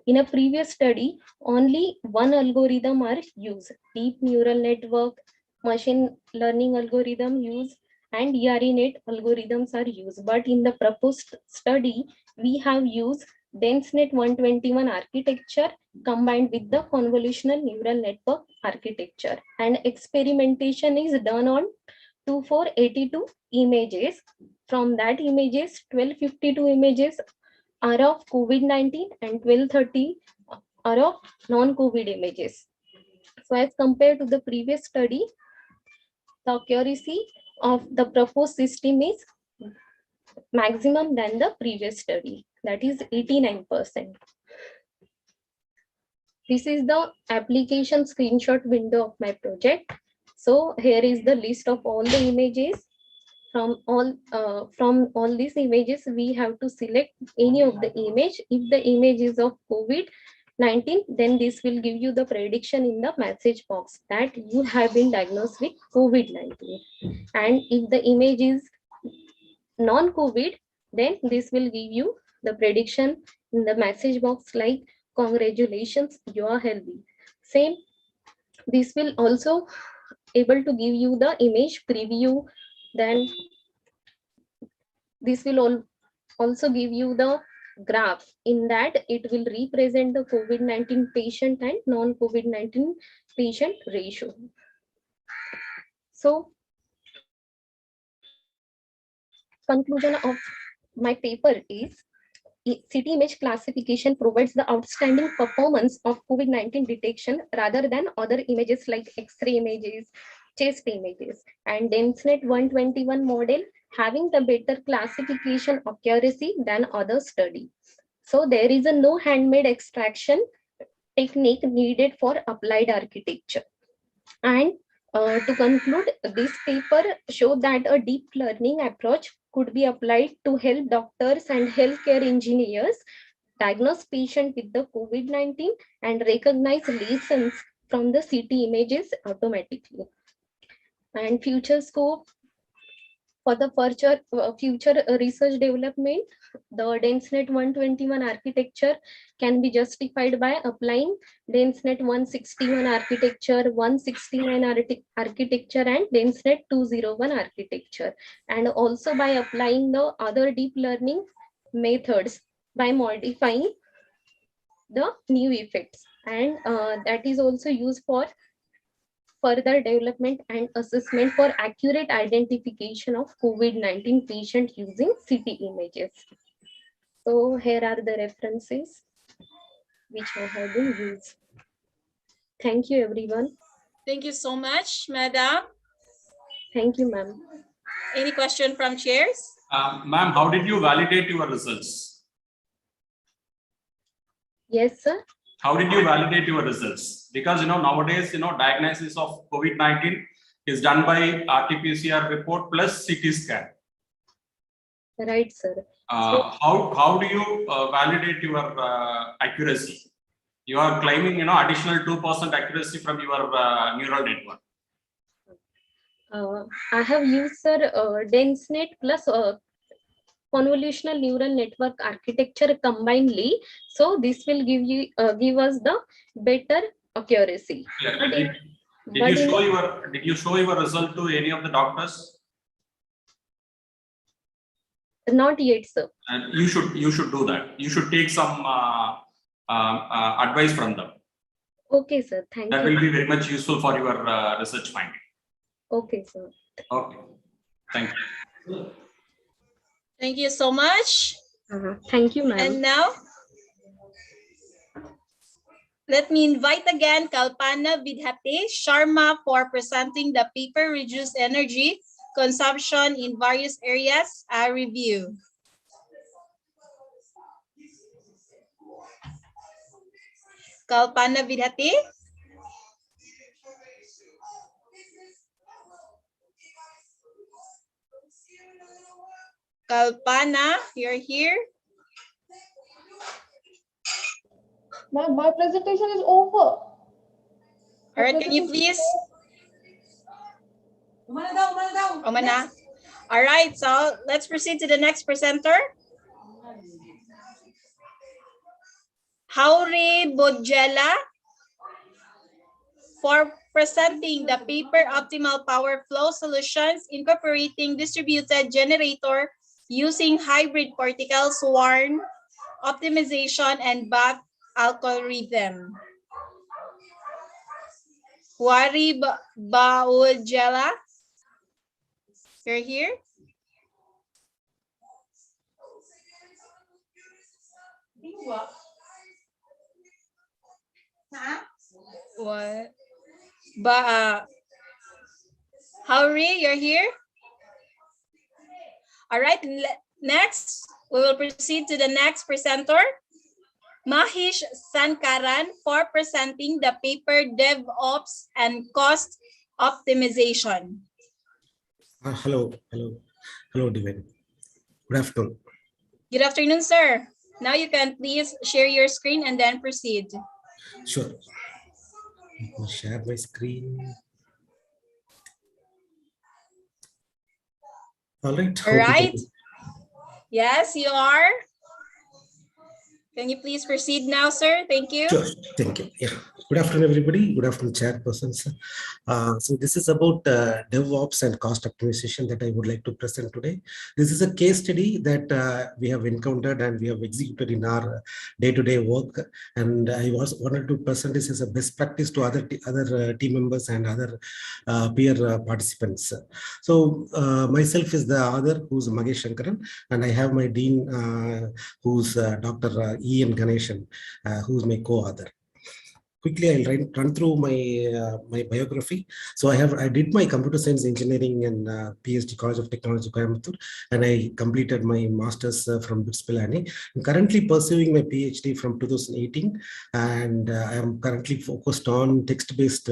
In a previous study, only one algorithm are used, deep neural network, machine learning algorithm used, and ICIRET algorithms are used. But in the proposed study, we have used DenseNet 121 architecture combined with the convolutional neural network architecture. And experimentation is done on 2482 images. From that images, 1252 images are of COVID-19 and 1230 are of non-COVID images. So as compared to the previous study, the accuracy of the proposed system is maximum than the previous study, that is 89%. This is the application screenshot window of my project. So here is the list of all the images. From all these images, we have to select any of the image. If the image is of COVID-19, then this will give you the prediction in the message box that you have been diagnosed with COVID-19. And if the image is non-COVID, then this will give you the prediction in the message box like, congratulations, you are healthy. Same, this will also able to give you the image preview. Then this will also give you the graph. In that, it will represent the COVID-19 patient and non-COVID-19 patient ratio. So, conclusion of my paper is, city image classification provides the outstanding performance of COVID-19 detection rather than other images like X-ray images, chest images, and DenseNet 121 model having the better classification accuracy than other study. So there is a no handmade extraction technique needed for applied architecture. And to conclude, this paper showed that a deep learning approach could be applied to help doctors and healthcare engineers diagnose patients with the COVID-19 and recognize lesions from the CT images automatically. And future scope for the future research development, the DenseNet 121 architecture can be justified by applying DenseNet 161 architecture, 169 architecture, and DenseNet 201 architecture, and also by applying the other deep learning methods by modifying the new effects, and that is also used for further development and assessment for accurate identification of COVID-19 patient using CT images. So here are the references which I have been used. Thank you, everyone. Thank you so much, Madam. Thank you, ma'am. Any question from chairs? Ma'am, how did you validate your results? Yes, sir. How did you validate your results? Because nowadays diagnosis of COVID-19 is done by RT-PCR report plus CT scan. Right, sir. How do you validate your accuracy? You are claiming additional 2% accuracy from your neural network. I have used, sir, DenseNet plus convolutional neural network architecture combinedly, so this will give us the better accuracy. Yeah. Did you show your result to any of the doctors? Not yet, sir. And you should do that. You should take some advice from them. Okay, sir. Thank you. That will be very much useful for your research finding. Okay, sir. Okay. Thank you. Thank you so much. Thank you, ma'am. And now, let me invite again Kalpana Vidhate Sharma for presenting the paper Reduced Energy Consumption in Various Areas review. Kalpana Vidhate. Kalpana, you're here. Ma'am, my presentation is over. All right, can you please? Umana. All right, so let's proceed to the next presenter. Hauri Bodjela for presenting the paper Optimal Power Flow Solutions incorporating distributed generator using hybrid cortical swarm optimization and back algorithm. Wari Baujela, you're here. What? Hauri, you're here. All right, next, we will proceed to the next presenter, Mahish Sankaran, for presenting the paper DevOps and Cost Optimization. Hello, Divine. Good afternoon. Good afternoon, sir. Now you can please share your screen and then proceed. Sure. Let me share my screen. All right. All right. Yes, you are. Can you please proceed now, sir? Thank you. Sure. Thank you. Yeah. Good afternoon, everybody. Good afternoon, chairpersons. So this is about DevOps and cost optimization that I would like to present today. This is a case study that we have encountered and we have executed in our day-to-day work. And I wanted to present this as a best practice to other team members and other peer participants. So myself is the author, who's Mahesh Sankaran, and I have my dean, who's Dr. E. N. Ganeshan, who's my co-author. quickly I'll run through my biography. So I did my computer science engineering and PhD College of Technology Coimbatore, and I completed my master's from BITS Pilani. I'm currently pursuing my PhD from 2018, and I am currently focused on text-based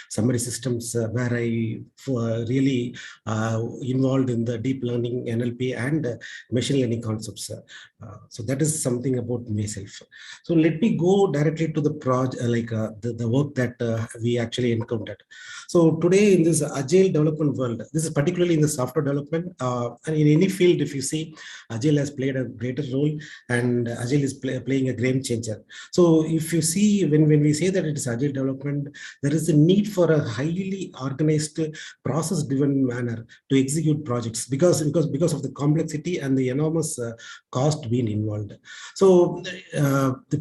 summary systems, where I really involved in the deep learning, NLP, and machine learning concepts. So that is something about myself. So let me go directly to the project, the work that we actually encountered. So today in this agile development world, this is particularly in the software development, and in any field, if you see, agile has played a greater role, and agile is playing a game changer. So if you see, when we say that it is agile development, there is a need for a highly organized, process-driven manner to execute projects because of the complexity and the enormous cost being involved. So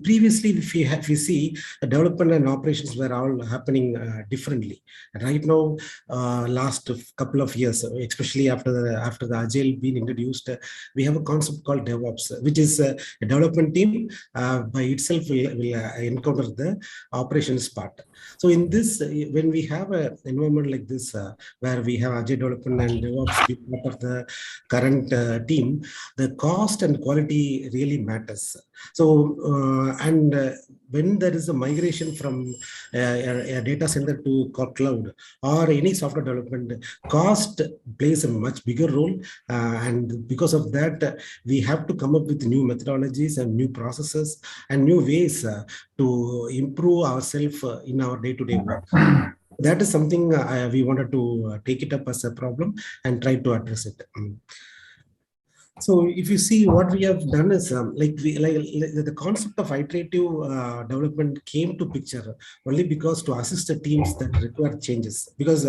previously, if we see, development and operations were all happening differently. Right now, last couple of years, especially after the agile being introduced, we have a concept called DevOps, which is a development team by itself will encounter the operations part. So in this, when we have an environment like this, where we have agile development and DevOps be part of the current team, the cost and quality really matters. So when there is a migration from a data center to cloud or any software development, cost plays a much bigger role, and because of that, we have to come up with new methodologies and new processes and new ways to improve ourselves in our day-to-day work. That is something we wanted to take it up as a problem and try to address it. So if you see, what we have done is the concept of iterative development came to picture only because to assist the teams that require changes, because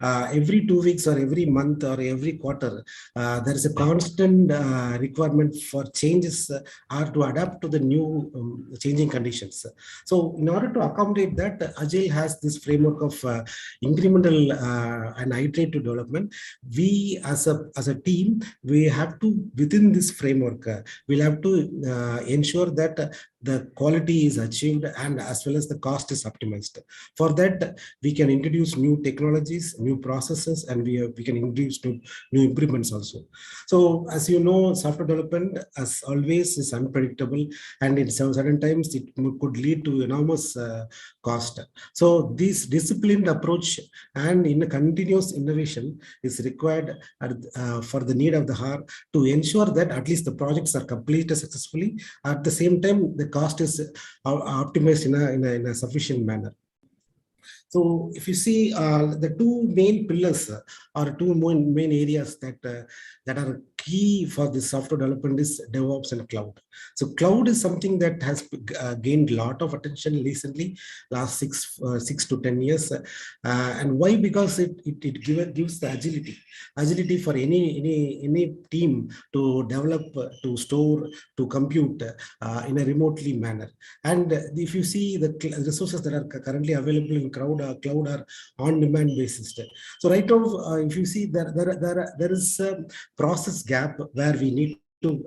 every 2 weeks or every month or every quarter there is a constant requirement for changes or to adapt to the new changing conditions. So in order to accommodate that, Agile has this framework of incremental and iterative development. We as a team, we have to, within this framework, we'll have to ensure that the quality is achieved and as well as the cost is optimized. For that, we can introduce new technologies, new processes, and we can introduce new improvements also. So as you know, software development, as always, is unpredictable, and in certain times it could lead to enormous cost. So this disciplined approach and in a continuous innovation is required for the need of the hour to ensure that at least the projects are completed successfully. At the same time, the cost is optimized in a sufficient manner. So if you see, the two main pillars or two main areas that are key for this software development is DevOps and cloud. So cloud is something that has gained a lot of attention recently, last 6 to 10 years. And why? Because it gives the agility for any team to develop, to store, to compute in a remotely manner. And if you see the resources that are currently available in cloud are on-demand basis. So right now, if you see, there is a process gap where we need to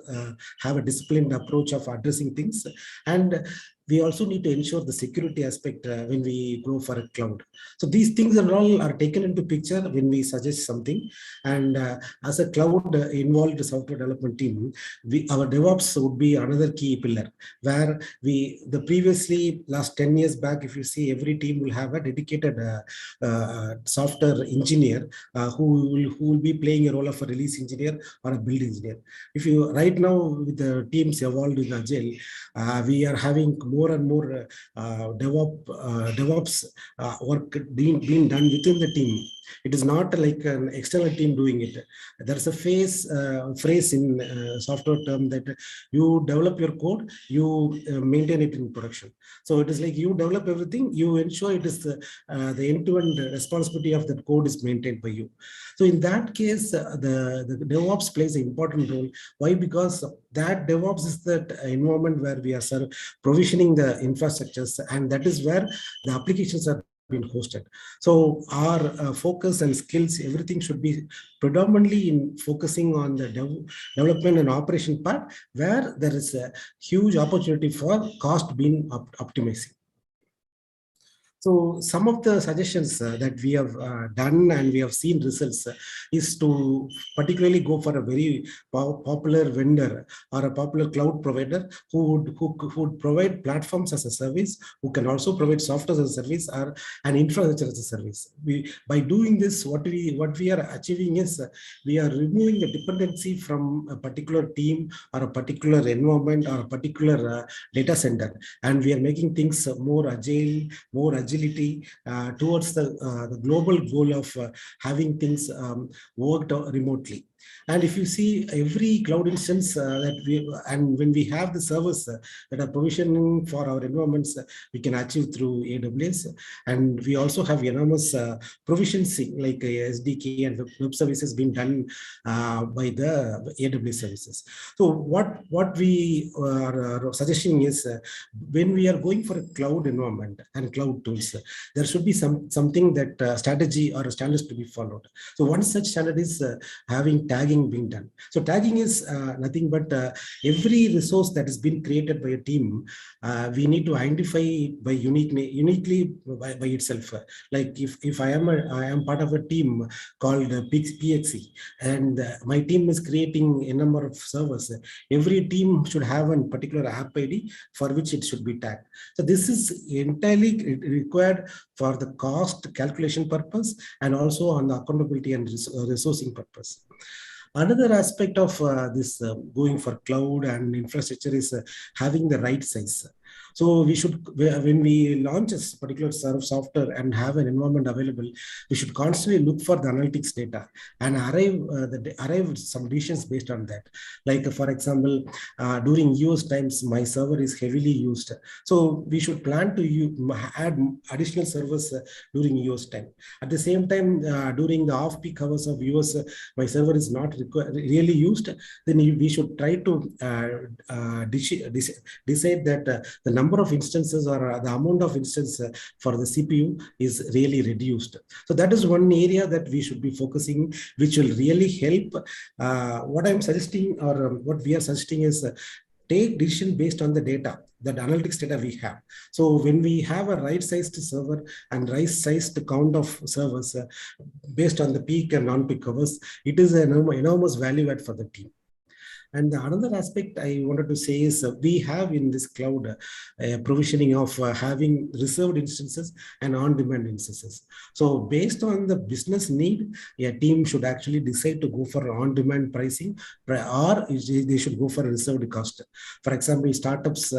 have a disciplined approach of addressing things, and we also need to ensure the security aspect when we go for a cloud. So these things are taken into picture when we suggest something. And as a cloud involved software development team, our DevOps would be another key pillar, where the previously last 10 years back, if you see, every team will have a dedicated software engineer who will be playing a role of a release engineer or a build engineer. If you right now, with the teams evolved in Agile, we are having more and more DevOps work being done within the team. It is not like an external team doing it. There's a phrase in software term that you develop your code, you maintain it in production. So it is like you develop everything, you ensure it is the end-to-end responsibility of that code is maintained by you. So in that case, the DevOps plays an important role. Why? Because that DevOps is that environment where we are provisioning the infrastructures, and that is where the applications are being hosted. So our focus and skills, everything should be predominantly in focusing on the development and operation part, where there is a huge opportunity for cost being optimizing. So some of the suggestions that we have done and we have seen results is to particularly go for a very popular vendor or a popular cloud provider who would provide platforms as a service, who can also provide software as a service or an infrastructure as a service. By doing this, what we are achieving is we are removing the dependency from a particular team or a particular environment or a particular data center, and we are making things more agile, more agility towards the global goal of having things worked remotely. And if you see every cloud instance and when we have the servers that are provisioning for our environments, we can achieve through AWS. And we also have enormous proficiency like SDK and web services being done by the AWS services. So what we are suggesting is when we are going for a cloud environment and cloud tools, there should be something that strategy or standards to be followed. So one such standard is having tagging being done. So tagging is nothing but every resource that has been created by a team, we need to identify by uniquely by itself. Like if I am part of a team called PXE, and my team is creating a number of servers, every team should have a particular app ID for which it should be tagged. So this is entirely required for the cost calculation purpose and also on the accountability and resourcing purpose. Another aspect of this going for cloud and infrastructure is having the right size. So we should, when we launch a particular software and have an environment available, we should constantly look for the analytics data and arrive some decisions based on that. Like for example, during US times, my server is heavily used. So we should plan to add additional servers during US time. At the same time, during the off-peak hours of US, my server is not really used. Then we should try to decide that the number of instances or the amount of instances for the CPU is really reduced. So that is one area that we should be focusing, which will really help. What I'm suggesting or what we are suggesting is take decision based on the data, that analytics data we have. So when we have a right-sized server and right-sized count of servers based on the peak and non-peak hours, it is an enormous value add for the team. And the another aspect I wanted to say is we have in this cloud provisioning of having reserved instances and on-demand instances. So based on the business need, a team should actually decide to go for on-demand pricing or they should go for a reserved cost. For example, startups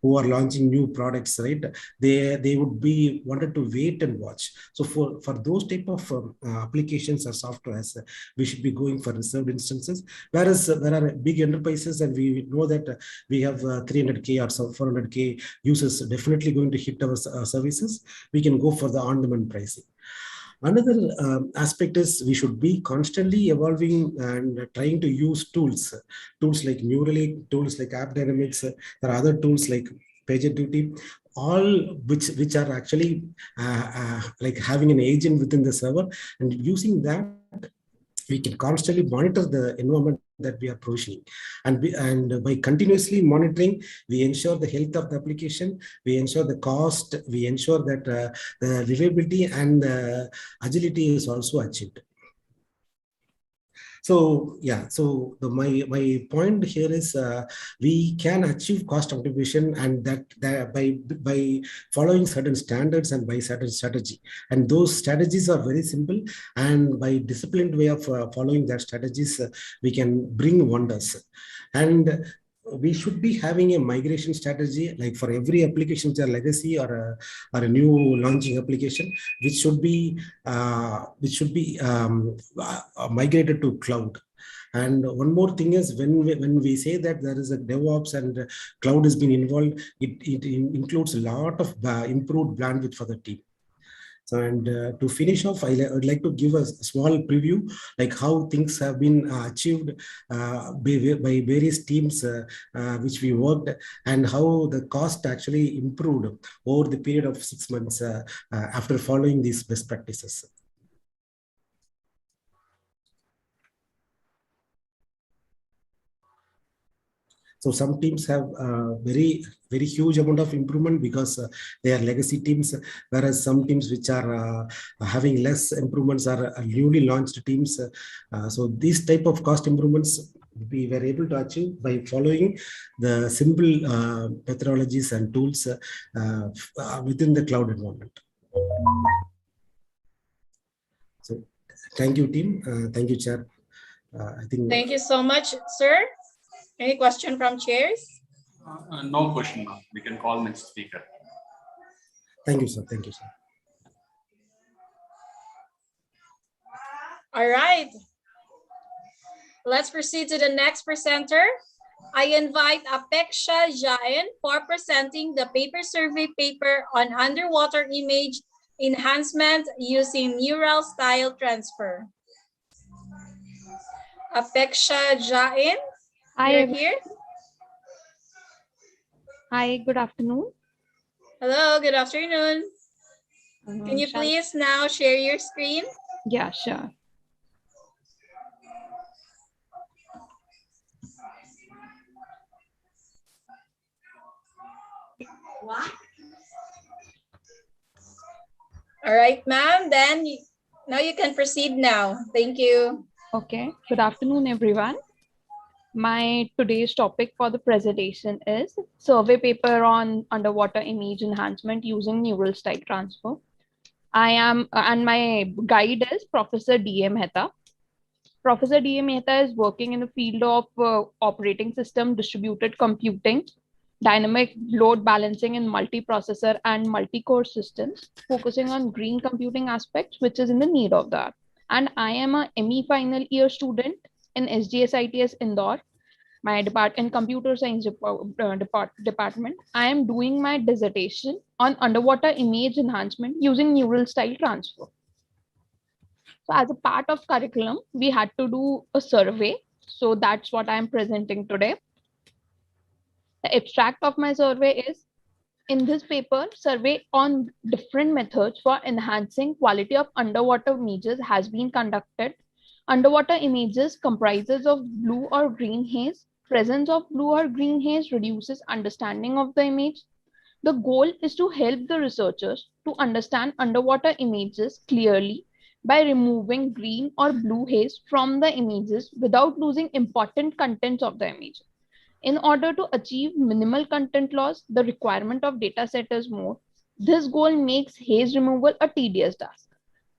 who are launching new products, right? They would be wanted to wait and watch. So for those type of applications or softwares, we should be going for reserved instances. Whereas there are big enterprises and we know that we have 300K or 400K users definitely going to hit our services, we can go for the on-demand pricing. Another aspect is we should be constantly evolving and trying to use tools like Neuralink, tools like App Dynamics. There are other tools like PagerDuty, all which are actually like having an agent within the server, and using that we can constantly monitor the environment that we are provisioning. And by continuously monitoring, we ensure the health of the application, we ensure the cost, we ensure that the reliability and agility is also achieved. So yeah, so my point here is we can achieve cost optimization, and that by following certain standards and by certain strategy. And those strategies are very simple, and by disciplined way of following that strategies, we can bring wonders. And we should be having a migration strategy, like for every application, which are legacy or a new launching application, which should be migrated to cloud. And one more thing is when we say that there is a DevOps and cloud has been involved, it includes a lot of improved bandwidth for the team. So, and to finish off, I would like to give a small preview, like how things have been achieved by various teams which we worked, and how the cost actually improved over the period of 6 months after following these best practices. So some teams have very huge amount of improvement because they are legacy teams, whereas some teams which are having less improvements are newly launched teams. So these type of cost improvements we were able to achieve by following the simple methodologies and tools within the cloud environment. So thank you, team. Thank you, Chair. I think. Thank you so much, sir. Any question from chairs? No question, ma'am. We can call next speaker. Thank you, sir. Thank you, sir. All right. Let's proceed to the next presenter. I invite Apeksha Jain for presenting the paper survey paper on underwater image enhancement using neural style transfer. Apeksha Jain, you're here. Hi, good afternoon. Hello, good afternoon. Can you please now share your screen? Yeah, sure. All right, ma'am, then now you can proceed now. Thank you. Okay, good afternoon, everyone. My today's topic for the presentation is survey paper on underwater image enhancement using neural style transfer. I am, and my guide is Professor D.A. Mehta. Professor D.A. Mehta is working in the field of operating system, distributed computing, dynamic load balancing in multiprocessor and multi-core systems, focusing on green computing aspects, which is in the need of that. And I am a ME final year student in SGSITS Indore, my in computer science department. I am doing my dissertation on underwater image enhancement using neural style transfer. So as a part of curriculum, we had to do a survey. So that's what I'm presenting today. The abstract of my survey is, in this paper, survey on different methods for enhancing quality of underwater images has been conducted. Underwater images comprises of blue or green haze. Presence of blue or green haze reduces understanding of the image. The goal is to help the researchers to understand underwater images clearly by removing green or blue haze from the images without losing important contents of the image. In order to achieve minimal content loss, the requirement of dataset is more. This goal makes haze removal a tedious task.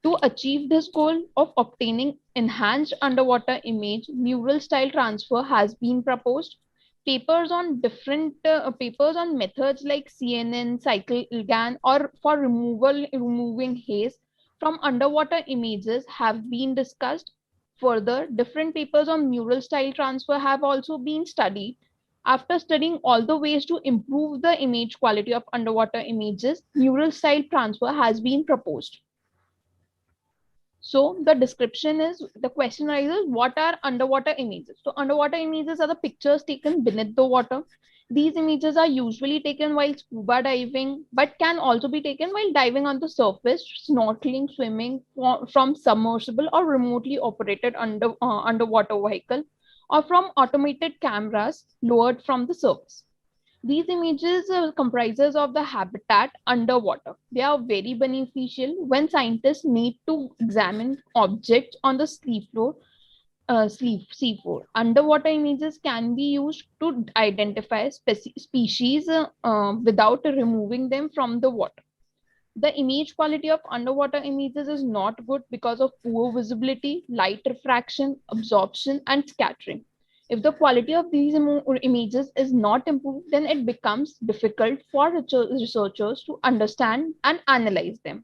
To achieve this goal of obtaining enhanced underwater image, neural style transfer has been proposed. Papers on different papers on methods like CNN, CycleGAN, or for removing haze from underwater images have been discussed. Further, different papers on neural style transfer have also been studied. After studying all the ways to improve the image quality of underwater images, neural style transfer has been proposed. So the description is, the question arises, what are underwater images? So underwater images are the pictures taken beneath the water. These images are usually taken while scuba diving, but can also be taken while diving on the surface, snorkeling, swimming from submersible or remotely operated underwater vehicle, or from automated cameras lowered from the surface. These images comprises of the habitat underwater. They are very beneficial when scientists need to examine objects on the seafloor. Underwater images can be used to identify species without removing them from the water. The image quality of underwater images is not good because of poor visibility, light refraction, absorption, and scattering. If the quality of these images is not improved, then it becomes difficult for researchers to understand and analyze them.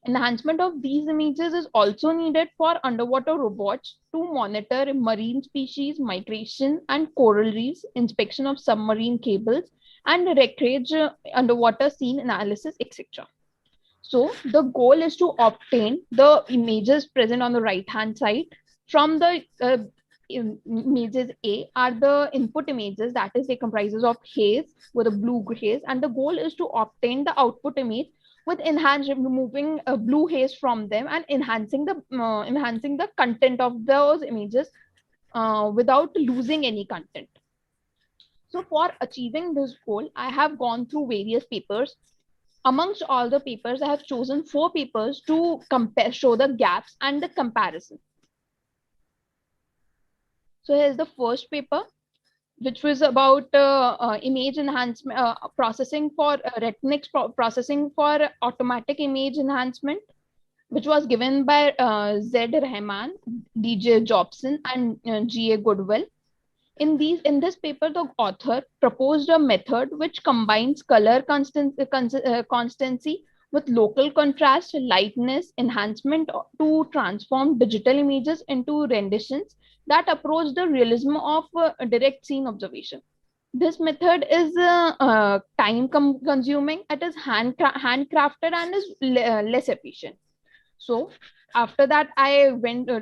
Enhancement of these images is also needed for underwater robots to monitor marine species, migration, and coral reefs, inspection of submarine cables, and wreckage, underwater scene analysis, etc. So the goal is to obtain the images present on the right-hand side. From the images A are the input images, that is, it comprises of haze with a blue haze, and the goal is to obtain the output image with removing blue haze from them and enhancing the content of those images without losing any content. So for achieving this goal, I have gone through various papers. Amongst all the papers, I have chosen 4 papers to compare, show the gaps and the comparison. So here's the first paper, which was about image enhancement, processing for Retinix processing for automatic image enhancement, which was given by Z. Rahman, DJ Jobson, and G.A. Goodwill. In this paper, the author proposed a method which combines color constancy with local contrast, lightness, enhancement to transform digital images into renditions that approach the realism of direct scene observation. This method is time consuming, it is handcrafted, and is less efficient. So after that, I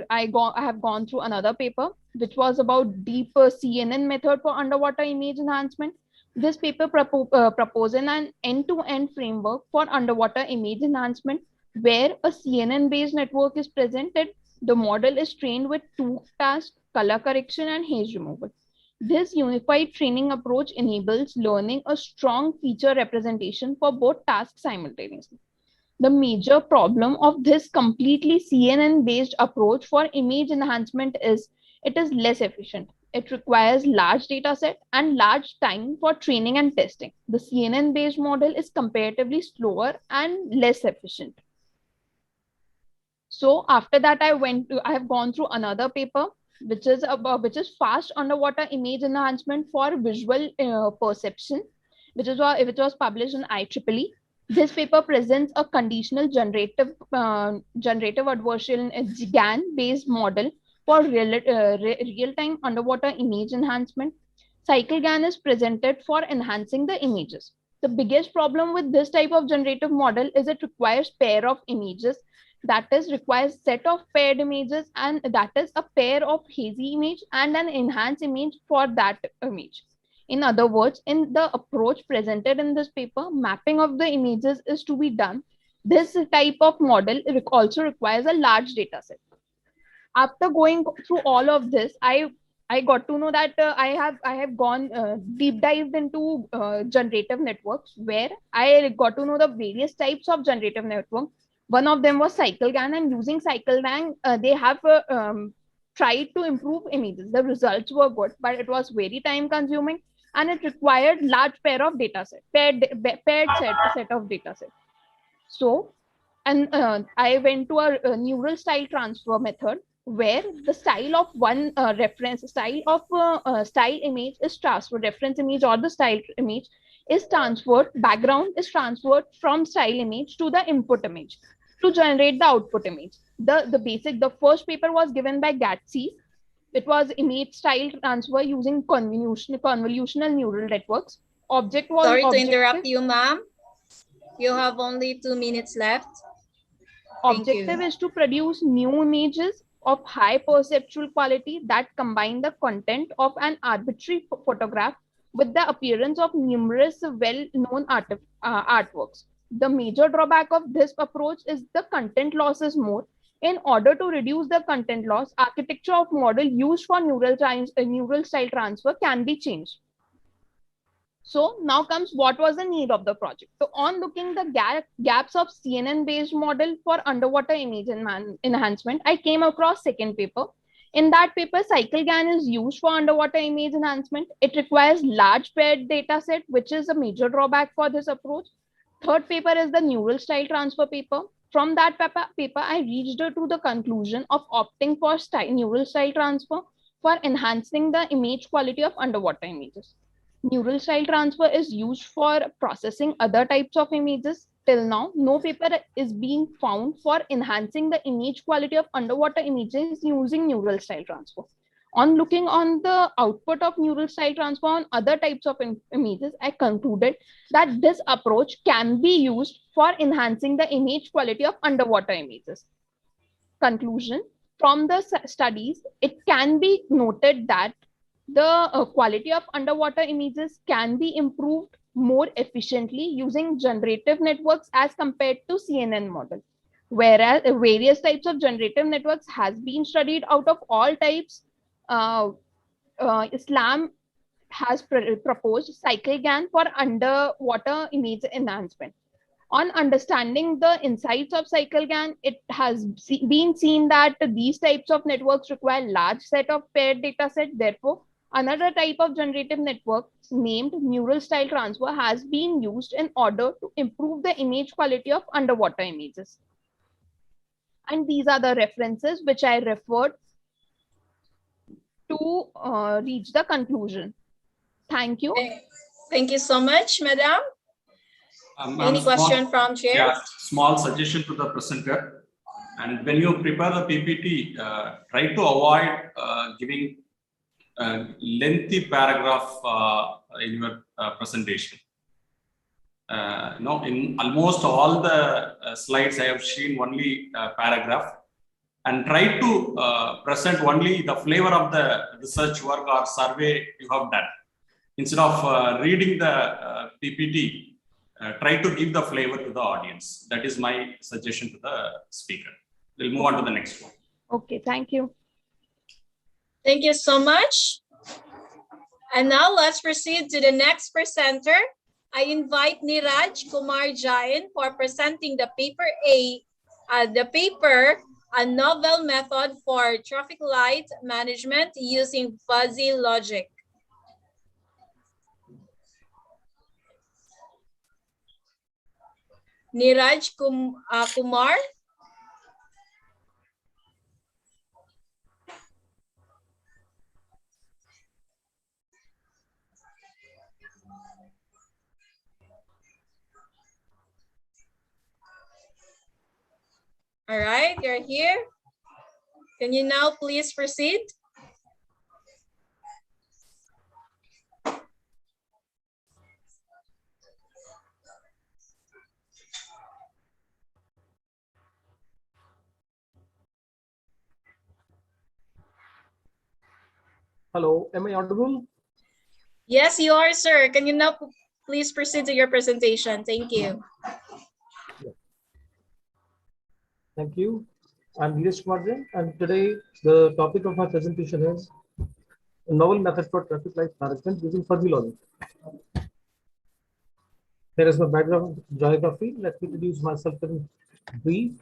have gone through another paper, which was about deep CNN method for underwater image enhancement. This paper proposes an end-to-end framework for underwater image enhancement, where a CNN-based network is presented. The model is trained with 2 tasks: color correction and haze removal. This unified training approach enables learning a strong feature representation for both tasks simultaneously. The major problem of this completely CNN-based approach for image enhancement is it is less efficient. It requires large data set and large time for training and testing. The CNN-based model is comparatively slower and less efficient. So after that, I have gone through another paper, which is fast underwater image enhancement for visual perception, which was published in IEEE. This paper presents a conditional generative adversarial GAN-based model for real-time underwater image enhancement. Cycle GAN is presented for enhancing the images. The biggest problem with this type of generative model is it requires pair of images, that is requires set of paired images, and that is a pair of hazy image and an enhanced image for that image. In other words, in the approach presented in this paper, mapping of the images is to be done. This type of model also requires a large data set. After going through all of this, I got to know that I have gone deep dived into generative networks, where I got to know the various types of generative network. One of them was Cycle GAN, and using Cycle GAN, they have tried to improve images. The results were good, but it was very time consuming, and it required large pair of data set, paired set of data set. So, and I went to a neural style transfer method, where the style of one reference style of style image is transferred, reference image or the style image is transferred, background is transferred from style image to the input image to generate the output image. The first paper was given by Gatsy. It was image style transfer using convolutional neural networks. Object was Sorry to interrupt you, ma'am. You have only 2 minutes left. Objective is to produce new images of high perceptual quality that combine the content of an arbitrary photograph with the appearance of numerous well-known artworks. The major drawback of this approach is the content loss is more. In order to reduce the content loss, architecture of model used for neural style transfer can be changed. So now comes what was the need of the project. So on looking the gaps of CNN-based model for underwater image enhancement, I came across second paper. In that paper, Cycle GAN is used for underwater image enhancement. It requires large paired data set, which is a major drawback for this approach. Third paper is the neural style transfer paper. From that paper, I reached to the conclusion of opting for neural style transfer for enhancing the image quality of underwater images. Neural style transfer is used for processing other types of images. Till now, no paper is being found for enhancing the image quality of underwater images using neural style transfer. On looking on the output of neural style transfer on other types of images, I concluded that this approach can be used for enhancing the image quality of underwater images. Conclusion: from the studies, it can be noted that the quality of underwater images can be improved more efficiently using generative networks as compared to CNN model. Whereas various types of generative networks has been studied. Out of all types, Islam has proposed CycleGAN for underwater image enhancement. On understanding the insights of CycleGAN, it has been seen that these types of networks require large set of paired data set. Therefore, another type of generative network named neural style transfer has been used in order to improve the image quality of underwater images. And these are the references which I referred to reach the conclusion. Thank you. Thank you so much, Madam. Any question from Chair? Yeah, small suggestion to the presenter. And when you prepare the PPT, try to avoid giving lengthy paragraph in your presentation. No, in almost all the slides, I have seen only paragraph, and try to present only the flavor of the research work or survey you have done. Instead of reading the PPT, try to give the flavor to the audience. That is my suggestion to the speaker. We'll move on to the next one. Okay, thank you. Thank you so much. And now let's proceed to the next presenter. I invite Niraj Kumar Jain for presenting the paper A novel method for traffic light management using fuzzy logic. Niraj Kumar. All right, you're here. Can you now please proceed? Hello, am I audible? Yes, you are, sir. Can you now please proceed to your presentation? Thank you. Thank you. I'm Neeraj Kumar Jain, and today the topic of my presentation is a novel method for traffic light management using fuzzy logic. Here is my background geography. Let me introduce myself in brief.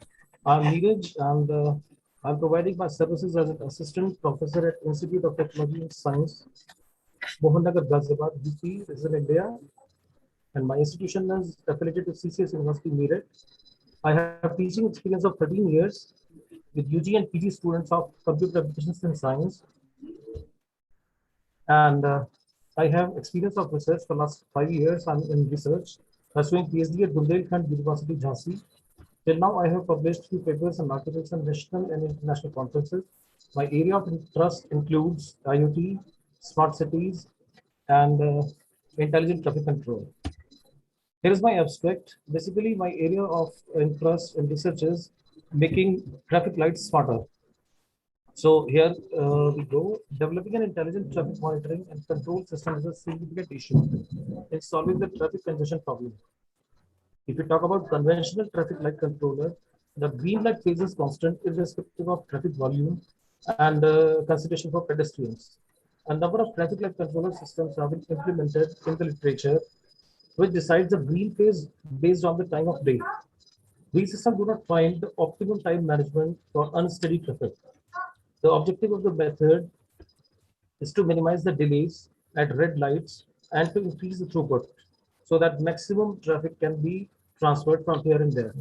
I'm Neeraj, and I'm providing my services as an assistant professor at Institute of Technology and Science, Mohannagar, Ghaziabad, UP. This is in India, and my institution is affiliated to CCS University, Meerut. I have teaching experience of 13 years with UG and PG students of computer applications and science. And I have experience of research for the last 5 years. I'm in research, pursuing PhD at Bundelkhand University, Jhansi. Till now, I have published few papers on architecture and national and international conferences. My area of interest includes IoT, smart cities, and intelligent traffic control. Here is my abstract. Basically, my area of interest in research is making traffic lights smarter. So here we go. Developing an intelligent traffic monitoring and control system is a significant issue in solving the traffic congestion problem. If you talk about conventional traffic light controller, the green light phase is constant irrespective of traffic volume and consideration for pedestrians. A number of traffic light controller systems have been implemented in the literature, which decides the green phase based on the time of day. These systems do not find the optimum time management for unsteady traffic. The objective of the method is to minimize the delays at red lights and to increase the throughput so that maximum traffic can be transferred from here and there.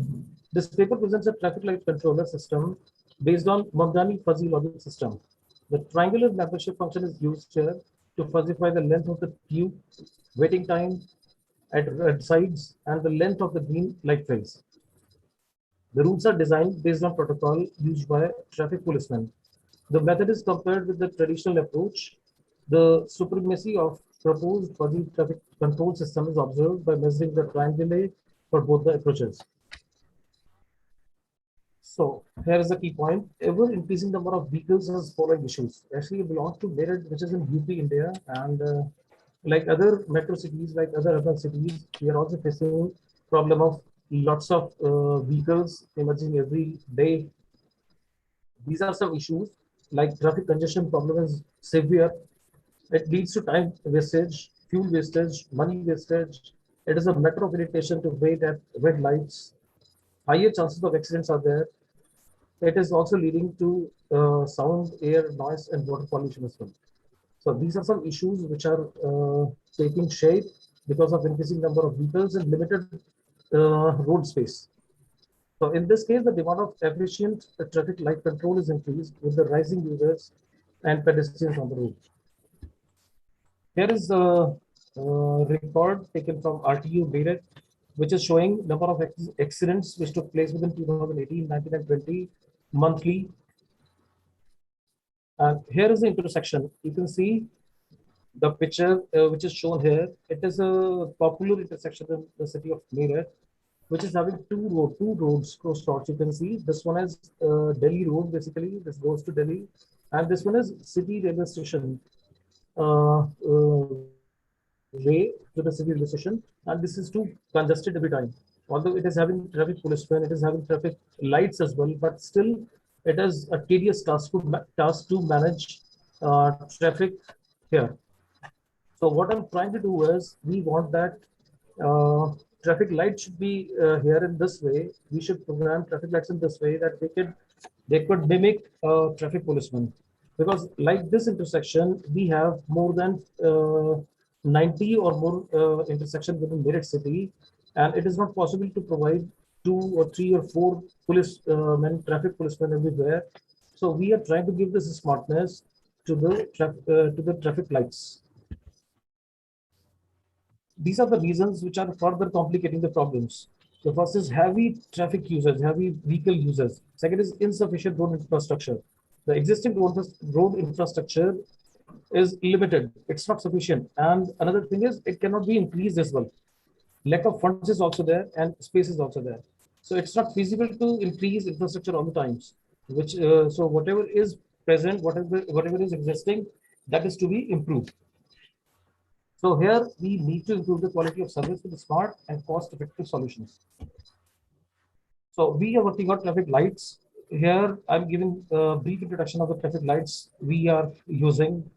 This paper presents a traffic light controller system based on Mamdani fuzzy logic system. The triangular membership function is used here to fuzzify the length of the queue, waiting time at red sides, and the length of the green light phase. The rules are designed based on protocol used by traffic policemen. The method is compared with the traditional approach. The supremacy of proposed fuzzy traffic control system is observed by measuring the time delay for both the approaches. So here is the key point. Ever increasing number of vehicles has following issues. Actually, it belongs to Meerut, which is in UP, India, and like other metro cities, like other urban cities, we are also facing problem of lots of vehicles emerging every day. These are some issues like traffic congestion problem is severe. It leads to time wastage, fuel wastage, money wastage. It is a matter of irritation to wait at red lights. Higher chances of accidents are there. It is also leading to sound, air, noise, and water pollution as well. So these are some issues which are taking shape because of increasing number of vehicles and limited road space. So in this case, the demand of efficient traffic light control is increased with the rising users and pedestrians on the road. Here is a record taken from RTU Day1, which is showing number of accidents which took place within 2018, 19, and 20 monthly. And here is the intersection. You can see the picture which is shown here. It is a popular intersection in the city of Meerut, which is having two roads, crossroads. You can see this one is Delhi Road, basically. This goes to Delhi. And this one is City Railway Station. Way to the city railway station, and this is too congested every time. Although it is having traffic policemen, it is having traffic lights as well, but still it is a tedious task to manage traffic here. So what I'm trying to do is, we want that traffic light should be here in this way. We should program traffic lights in this way that they could mimic traffic policemen, because like this intersection, we have more than 90 or more intersections within Meerut city, and it is not possible to provide 2 or 3 or 4 traffic policemen everywhere. So we are trying to give this smartness to the traffic lights. These are the reasons which are further complicating the problems. The first is heavy traffic users, heavy vehicle users. Second is insufficient road infrastructure. The existing road infrastructure is limited. It's not sufficient. And another thing is, it cannot be increased as well. Lack of funds is also there, and space is also there. So it's not feasible to increase infrastructure all the times. So whatever is present, whatever is existing, that is to be improved. So here we need to improve the quality of service with smart and cost-effective solutions. So we are working on traffic lights. Here I'm giving a brief introduction of the traffic lights we are using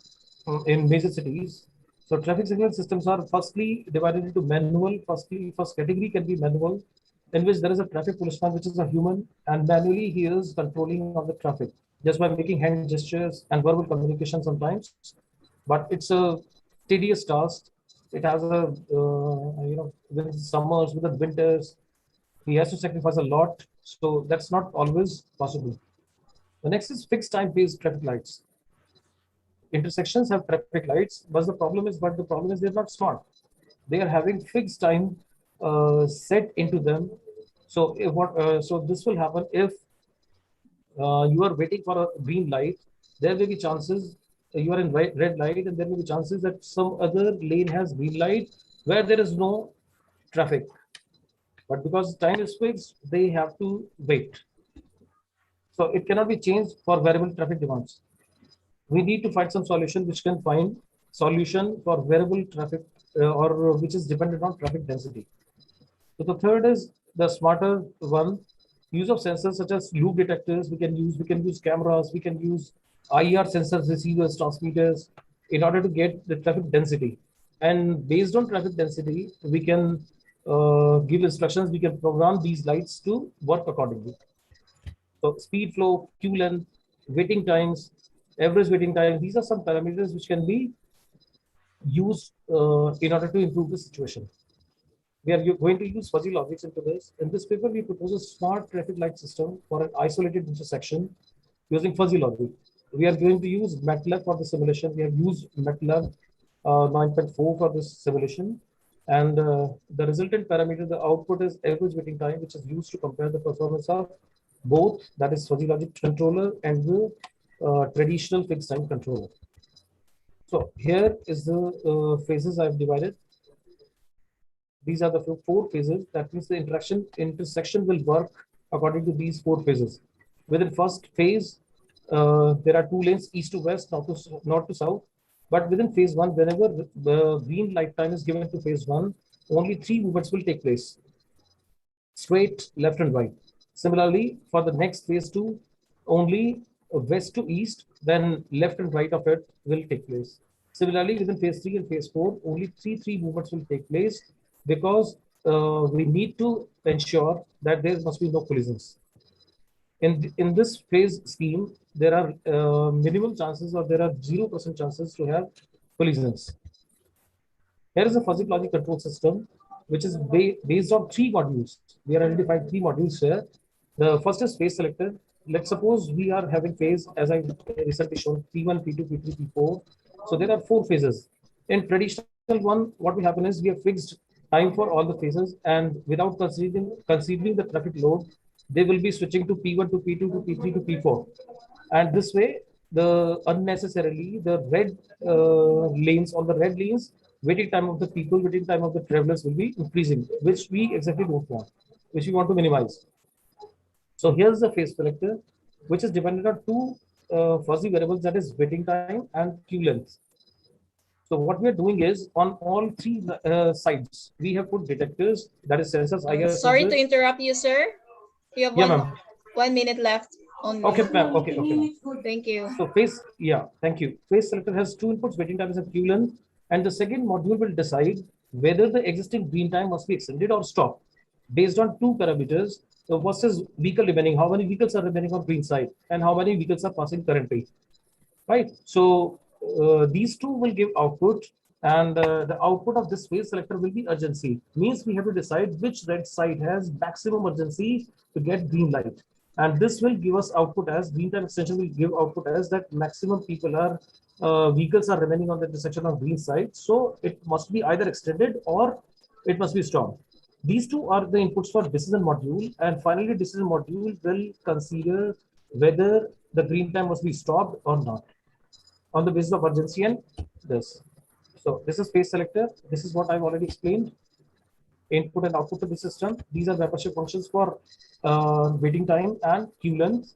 in major cities. So traffic signal systems are firstly divided into manual. First category can be manual, in which there is a traffic policeman, which is a human, and manually he is controlling of the traffic just by making hand gestures and verbal communication sometimes. But it's a tedious task. It has a with summers, with the winters, he has to sacrifice a lot. So that's not always possible. The next is fixed time based traffic lights. Intersections have traffic lights, but the problem is they're not smart. They are having fixed time set into them. So so this will happen if you are waiting for a green light. There will be chances you are in red light, and there will be chances that some other lane has green light where there is no traffic. But because time is fixed, they have to wait. So it cannot be changed for variable traffic demands. We need to find some solution which can find solution for variable traffic or which is dependent on traffic density. So the third is the smarter one. Use of sensors such as loop detectors. We can use cameras. We can use IR sensors, receivers, transmitters in order to get the traffic density. And based on traffic density, we can give instructions. We can program these lights to work accordingly. So speed flow, queue length, waiting times, average waiting time. These are some parameters which can be used in order to improve the situation. We are going to use fuzzy logics into this. In this paper, we propose a smart traffic light system for an isolated intersection using fuzzy logic. We are going to use MATLAB for the simulation. We have used MATLAB 9.4 for this simulation. And the resultant parameter, the output is average waiting time, which is used to compare the performance of both, that is fuzzy logic controller and the traditional fixed time controller. So here is the phases I've divided. These are the 4 phases. That means the intersection will work according to these 4 phases. Within first phase, there are 2 lanes, east to west, north to south. But within phase 1, whenever the green light time is given to phase 1, only 3 movements will take place: straight, left, and right. Similarly, for the next phase 2, only west to east, then left and right of it will take place. Similarly, within phase 3 and phase 4, only three movements will take place because we need to ensure that there must be no collisions. In this phase scheme, there are minimum chances, or there are 0% chances to have collisions. Here is a fuzzy logic control system, which is based on 3 modules. We are identified 3 modules here. The first is phase selector. Let's suppose we are having phase, as I recently shown, P1, P2, P3, P4. So there are 4 phases. In traditional one, what will happen is we have fixed time for all the phases, and without considering the traffic load, they will be switching to P1 to P2 to P3 to P4. And this way, the unnecessarily the red lanes, on the red lanes, waiting time of the people, waiting time of the travelers will be increasing, which we exactly don't want, which we want to minimize. So here's the phase selector, which is dependent on 2 fuzzy variables, that is waiting time and queue length. So what we are doing is, on all 3 sides, we have put detectors, that is sensors, IR Sorry sensors. to interrupt you, sir. You have Yeah, 1 minute left only. Okay, ma'am. Okay. Thank you. So phase, thank you. Phase selector has 2 inputs, waiting time and queue length, and the second module will decide whether the existing green time must be extended or stopped based on 2 parameters. Versus vehicle remaining, how many vehicles are remaining on green side, and how many vehicles are passing currently, right? So these 2 will give output, and the output of this phase selector will be urgency. Means we have to decide which red side has maximum urgency to get green light, and this will give us output as green time extension will give output as that maximum people are vehicles are remaining on the intersection of green side, so it must be either extended or it must be stopped. These 2 are the inputs for decision module, and finally decision module will consider whether the green time must be stopped or not on the basis of urgency and this. So this is phase selector. This is what I've already explained. Input and output to the system. These are membership functions for waiting time and queue length.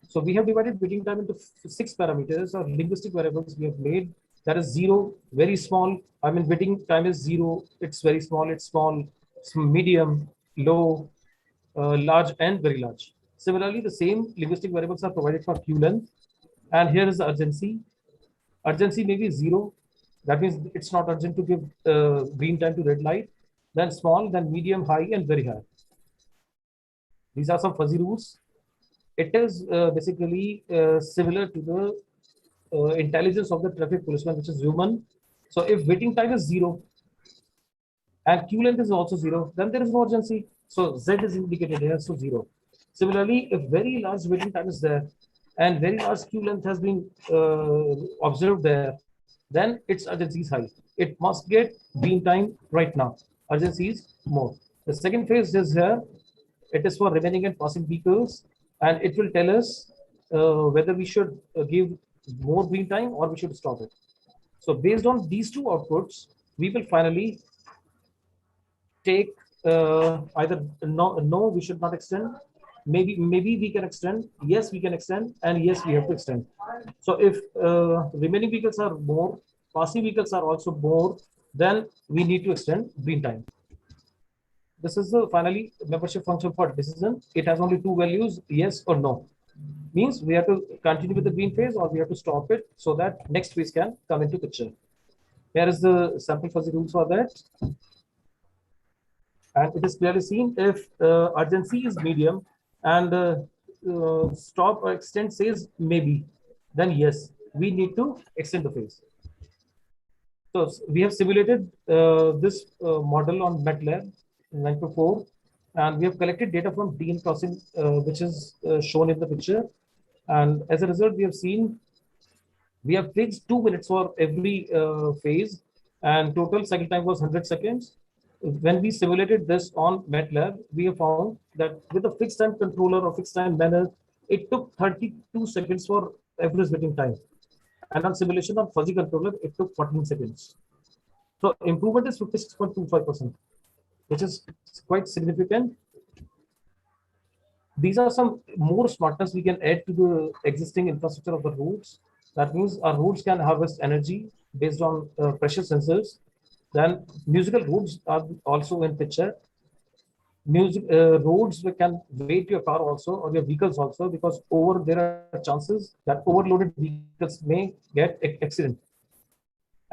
So we have divided waiting time into 6 parameters or linguistic variables we have made. That is 0, very small. I mean, waiting time is 0. It's very small. It's small. It's medium, low, large, and very large. Similarly, the same linguistic variables are provided for queue length. And here is the urgency. Urgency may be 0. That means it's not urgent to give green time to red light. Then small, then medium, high, and very high. These are some fuzzy rules. It is basically similar to the intelligence of the traffic policeman, which is human. So if waiting time is 0 and queue length is also 0, then there is no urgency. So Z is indicated here, so 0. Similarly, if very large waiting time is there and very large queue length has been observed there, then its urgency is high. It must get green time right now. Urgency is more. The second phase is here. It is for remaining and passing vehicles, and it will tell us whether we should give more green time or we should stop it. So based on these 2 outputs, we will finally take either no, we should not extend. Maybe we can extend. Yes, we can extend, and yes, we have to extend. So if remaining vehicles are more, passing vehicles are also more, then we need to extend green time. This is the finally membership function for decision. It has only 2 values, yes or no. Means we have to continue with the green phase or we have to stop it so that next phase can come into picture. Here is the sample fuzzy rules for that. And it is clearly seen if urgency is medium and stop or extend says maybe, then yes, we need to extend the phase. So we have simulated this model on MATLAB 9.4, and we have collected data from DN crossing, which is shown in the picture. And as a result, we have seen we have fixed 2 minutes for every phase, and total cycle time was 100 seconds. When we simulated this on MATLAB, we have found that with a fixed time controller or fixed time manner, it took 32 seconds for average waiting time. And on simulation on fuzzy controller, it took 14 seconds. So improvement is 56.25%, which is quite significant. These are some more smartness we can add to the existing infrastructure of the roads. That means our roads can harvest energy based on pressure sensors. Then musical roads are also in picture. Roads can weight your car also or your vehicles also, because there are chances that overloaded vehicles may get accident.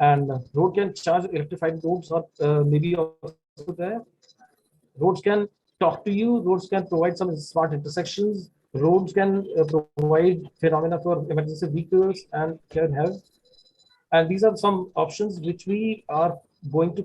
and road can charge electrified roads or maybe also there. Roads can talk to you. Roads can provide some smart intersections. Roads can provide phenomena for emergency vehicles and can help. And these are some options which we are going to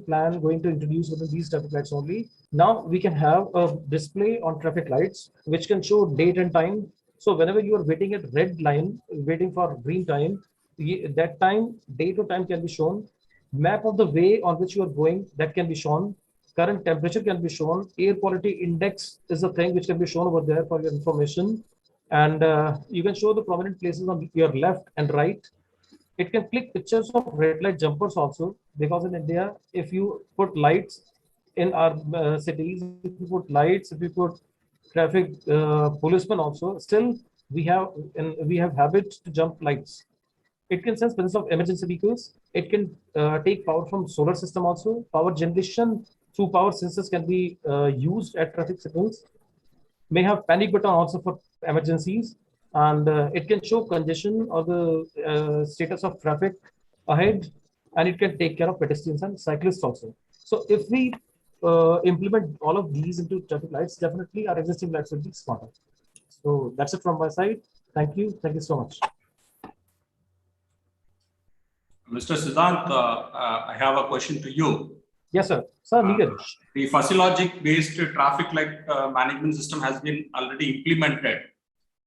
introduce within these traffic lights only. Now we can have a display on traffic lights which can show date and time. So whenever you are waiting at red line, waiting for green time, that time, date or time can be shown. Map of the way on which you are going, that can be shown. Current temperature can be shown. Air quality index is a thing which can be shown over there for your information. And you can show the prominent places on your left and right. It can click pictures of red light jumpers also, because in India, if you put lights in our cities, if you put lights, if you put traffic policemen also, still we have habits to jump lights. It can sense presence of emergency vehicles. It can take power from solar system also. Power generation through power sensors can be used at traffic signals. May have panic button also for emergencies, and it can show congestion or the status of traffic ahead, and it can take care of pedestrians and cyclists also. So if we implement all of these into traffic lights, definitely our existing lights will be smarter. So that's it from my side. Thank you so much. Mr. Siddhant, I have a question to you. Yes, sir. Sir, the fuzzy logic based traffic light management system has been already implemented,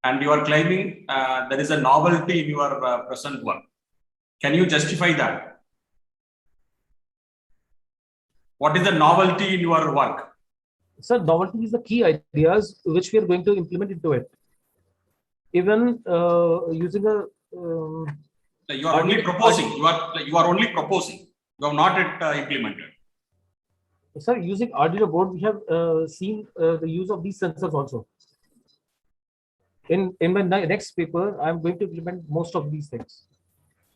and you are claiming there is a novelty in your present work. Can you justify that? What is the novelty in your work? Sir, novelty is the key ideas which we are going to implement into it. Even using a you are only proposing. You are only proposing. You have not yet implemented. Sir, using Arduino board, we have seen the use of these sensors also. In my next paper, I am going to implement most of these things.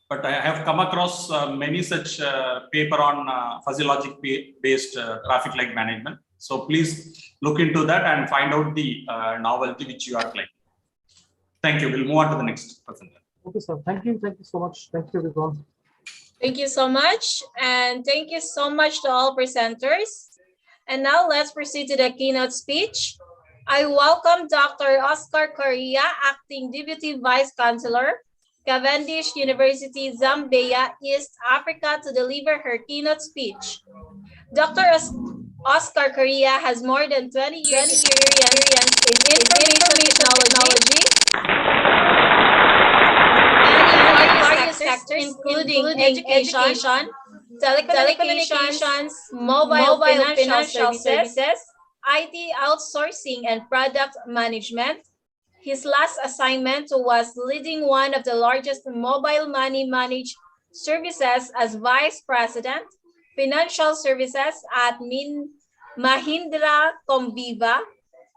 But I have come across many such paper on fuzzy logic based traffic light management. So please look into that and find out the novelty which you are claiming. Thank you. We'll move on to the next presenter. Okay, sir. Thank you. Thank you so much. Thank you, everyone. Thank you so much. And thank you so much to all presenters. And now let's proceed to the keynote speech. I welcome Dr. Oscar Correa, Acting Deputy Vice Chancellor, Cavendish University, Zambia, East Africa, to deliver her keynote speech. Dr. Oscar Correa has more than 20 years experience in information technology and in various sectors, including education, telecommunications, mobile financial services, IT outsourcing, and product management. His last assignment was leading one of the largest mobile money managed services as Vice President, Financial Services at Mahindra Comviva.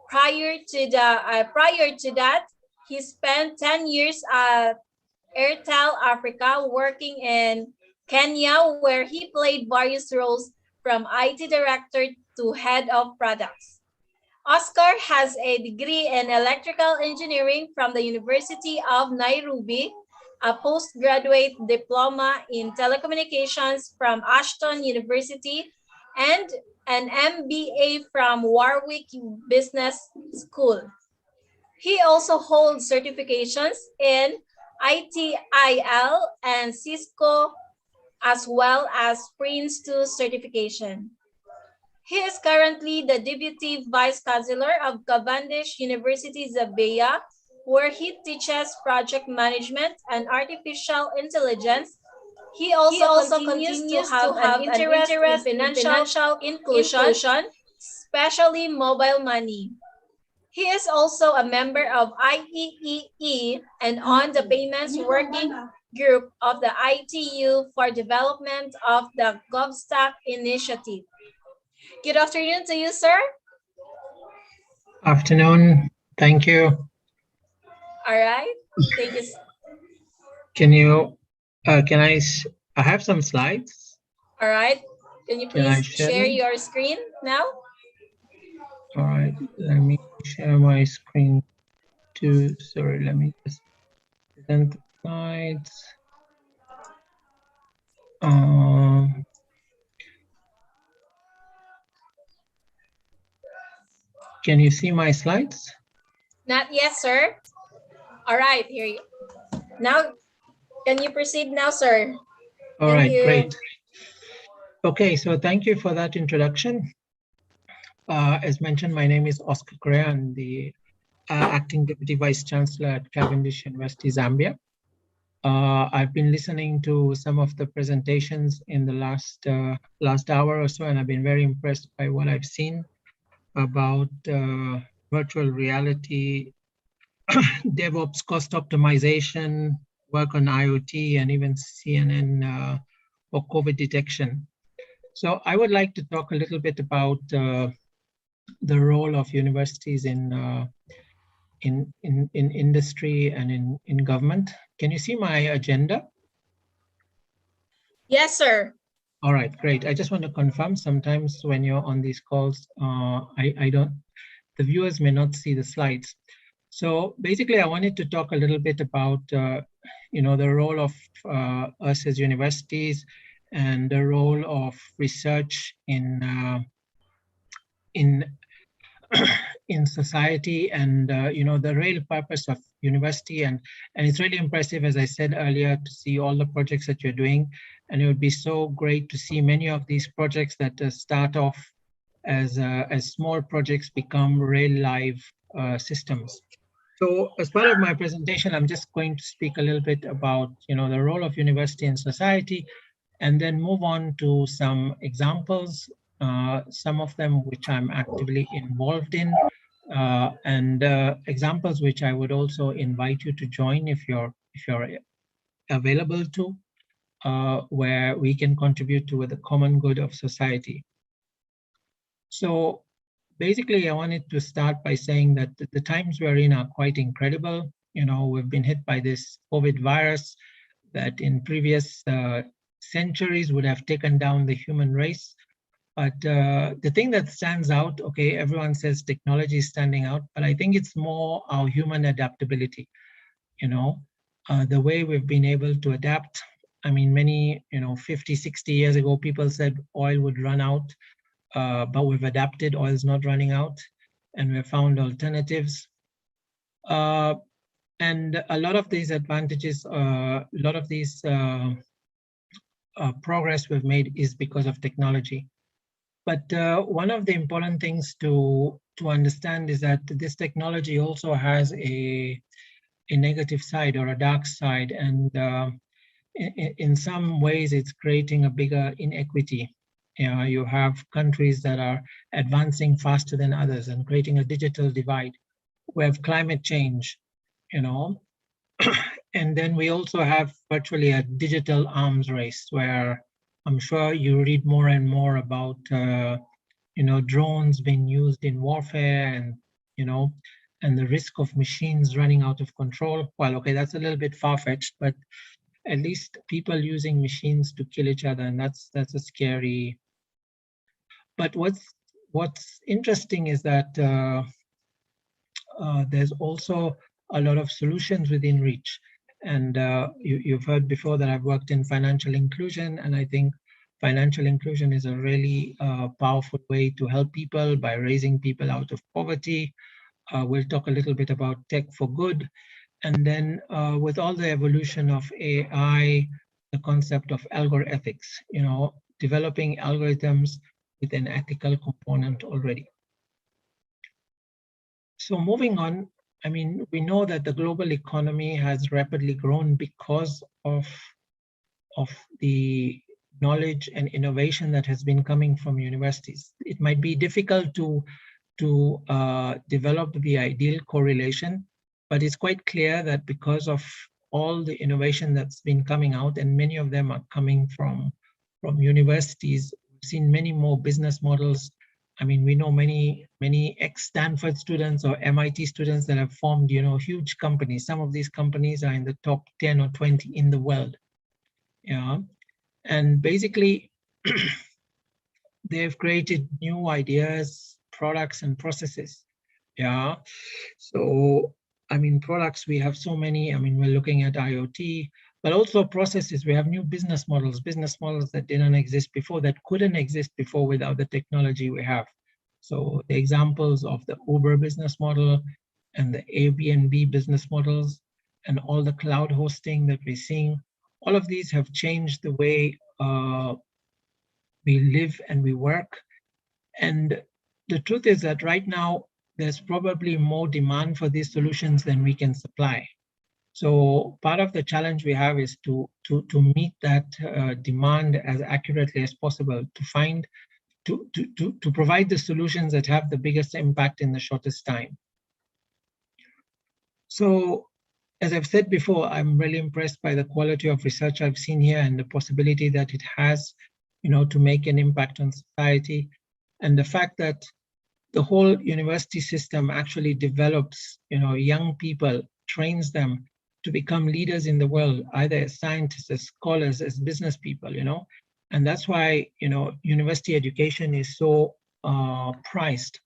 Prior to that, he spent 10 years at Airtel Africa, working in Kenya, where he played various roles from IT director to head of products. Oscar has a degree in electrical engineering from the University of Nairobi, a postgraduate diploma in telecommunications from Ashton University, and an MBA from Warwick Business School. He also holds certifications in ITIL and Cisco, as well as Prince 2 certification. He is currently the Deputy Vice Chancellor of Cavendish University, Zambia, where he teaches project management and artificial intelligence. He also continues to have an interest in financial inclusion, especially mobile money. He is also a member of IEEE and on the Payments Working Group of the ITU for development of the GovStack initiative. Good afternoon to you, sir. Afternoon. Thank you. All right. Thank you. Can you, I have some slides. All right. Can you please share your screen now? All right. Let me share my screen too. Sorry, let me just present the slides. Can you see my slides? Not yet, sir. All right, here you now. Can you proceed now, sir? All Thank right, you. great. Okay, so thank you for that introduction. As mentioned, my name is Oscar Correa. I'm the Acting Deputy Vice Chancellor at Cavendish University, Zambia. I've been listening to some of the presentations in the last hour or so, and I've been very impressed by what I've seen about virtual reality, DevOps cost optimization, work on IoT, and even CNN for COVID detection. So I would like to talk a little bit about the role of universities in industry and in government. Can you see my agenda? Yes, sir. All right, great. I just want to confirm, sometimes when you're on these calls, the viewers may not see the slides. So basically, I wanted to talk a little bit about, the role of us as universities and the role of research in society, and the real purpose of university. And it's really impressive, as I said earlier, to see all the projects that you're doing. And it would be so great to see many of these projects that start off as small projects become real live systems. So as part of my presentation, I'm just going to speak a little bit about the role of university in society, and then move on to some examples, some of them which I'm actively involved in, and examples which I would also invite you to join if you're available to, where we can contribute to the common good of society. So basically, I wanted to start by saying that the times we're in are quite incredible. We've been hit by this COVID virus that in previous centuries would have taken down the human race. But the thing that stands out, okay, everyone says technology is standing out, but I think it's more our human adaptability. The way we've been able to adapt. I mean, many, 50, 60 years ago, people said oil would run out. But we've adapted, oil is not running out, and we've found alternatives. And a lot of these advantages, a lot of these progress we've made is because of technology. But one of the important things to understand is that this technology also has a negative side or a dark side, and in some ways it's creating a bigger inequity. You have countries that are advancing faster than others and creating a digital divide. We have climate change, and then we also have virtually a digital arms race where I'm sure you read more and more about, drones being used in warfare, and, and the risk of machines running out of control. Well, okay, that's a little bit far-fetched, but at least people using machines to kill each other, and that's a scary. But what's interesting is that there's also a lot of solutions within reach. And you've heard before that I've worked in financial inclusion, and I think financial inclusion is a really powerful way to help people by raising people out of poverty. We'll talk a little bit about tech for good. And then with all the evolution of AI, the concept of algorithmics, developing algorithms with an ethical component already. So moving on, I mean, we know that the global economy has rapidly grown because of the knowledge and innovation that has been coming from universities. It might be difficult to develop the ideal correlation, but it's quite clear that because of all the innovation that's been coming out, and many of them are coming from universities, we've seen many more business models. I mean, we know many ex-Stanford students or MIT students that have formed, huge companies. Some of these companies are in the top 10 or 20 in the world. Yeah, and basically, they've created new ideas, products, and processes. Yeah, so I mean, products, we have so many. I mean, we're looking at IoT, but also processes. We have new business models that didn't exist before, that couldn't exist before without the technology we have. So the examples of the Uber business model and the Airbnb business models and all the cloud hosting that we're seeing, all of these have changed the way we live and we work. And the truth is that right now, there's probably more demand for these solutions than we can supply. So part of the challenge we have is to meet that demand as accurately as possible, to provide the solutions that have the biggest impact in the shortest time. So, as I've said before, I'm really impressed by the quality of research I've seen here and the possibility that it has, to make an impact on society, and the fact that the whole university system actually develops, young people, trains them to become leaders in the world, either as scientists, as scholars, as business people, and that's why, university education is so prized.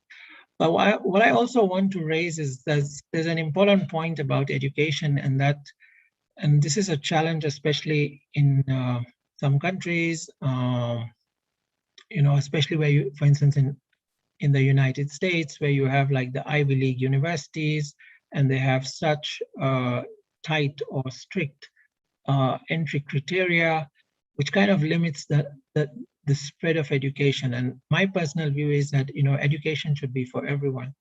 But what I also want to raise is there's an important point about education, and this is a challenge, especially in some countries, especially where you, for instance, in the United States, where you have like the Ivy League universities, and they have such tight or strict entry criteria, which kind of limits the spread of education. And my personal view is that, education should be for everyone.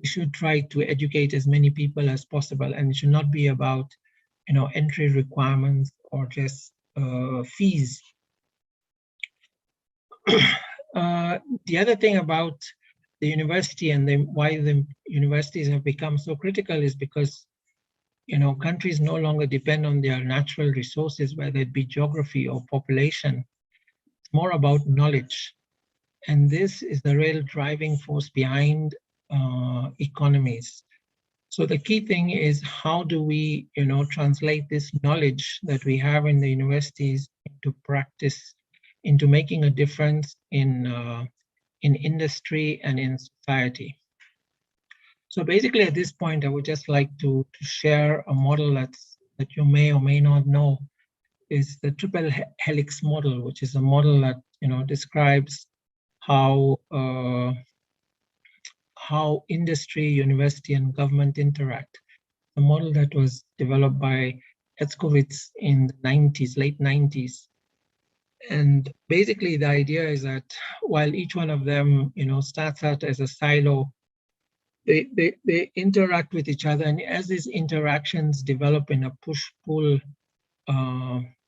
We should try to educate as many people as possible, and it should not be about, entry requirements or just fees. The other thing about the university and why the universities have become so critical is because, countries no longer depend on their natural resources, whether it be geography or population. It's more about knowledge. And this is the real driving force behind economies. So the key thing is, how do we, translate this knowledge that we have in the universities into practice, into making a difference in industry and in society. So basically at this point, I would just like to share a model that you may or may not know, is the triple helix model, which is a model that, describes how industry, university, and government interact. A model that was developed by Hetzkovitz in the 90s, late 90s. And basically the idea is that while each one of them, starts out as a silo, they interact with each other. And as these interactions develop in a push-pull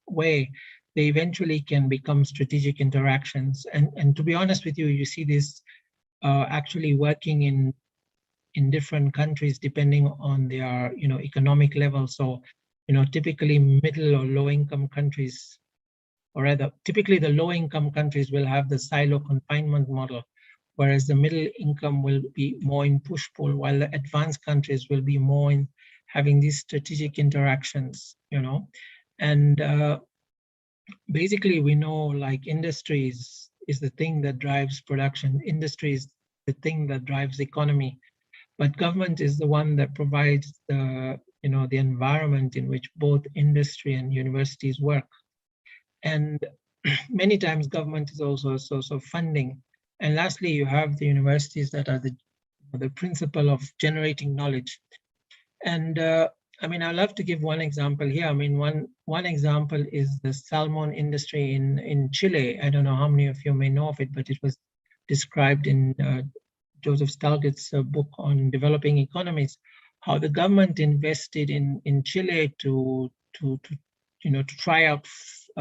way, they eventually can become strategic interactions. And to be honest with you, you see this actually working in different countries depending on their, economic level. So, typically middle or low income countries, or rather, typically the low income countries will have the silo confinement model, whereas the middle income will be more in push-pull, while the advanced countries will be more in having these strategic interactions, And basically we know like industries is the thing that drives production, industry is the thing that drives economy, but government is the one that provides the, the environment in which both industry and universities work. And many times government is also a source of funding. And lastly, you have the universities that are the principle of generating knowledge. And I love to give one example here. One example is the salmon industry in Chile. I don't know how many of you may know of it, but it was described in Joseph Stalgett's book on developing economies, how the government invested in Chile to try out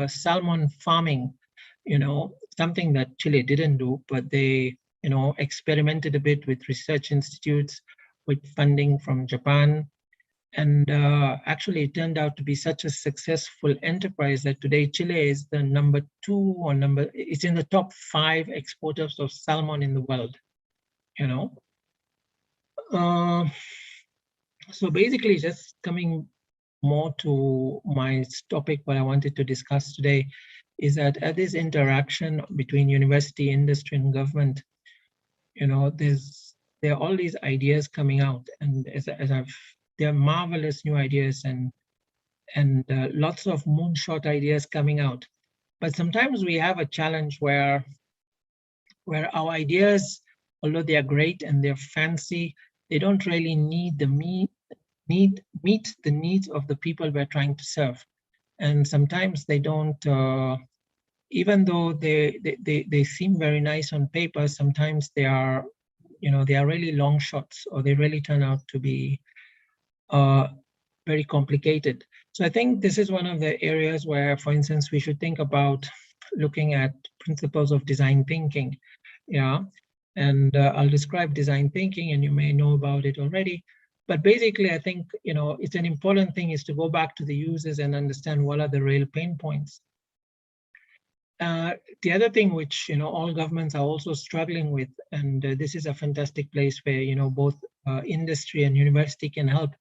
salmon farming, something that Chile didn't do, but they, experimented a bit with research institutes, with funding from Japan. And actually it turned out to be such a successful enterprise that today Chile is the it's in the top 5 exporters of salmon in the world, So basically just coming more to my topic, what I wanted to discuss today is that at this interaction between university, industry, and government, there are all these ideas coming out, and there are marvelous new ideas, and and lots of moonshot ideas coming out. But sometimes we have a challenge where our ideas, although they are great and they're fancy, they don't really meet the needs of the people we're trying to serve. And sometimes they don't, even though they seem very nice on paper, sometimes they are, they are really long shots, or they really turn out to be very complicated. So I think this is one of the areas where, for instance, we should think about looking at principles of design thinking. Yeah, and I'll describe design thinking, and you may know about it already. But basically, I think, it's an important thing is to go back to the users and understand what are the real pain points. The other thing which, all governments are also struggling with, and this is a fantastic place where, both industry and university can help,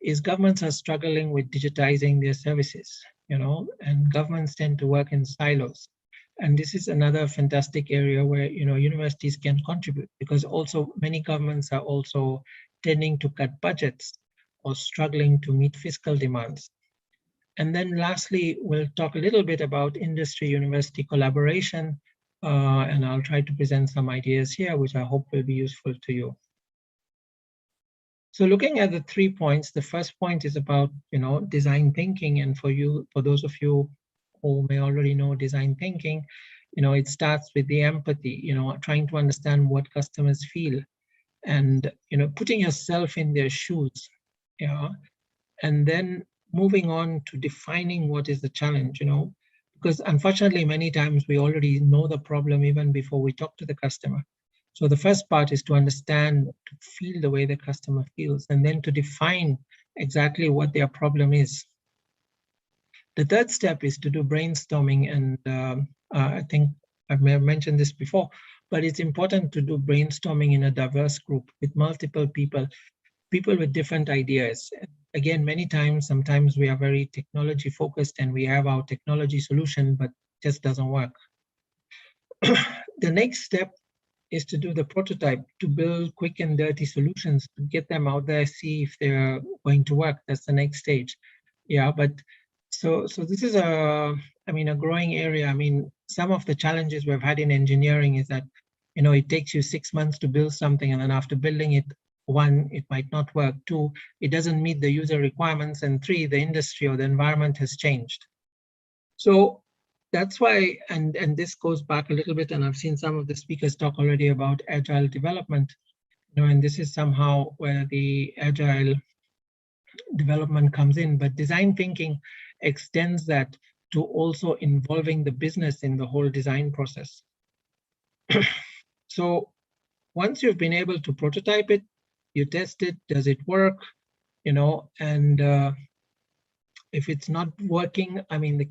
is governments are struggling with digitizing their services, and governments tend to work in silos. And this is another fantastic area where, universities can contribute, because also many governments are also tending to cut budgets or struggling to meet fiscal demands. And then lastly, we'll talk a little bit about industry-university collaboration, and I'll try to present some ideas here, which I hope will be useful to you. So looking at the 3 points, the first point is about, design thinking. And for those of you who may already know design thinking, it starts with the empathy, trying to understand what customers feel, and, putting yourself in their shoes, and then moving on to defining what is the challenge, because unfortunately, many times we already know the problem even before we talk to the customer. So the first part is to understand, to feel the way the customer feels, and then to define exactly what their problem is. The third step is to do brainstorming, and I think I may have mentioned this before, but it's important to do brainstorming in a diverse group with multiple people with different ideas. Again, many times, sometimes we are very technology focused and we have our technology solution, but it just doesn't work. The next step is to do the prototype, to build quick and dirty solutions, to get them out there, see if they're going to work. That's the next stage. Yeah, but so this is a growing area. Some of the challenges we've had in engineering is that, it takes you 6 months to build something, and then after building it, 1, it might not work. 2, it doesn't meet the user requirements, and 3, the industry or the environment has changed. So that's why, and this goes back a little bit, and I've seen some of the speakers talk already about agile development, and this is somehow where the agile development comes in, but design thinking extends that to also involving the business in the whole design process. So once you've been able to prototype it, you test it, does it work, and if it's not working, the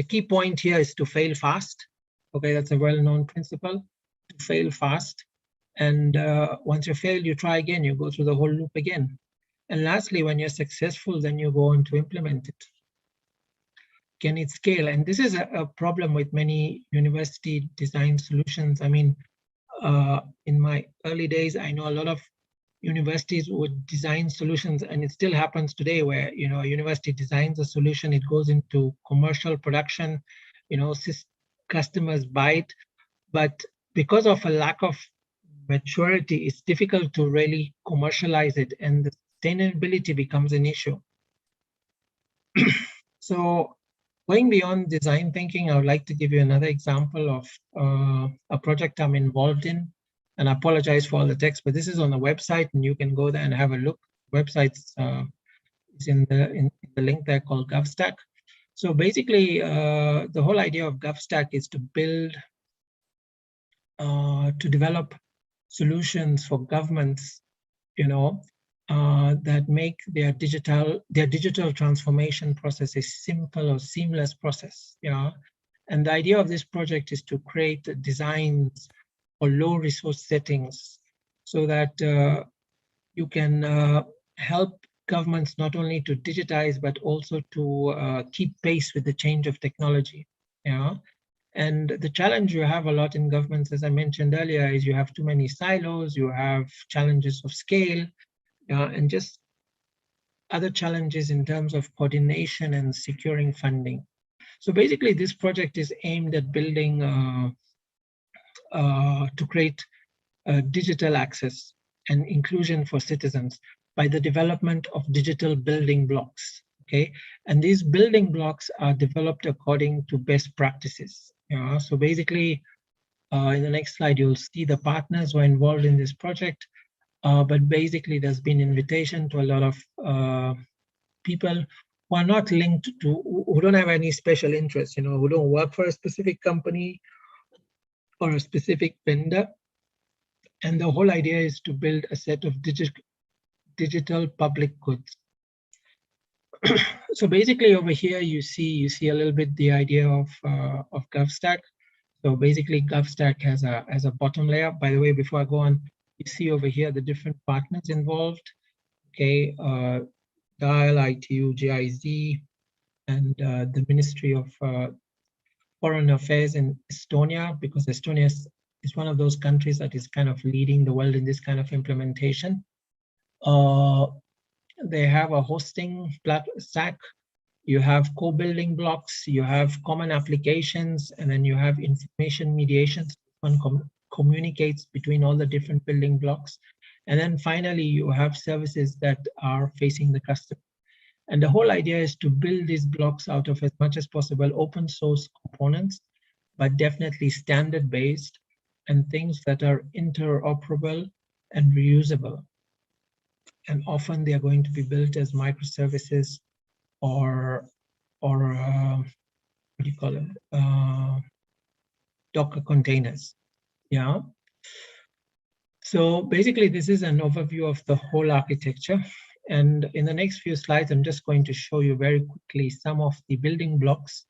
key point here is to fail fast. Okay, that's a well-known principle, to fail fast. And once you fail, you try again, you go through the whole loop again. And lastly, when you're successful, then you go on to implement it. Can it scale? And this is a problem with many university design solutions. In my early days, I know a lot of universities would design solutions, and it still happens today where, a university designs a solution, it goes into commercial production, customers buy it, but because of a lack of maturity, it's difficult to really commercialize it, and the sustainability becomes an issue. So going beyond design thinking, I would like to give you another example of a project I'm involved in. And I apologize for all the text, but this is on the website, and you can go there and have a look. Website's is in the link there called GovStack. So basically, the whole idea of GovStack is to build, to develop solutions for governments, that make their digital transformation process a simple or seamless process. And the idea of this project is to create designs or low resource settings so that you can help governments not only to digitize, but also to keep pace with the change of technology. And the challenge you have a lot in governments, as I mentioned earlier, is you have too many silos, you have challenges of scale, and just other challenges in terms of coordination and securing funding. So basically, this project is aimed at building to create digital access and inclusion for citizens by the development of digital building blocks. Okay, and these building blocks are developed according to best practices. So basically, in the next slide, you'll see the partners who are involved in this project. But basically, there's been invitation to a lot of people who are not linked to, who don't have any special interest, who don't work for a specific company or a specific vendor. And the whole idea is to build a set of digital public goods. So basically over here, you see a little bit the idea of GovStack. So basically GovStack has a bottom layer. By the way, before I go on, you see over here the different partners involved. Okay, DIAL, ITU, GIZ, and the Ministry of Foreign Affairs in Estonia, because Estonia is one of those countries that is kind of leading the world in this kind of implementation. They have a hosting stack, you have co-building blocks, you have common applications, and then you have information mediation. One communicates between all the different building blocks. And then finally, you have services that are facing the customer. And the whole idea is to build these blocks out of as much as possible open source components, but definitely standard based and things that are interoperable and reusable. And often they are going to be built as microservices or what do you call it? Docker containers. Yeah. So basically, this is an overview of the whole architecture. And in the next few slides, I'm just going to show you very quickly some of the building blocks.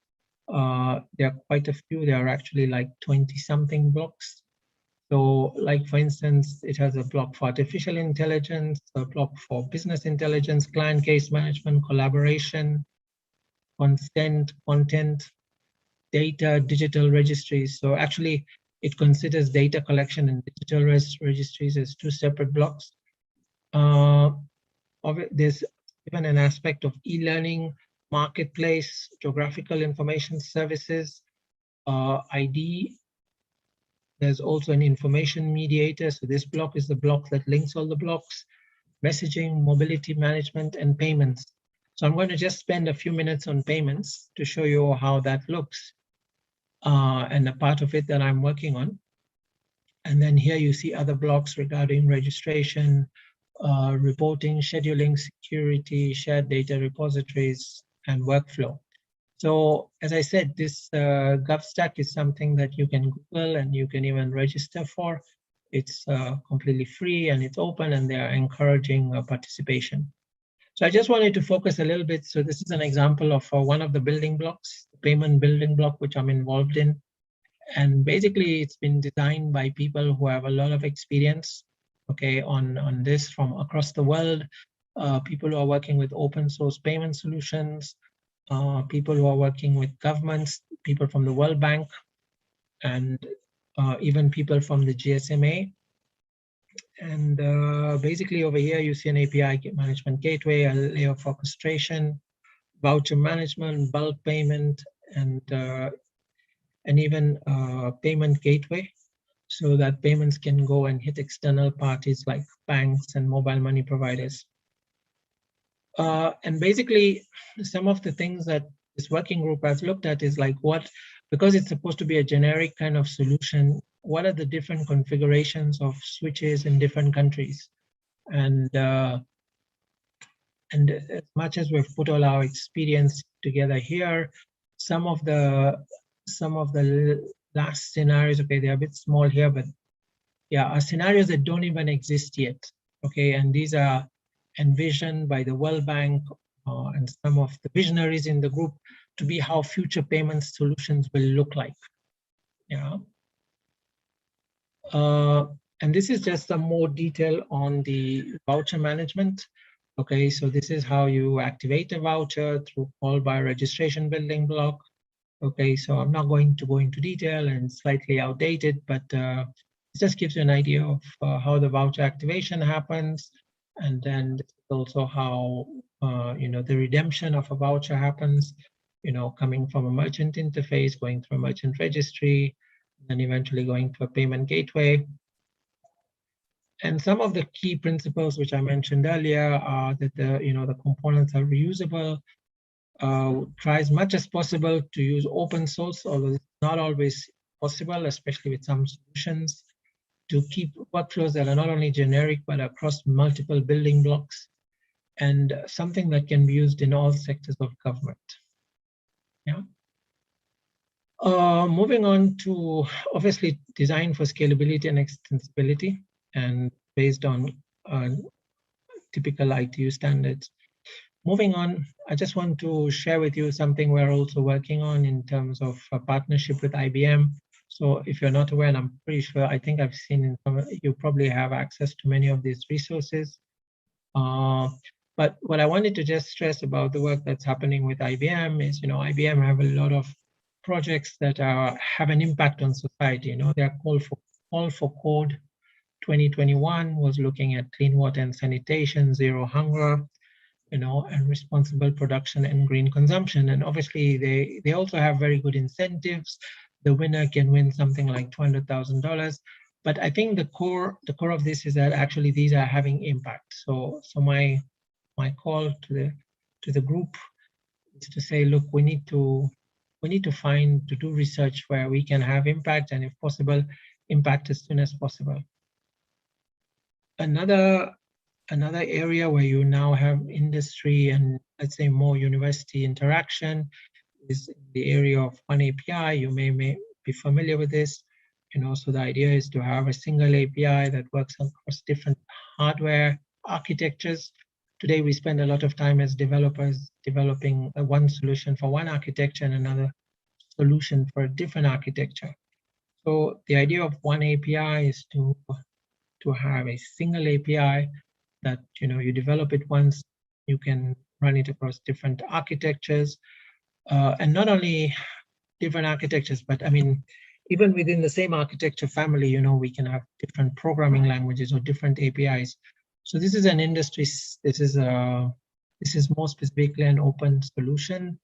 There are quite a few. There are actually like 20-something blocks. So like, for instance, it has a block for artificial intelligence, a block for business intelligence, client case management, collaboration, consent, content, data, digital registries. So actually, it considers data collection and digital registries as two separate blocks. There's even an aspect of e-learning, marketplace, geographical information services, ID. There's also an information mediator. So this block is the block that links all the blocks, messaging, mobility management, and payments. So I'm going to just spend a few minutes on payments to show you how that looks and a part of it that I'm working on. And then here you see other blocks regarding registration, reporting, scheduling, security, shared data repositories, and workflow. So as I said, this GovStack is something that you can Google and you can even register for. It's completely free and it's open, and they are encouraging participation. So I just wanted to focus a little bit. So this is an example of one of the building blocks, the payment building block, which I'm involved in. And basically it's been designed by people who have a lot of experience, okay, on this from across the world, people who are working with open source payment solutions, people who are working with governments, people from the World Bank, and even people from the GSMA. And basically over here, you see an API management gateway, a layer of orchestration, voucher management, bulk payment, and even payment gateway, so that payments can go and hit external parties like banks and mobile money providers. And basically, some of the things that this working group has looked at is like because it's supposed to be a generic kind of solution, what are the different configurations of switches in different countries? And as much as we've put all our experience together here, some of the last scenarios, okay, they're a bit small here, but yeah, are scenarios that don't even exist yet, okay, and these are envisioned by the World Bank and some of the visionaries in the group to be how future payment solutions will look like. Yeah. And this is just some more detail on the voucher management. Okay, so this is how you activate a voucher through call by registration building block. Okay, so I'm not going to go into detail and slightly outdated, but it just gives you an idea of how the voucher activation happens. And then this is also how, the redemption of a voucher happens, coming from a merchant interface, going through a merchant registry, and eventually going to a payment gateway. And some of the key principles which I mentioned earlier are that the components are reusable. Try as much as possible to use open source, although it's not always possible, especially with some solutions, to keep workflows that are not only generic, but across multiple building blocks, and something that can be used in all sectors of government. Yeah. Moving on to, obviously, design for scalability and extensibility, and based on typical ITU standards. Moving on, I just want to share with you something we're also working on in terms of a partnership with IBM. So if you're not aware, and I'm pretty sure, I think I've seen in some, you probably have access to many of these resources. But what I wanted to just stress about the work that's happening with IBM is, IBM have a lot of projects that have an impact on society. They're called for Code 2021 was looking at clean water and sanitation, zero hunger, and responsible production and green consumption. And obviously they also have very good incentives. The winner can win something like $200,000. But I think the core of this is that actually these are having impact. So my call to the group is to say, look, we need to do research where we can have impact, and if possible, impact as soon as possible. Another area where you now have industry and, let's say, more university interaction is the area of one API. You may be familiar with this. So the idea is to have a single API that works across different hardware architectures. Today, we spend a lot of time as developers developing one solution for one architecture and another solution for a different architecture. So the idea of one API is to have a single API that you develop it once, you can run it across different architectures, and not only different architectures, but I mean, even within the same architecture family, we can have different programming languages or different APIs. So this is an industry. This is more specifically an open solution,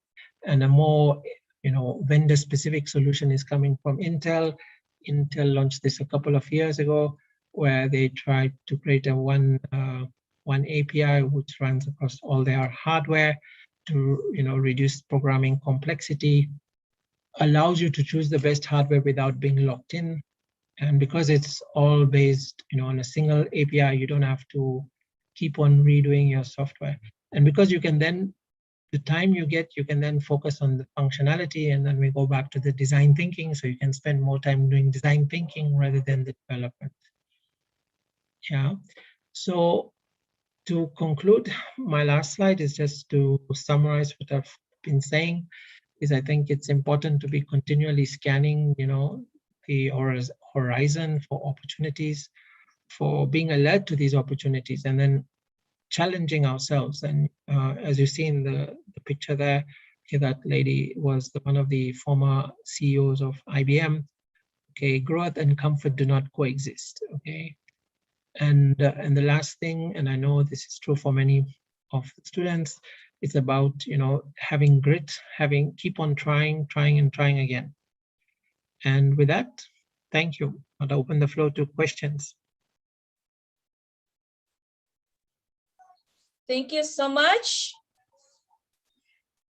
and a more vendor-specific solution is coming from Intel. Intel launched this a couple of years ago, where they tried to create a one API which runs across all their hardware to reduce programming complexity, allows you to choose the best hardware without being locked in. And because it's all based on a single API, you don't have to keep on redoing your software. And because you can then, the time you get, you can then focus on the functionality, and then we go back to the design thinking, so you can spend more time doing design thinking rather than the development. Yeah. So to conclude, my last slide is just to summarize what I've been saying. Is I think it's important to be continually scanning, the horizon for opportunities, for being alert to these opportunities, and then challenging ourselves. And as you see in the picture there, okay, that lady was one of the former CEOs of IBM. Okay, growth and comfort do not coexist. Okay. And the last thing, and I know this is true for many of the students, it's about having grit, keep on trying again. And with that, thank you. I'll open the floor to questions. Thank you so much.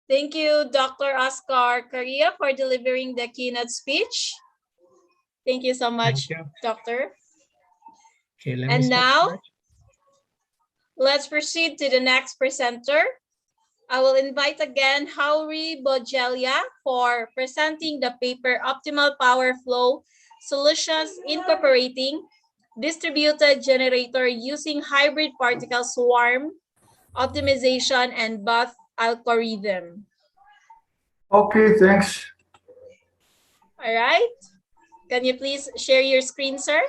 Thank you, Dr. Oscar Correa, for delivering the keynote speech. Thank you so much, Doctor. Okay, and now, let's proceed to the next presenter. I will invite again Hauri Bogelia for presenting the paper Optimal Power Flow Solutions Incorporating Distributed Generator Using Hybrid Particle Swarm Optimization and Bath Algorithm. Okay, thanks. All right. Can you please share your screen, sir?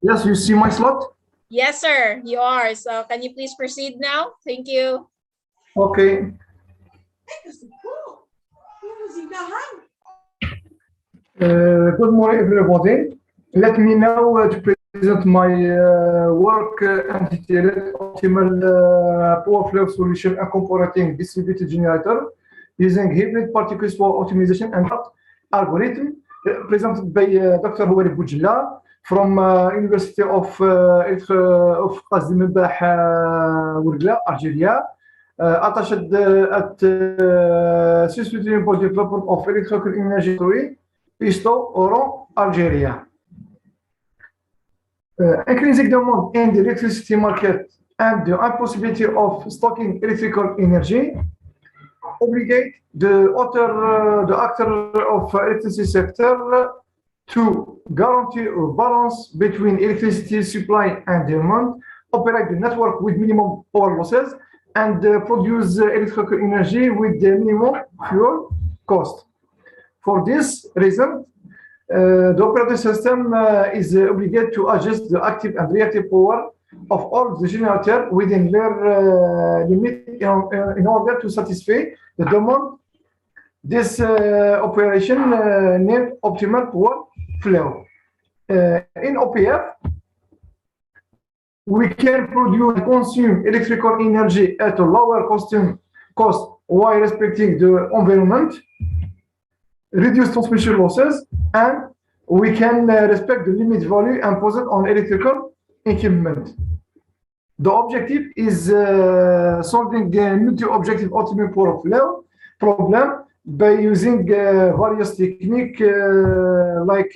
Yes, you see my slide? Yes, sir, you are. So can you please proceed now? Thank you. Okay. Good morning, everybody. Let me now to present my work entitled optimal power flow solution incorporating distributed generator using hybrid particle swap optimization and algorithm presented by Dr. Houari Boujela from University of Qasim Mibah Ourgla, Algeria, attached at Société for Development of Electrical Energy, Isto, Oran, Algeria. Increasing demand in the electricity market and the impossibility of stocking electrical energy obligate the actor of electricity sector to guarantee a balance between electricity supply and demand, operate the network with minimum power losses, and produce electrical energy with the minimum fuel cost. For this reason, the operating system is obligated to adjust the active and reactive power of all the generators within their limit in order to satisfy the demand. This operation named optimal power flow. In OPF, we can produce and consume electrical energy at a lower cost while respecting the environment, reduce transmission losses, and we can respect the limit value imposed on electrical equipment. The objective is solving the multi-objective optimal power flow problem by using various techniques like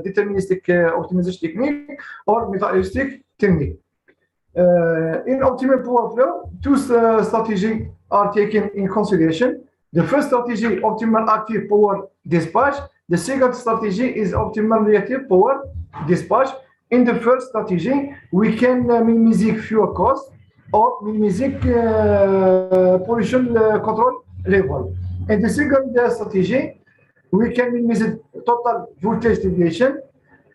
deterministic optimization technique or methodologic technique. In optimal power flow, two strategies are taken in consideration. The first strategy, optimal active power dispatch. The second strategy is optimal reactive power dispatch. In the first strategy, we can minimize fuel cost or minimize pollution control level. In the second strategy, we can minimize total voltage deviation,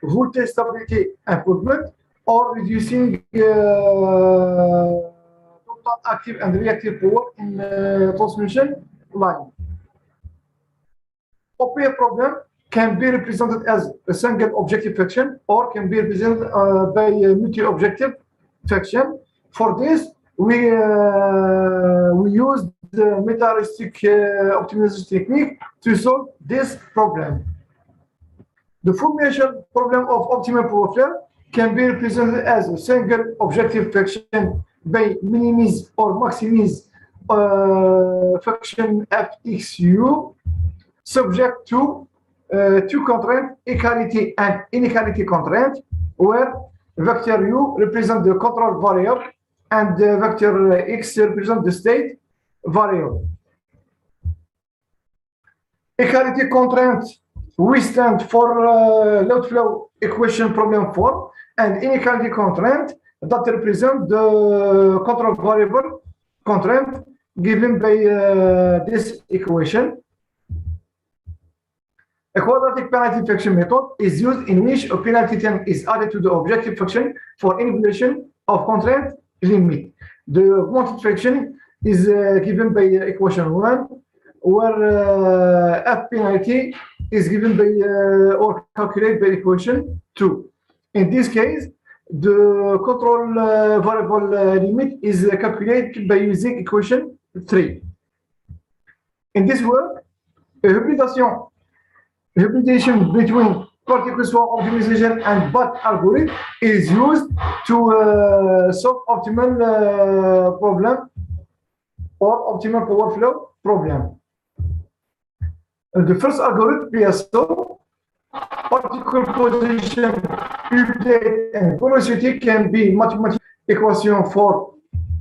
voltage stability improvement, or reducing total active and reactive power in transmission line. OPF problem can be represented as a single objective function or can be represented by a multi-objective function. For this, we use the methodologic optimization technique to solve this problem. The formulation problem of optimal power flow can be represented as a single objective function by minimize or maximize function fxu subject to two constraints, equality and inequality constraint, where vector u represents the control variable and vector x represents the state variable. Equality constraint, we stand for load flow equation problem form, and inequality constraint that represent the control variable constraint given by this equation. A quadratic penalty function method is used in which a penalty term is added to the objective function for any violation of constraint limit. The wanted function is given by equation 1, where f penalty is given by or calculated by equation 2. In this case, the control variable limit is calculated by using equation 3. In this work, a hybridization between particle swap optimization and BAT algorithm is used to solve optimal problem or optimal power flow problem. The first algorithm, PSO, particle position, update, and velocity can be mathematical equation for,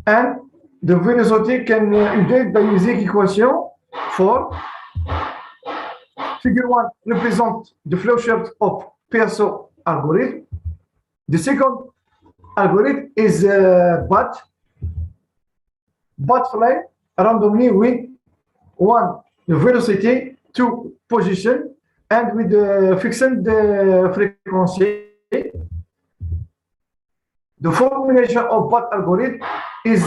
and the velocity can update by using equation for. Figure 1 represents the flowchart of PSO algorithm. The second algorithm is BAT fly randomly with 1 the velocity, 2 position, and with the fixed frequency. The formulation of BAT algorithm is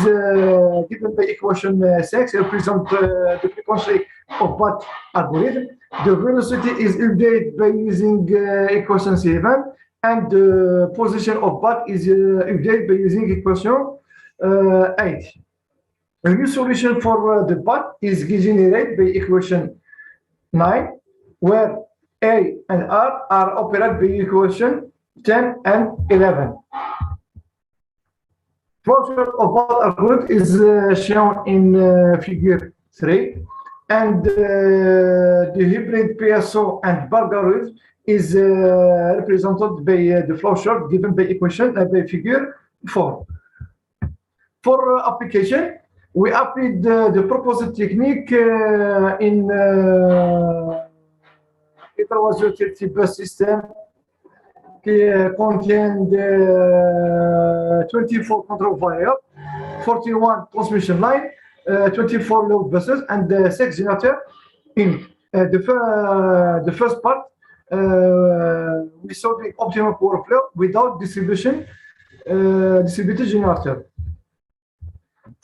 given by equation 6, represent the frequency of BAT algorithm. The velocity is updated by using equation 7, and the position of BAT is updated by using equation 8. A new solution for the BAT is generated by equation 9, where A and R are operated by equation 10 and 11. Flowchart of BAT algorithm is shown in figure 3, and the hybrid PSO and BAT algorithm is represented by the flowchart given by equation by figure 4. For application, we applied the proposed technique in heterogeneity bus system contained 24 control variables, 41 transmission line, 24 load buses, and 6 generator. In the first part, we saw the optimal power flow without distributed generator.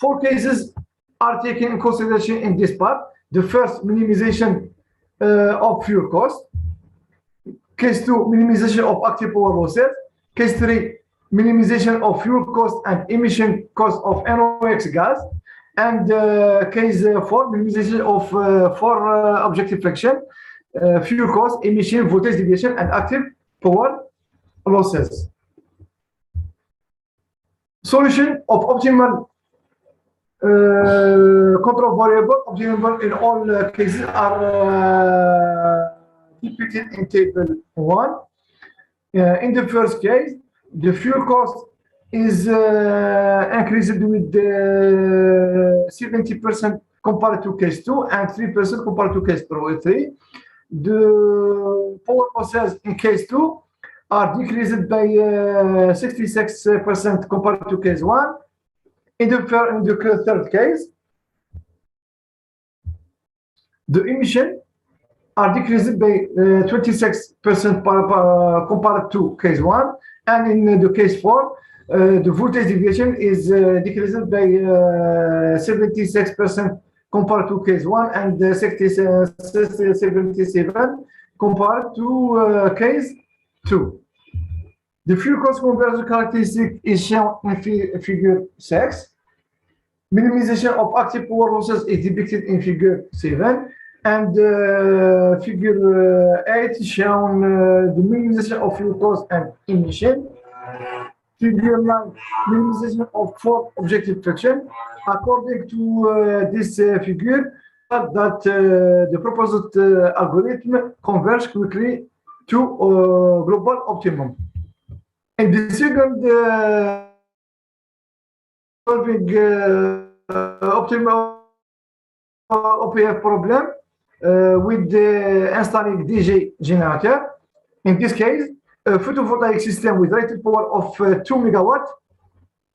4 cases are taken in consideration in this part. The first, minimization of fuel cost. Case 2, minimization of active power losses. Case 3, minimization of fuel cost and emission cost of NOx gas. And case 4, minimization of 4 objective friction, fuel cost, emission, voltage deviation, and active power losses. Solution of optimal control variable obtainable in all cases are depicted in table 1. In the first case, the fuel cost is increased with 70% compared to case 2 and 3% compared to case 3. The power losses in case 2 are decreased by 66% compared to case 1. In the third case, the emission are decreased by 26% compared to case 1, and in the case 4, the voltage deviation is decreased by 76% compared to case 1 and 77 compared to case 2. The fuel cost conversion characteristic is shown in figure 6. Minimization of active power losses is depicted in figure 7. And figure 8 is shown the minimization of fuel cost and emission. Figure 9, minimization of 4 objective friction. According to this figure, that the proposed algorithm converges quickly to global optimum. In the second solving optimal OPF problem with installing DJ generator. In this case, a photovoltaic system with rated power of 2 megawatt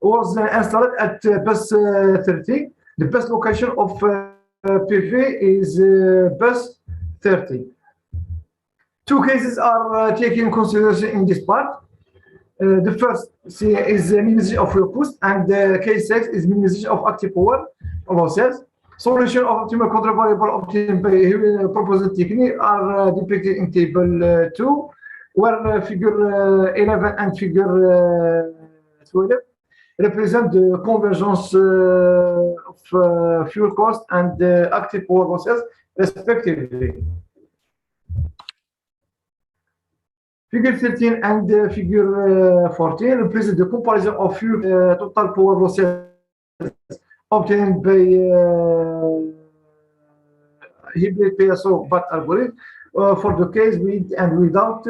was installed at bus 30. The best location of PV is bus 30. 2 cases are taken in consideration in this part. The first is minimization of fuel cost, and case 6 is minimization of active power losses. Solution of optimal control variable obtained by proposed technique are depicted in table 2, where figure 11 and figure 12 represent the convergence of fuel cost and active power losses, respectively. Figure 13 and figure 14 represent the comparison of fuel total power losses obtained by hybrid PSO BAT algorithm for the case with and without.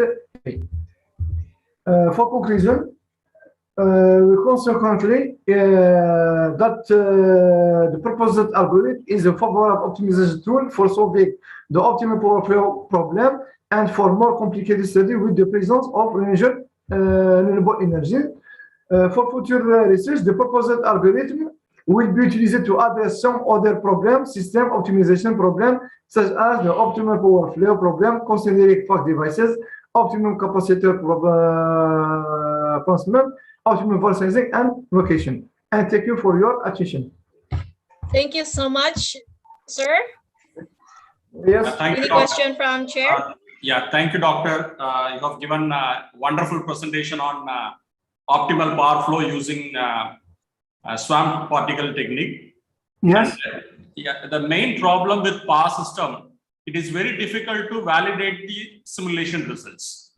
For conclusion, consequently, that the proposed algorithm is a favorable optimization tool for solving the optimal power flow problem and for more complicated study with the presence of renewable energy. For future research, the proposed algorithm will be utilized to address some other problems, system optimization problem, such as the optimal power flow problem, considering fast devices, optimum capacitor problem, optimum voltage sizing, and location. And thank you for your attention. Thank you so much, sir. Yes. Thank you, Any Doctor. question from Chair? Yeah, thank you, Doctor. You have given a wonderful presentation on optimal power flow using swamp particle technique. Yes. And, yeah, the main problem with power system, it is very difficult to validate the simulation results.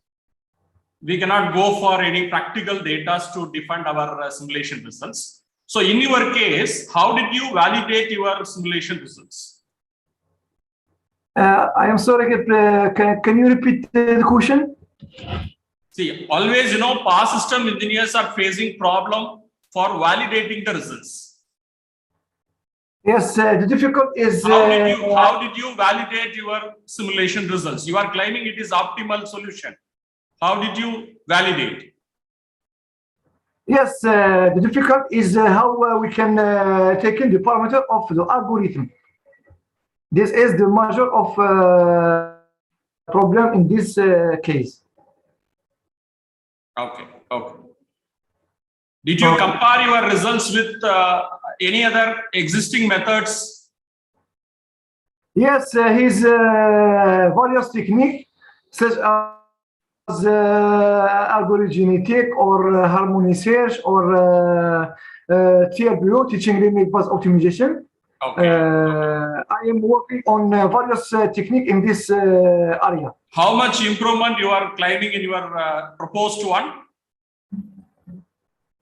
We cannot go for any practical data to defend our simulation results. So in your case, how did you validate your simulation results? I am sorry, can you repeat the question? See, always, power system engineers are facing problem for validating the results. Yes, the difficult is... How did you validate your simulation results? You are claiming it is optimal solution. How did you validate? Yes, the difficult is how we can take in the parameter of the algorithm. This is the measure of problem in this case. Okay. Did you compare your results with any other existing methods? Yes, his various techniques such as algorithmic or harmony search or TLBO, teaching limit based optimization. Okay. I am working on various techniques in this area. How much improvement you are claiming in your proposed one?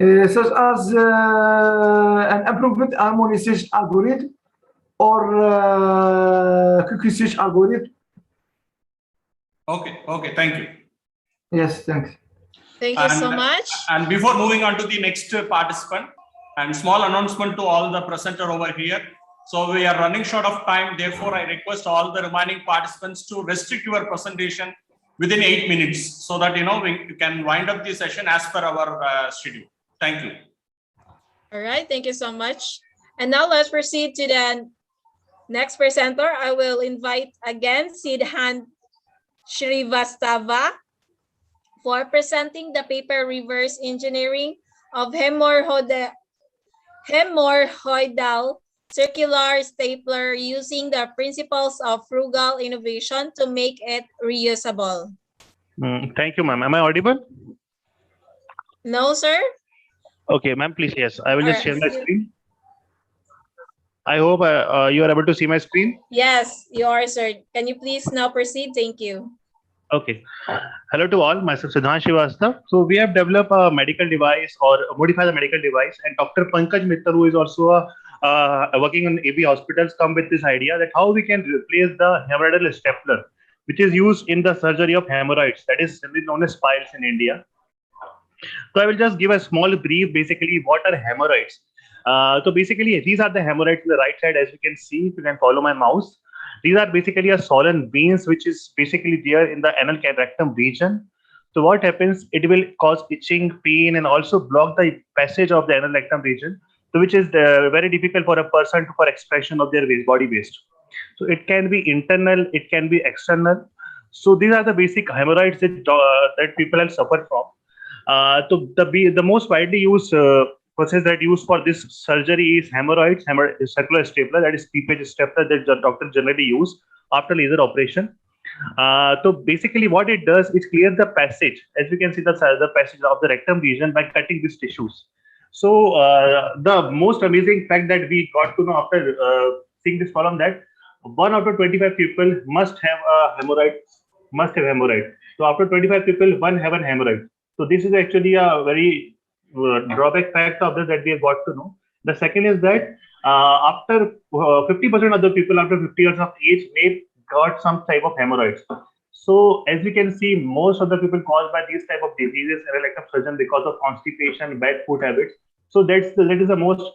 Such as an improvement harmony search algorithm or cookie search algorithm. Okay, thank you. Yes, thanks. Thank you so much. And before moving on to the next participant, and small announcement to all the presenter over here. So we are running short of time. Therefore, I request all the remaining participants to restrict your presentation within 8 minutes so that, we can wind up the session as per our schedule. Thank you. All right, thank you so much. And now let's proceed to the next presenter. I will invite again Siddhant Shrivastava for presenting the paper Reverse Engineering of hemorrhoidal circular stapler using the principles of frugal innovation to make it reusable. Thank you, ma'am. Am I audible? No, sir. Okay, ma'am, please, yes. I will just share my Alright. screen. I hope you are able to see my screen. Yes, you are, sir. Can you please now proceed? Thank you. Okay. Hello to all. Myself, Siddhant Shrivastava. So we have developed a medical device or modified the medical device, and Dr. Pankaj Mittal, who is also working in AB hospitals, come with this idea that how we can replace the hemorrhoidal stapler, which is used in the surgery of hemorrhoids, that is known as piles in India. So I will just give a small brief, basically, what are hemorrhoids? So basically, these are the hemorrhoids on the right side, as you can see, if you can follow my mouse. These are basically a swollen veins, which is basically there in the anal rectum region. So what happens, it will cause itching, pain, and also block the passage of the anal rectum region, so which is very difficult for a person for expression of their body waste. So it can be internal, it can be external. So these are the basic hemorrhoids that people have suffered from. So the most widely used process that used for this surgery is hemorrhoids, circular stapler, that is PPH stapler that the doctor generally use after laser operation. So basically what it does is clear the passage, as you can see the passage of the rectum region by cutting these tissues. So the most amazing fact that we got to know after seeing this column, that 1 out of 25 people must have a hemorrhoid. So after 25 people, 1 have a hemorrhoid. So this is actually a very drawback fact of this that we have got to know. The second is that after 50% of the people after 50 years of age may got some type of hemorrhoids. So as we can see, most of the people caused by these type of diseases are like a surgeon because of constipation, bad food habits. So that is the most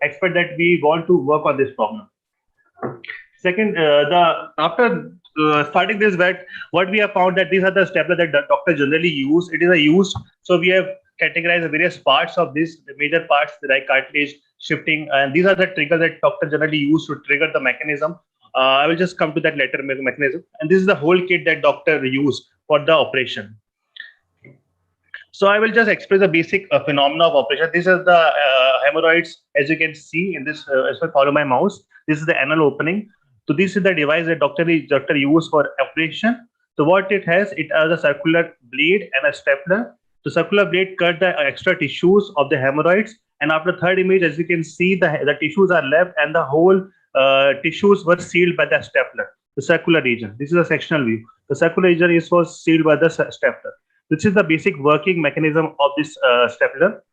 expert that we want to work on this problem. Second, after starting this, what we have found that these are the stapler that the doctor generally use. It is a used. So we have categorized the various parts of this, the major parts like cartilage, shifting, and these are the triggers that doctor generally use to trigger the mechanism. I will just come to that later mechanism. And this is the whole kit that doctor use for the operation. So I will just express the basic phenomena of operation. This is the hemorrhoids, as you can see in this, as I follow my mouse. This is the anal opening. So this is the device that doctor use for operation. So what it has a circular blade and a stapler. The circular blade cut the extra tissues of the hemorrhoids. And after third image, as you can see, the tissues are left and the whole tissues were sealed by the stapler, the circular region. This is a sectional view. The circular region was sealed by the stapler. This is the basic working mechanism of this stapler.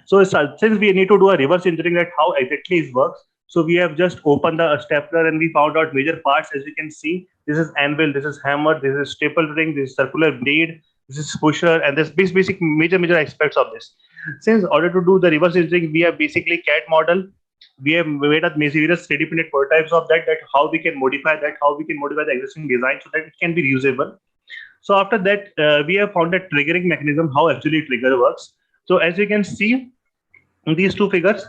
So since we need to do a reverse engineering at how exactly it works, so we have just opened the stapler and we found out major parts. As you can see, this is anvil, this is hammer, this is staple ring, this is circular blade, this is pusher, and this basic major aspects of this. Since in order to do the reverse engineering, we have basically CAD model. We have made up various 3D-printed prototypes of that how we can modify the existing design so that it can be reusable. So after that, we have found a triggering mechanism, how actually trigger works. So as you can see in these two figures,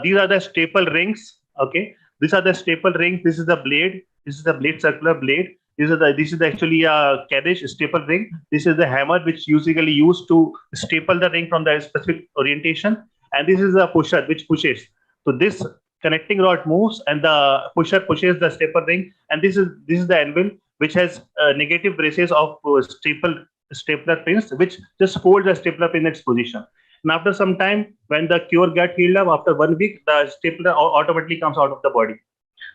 these are the staple rings. Okay, these are the staple rings. This is the blade. This is the blade, circular blade. This is actually a carriage staple ring. This is the hammer which usually used to staple the ring from the specific orientation. And this is the pusher which pushes. So this connecting rod moves and the pusher pushes the staple ring. And this is the anvil which has negative braces of stapler pins, which just hold the stapler pin in its position. And after some time, when the cure gets healed up, after 1 week, the stapler automatically comes out of the body.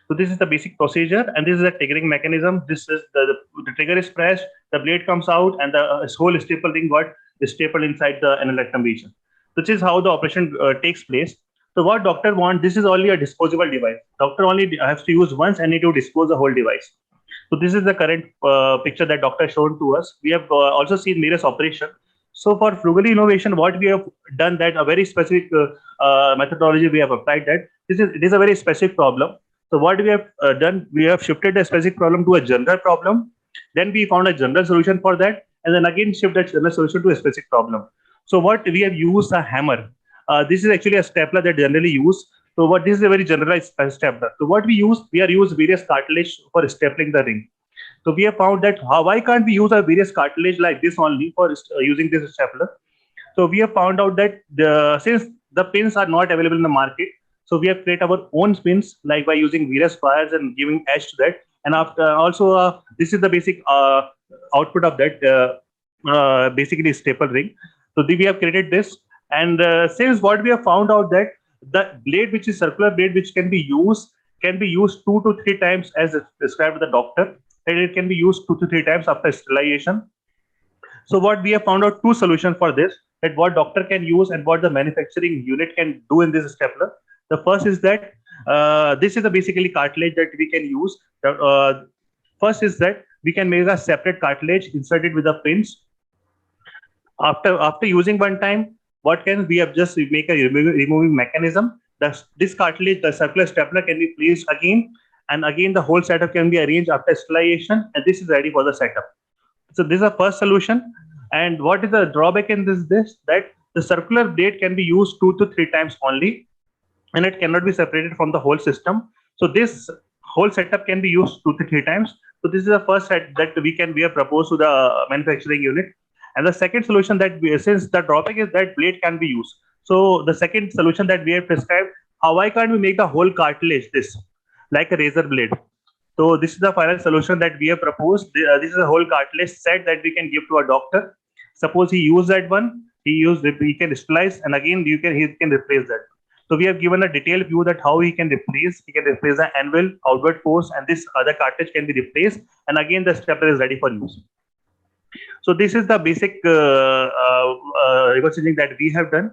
So this is the basic procedure, and this is the triggering mechanism. This is the trigger is pressed, the blade comes out, and the whole staple ring got stapled inside the anal rectum region. This is how the operation takes place. So what doctor wants, this is only a disposable device. Doctor only has to use once and need to dispose the whole device. So this is the current picture that doctor shown to us. We have also seen various operations. So for frugal innovation, what we have done that a very specific methodology we have applied that it is a very specific problem. So what we have done, we have shifted a specific problem to a general problem. Then we found a general solution for that, and then again shift that general solution to a specific problem. So what we have used a hammer. This is actually a stapler that generally used. So this is a very generalized stapler. So what we use various cartilage for stapling the ring. So we have found that why can't we use a various cartilage like this only for using this stapler? So we have found out that since the pins are not available in the market, so we have created our own pins like by using various wires and giving edge to that. And after this is the basic output of that basically staple ring. So we have created this. And since what we have found out that the blade, which is circular blade, which can be used 2 to 3 times as described by the doctor, and it can be used 2 to 3 times after sterilization. So what we have found out 2 solutions for this, that what doctor can use and what the manufacturing unit can do in this stapler. The first is that this is a basically cartilage that we can use. First is that we can make a separate cartilage inserted with the pins. After using one time, what can we have just make a removing mechanism. This cartilage, the circular stapler, can be placed again, and again the whole setup can be arranged after sterilization, and this is ready for the setup. So this is the first solution. And what is the drawback in this that the circular blade can be used 2 to 3 times only, and it cannot be separated from the whole system. So this whole setup can be used 2 to 3 times. So this is the first set that we have proposed to the manufacturing unit. And the second solution that since the drawback is that blade can be used. So the second solution that we have prescribed, why can't we make the whole cartilage this like a razor blade? So this is the final solution that we have proposed. This is a whole cartilage set that we can give to a doctor. Suppose he used that one, he can sterilize, and again he can replace that. So we have given a detailed view that how he can replace the anvil, outward force, and this other cartilage can be replaced, and again the stapler is ready for use. So this is the basic reverse engineering that we have done.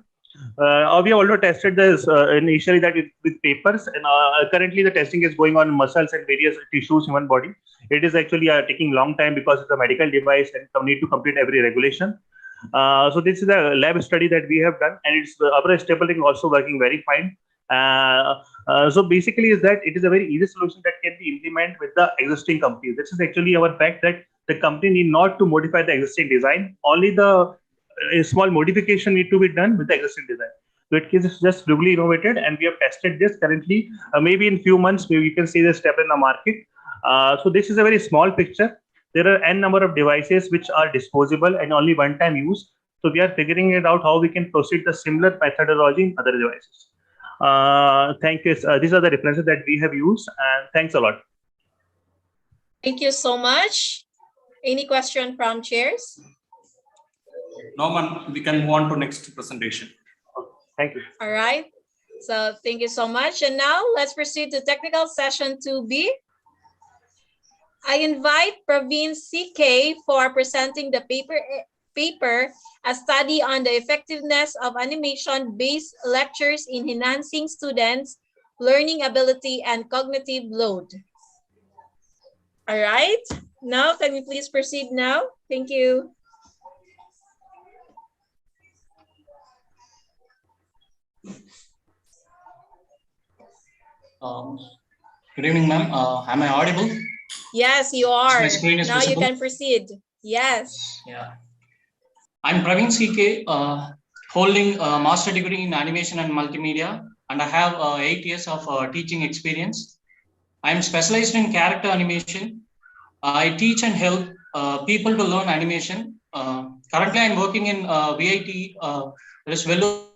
We have also tested this initially that with papers, and currently the testing is going on muscles and various tissues, human body. It is actually taking long time because it's a medical device and need to complete every regulation. So this is a lab study that we have done, and it's our stapling also working very fine. So basically is that it is a very easy solution that can be implemented with the existing companies. This is actually our fact that the company need not to modify the existing design. Only the small modification need to be done with the existing design. So it is just really innovated, and we have tested this currently. Maybe in few months, maybe you can see this step in the market. So this is a very small picture. there are n number of devices which are disposable and only one-time use. So we are figuring it out how we can proceed the similar methodology in other devices. Thank you. These are the references that we have used, and thanks a lot. Thank you so much. Any question from chairs? No, man, we can move on to next presentation. Thank you. All right. So thank you so much. And now let's proceed to technical session 2B. I invite Praveen CK for presenting the paper, a study on the effectiveness of animation-based lectures in enhancing students' learning ability and cognitive load. All right. Now, can you please proceed now? Thank you. Good evening, ma'am. Am I audible? Yes, you are. My screen is now visible? You can proceed. Yes. Yeah. I'm Praveen CK, holding a master degree in animation and multimedia, and I have 8 years of teaching experience. I'm specialized in character animation. I teach and help people to learn animation. Currently, I'm working in VIT, that is Vellore.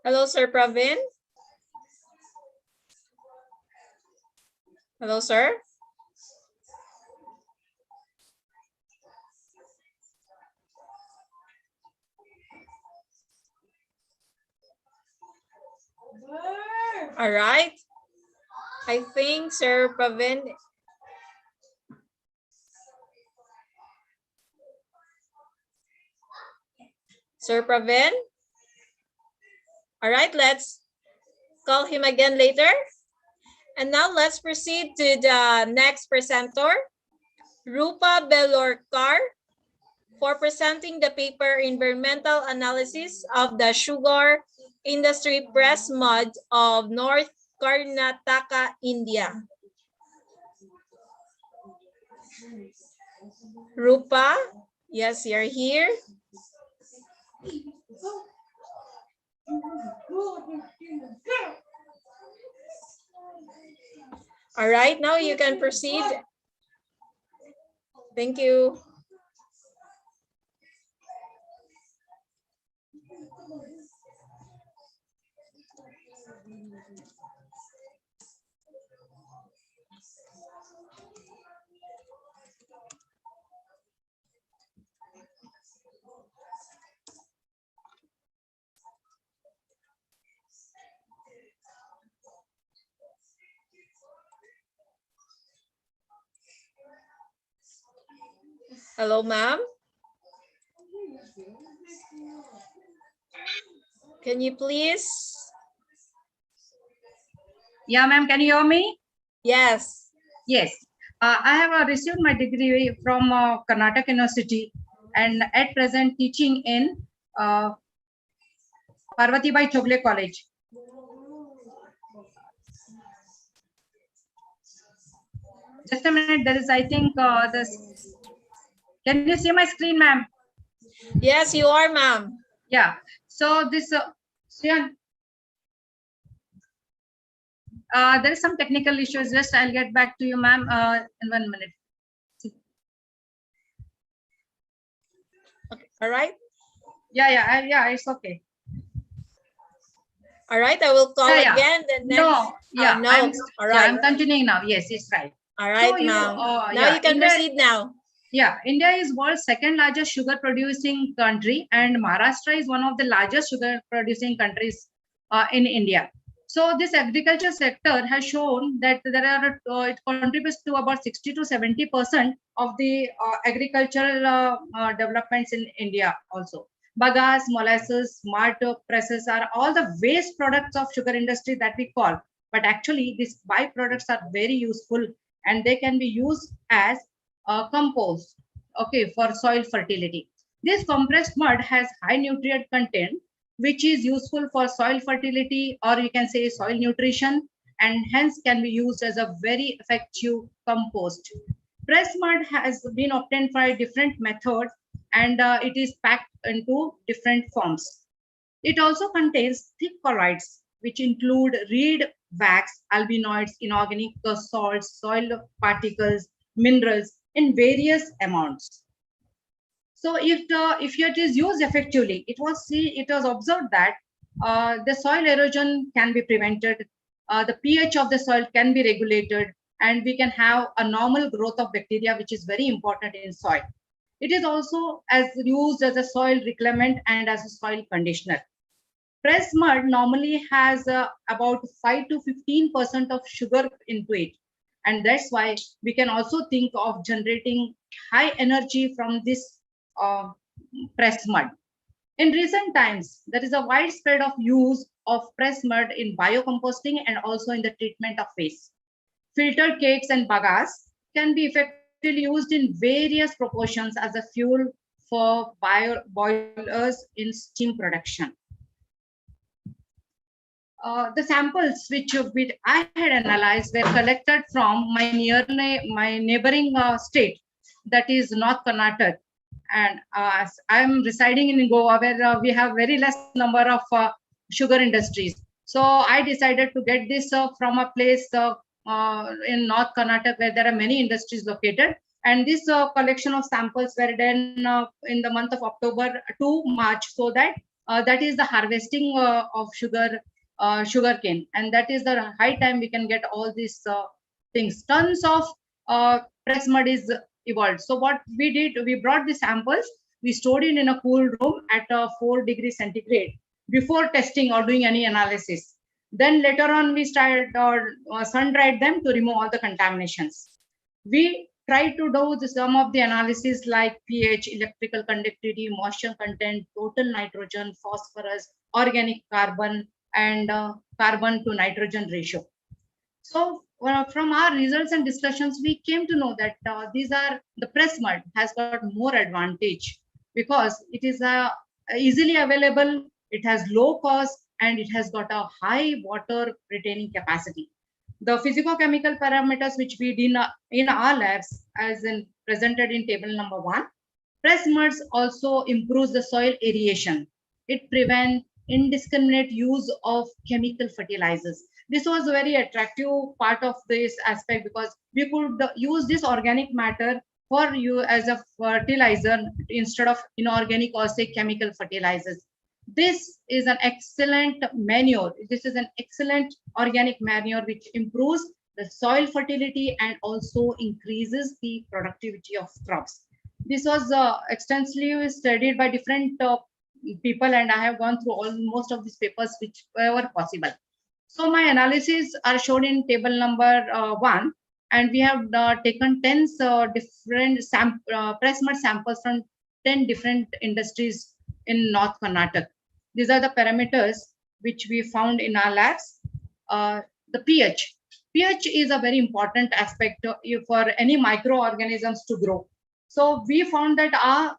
Hello, Sir Praveen. Hello, sir. All right. I think Sir Praveen. Sir Praveen. All right, let's call him again later. And now let's proceed to the next presenter, Rupa Belorkar, for presenting the paper Environmental Analysis of the Sugar Industry Press Mud of North Karnataka, India. Rupa, yes, you're here. All right, now you can proceed. Thank you. Hello, ma'am. Can you please? Yeah, ma'am, can you hear me? Yes. Yes. I have received my degree from Karnataka University and at present teaching in Parvatibai Chogle College. Just a minute, there is, I think, this. Can you see my screen, ma'am? Yes, you are, ma'am. Yeah. So this, there is some technical issues. Just I'll get back to you, ma'am, in 1 minute. Okay. All right. Yeah, it's okay. All right, I will call again. The next, no. All right. I'm continuing now. Yes, it's right. All right, So ma'am. Now you can proceed now. Yeah, India is world's second largest sugar producing country, and Maharashtra is one of the largest sugar producing countries in India. So this agriculture sector has shown that there are it contributes to about 60 to 70% of the agricultural developments in India also. Bagasse, molasses, malt presses are all the waste products of sugar industry that we call. But actually, these byproducts are very useful and they can be used as compost, okay, for soil fertility. This compressed mud has high nutrient content, which is useful for soil fertility, or you can say soil nutrition, and hence can be used as a very effective compost. Pressed mud has been obtained by different methods, and it is packed into different forms. It also contains thick colloids, which include reed wax, albinoids, inorganic salts, soil particles, minerals in various amounts. So if it is used effectively, it was observed that the soil erosion can be prevented, the pH of the soil can be regulated, and we can have a normal growth of bacteria, which is very important in soil. It is also used as a soil reclaimant and as a soil conditioner. Pressed mud normally has about 5 to 15% of sugar into it. And that's why we can also think of generating high energy from this pressed mud. In recent times, there is a widespread of use of pressed mud in biocomposting and also in the treatment of waste. Filtered cakes and bagasse can be effectively used in various proportions as a fuel for boilers in steam production. The samples which I had analyzed were collected from my neighboring state, that is North Karnataka. And I'm residing in Goa, where we have very less number of sugar industries. So I decided to get this from a place in North Karnataka, where there are many industries located. And this collection of samples were done in the month of October to March, so that that is the harvesting of sugarcane, and that is the high time we can get all these things. Tons of pressed mud is evolved. So what we did, we brought the samples, we stored it in a cool room at 4 degrees centigrade before testing or doing any analysis. Then later on, we started sun dried them to remove all the contaminations. We tried to do some of the analysis like pH, electrical conductivity, moisture content, total nitrogen, phosphorus, organic carbon, and carbon to nitrogen ratio. So from our results and discussions, we came to know that the pressed mud has got more advantage because it is easily available, it has low cost, and it has got a high water retaining capacity. The physicochemical parameters which we did in our labs, as in presented in table number 1, pressed muds also improves the soil aeration. It prevents indiscriminate use of chemical fertilizers. This was a very attractive part of this aspect because we could use this organic matter for you as a fertilizer instead of inorganic or say chemical fertilizers. This is an excellent manure. This is an excellent organic manure which improves the soil fertility and also increases the productivity of crops. This was extensively studied by different people, and I have gone through most of these papers which were possible. So my analysis are shown in table number 1, and we have taken 10 different pressed mud samples from 10 different industries in North Karnataka. These are the parameters which we found in our labs. The pH. pH is a very important aspect for any microorganisms to grow. So we found that our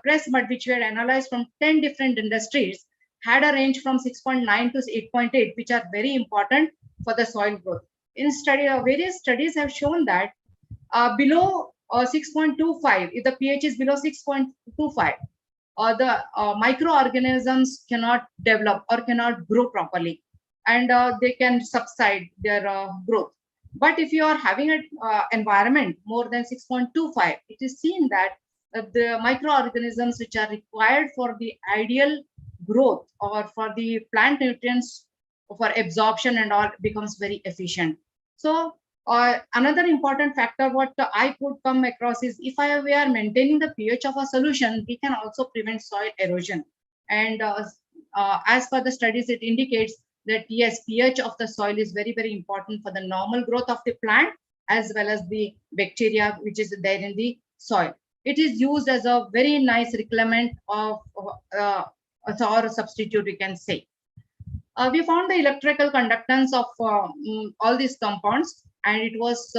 pressed mud, which were analyzed from 10 different industries, had a range from 6.9 to 8.8, which are very important for the soil growth. In various studies have shown that below 6.25, if the pH is below 6.25, the microorganisms cannot develop or cannot grow properly, and they can subside their growth. But if you are having an environment more than 6.25, it is seen that the microorganisms which are required for the ideal growth or for the plant nutrients for absorption and all becomes very efficient. So another important factor what I could come across is if we are maintaining the pH of a solution, we can also prevent soil erosion. And as per the studies, it indicates that yes, pH of the soil is very, very important for the normal growth of the plant as well as the bacteria which is there in the soil. it is used as a very nice reclamant of or substitute, we can say. We found the electrical conductance of all these compounds, and it was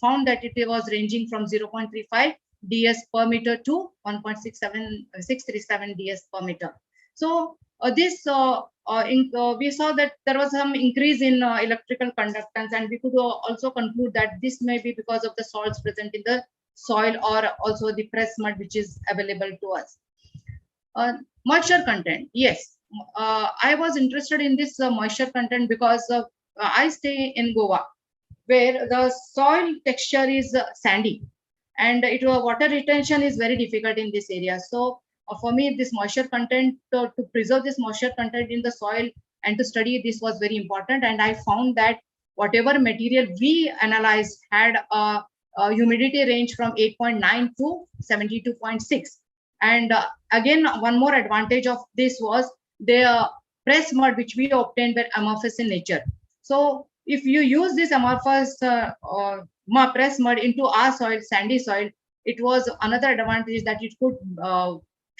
found that it was ranging from 0.35 ds per meter to 1.637 ds per meter. So we saw that there was some increase in electrical conductance, and we could also conclude that this may be because of the salts present in the soil or also the pressed mud which is available to us. Moisture content, yes. I was interested in this moisture content because I stay in Goa, where the soil texture is sandy, and water retention is very difficult in this area. So for me, this moisture content, to preserve this moisture content in the soil and to study this was very important. And I found that whatever material we analyzed had a humidity range from 8.9 to 72.6. And again, one more advantage of this was the pressed mud which we obtained were amorphous in nature. So if you use this amorphous pressed mud into our soil, sandy soil, it was another advantage that it could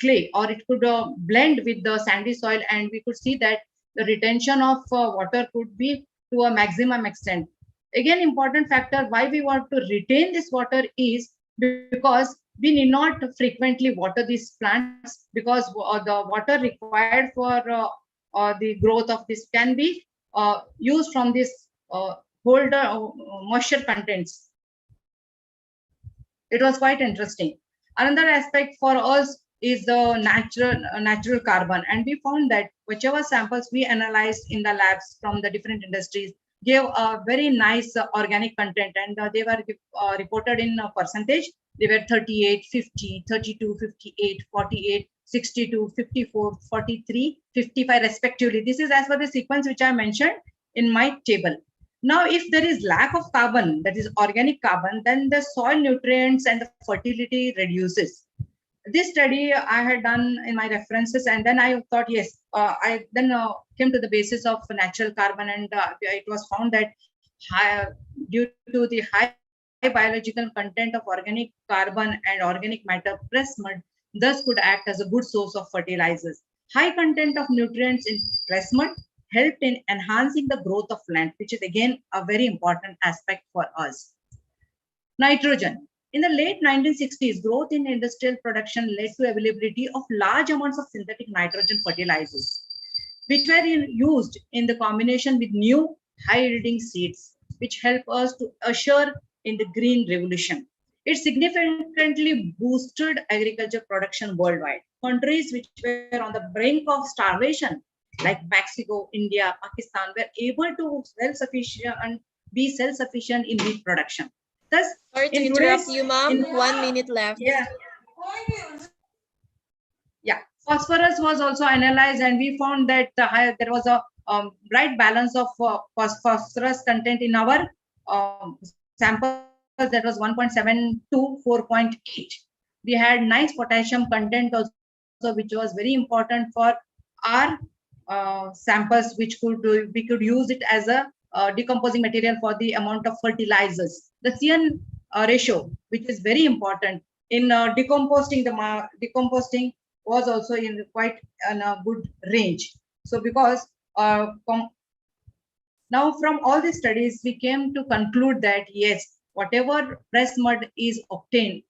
clay, or it could blend with the sandy soil, and we could see that the retention of water could be to a maximum extent. Again, important factor why we want to retain this water is because we need not frequently water these plants, because the water required for the growth of this can be used from this moisture contents. It was quite interesting. Another aspect for us is the natural carbon, and we found that whichever samples we analyzed in the labs from the different industries gave a very nice organic content, and they were reported in percentage. They were 38, 50, 32, 58, 48, 62, 54, 43, 55 respectively. This is as per the sequence which I mentioned in my table. Now, if there is lack of carbon, that is organic carbon, then the soil nutrients and the fertility reduces. This study I had done in my references, and then I thought, yes, I then came to the basis of natural carbon, and it was found that due to the high biological content of organic carbon and organic matter, pressed mud thus could act as a good source of fertilizers. High content of nutrients in pressed mud helped in enhancing the growth of plant, which is again a very important aspect for us. Nitrogen. In the late 1960s, growth in industrial production led to availability of large amounts of synthetic nitrogen fertilizers, which were used in the combination with new high-yielding seeds, which help us to usher in the green revolution. It significantly boosted agriculture production worldwide. Countries which were on the brink of starvation, like Mexico, India, Pakistan, were able to be self-sufficient in wheat production. Thus, sorry to interrupt you, ma'am. 1 minute left. Yeah. Yeah. Phosphorus was also analyzed, and we found that there was a right balance of phosphorus content in our samples. That was 1.7 to 4.8. We had nice potassium content also, which was very important for our samples, which we could use it as a decomposing material for the amount of fertilizers. The CN ratio, which is very important in decomposting, decomposting was also in quite a good range. So because now from all these studies, we came to conclude that yes, whatever pressed mud is obtained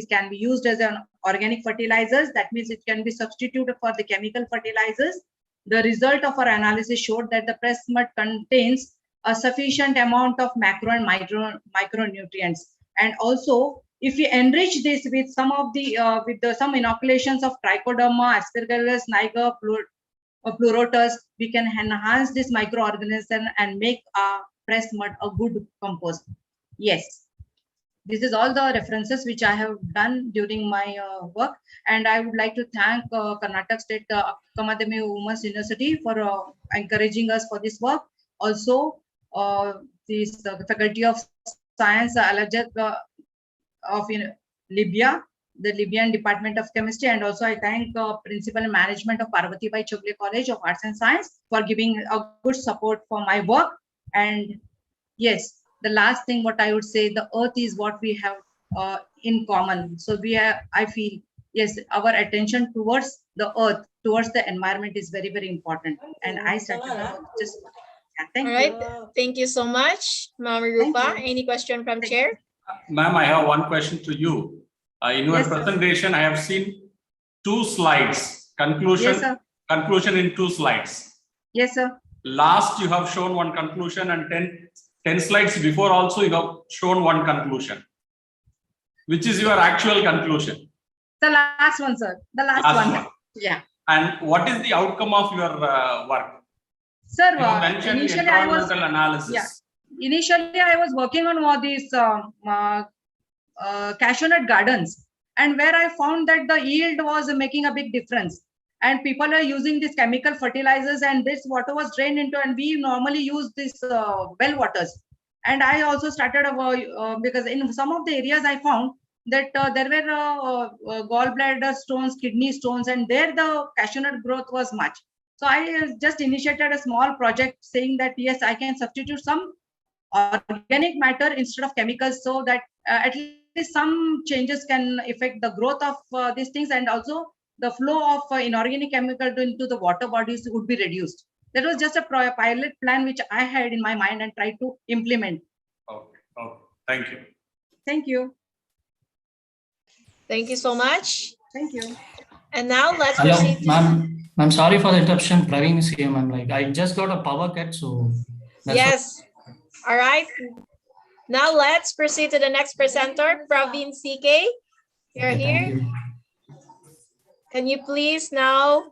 can be used as an organic fertilizers. That means it can be substituted for the chemical fertilizers. The result of our analysis showed that the pressed mud contains a sufficient amount of macro and micronutrients. And also, if we enrich this with some of the some inoculations of Trichoderma, Aspergillus, Niger, Pleurotus, we can enhance this microorganism and make pressed mud a good compost. Yes, this is all the references which I have done during my work, and I would like to thank Karnataka State Akkamademi Women's University for encouraging us for this work. Also, this Faculty of Science of Libya, the Libyan Department of Chemistry, and also I thank Principal and Management of Parvati Bai Chogle College of Arts and Science for giving a good support for my work. And yes, the last thing what I would say, the earth is what we have in common. So I feel, yes, our attention towards the earth, towards the environment is very, very important. And I started the work just. Yeah, thank you. All right. Thank you so much, Ma'am Rupa. Any question from Chair? Ma'am, I have one question to you. In your presentation, I have seen 2 slides, conclusion, conclusion in 2 slides. Yes, sir. Last, you have shown one conclusion, and 10 slides before also you have shown one conclusion. Which is your actual conclusion? The last one, sir. The last one. Yeah. And what is the outcome of your work? Sir, you mentioned initially I was analysis. Yeah. Initially, I was working on all these cashew nut gardens, and where I found that the yield was making a big difference, and people are using these chemical fertilizers, and this water was drained into, and we normally use this well waters. And I also started because in some of the areas I found that there were gallbladder stones, kidney stones, and there the cashew nut growth was much. So I just initiated a small project saying that yes, I can substitute some organic matter instead of chemicals, so that at least some changes can affect the growth of these things, and also the flow of inorganic chemical into the water bodies would be reduced. That was just a pilot plan which I had in my mind and tried to implement. Okay. Thank you. Thank you. Thank you so much. Thank you. And now let's Hello, proceed. Ma'am. I'm sorry for the interruption. Praveen is here, ma'am. Like I just got a power cut, so. Yes. All right. Now let's proceed to the next presenter, Praveen CK. You're here. Can you please now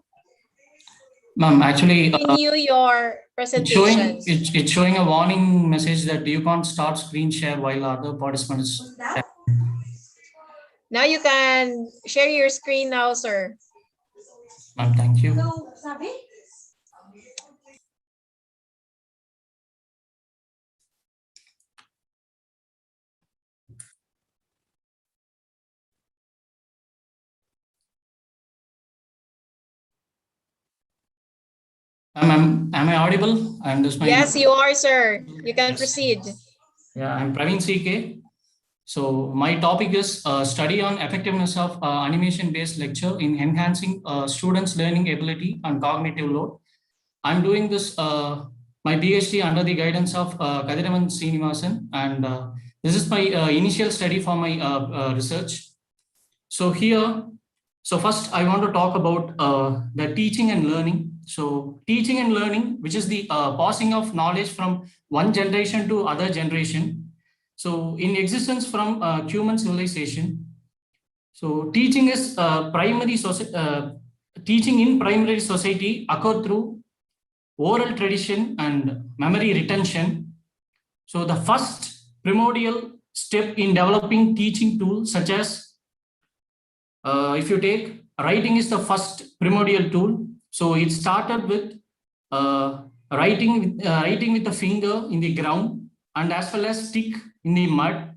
Ma'am, actually, continue your presentation? It's showing a warning message that you can't start screen share while other participants. Now you can share your screen now, sir. Ma'am, thank you. Am I audible? Yes, you are, sir. You can proceed. Yeah, I'm Praveen CK. So my topic is study on effectiveness of animation-based lecture in enhancing students' learning ability and cognitive load. I'm doing this, my PhD under the guidance of Kadiraman Srinivasan, and this is my initial study for my research. So first I want to talk about the teaching and learning. So teaching and learning, which is the passing of knowledge from one generation to other generation. So in existence from human civilization. So teaching is teaching in primary society occurred through oral tradition and memory retention. So the first primordial step in developing teaching tools, such as if you take writing, is the first primordial tool. So it started with writing with the finger in the ground and as well as stick in the mud.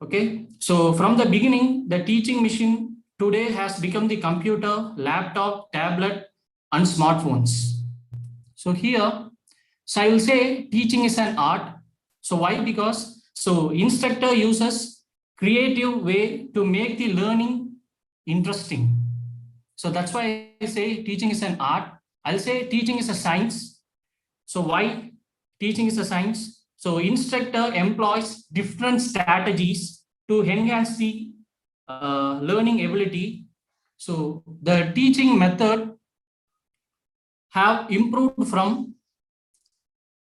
Okay, so from the beginning, the teaching machine today has become the computer, laptop, tablet, and smartphones. So here, so I will say teaching is an art. So why? Because instructor uses creative way to make the learning interesting. So that's why I say teaching is an art. I'll say teaching is a science. So why teaching is a science? So instructor employs different strategies to enhance the learning ability. So the teaching method have improved from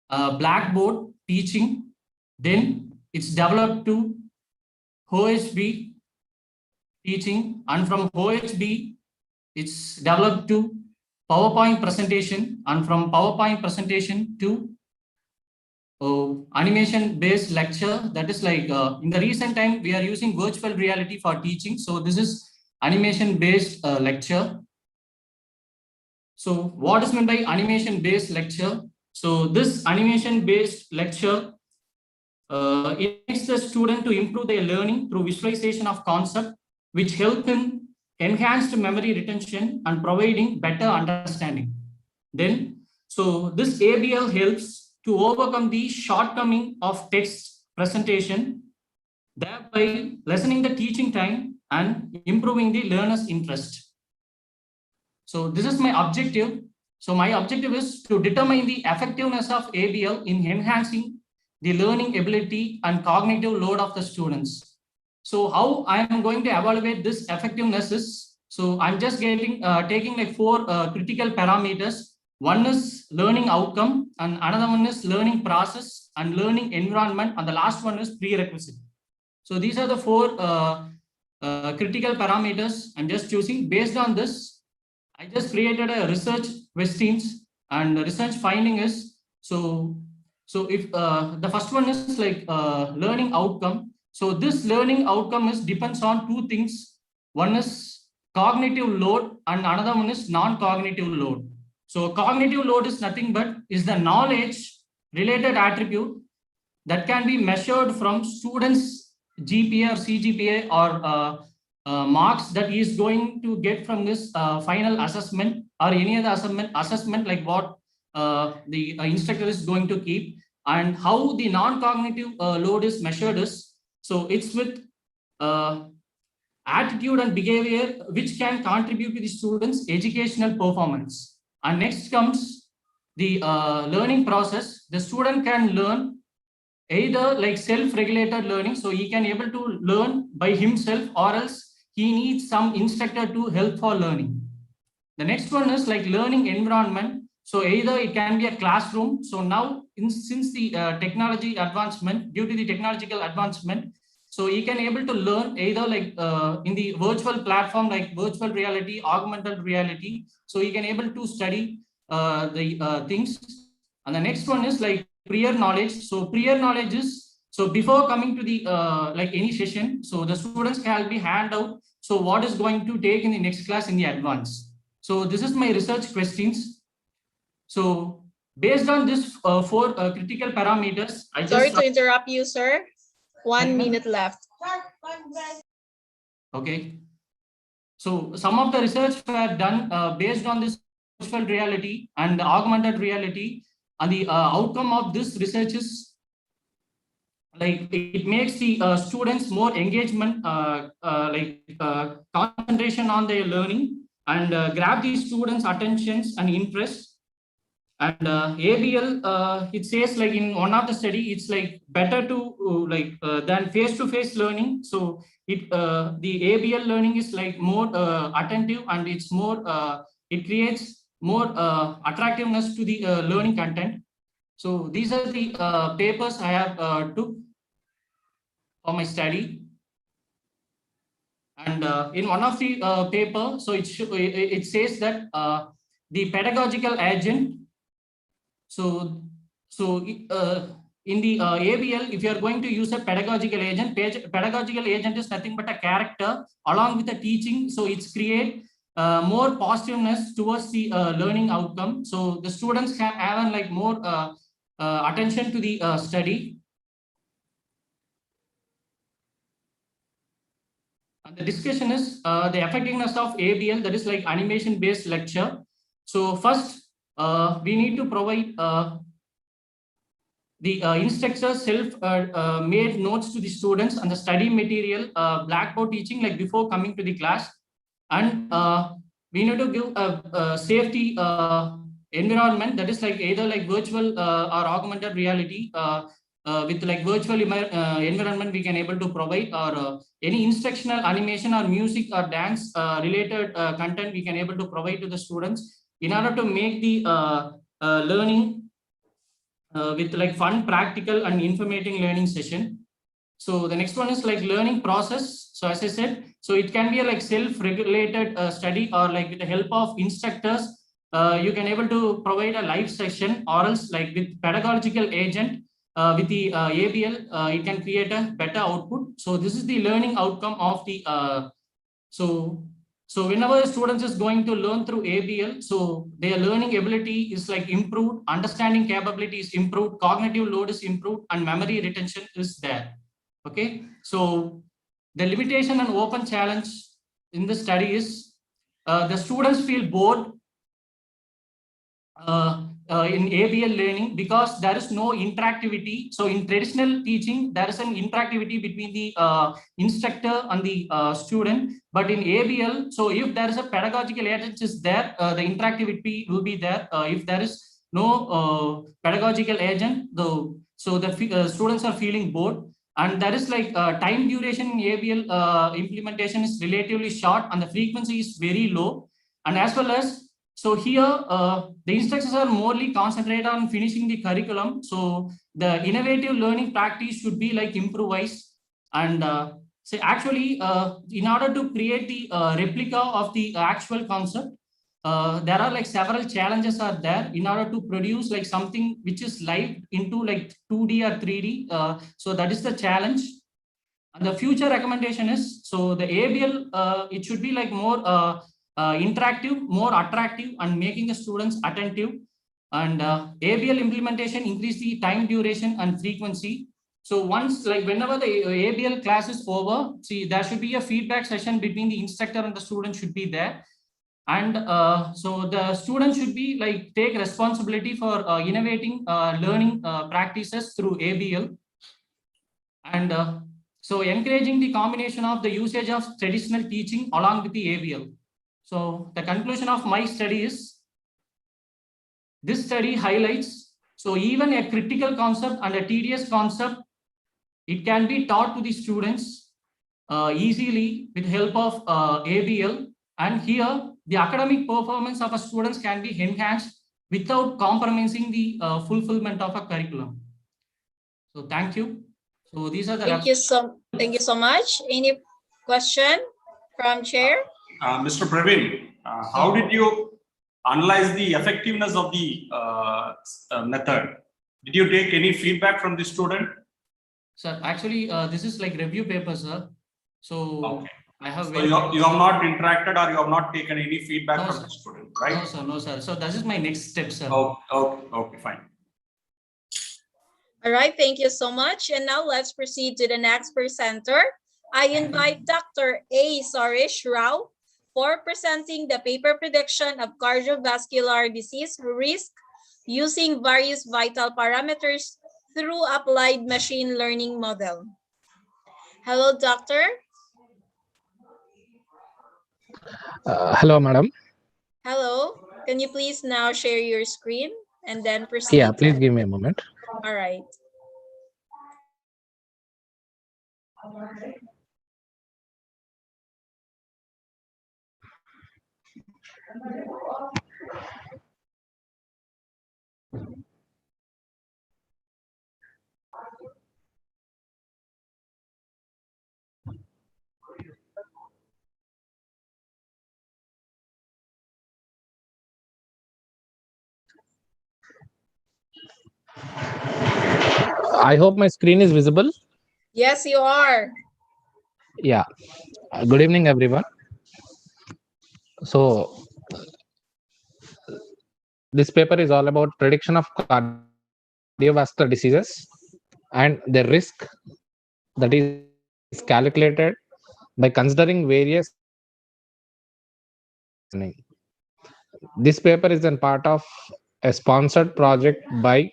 blackboard teaching, then it's developed to OHB teaching, and from OHB it's developed to PowerPoint presentation, and from PowerPoint presentation to animation based lecture. That is like in the recent time we are using virtual reality for teaching. So this is animation based lecture. So what is meant by animation based lecture? So this animation based lecture it makes the student to improve their learning through visualization of concept, which help in enhanced memory retention and providing better understanding. Then, so this ABL helps to overcome the shortcoming of text presentation thereby lessening the teaching time and improving the learner's interest. So this is my objective. So my objective is to determine the effectiveness of ABL in enhancing the learning ability and cognitive load of the students. So how I am going to evaluate this effectiveness is, so I'm just taking like 4 critical parameters. One is learning outcome, and another one is learning process and learning environment, and the last one is prerequisite. So these are the 4 critical parameters I'm just choosing. Based on this, I just created a research questions, and the research finding is, so if the first one is like learning outcome. So this learning outcome is depends on 2 things. One is cognitive load and another one is non-cognitive load. So cognitive load is nothing but is the knowledge related attribute that can be measured from students' GPA or CGPA or marks that he is going to get from this final assessment or any other assessment like what the instructor is going to keep. And how the non-cognitive load is measured is, so it's with attitude and behavior which can contribute to the students' educational performance. And next comes the learning process. The student can learn either like self-regulated learning, so he can able to learn by himself, or else he needs some instructor to help for learning. The next one is like learning environment. So either it can be a classroom. So now since the technology advancement, due to the technological advancement, so he can able to learn either like in the virtual platform like virtual reality, augmented reality. So he can able to study the things. And the next one is like prior knowledge. So prior knowledge is, so before coming to the like any session, so the students can be hand out, so what is going to take in the next class in the advance. So this is my research questions. So based on this 4 critical parameters, Sorry to interrupt you, sir. 1 minute left. Okay. So some of the research were done based on this virtual reality and augmented reality, and the outcome of this research is like it makes the students more engagement, concentration on their learning, and grab the students' attentions and interest. And ABL, it says like in one of the study, it's like better to than face-to-face learning. So it the ABL learning is like more attentive, and it's more it creates more attractiveness to the learning content. So these are the papers I have took for my study. And in one of the paper, so it says that the pedagogical agent. So in the ABL, if you are going to use a pedagogical agent, pedagogical agent is nothing but a character along with the teaching. So it's create more positiveness towards the learning outcome. So the students can have like more attention to the study. And the discussion is the effectiveness of ABL, that is like animation based lecture. So first, we need to provide the instructor self-made notes to the students and the study material, blackboard teaching like before coming to the class. And we need to give a safety environment, that is like either like virtual or augmented reality with like virtual environment we can able to provide, or any instructional animation or music or dance related content we can able to provide to the students in order to make the learning with like fun, practical and informative learning session. So the next one is like learning process. So as I said, so it can be a like self-regulated study, or like with the help of instructors, you can able to provide a live session, or else like with pedagogical agent with the ABL, it can create a better output. So this is the learning outcome of the so whenever a student is going to learn through ABL, so their learning ability is like improved, understanding capability is improved, cognitive load is improved, and memory retention is there. Okay, so the limitation and open challenge in the study is the students feel bored. in ABL learning because there is no interactivity. So in traditional teaching, there is an interactivity between the instructor and the student. But in ABL, so if there is a pedagogical agent is there, the interactivity will be there. If there is no pedagogical agent, so the students are feeling bored. And there is like time duration in ABL implementation is relatively short and the frequency is very low. And as well as, so here, the instructors are morely concentrated on finishing the curriculum. So the innovative learning practice should be like improvised. And so actually, in order to create the replica of the actual concept, there are like several challenges are there in order to produce like something which is live into like 2D or 3D. So that is the challenge. And the future recommendation is, so the ABL, it should be like more interactive, more attractive, and making the students attentive. And ABL implementation increase the time duration and frequency. So once, like whenever the ABL class is over, see, there should be a feedback session between the instructor and the student should be there. And so the student should be like take responsibility for innovating learning practices through ABL. And so encouraging the combination of the usage of traditional teaching along with the ABL. So the conclusion of my study is, this study highlights, so even a critical concept and a tedious concept, it can be taught to the students easily with help of ABL. And here, the academic performance of a students can be enhanced without compromising the fulfillment of a curriculum. So thank you. So these are the thank you so much. Any question from chair? Mr. Praveen, how did you analyze the effectiveness of the method? Did you take any feedback from the student? Sir, actually, this is like review paper, sir. So okay. I have. So you have not interacted or you have not taken any feedback from the student, right? No, sir. No, sir. So this is my next step, sir. Okay, fine. All right, thank you so much. And now let's proceed to the next presenter. I invite Dr. A. Sarish Rao for presenting the paper prediction of cardiovascular disease risk using various vital parameters through applied machine learning model. Hello, doctor. Hello, madam. Hello. Can you please now share your screen and then proceed? Yeah, please give me a moment. All right. I hope my screen is visible. Yes, you are. Yeah. Good evening, everyone. So this paper is all about prediction of cardiovascular diseases and the risk that is calculated by considering various. This paper is a part of a sponsored project by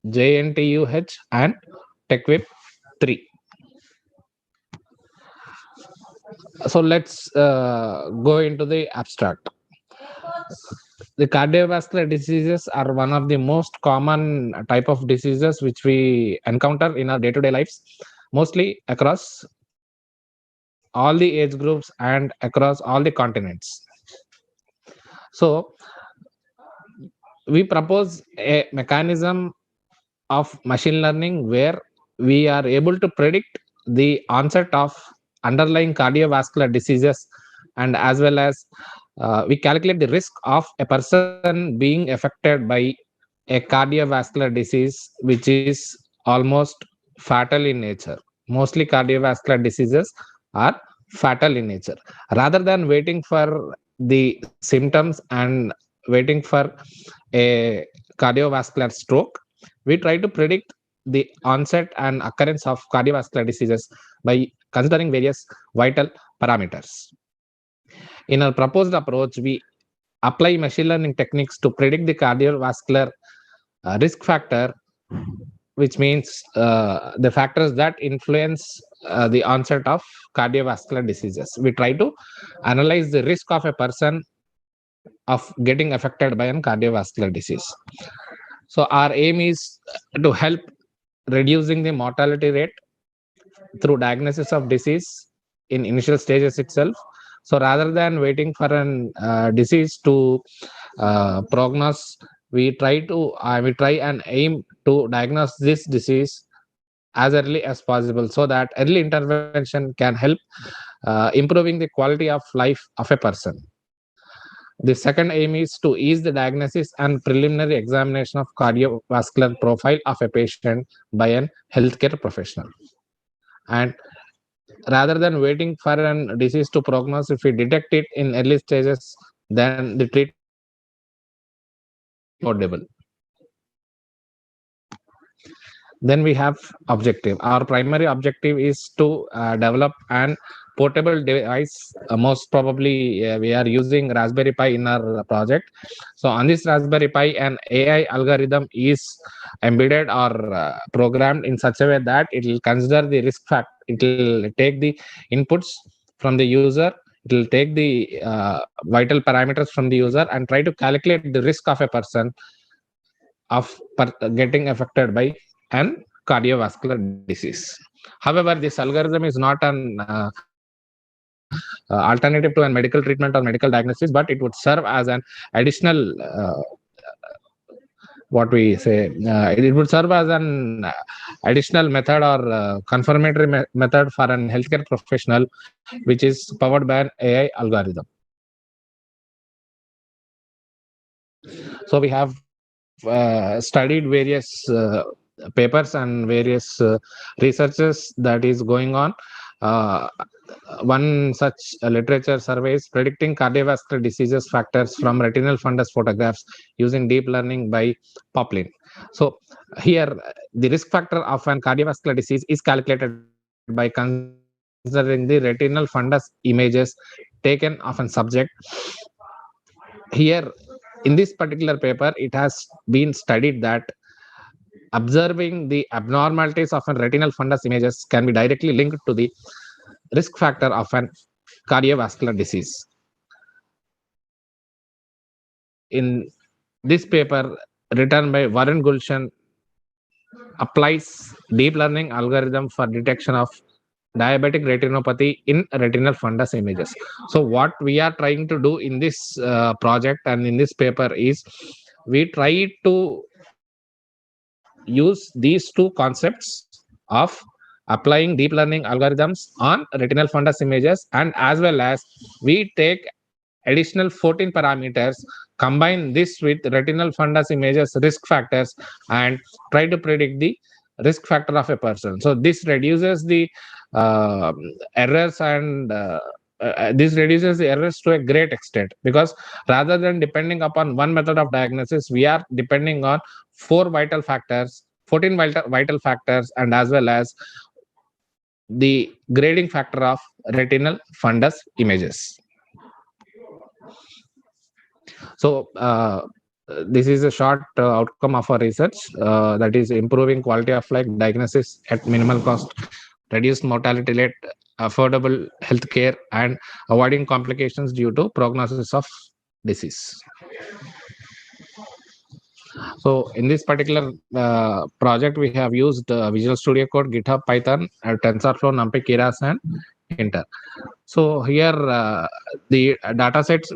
JNTUH and TechWeb 3. So let's go into the abstract. The cardiovascular diseases are one of the most common type of diseases which we encounter in our day-to-day lives, mostly across all the age groups and across all the continents. So we propose a mechanism of machine learning where we are able to predict the onset of underlying cardiovascular diseases, and as well as we calculate the risk of a person being affected by a cardiovascular disease which is almost fatal in nature. Mostly cardiovascular diseases are fatal in nature. Rather than waiting for the symptoms and waiting for a cardiovascular stroke, we try to predict the onset and occurrence of cardiovascular diseases by considering various vital parameters. In our proposed approach, we apply machine learning techniques to predict the cardiovascular risk factor, which means the factors that influence the onset of cardiovascular diseases. We try to analyze the risk of a person of getting affected by a cardiovascular disease. So our aim is to help reducing the mortality rate through diagnosis of disease in initial stages itself. So rather than waiting for a disease to prognose, we try and aim to diagnose this disease as early as possible, so that early intervention can help improving the quality of life of a person. The second aim is to ease the diagnosis and preliminary examination of cardiovascular profile of a patient by an healthcare professional. And rather than waiting for a disease to prognose, if we detect it in early stages, then the treatment will be affordable. Then we have objective. Our primary objective is to develop an portable device. Most probably we are using Raspberry Pi in our project. So on this Raspberry Pi, an AI algorithm is embedded or programmed in such a way that it will consider the risk factor. It will take the inputs from the user. It will take the vital parameters from the user and try to calculate the risk of a person of getting affected by an cardiovascular disease. However, this algorithm is not an alternative to a medical treatment or medical diagnosis, but it would serve as an additional it would serve as an additional method or confirmatory method for an healthcare professional, which is powered by an AI algorithm. So we have studied various papers and various researches that is going on. One such literature survey is predicting cardiovascular diseases factors from retinal fundus photographs using deep learning by Poplin. So here the risk factor of an cardiovascular disease is calculated by considering the retinal fundus images taken of a subject. Here in this particular paper, it has been studied that observing the abnormalities of a retinal fundus images can be directly linked to the risk factor of an cardiovascular disease. In this paper written by Varun Gulshan, applies deep learning algorithm for detection of diabetic retinopathy in retinal fundus images. So what we are trying to do in this project and in this paper is we try to use these two concepts of applying deep learning algorithms on retinal fundus images, and as well as we take additional 14 parameters, combine this with retinal fundus images risk factors, and try to predict the risk factor of a person. So this reduces the errors and this reduces the errors to a great extent, because rather than depending upon one method of diagnosis, we are depending on 14 vital factors, and as well as the grading factor of retinal fundus images. So this is a short outcome of our research, that is improving quality of life, diagnosis at minimal cost, reduced mortality rate, affordable healthcare, and avoiding complications due to prognosis of disease. So in this particular project, we have used Visual Studio Code, GitHub, Python, TensorFlow, NumPy, Keras, and Inter. So here the datasets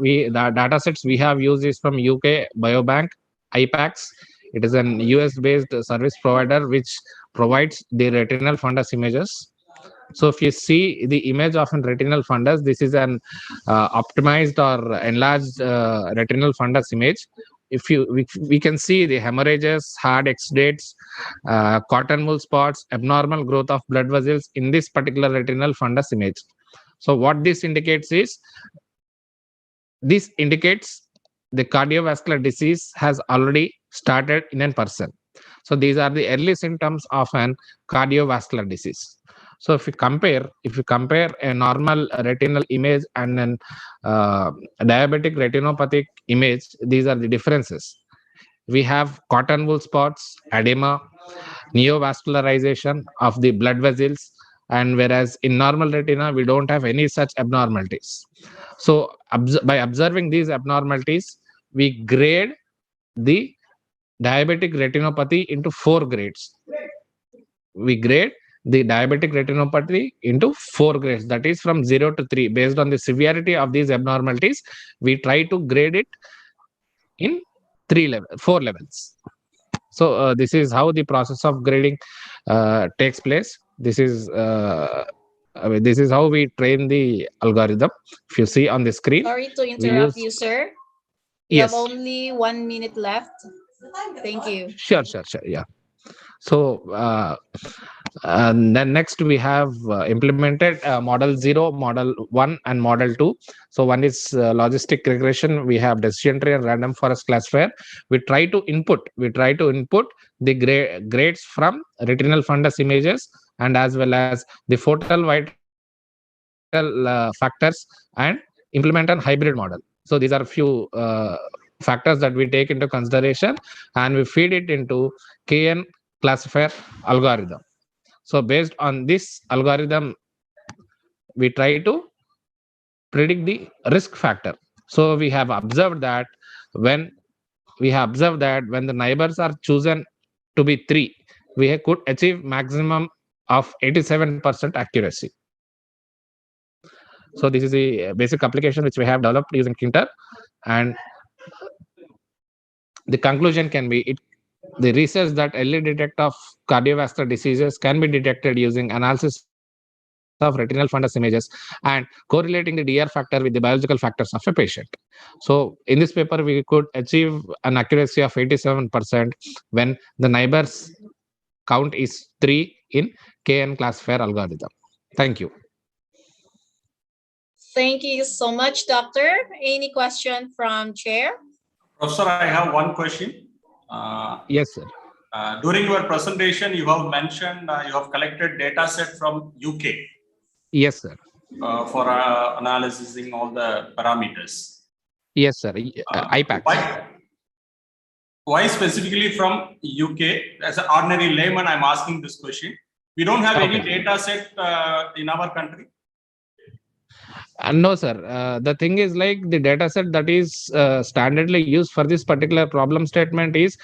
we have used is from UK Biobank, IPAX. It is an US-based service provider which provides the retinal fundus images. So if you see the image of a retinal fundus, this is an optimized or enlarged retinal fundus image. If we can see the hemorrhages, hard exudates, cotton wool spots, abnormal growth of blood vessels in this particular retinal fundus image. So what this indicates is, this indicates the cardiovascular disease has already started in a person. So these are the early symptoms of an cardiovascular disease. So if you compare a normal retinal image and an diabetic retinopathic image, these are the differences. we have cotton wool spots, edema, neovascularization of the blood vessels, and whereas in normal retina we don't have any such abnormalities. So by observing these abnormalities, we grade the diabetic retinopathy into 4 grades. We grade the diabetic retinopathy into 4 grades, that is from 0 to 3. Based on the severity of these abnormalities, we try to grade it in 4 levels. So this is how the process of grading takes place. This is how we train the algorithm. If you see on the screen, Sorry to we interrupt use, you, sir. You have yes, only 1 minute left. Thank you. sure, yeah. So and then next we have implemented model 0, model 1, and model 2. So one is logistic regression. We have decision tree and random forest classifier. We try to input the grades from retinal fundus images, and as well as the focal vital factors, and implement an hybrid model. So these are a few factors that we take into consideration, and we feed it into KN classifier algorithm. So based on this algorithm, we try to predict the risk factor. So we have observed that when the neighbors are chosen to be 3, we could achieve maximum of 87% accuracy. So this is the basic application which we have developed using Kinter, and the conclusion can be the research that early detect of cardiovascular diseases can be detected using analysis of retinal fundus images and correlating the DR factor with the biological factors of a patient. So in this paper, we could achieve an accuracy of 87% when the neighbors count is 3 in KN classifier algorithm. Thank you. Thank you so much, Doctor. Any question from Chair? Professor, I have one question. Yes, sir. During your presentation, you have mentioned you have collected data set from UK. Yes, sir. For analyzing all the parameters. Yes, sir. IPACs. Why specifically from UK? As an ordinary layman, I'm asking this question. We don't have any data set in our country. No, sir. The thing is, like, the data set that is standardly used for this particular problem statement is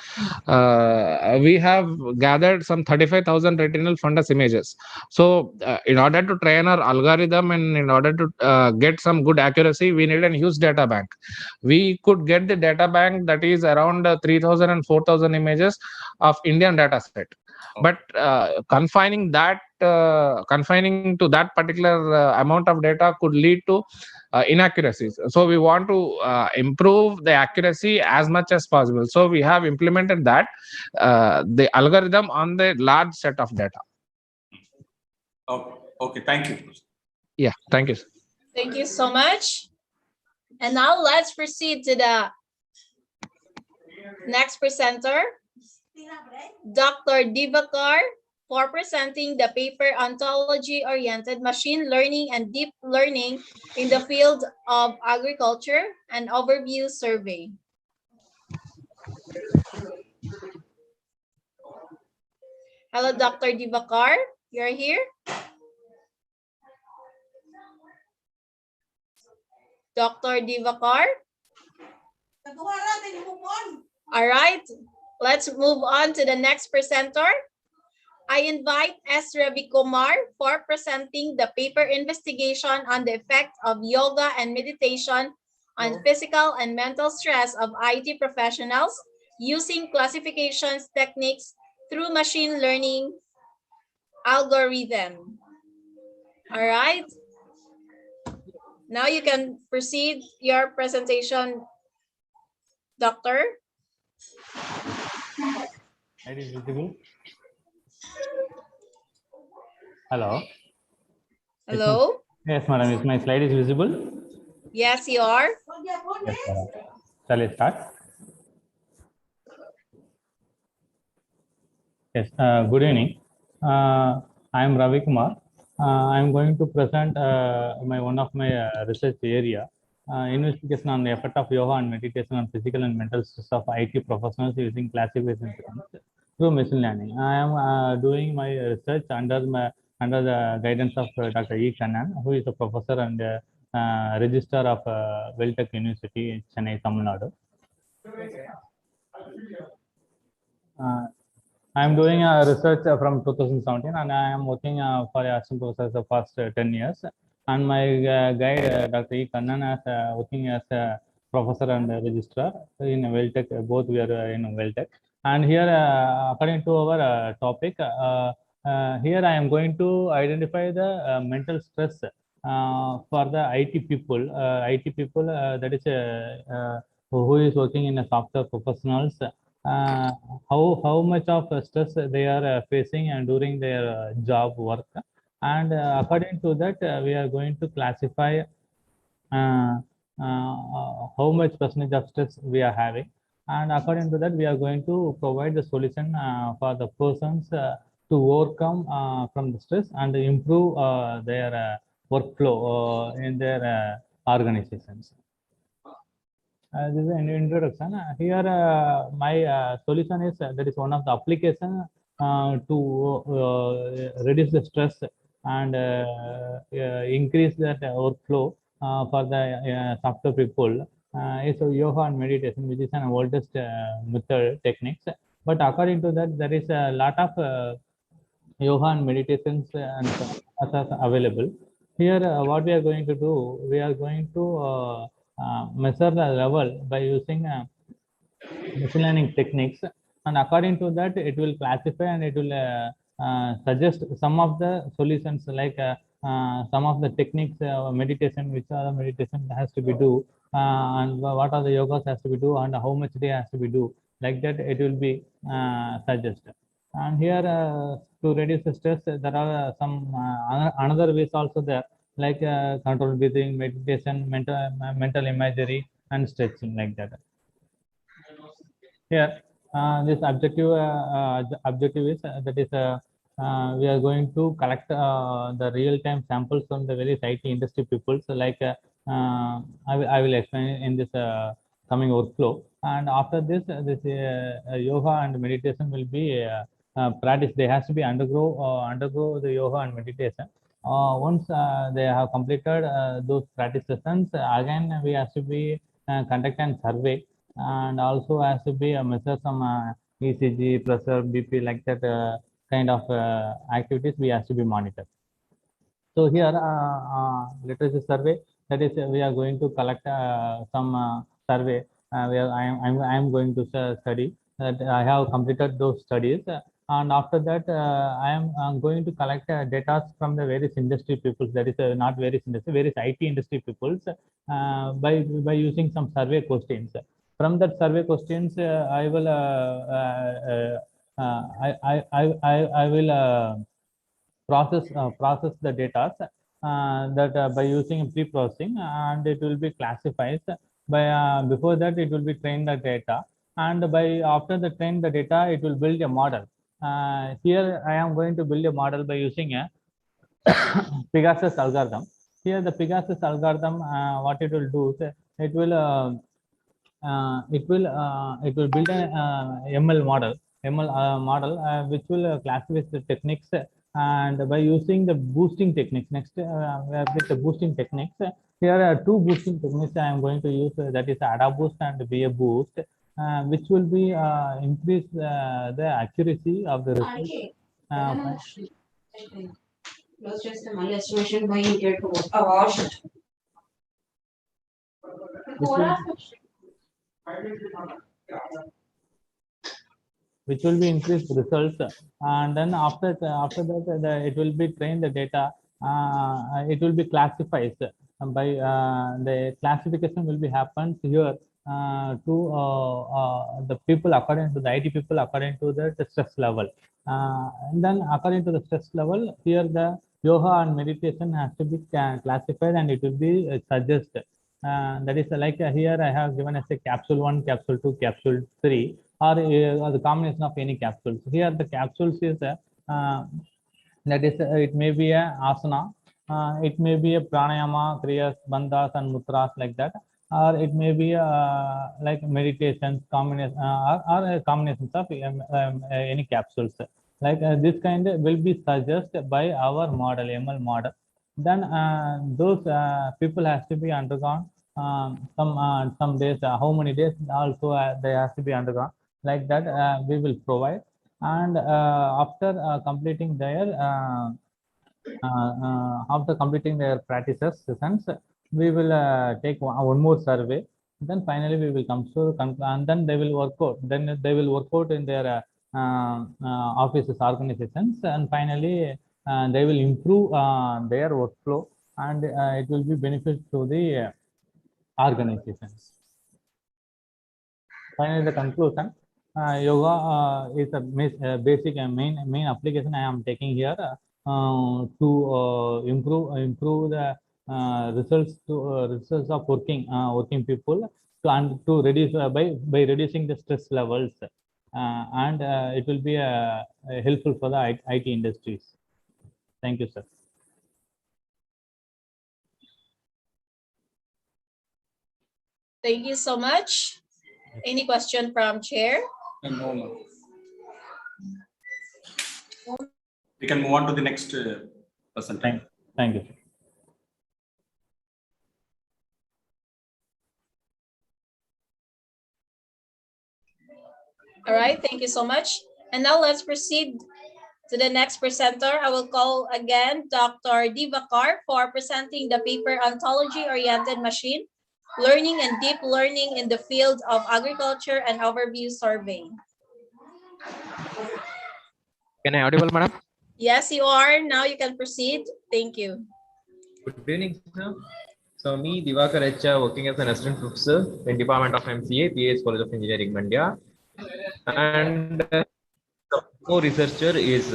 we have gathered some 35,000 retinal fundus images. So in order to train our algorithm and in order to get some good accuracy, we need a huge data bank. We could get the data bank that is around 3,000 and 4,000 images of Indian data set. But confining to that particular amount of data could lead to inaccuracies. So we want to improve the accuracy as much as possible. So we have implemented that the algorithm on the large set of data. Okay. Thank you. Yeah, thank you, sir. Thank you so much. And now let's proceed to the next presenter, Dr. Divakar, for presenting the paper Ontology-Oriented Machine Learning and Deep Learning in the Field of Agriculture, an Overview Survey. Hello, Dr. Divakar, you're here? Dr. Divakar? All right, let's move on to the next presenter. I invite S. Ravi Kumar for presenting the paper investigation on the effect of yoga and meditation on physical and mental stress of IT professionals using classifications techniques through machine learning algorithm. All right. Now you can proceed your presentation, Doctor. Slide is visible. Hello. Hello. Yes, madam. Is my slide is visible? Yes, you are. Yes, madam. Shall I start? Yes. Good evening. I am Ravi Kumar. I am going to present one of my research area, investigation on the effect of yoga and meditation on physical and mental stress of IT professionals using classification through machine learning. I am doing my research under the guidance of Dr. E. Kannan, who is a professor and registrar of Weltech University in Chennai, Tamil Nadu. I am doing a research from 2017, and I am working for assistant professor the past 10 years. And my guide, Dr. E. Kannan, is working as a professor and a registrar in Weltech. Both we are in Weltech. And here, according to our topic, here I am going to identify the mental stress for the IT people. IT people, that is who is working in a software professionals. How much of stress they are facing and during their job work, and according to that we are going to classify how much percentage of stress we are having, and according to that we are going to provide the solution for the persons to overcome from the stress and improve their workflow in their organizations. This is an introduction. Here, my solution is that is one of the application to reduce the stress and increase that workflow for the software people. It's yoga and meditation, which is an oldest method techniques. But according to that, there is a lot of yoga and meditations and available. Here, what we are going to do, we are going to measure the level by using machine learning techniques, and according to that it will classify and it will suggest some of the solutions, like some of the techniques, meditation, which are the meditation has to be do, and what are the yogas has to be do, and how much day has to be do, like that it will be suggested. And here to reduce the stress, there are some another ways also there, like controlled breathing, meditation, mental imagery, and stretching, like that. Here, this objective is that is we are going to collect the real-time samples from the various IT industry people. So, like I will explain in this coming workflow. And after this, yoga and meditation will be practiced. They has to be undergo the yoga and meditation. Once they have completed those practice sessions, again we have to be conduct a survey, and also has to be measure some ECG, pressure, BP, like that kind of activities we have to be monitored. So here, literacy survey, that is we are going to collect some survey where I am going to study that I have completed those studies, and after that I am going to collect data from the various industry peoples, that is not various industry, various IT industry peoples, by using some survey questions. From that survey questions, I will I will process the data that by using pre-processing, and it will be classified by before that it will be trained the data, and by after the train the data it will build a model. Here I am going to build a model by using a Pegasus algorithm. Here the Pegasus algorithm, what it will do is it will build a ML model, which will classify the techniques, and by using the boosting techniques. Next, with the boosting techniques, here are two boosting techniques I am going to use. That is ADA boost and BA boost, which will be increase the accuracy of the results. Which will be increased results, and then after that it will be trained the data. It will be classified by the classification will be happens here to the people according to the IT people according to the stress level, and then according to the stress level, here the yoga and meditation has to be classified, and it will be suggested. That is like here I have given as a capsule 1, capsule 2, capsule 3, or the combination of any capsules. Here the capsules is that is it may be a asana, It may be a pranayama, kriyas, bandhas, and mudras like that, or it may be like meditations, combination, or combinations of any capsules. Like this kind will be suggested by our model, ML model. Then those people has to be undergone some days, how many days also they have to be undergone. Like that we will provide, and after completing their practices sessions, we will take one more survey. Then finally we will come to and then they will work out. Then they will work out in their offices, organizations, and finally they will improve their workflow, and it will be benefit to the organizations. Finally, the conclusion. Yoga is a basic and main application I am taking here to improve the results of working people to reduce by reducing the stress levels, and it will be helpful for the IT industries. Thank you, sir. Thank you so much. Any question from chair? No. We can move on to the next person. Thank you. All right, thank you so much. And now let's proceed to the next presenter. I will call again Dr. Divakar for presenting the paper Ontology-Oriented Machine Learning and Deep Learning in the Field of Agriculture and Overview Survey. Can I audible, madam? Yes, you are. Now you can proceed. Thank you. Good evening, sir. So me, Divakar H, working as an assistant professor in Department of MCA, PAS College of Engineering, Mandya. And the co-researcher is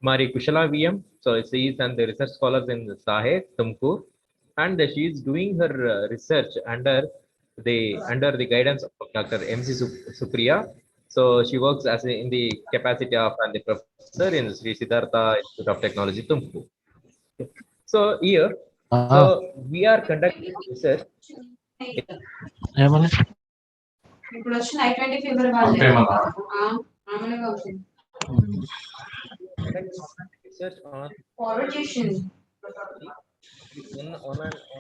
Mari Kushala VM. So she is and the research scholars in Sahe, Tumkur. And she is doing her research under the guidance of Dr. MC Supriya. So she works as in the capacity of and the professor in Sri Siddhartha Institute of Technology, Tumkur. So here, so we are conducting research. Research on one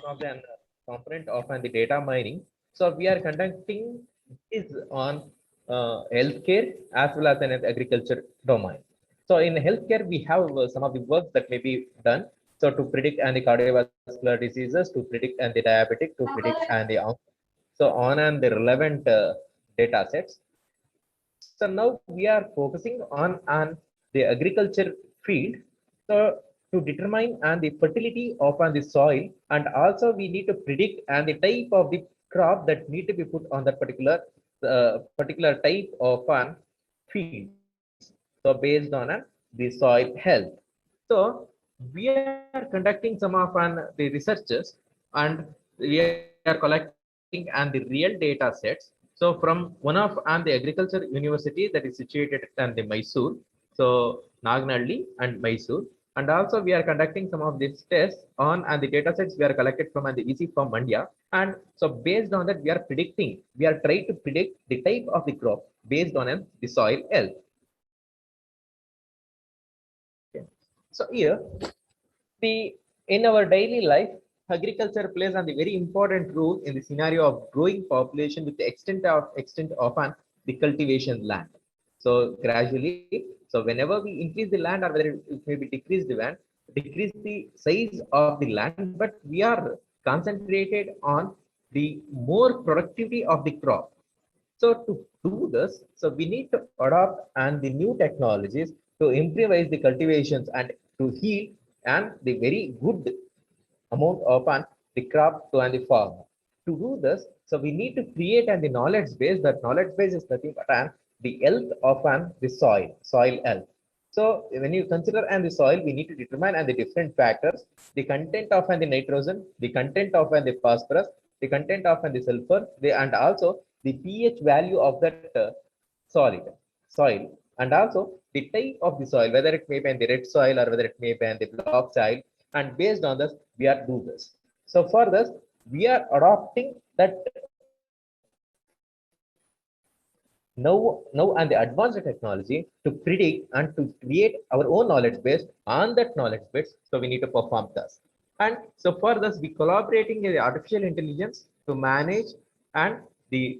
of the component of the data mining. So we are conducting is on healthcare as well as an agriculture domain. So in healthcare, we have some of the work that may be done. So to predict and the cardiovascular diseases, to predict and the diabetic, to predict and the so on and the relevant data sets. So now we are focusing on the agriculture field. So to determine and the fertility of the soil, and also we need to predict and the type of the crop that need to be put on that particular type of field. So based on the soil health. So we are conducting some of the researches, and we are collecting and the real data sets. So from one of the agriculture university that is situated at the Mysore, so Nagnalli and Mysore, and also we are conducting some of these tests on the data sets we are collected from the EC from Mandya, and so based on that we are trying to predict the type of the crop based on the soil health. Okay. So here, in our daily life, agriculture plays a very important role in the scenario of growing population with the extent of the cultivation land. So gradually, so whenever we increase the land, or whether it may be decrease the size of the land, but we are concentrated on the more productivity of the crop. So to do this, so we need to adopt and the new technologies to improvise the cultivations and to yield and the very good amount of the crop to the farmer. To do this, so we need to create the knowledge base. That knowledge base is nothing but the health of the soil health. So when you consider the soil, we need to determine the different factors: the content of the nitrogen, the content of the phosphorus, the content of the sulfur, and also the pH value of that soil, and also the type of the soil, whether it may be in the red soil or whether it may be in the block soil, and based on this, we are do this. So for this, we are adopting that now and the advanced technology to predict and to create our own knowledge base on that knowledge base. So we need to perform this. And so for this, we collaborating with the artificial intelligence to manage and the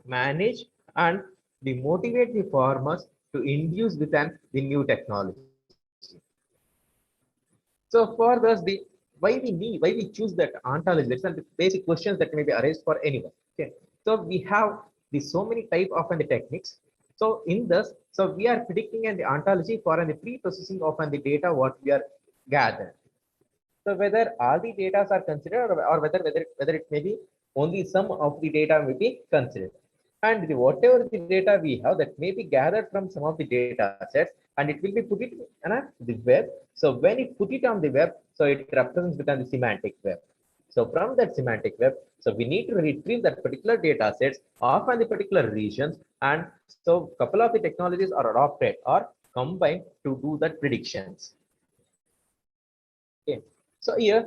manage and the motivate the farmers to induce with the new technology. So for this, the why we choose that ontology, that's the basic questions that may be arised for anyone. Okay, so we have the so many type of the techniques. So in this, so we are predicting the ontology for the pre-processing of the data what we are gathered. So whether all the data are considered or whether it may be only some of the data may be considered. And whatever the data we have that may be gathered from some of the data sets, and it will be put it on the web. So when you put it on the web, so it represents within the semantic web. So from that semantic web, so we need to retrieve that particular data sets of the particular regions, and so couple of the technologies are adopted or combined to do that predictions. Okay, so here,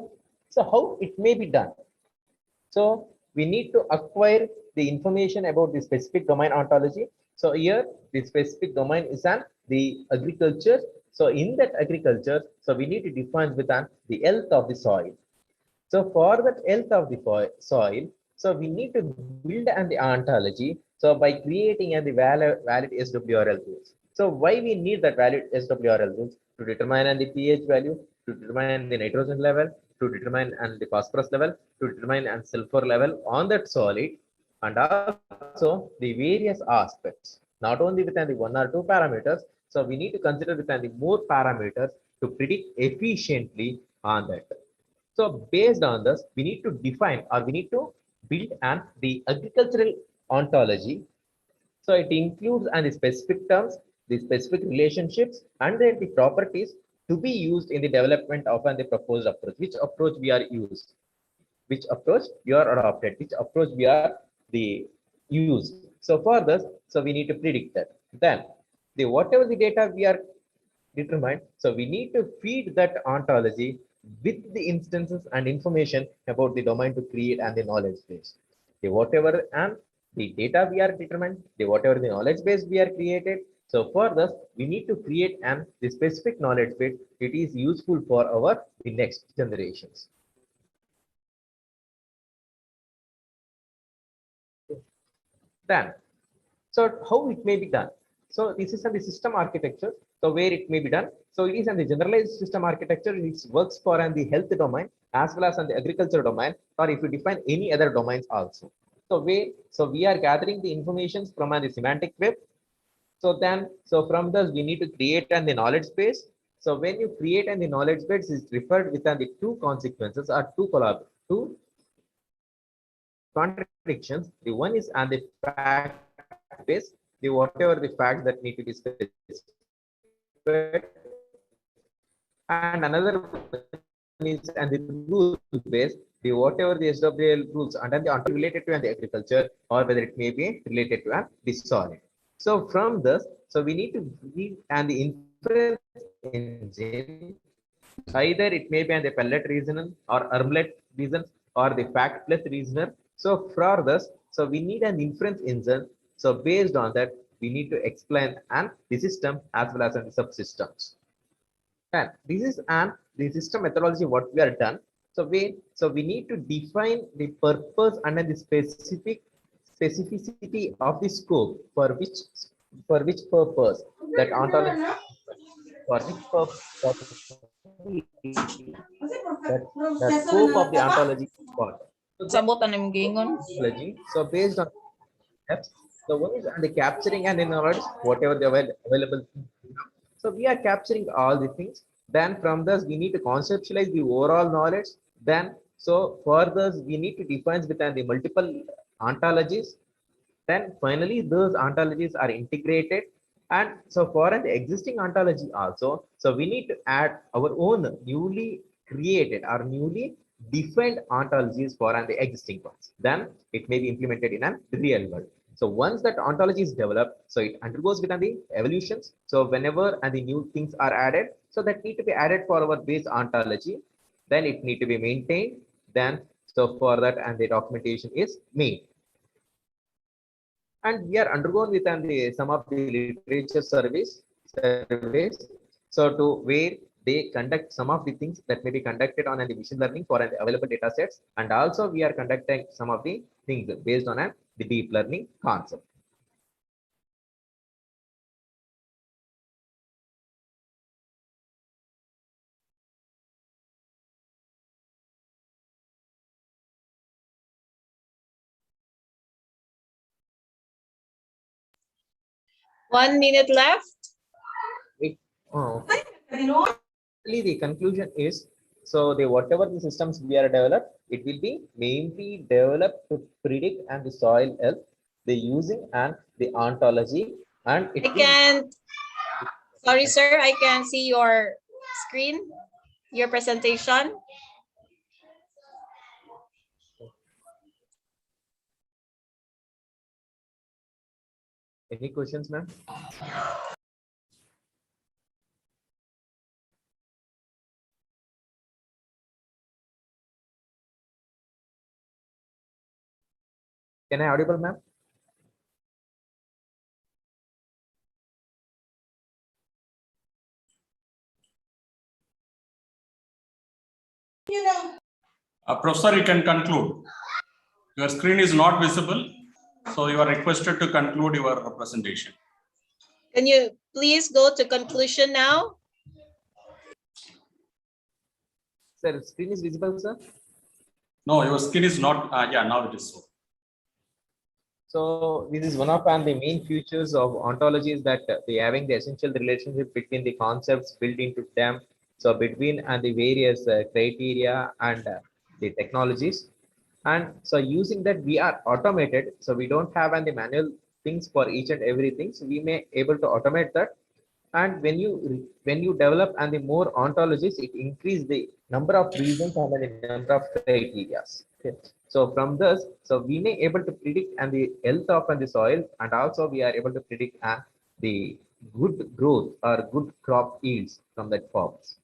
so how it may be done? So we need to acquire the information about the specific domain ontology. So here, the specific domain is the agriculture. So in that agriculture, so we need to define with the health of the soil. So for that health of the soil, so we need to build the ontology. So by creating the valid SWRL rules. So why we need that valid SWRL rules? To determine the pH value, to determine the nitrogen level, to determine the phosphorus level, to determine sulfur level on that solid, and also the various aspects, not only within the 1 or 2 parameters. So we need to consider within the more parameters to predict efficiently on that. So based on this, we need to define or we need to build the agricultural ontology. So it includes the specific terms, the specific relationships, and the properties to be used in the development of the proposed approach. Which approach we are used, which approach you are adopted, which approach we are the used. So for this, so we need to predict that. Then the whatever the data we are determined, so we need to feed that ontology with the instances and information about the domain to create the knowledge base. The whatever the data we are determined, the whatever the knowledge base we are created. So for this, we need to create the specific knowledge base. It is useful for the next generations. Then, so how it may be done? So this is the system architecture. So where it may be done. So it is the generalized system architecture, which works for the health domain as well as on the agriculture domain, or if you define any other domains also. So we are gathering the information from the semantic web. So then, so from this we need to create the knowledge base. So when you create the knowledge base, is referred with the two consequences or two contradictions. The one is on the fact base, the whatever the facts that need to be specified, and another one is and the rule base, the whatever the SWL rules and then the related to the agriculture, or whether it may be related to the soil. So from this, so we need to read the inference engine. Either it may be the pellet reasoner or armlet reason or the fact plus reasoner. So for this, so we need an inference engine. So based on that, we need to explain the system as well as the subsystems. And this is the system methodology what we are done. So we need to define the purpose and the specificity of the scope for which purpose that ontology for which purpose the scope of the ontology is what. So based on steps, so one is the capturing and the knowledge, whatever the available. So we are capturing all the things. Then from this, we need to conceptualize the overall knowledge. Then, so for this, we need to define within the multiple ontologies. Then finally, those ontologies are integrated. And so for an existing ontology also, so we need to add our own newly created or newly defined ontologies for the existing ones. Then it may be implemented in a real world. So once that ontology is developed, so it undergoes with the evolutions. So whenever and the new things are added, so that need to be added for our base ontology, then it need to be maintained. Then so for that and the documentation is made. And we are undergone with some of the literature surveys. So to where they conduct some of the things that may be conducted on the machine learning for an available data sets, and also we are conducting some of the things based on the deep learning concept. One minute left. The conclusion is, so the whatever the systems we are developed, it will be mainly developed to predict and the soil health, the using and the ontology, and it Sorry, sir, I can see your screen, your presentation. Any questions, ma'am? Can I audible, ma'am? Professor, you can conclude. Your screen is not visible, so you are requested to conclude your presentation. Can you please go to conclusion now? Sir, screen is visible, sir? No, your screen is not. Yeah, now it is so. So this is one of the main features of ontologies, that they having the essential relationship between the concepts built into them. So between and the various criteria and the technologies. And so using that we are automated. So we don't have the manual things for each and everything. So we may able to automate that. And when you develop and the more ontologies, it increase the number of reasons and the number of criteria. Okay. So from this, so we may able to predict and the health of and the soil, and also we are able to predict the good growth or good crop yields from that forms.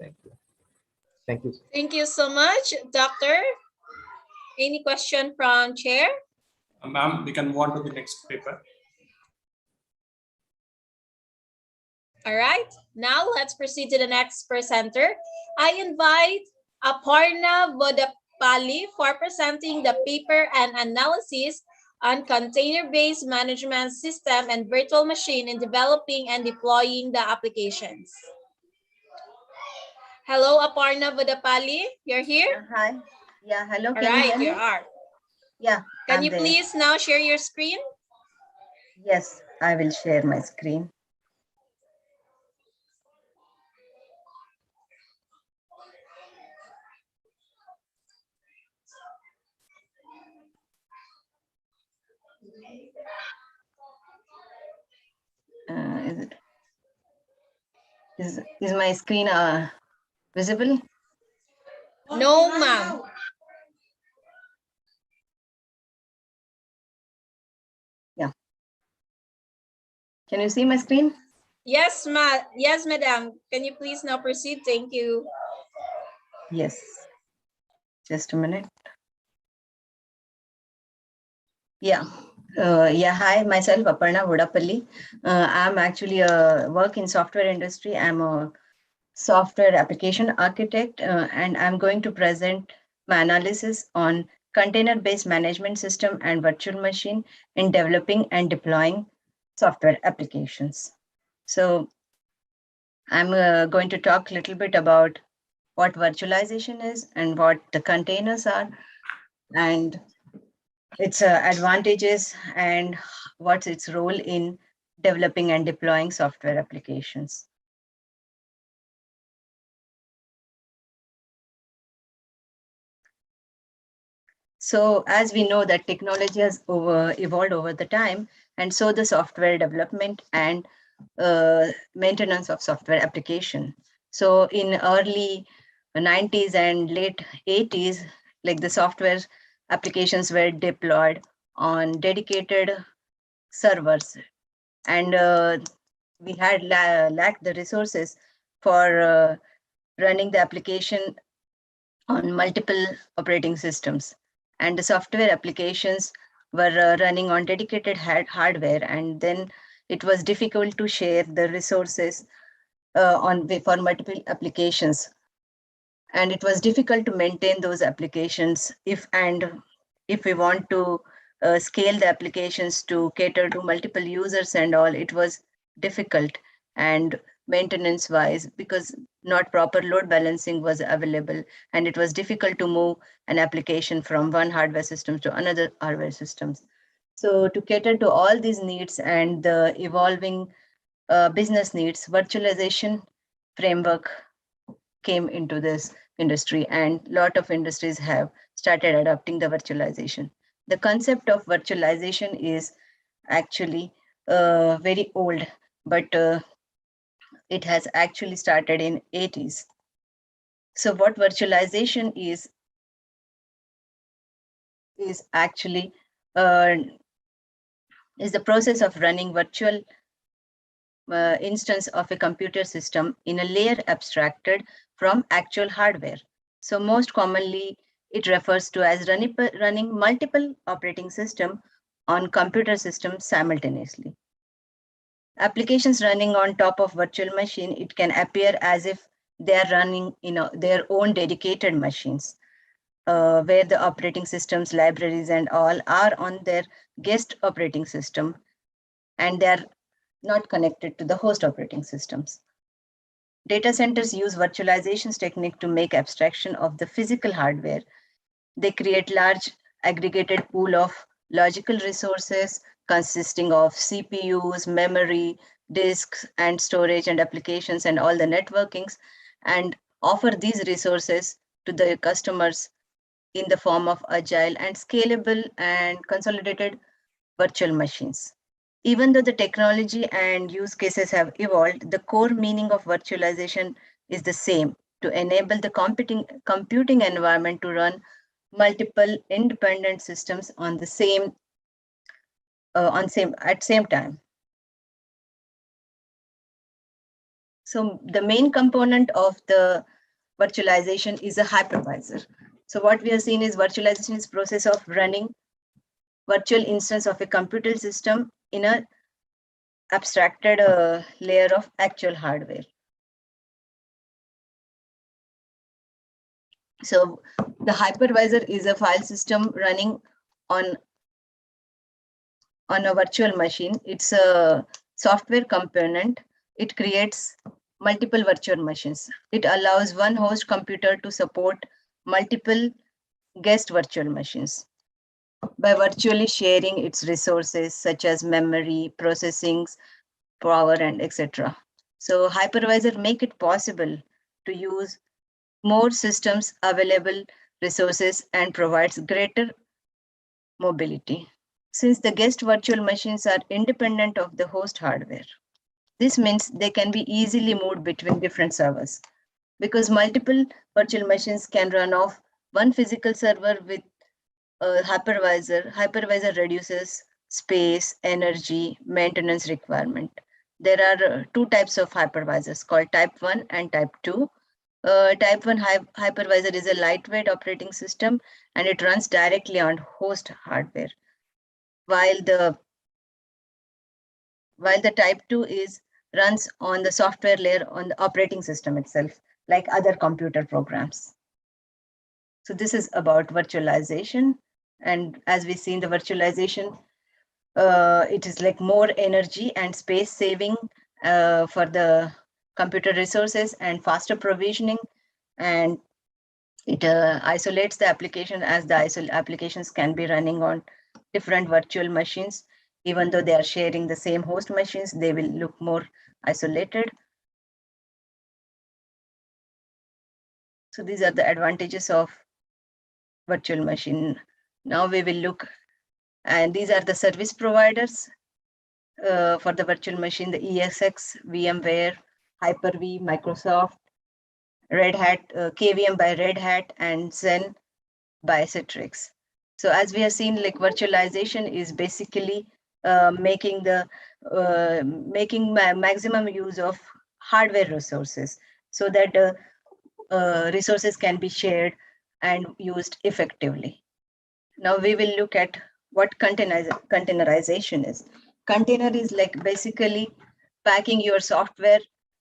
Thank you. Thank you. Thank you so much, Doctor. Any question from chair? Ma'am, we can move on to the next paper. All right, now let's proceed to the next presenter. I invite Aparna Vodapalli for presenting the paper and analysis on container-based management system and virtual machine in developing and deploying the applications. Hello, Aparna Vodapalli, you're here? Hi. Yeah, hello. All Can right, you you hear me? are. Yeah. Can I'm you there. please now share your screen? Yes, I will share my screen. Is my screen visible? No, ma'am. Yeah. Can you see my screen? Yes, madam. Can you please now proceed? Thank you. Yes. Just a minute. Yeah. Hi, myself Aparna Vodapalli. I'm actually work in software industry. I'm a software application architect, and I'm going to present my analysis on container-based management system and virtual machine in developing and deploying software applications. So I'm going to talk a little bit about what virtualization is and what the containers are, and its advantages and what's its role in developing and deploying software applications. So as we know that technology has evolved over the time, and so the software development and maintenance of software application. So in early 90s and late 80s, like the software applications were deployed on dedicated servers, and we had lacked the resources for running the application on multiple operating systems, and the software applications were running on dedicated hardware, and then it was difficult to share the resources for multiple applications, and it was difficult to maintain those applications if we want to scale the applications to cater to multiple users and all. It was difficult and maintenance wise, because not proper load balancing was available, and it was difficult to move an application from one hardware system to another hardware systems. So to cater to all these needs and the evolving business needs, virtualization framework came into this industry, and a lot of industries have started adopting the virtualization. The concept of virtualization is actually very old, but it has actually started in 80s. So what virtualization is actually is the process of running virtual instance of a computer system in a layer abstracted from actual hardware. So most commonly, it refers to as running multiple operating systems on computer systems simultaneously. Applications running on top of virtual machine, it can appear as if they are running their own dedicated machines, where the operating systems, libraries, and all are on their guest operating system, and they are not connected to the host operating systems. Data centers use virtualization technique to make abstraction of the physical hardware. They create large aggregated pool of logical resources consisting of CPUs, memory, disks, and storage and applications and all the networkings, and offer these resources to the customers in the form of agile and scalable and consolidated virtual machines. Even though the technology and use cases have evolved, the core meaning of virtualization is the same: to enable the computing environment to run multiple independent systems on the same time. So the main component of the virtualization is a hypervisor. So what we have seen is virtualization is process of running virtual instance of a computer system in a abstracted layer of actual hardware. So the hypervisor is a file system running on a virtual machine. It's a software component. It creates multiple virtual machines. It allows one host computer to support multiple guest virtual machines by virtually sharing its resources such as memory, processing, power, and etc. So hypervisor make it possible to use more systems available resources and provides greater mobility, since the guest virtual machines are independent of the host hardware. This means they can be easily moved between different servers, because multiple virtual machines can run off one physical server with a hypervisor. Hypervisor reduces space, energy, maintenance requirement. There are two types of hypervisors called type 1 and type 2. Type 1 hypervisor is a lightweight operating system, and it runs directly on host hardware, while the type 2 runs on the software layer on the operating system itself, like other computer programs. So this is about virtualization. And as we see in the virtualization, it is like more energy and space saving for the computer resources and faster provisioning. And it isolates the application, as the applications can be running on different virtual machines. Even though they are sharing the same host machines, they will look more isolated. So these are the advantages of virtual machine. Now we will look, and these are the service providers for the virtual machine: the ESX, VMware, Hyper-V, Microsoft, Red Hat, KVM by Red Hat, and Zen by Citrix. So as we have seen, like virtualization is basically making maximum use of hardware resources so that resources can be shared and used effectively. Now we will look at what containerization is. Container is like basically packing your software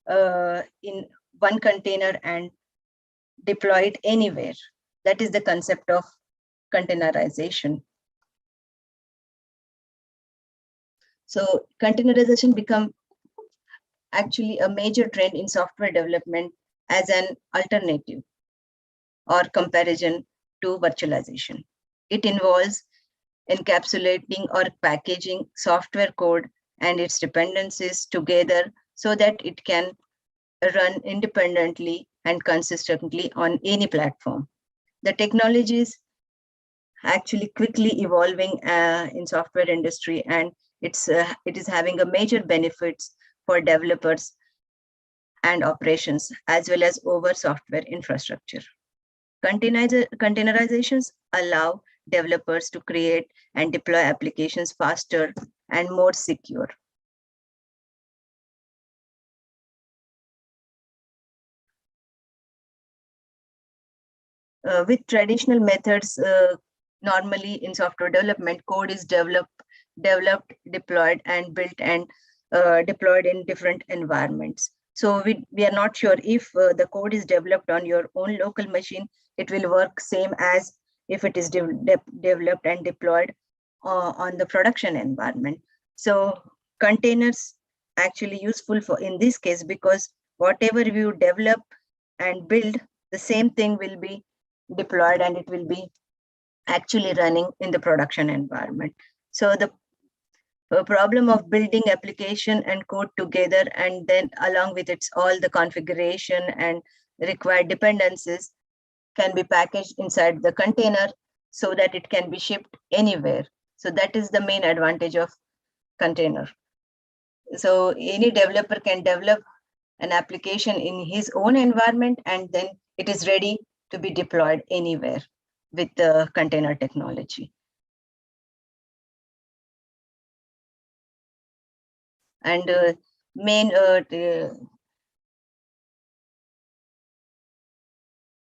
in one container and deploy it anywhere. That is the concept of containerization. So containerization become actually a major trend in software development as an alternative or comparison to virtualization. It involves encapsulating or packaging software code and its dependencies together so that it can run independently and consistently on any platform. The technology is actually quickly evolving in software industry, and it is having a major benefits for developers and operations as well as over software infrastructure. Containerizations allow developers to create and deploy applications faster and more secure. With traditional methods, normally in software development, code is developed, deployed, and built and deployed in different environments. So we are not sure if the code is developed on your own local machine, it will work same as if it is developed and deployed on the production environment. So containers actually useful for in this case, because whatever you develop and build, the same thing will be deployed and it will be actually running in the production environment. So the problem of building application and code together, and then along with its all the configuration and required dependencies can be packaged inside the container so that it can be shipped anywhere. So that is the main advantage of container. So any developer can develop an application in his own environment, and then it is ready to be deployed anywhere with the container technology. And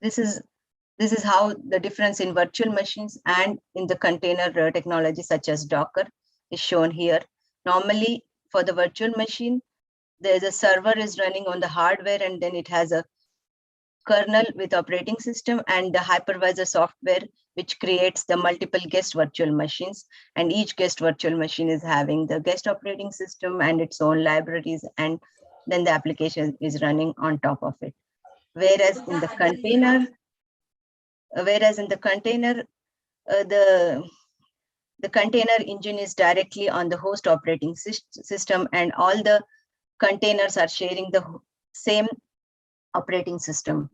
this is how the difference in virtual machines and in the container technology such as Docker is shown here. Normally for the virtual machine, there's a server is running on the hardware, and then it has a kernel with operating system and the hypervisor software, which creates the multiple guest virtual machines. And each guest virtual machine is having the guest operating system and its own libraries, and then the application is running on top of it. Whereas in the container, the container engine is directly on the host operating system, and all the containers are sharing the same operating system.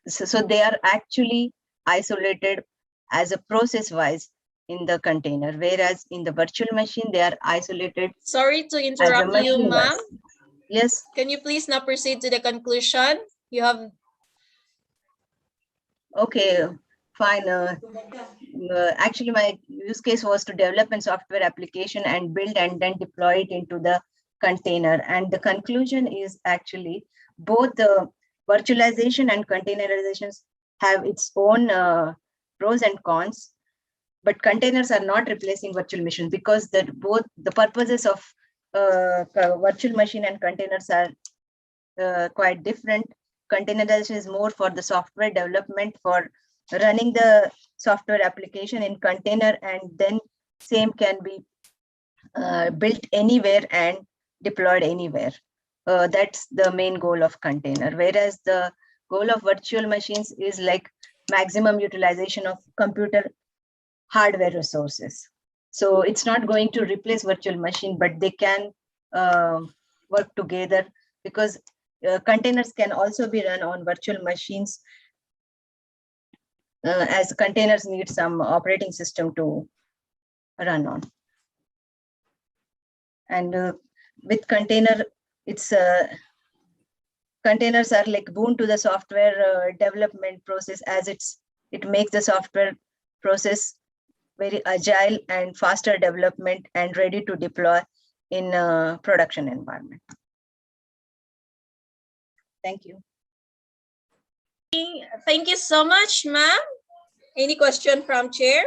So they are actually isolated as a process wise in the container, whereas in the virtual machine, they are isolated. Sorry to interrupt you, ma'am. Yes. Can you please now proceed to the conclusion? You have. Okay, fine. Actually, my use case was to develop a software application and build and then deploy it into the container. And the conclusion is actually both the virtualization and containerizations have its own pros and cons, but containers are not replacing virtual machines, because both the purposes of virtual machine and containers are quite different. Containerization is more for the software development, for running the software application in container, and then same can be built anywhere and deployed anywhere. That's the main goal of container. Whereas the goal of virtual machines is like maximum utilization of computer hardware resources. So it's not going to replace virtual machine, but they can work together, because containers can also be run on virtual machines, as containers need some operating system to run on. And with container, it's containers are like boon to the software development process, as it makes the software process, very agile and faster development and ready to deploy in a production environment. Thank you. Thank you so much, ma'am. Any question from chair?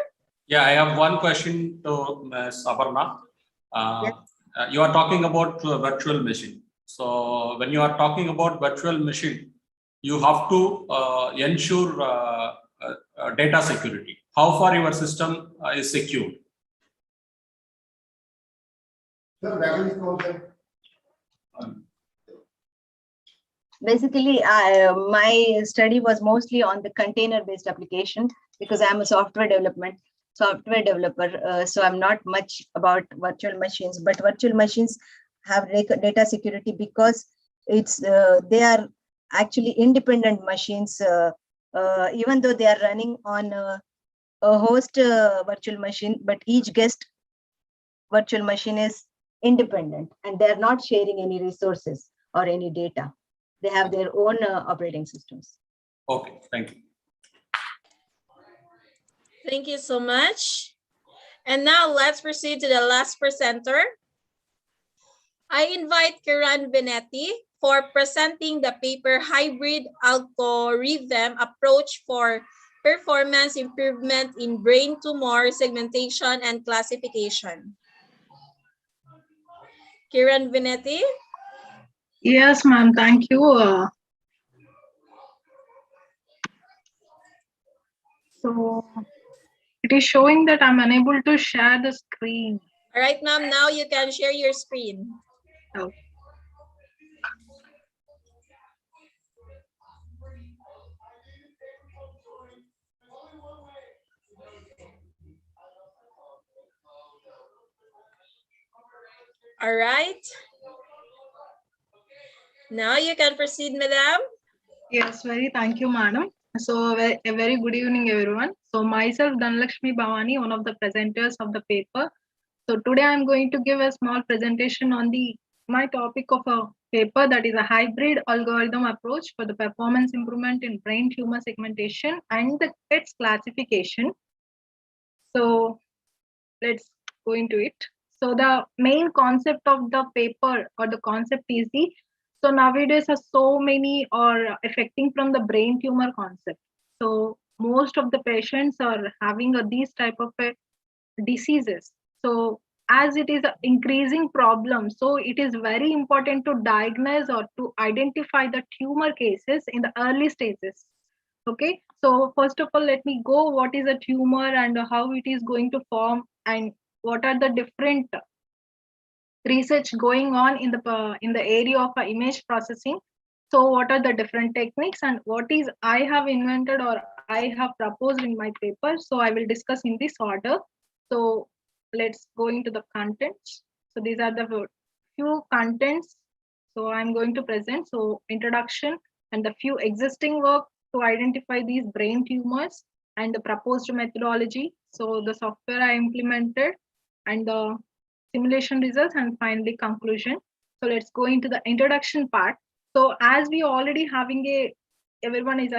Yeah, I have one question to Ms. Aparna. You are talking about virtual machine. So when you are talking about virtual machine, you have to ensure data security. How far your system is secured? Basically, my study was mostly on the container-based application because I'm a software developer. So I'm not much about virtual machines, but virtual machines have data security because it's they are actually independent machines, even though they are running on a host virtual machine, but each guest virtual machine is independent and they're not sharing any resources or any data. They have their own operating systems. Okay, thank you. Thank you so much. And now let's proceed to the last presenter. I invite Kiran Venetti for presenting the paper Hybrid Algorithm Approach for Performance Improvement in Brain Tumor Segmentation and Classification. Kiran Venetti? Yes, ma'am. Thank you. So it is showing that I'm unable to share the screen. All right, ma'am. Now you can share your screen. Oh. All right. Now you can proceed, madam. Yes, thank you, madam. So a very good evening, everyone. So myself, Dhanlakshmi Bhavani, one of the presenters of the paper. So today I'm going to give a small presentation on my topic of a paper, that is a hybrid algorithm approach for the performance improvement in brain tumor segmentation and the its classification. So let's go into it. So the main concept of the paper or the concept is so nowadays so many are affecting from the brain tumor concept. So most of the patients are having these type of diseases. So as it is an increasing problem, so it is very important to diagnose or to identify the tumor cases in the early stages. Okay, so first of all, let me go what is a tumor and how it is going to form and what are the different research going on in the area of image processing. So what are the different techniques and what is I have invented or I have proposed in my paper. So I will discuss in this order. So let's go into the contents. So these are the few contents. So I'm going to present. So introduction and the few existing work to identify these brain tumors and the proposed methodology. So the software I implemented and the simulation results and finally conclusion. So let's go into the introduction part. So as we already having everyone is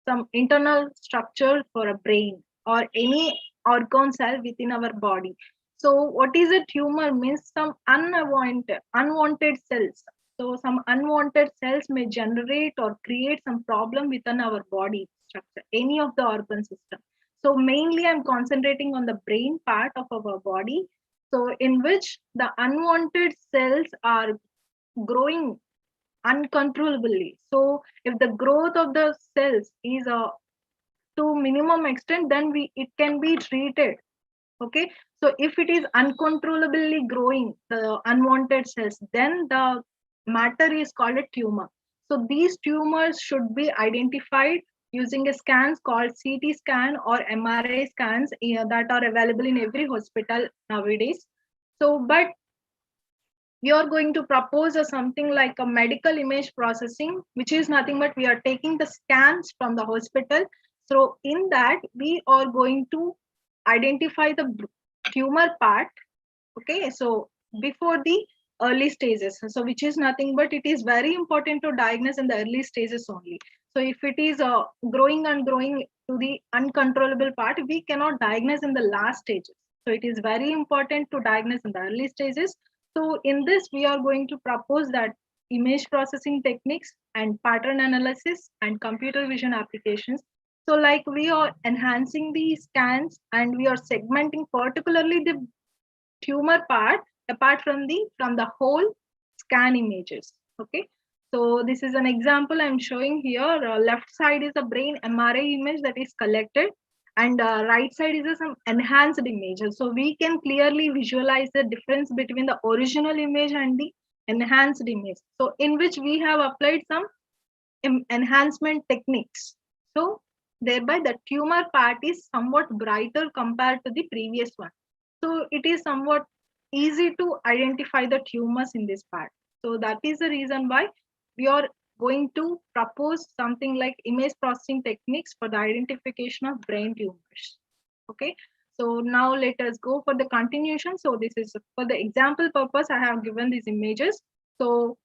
some internal structure for a brain or any organ cell within our body. So what is a tumor means some unwanted cells. So some unwanted cells may generate or create some problem within our body structure, any of the organ system. So mainly I'm concentrating on the brain part of our body. So in which the unwanted cells are growing uncontrollably. So if the growth of the cells is to minimum extent, then it can be treated. Okay, so if it is uncontrollably growing the unwanted cells, then the matter is called a tumor. So these tumors should be identified using a scans called CT scan or MRI scans that are available in every hospital nowadays. So but we are going to propose something like a medical image processing, which is nothing but we are taking the scans from the hospital. So in that we are going to identify the tumor part. Okay, so before the early stages, so which is nothing but it is very important to diagnose in the early stages only. So if it is growing and growing to the uncontrollable part, we cannot diagnose in the last stages. So it is very important to diagnose in the early stages. So in this, we are going to propose that image processing techniques and pattern analysis and computer vision applications. So like we are enhancing the scans and we are segmenting particularly the tumor part apart from the whole scan images. Okay. So this is an example I'm showing here. Left side is a brain MRI image that is collected, and right side is some enhanced image. So we can clearly visualize the difference between the original image and the enhanced image. So in which we have applied some enhancement techniques. So thereby the tumor part is somewhat brighter compared to the previous one. So it is somewhat easy to identify the tumors in this part. So that is the reason why we are going to propose something like image processing techniques for the identification of brain tumors. Okay. So now let us go for the continuation. So this is for the example purpose. I have given these images. So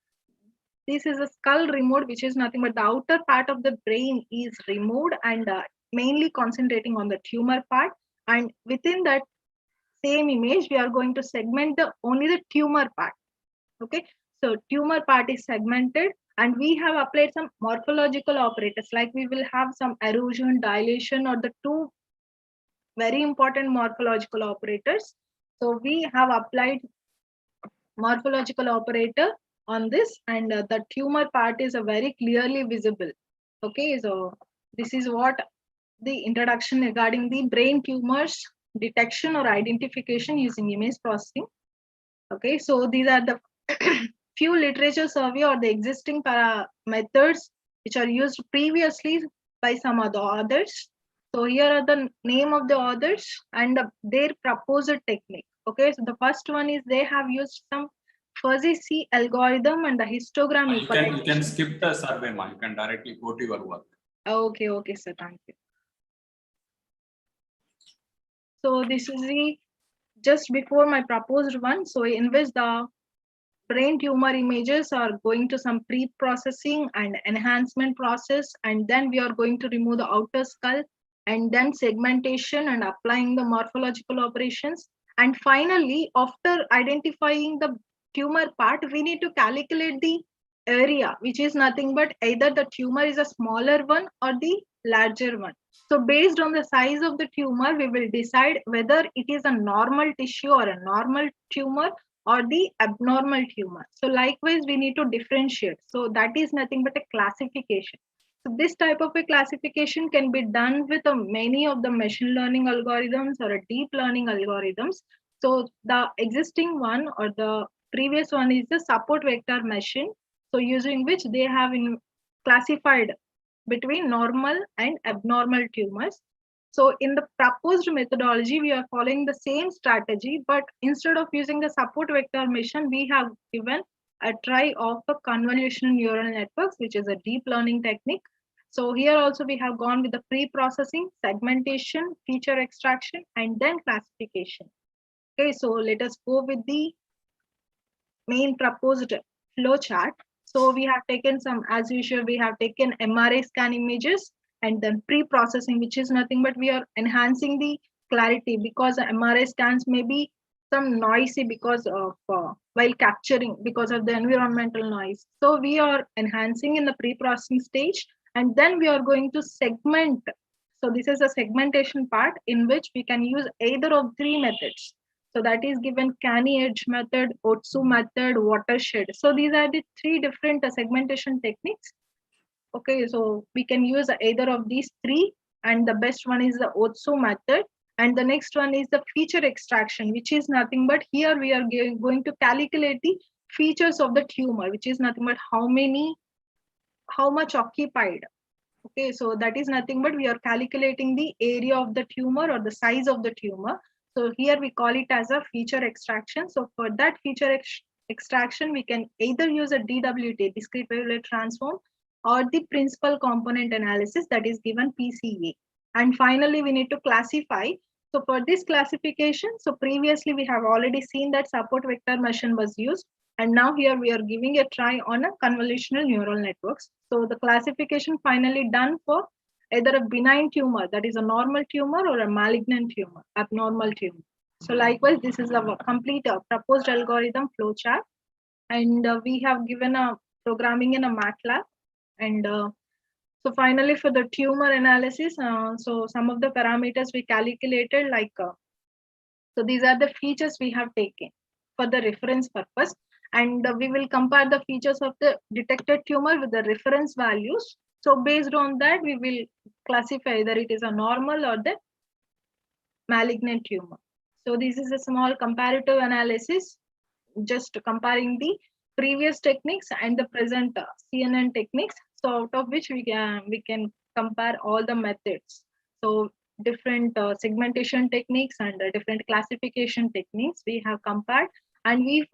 this is a skull removed, which is nothing but the outer part of the brain is removed and mainly concentrating on the tumor part. And within that same image, we are going to segment only the tumor part. Okay, so tumor part is segmented, and we have applied some morphological operators, like we will have some erosion, dilation, or the two very important morphological operators. So we have applied morphological operator on this, and the tumor part is a very clearly visible. Okay, so this is what the introduction regarding the brain tumors detection or identification using image processing. Okay, so these are the few literature survey or the existing methods which are used previously by some other authors. So here are the name of the authors and their proposed technique. Okay, so the first one is they have used some fuzzy C algorithm and the histogram equalization. You can skip the survey, ma. You can directly go to your work. Okay, okay, sir, thank you. So this is the just before my proposed one. So in which the brain tumor images are going to some pre-processing and enhancement process, and then we are going to remove the outer skull, and then segmentation and applying the morphological operations. And finally, after identifying the tumor part, we need to calculate the area, which is nothing but either the tumor is a smaller one or the larger one. So based on the size of the tumor, we will decide whether it is a normal tissue or a normal tumor or the abnormal tumor. So likewise, we need to differentiate. So that is nothing but a classification. So this type of a classification can be done with many of the machine learning algorithms or a deep learning algorithms. So the existing one or the previous one is the support vector machine. So using which they have classified between normal and abnormal tumors. So in the proposed methodology, we are following the same strategy, but instead of using the support vector machine, we have given a try of a convolutional neural networks, which is a deep learning technique. So here also we have gone with the pre-processing, segmentation, feature extraction, and then classification. Okay, so let us go with the main proposed flow chart. So we have taken some, as usual, we have taken MRI scan images and then pre-processing, which is nothing but we are enhancing the clarity, because MRI scans may be some noisy because of while capturing because of the environmental noise. So we are enhancing in the pre-processing stage, and then we are going to segment. So this is a segmentation part in which we can use either of three methods. So that is given canny edge method, Otsu method, watershed. So these are the three different segmentation techniques. Okay, so we can use either of these three, and the best one is the Otsu method. And the next one is the feature extraction, which is nothing but here we are going to calculate the features of the tumor, which is nothing but how much occupied. Okay, so that is nothing but we are calculating the area of the tumor or the size of the tumor. So here we call it as a feature extraction. So for that feature extraction, we can either use a DWT, discrete wavelet transform, or the principal component analysis, that is given PCA. And finally, we need to classify. So for this classification, so previously we have already seen that support vector machine was used. And now here we are giving a try on a convolutional neural networks. So the classification finally done for either a benign tumor, that is a normal tumor, or a malignant tumor, abnormal tumor. So likewise, this is a complete proposed algorithm flowchart. And we have given a programming in a MATLAB. And so finally for the tumor analysis, so some of the parameters we calculated like, so these are the features we have taken for the reference purpose. And we will compare the features of the detected tumor with the reference values. So based on that, we will classify whether it is a normal or the malignant tumor. So this is a small comparative analysis, just comparing the previous techniques and the present CNN techniques. So out of which we can compare all the methods. So different segmentation techniques and different classification techniques we have compared, and we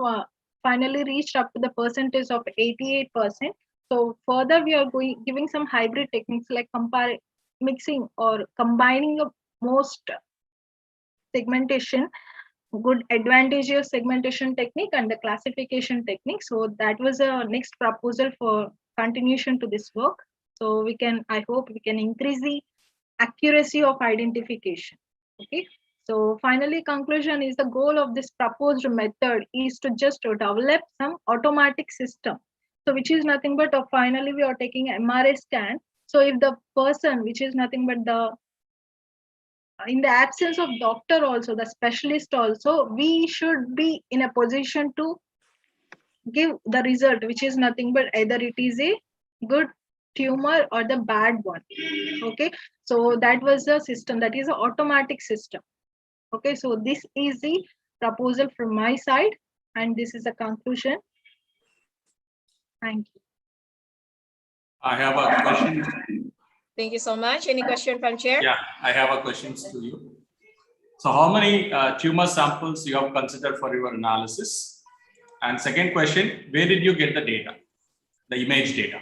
finally reached up to the percentage of 88%. So further we are giving some hybrid techniques like mixing or combining of most segmentation, good advantageous segmentation technique and the classification technique. So that was a next proposal for continuation to this work. So I hope we can increase the accuracy of identification. Okay. So finally, conclusion is the goal of this proposed method is to just develop some automatic system. So which is nothing but finally we are taking MRI scan. So if the person, which is nothing but in the absence of doctor also, the specialist also, we should be in a position to give the result, which is nothing but either it is a good tumor or the bad one. Okay, so that was the system, that is an automatic system. Okay, so this is the proposal from my side, and this is the conclusion. Thank you. I have a question. Thank you so much. Any question from Chair? Yeah, I have a question to you. So how many tumor samples you have considered for your analysis? And second question, where did you get the data, the image data?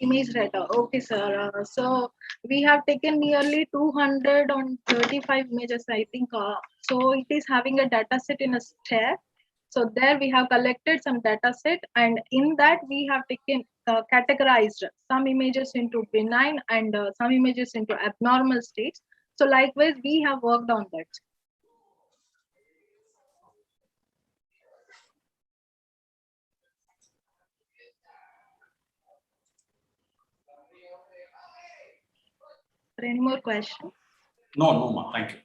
Image data. Okay, sir. So we have taken nearly 235 images, I think. So it is having a data set in a stair. So there we have collected some data set, and in that we have taken categorized some images into benign and some images into abnormal states. So likewise, we have worked on that. Any more questions? No, ma. Thank you.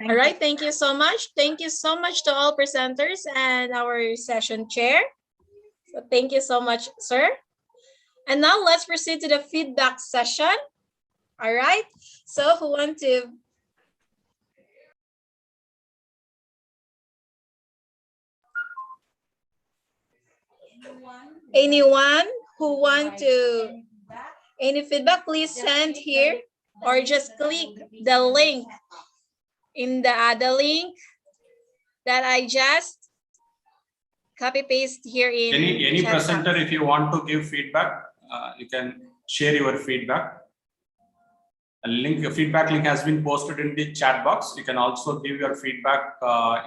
All right, thank you so much. Thank you so much to all presenters and our session chair. So thank you so much, sir. And now let's proceed to the feedback session. All right, so who want to? Anyone who want to, any feedback, please send here or just click the link in the link that I just copy paste here in any presenter, if you want to give feedback, you can share your feedback. A feedback link has been posted in the chat box. You can also give your feedback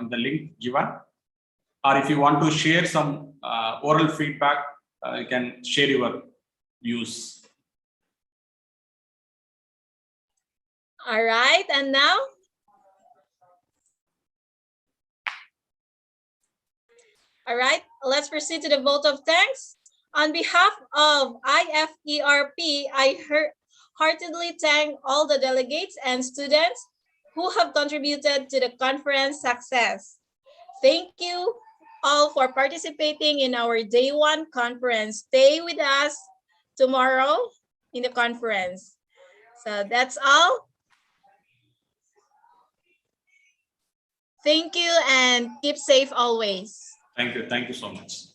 in the link given. Or if you want to share some oral feedback, you can share your views. All right, and now? All right, let's proceed to the vote of thanks. On behalf of IFERP, I heartedly thank all the delegates and students who have contributed to the conference success. Thank you all for participating in our Day 1 conference. Stay with us tomorrow in the conference. So that's all. Thank you and keep safe always. Thank you so much.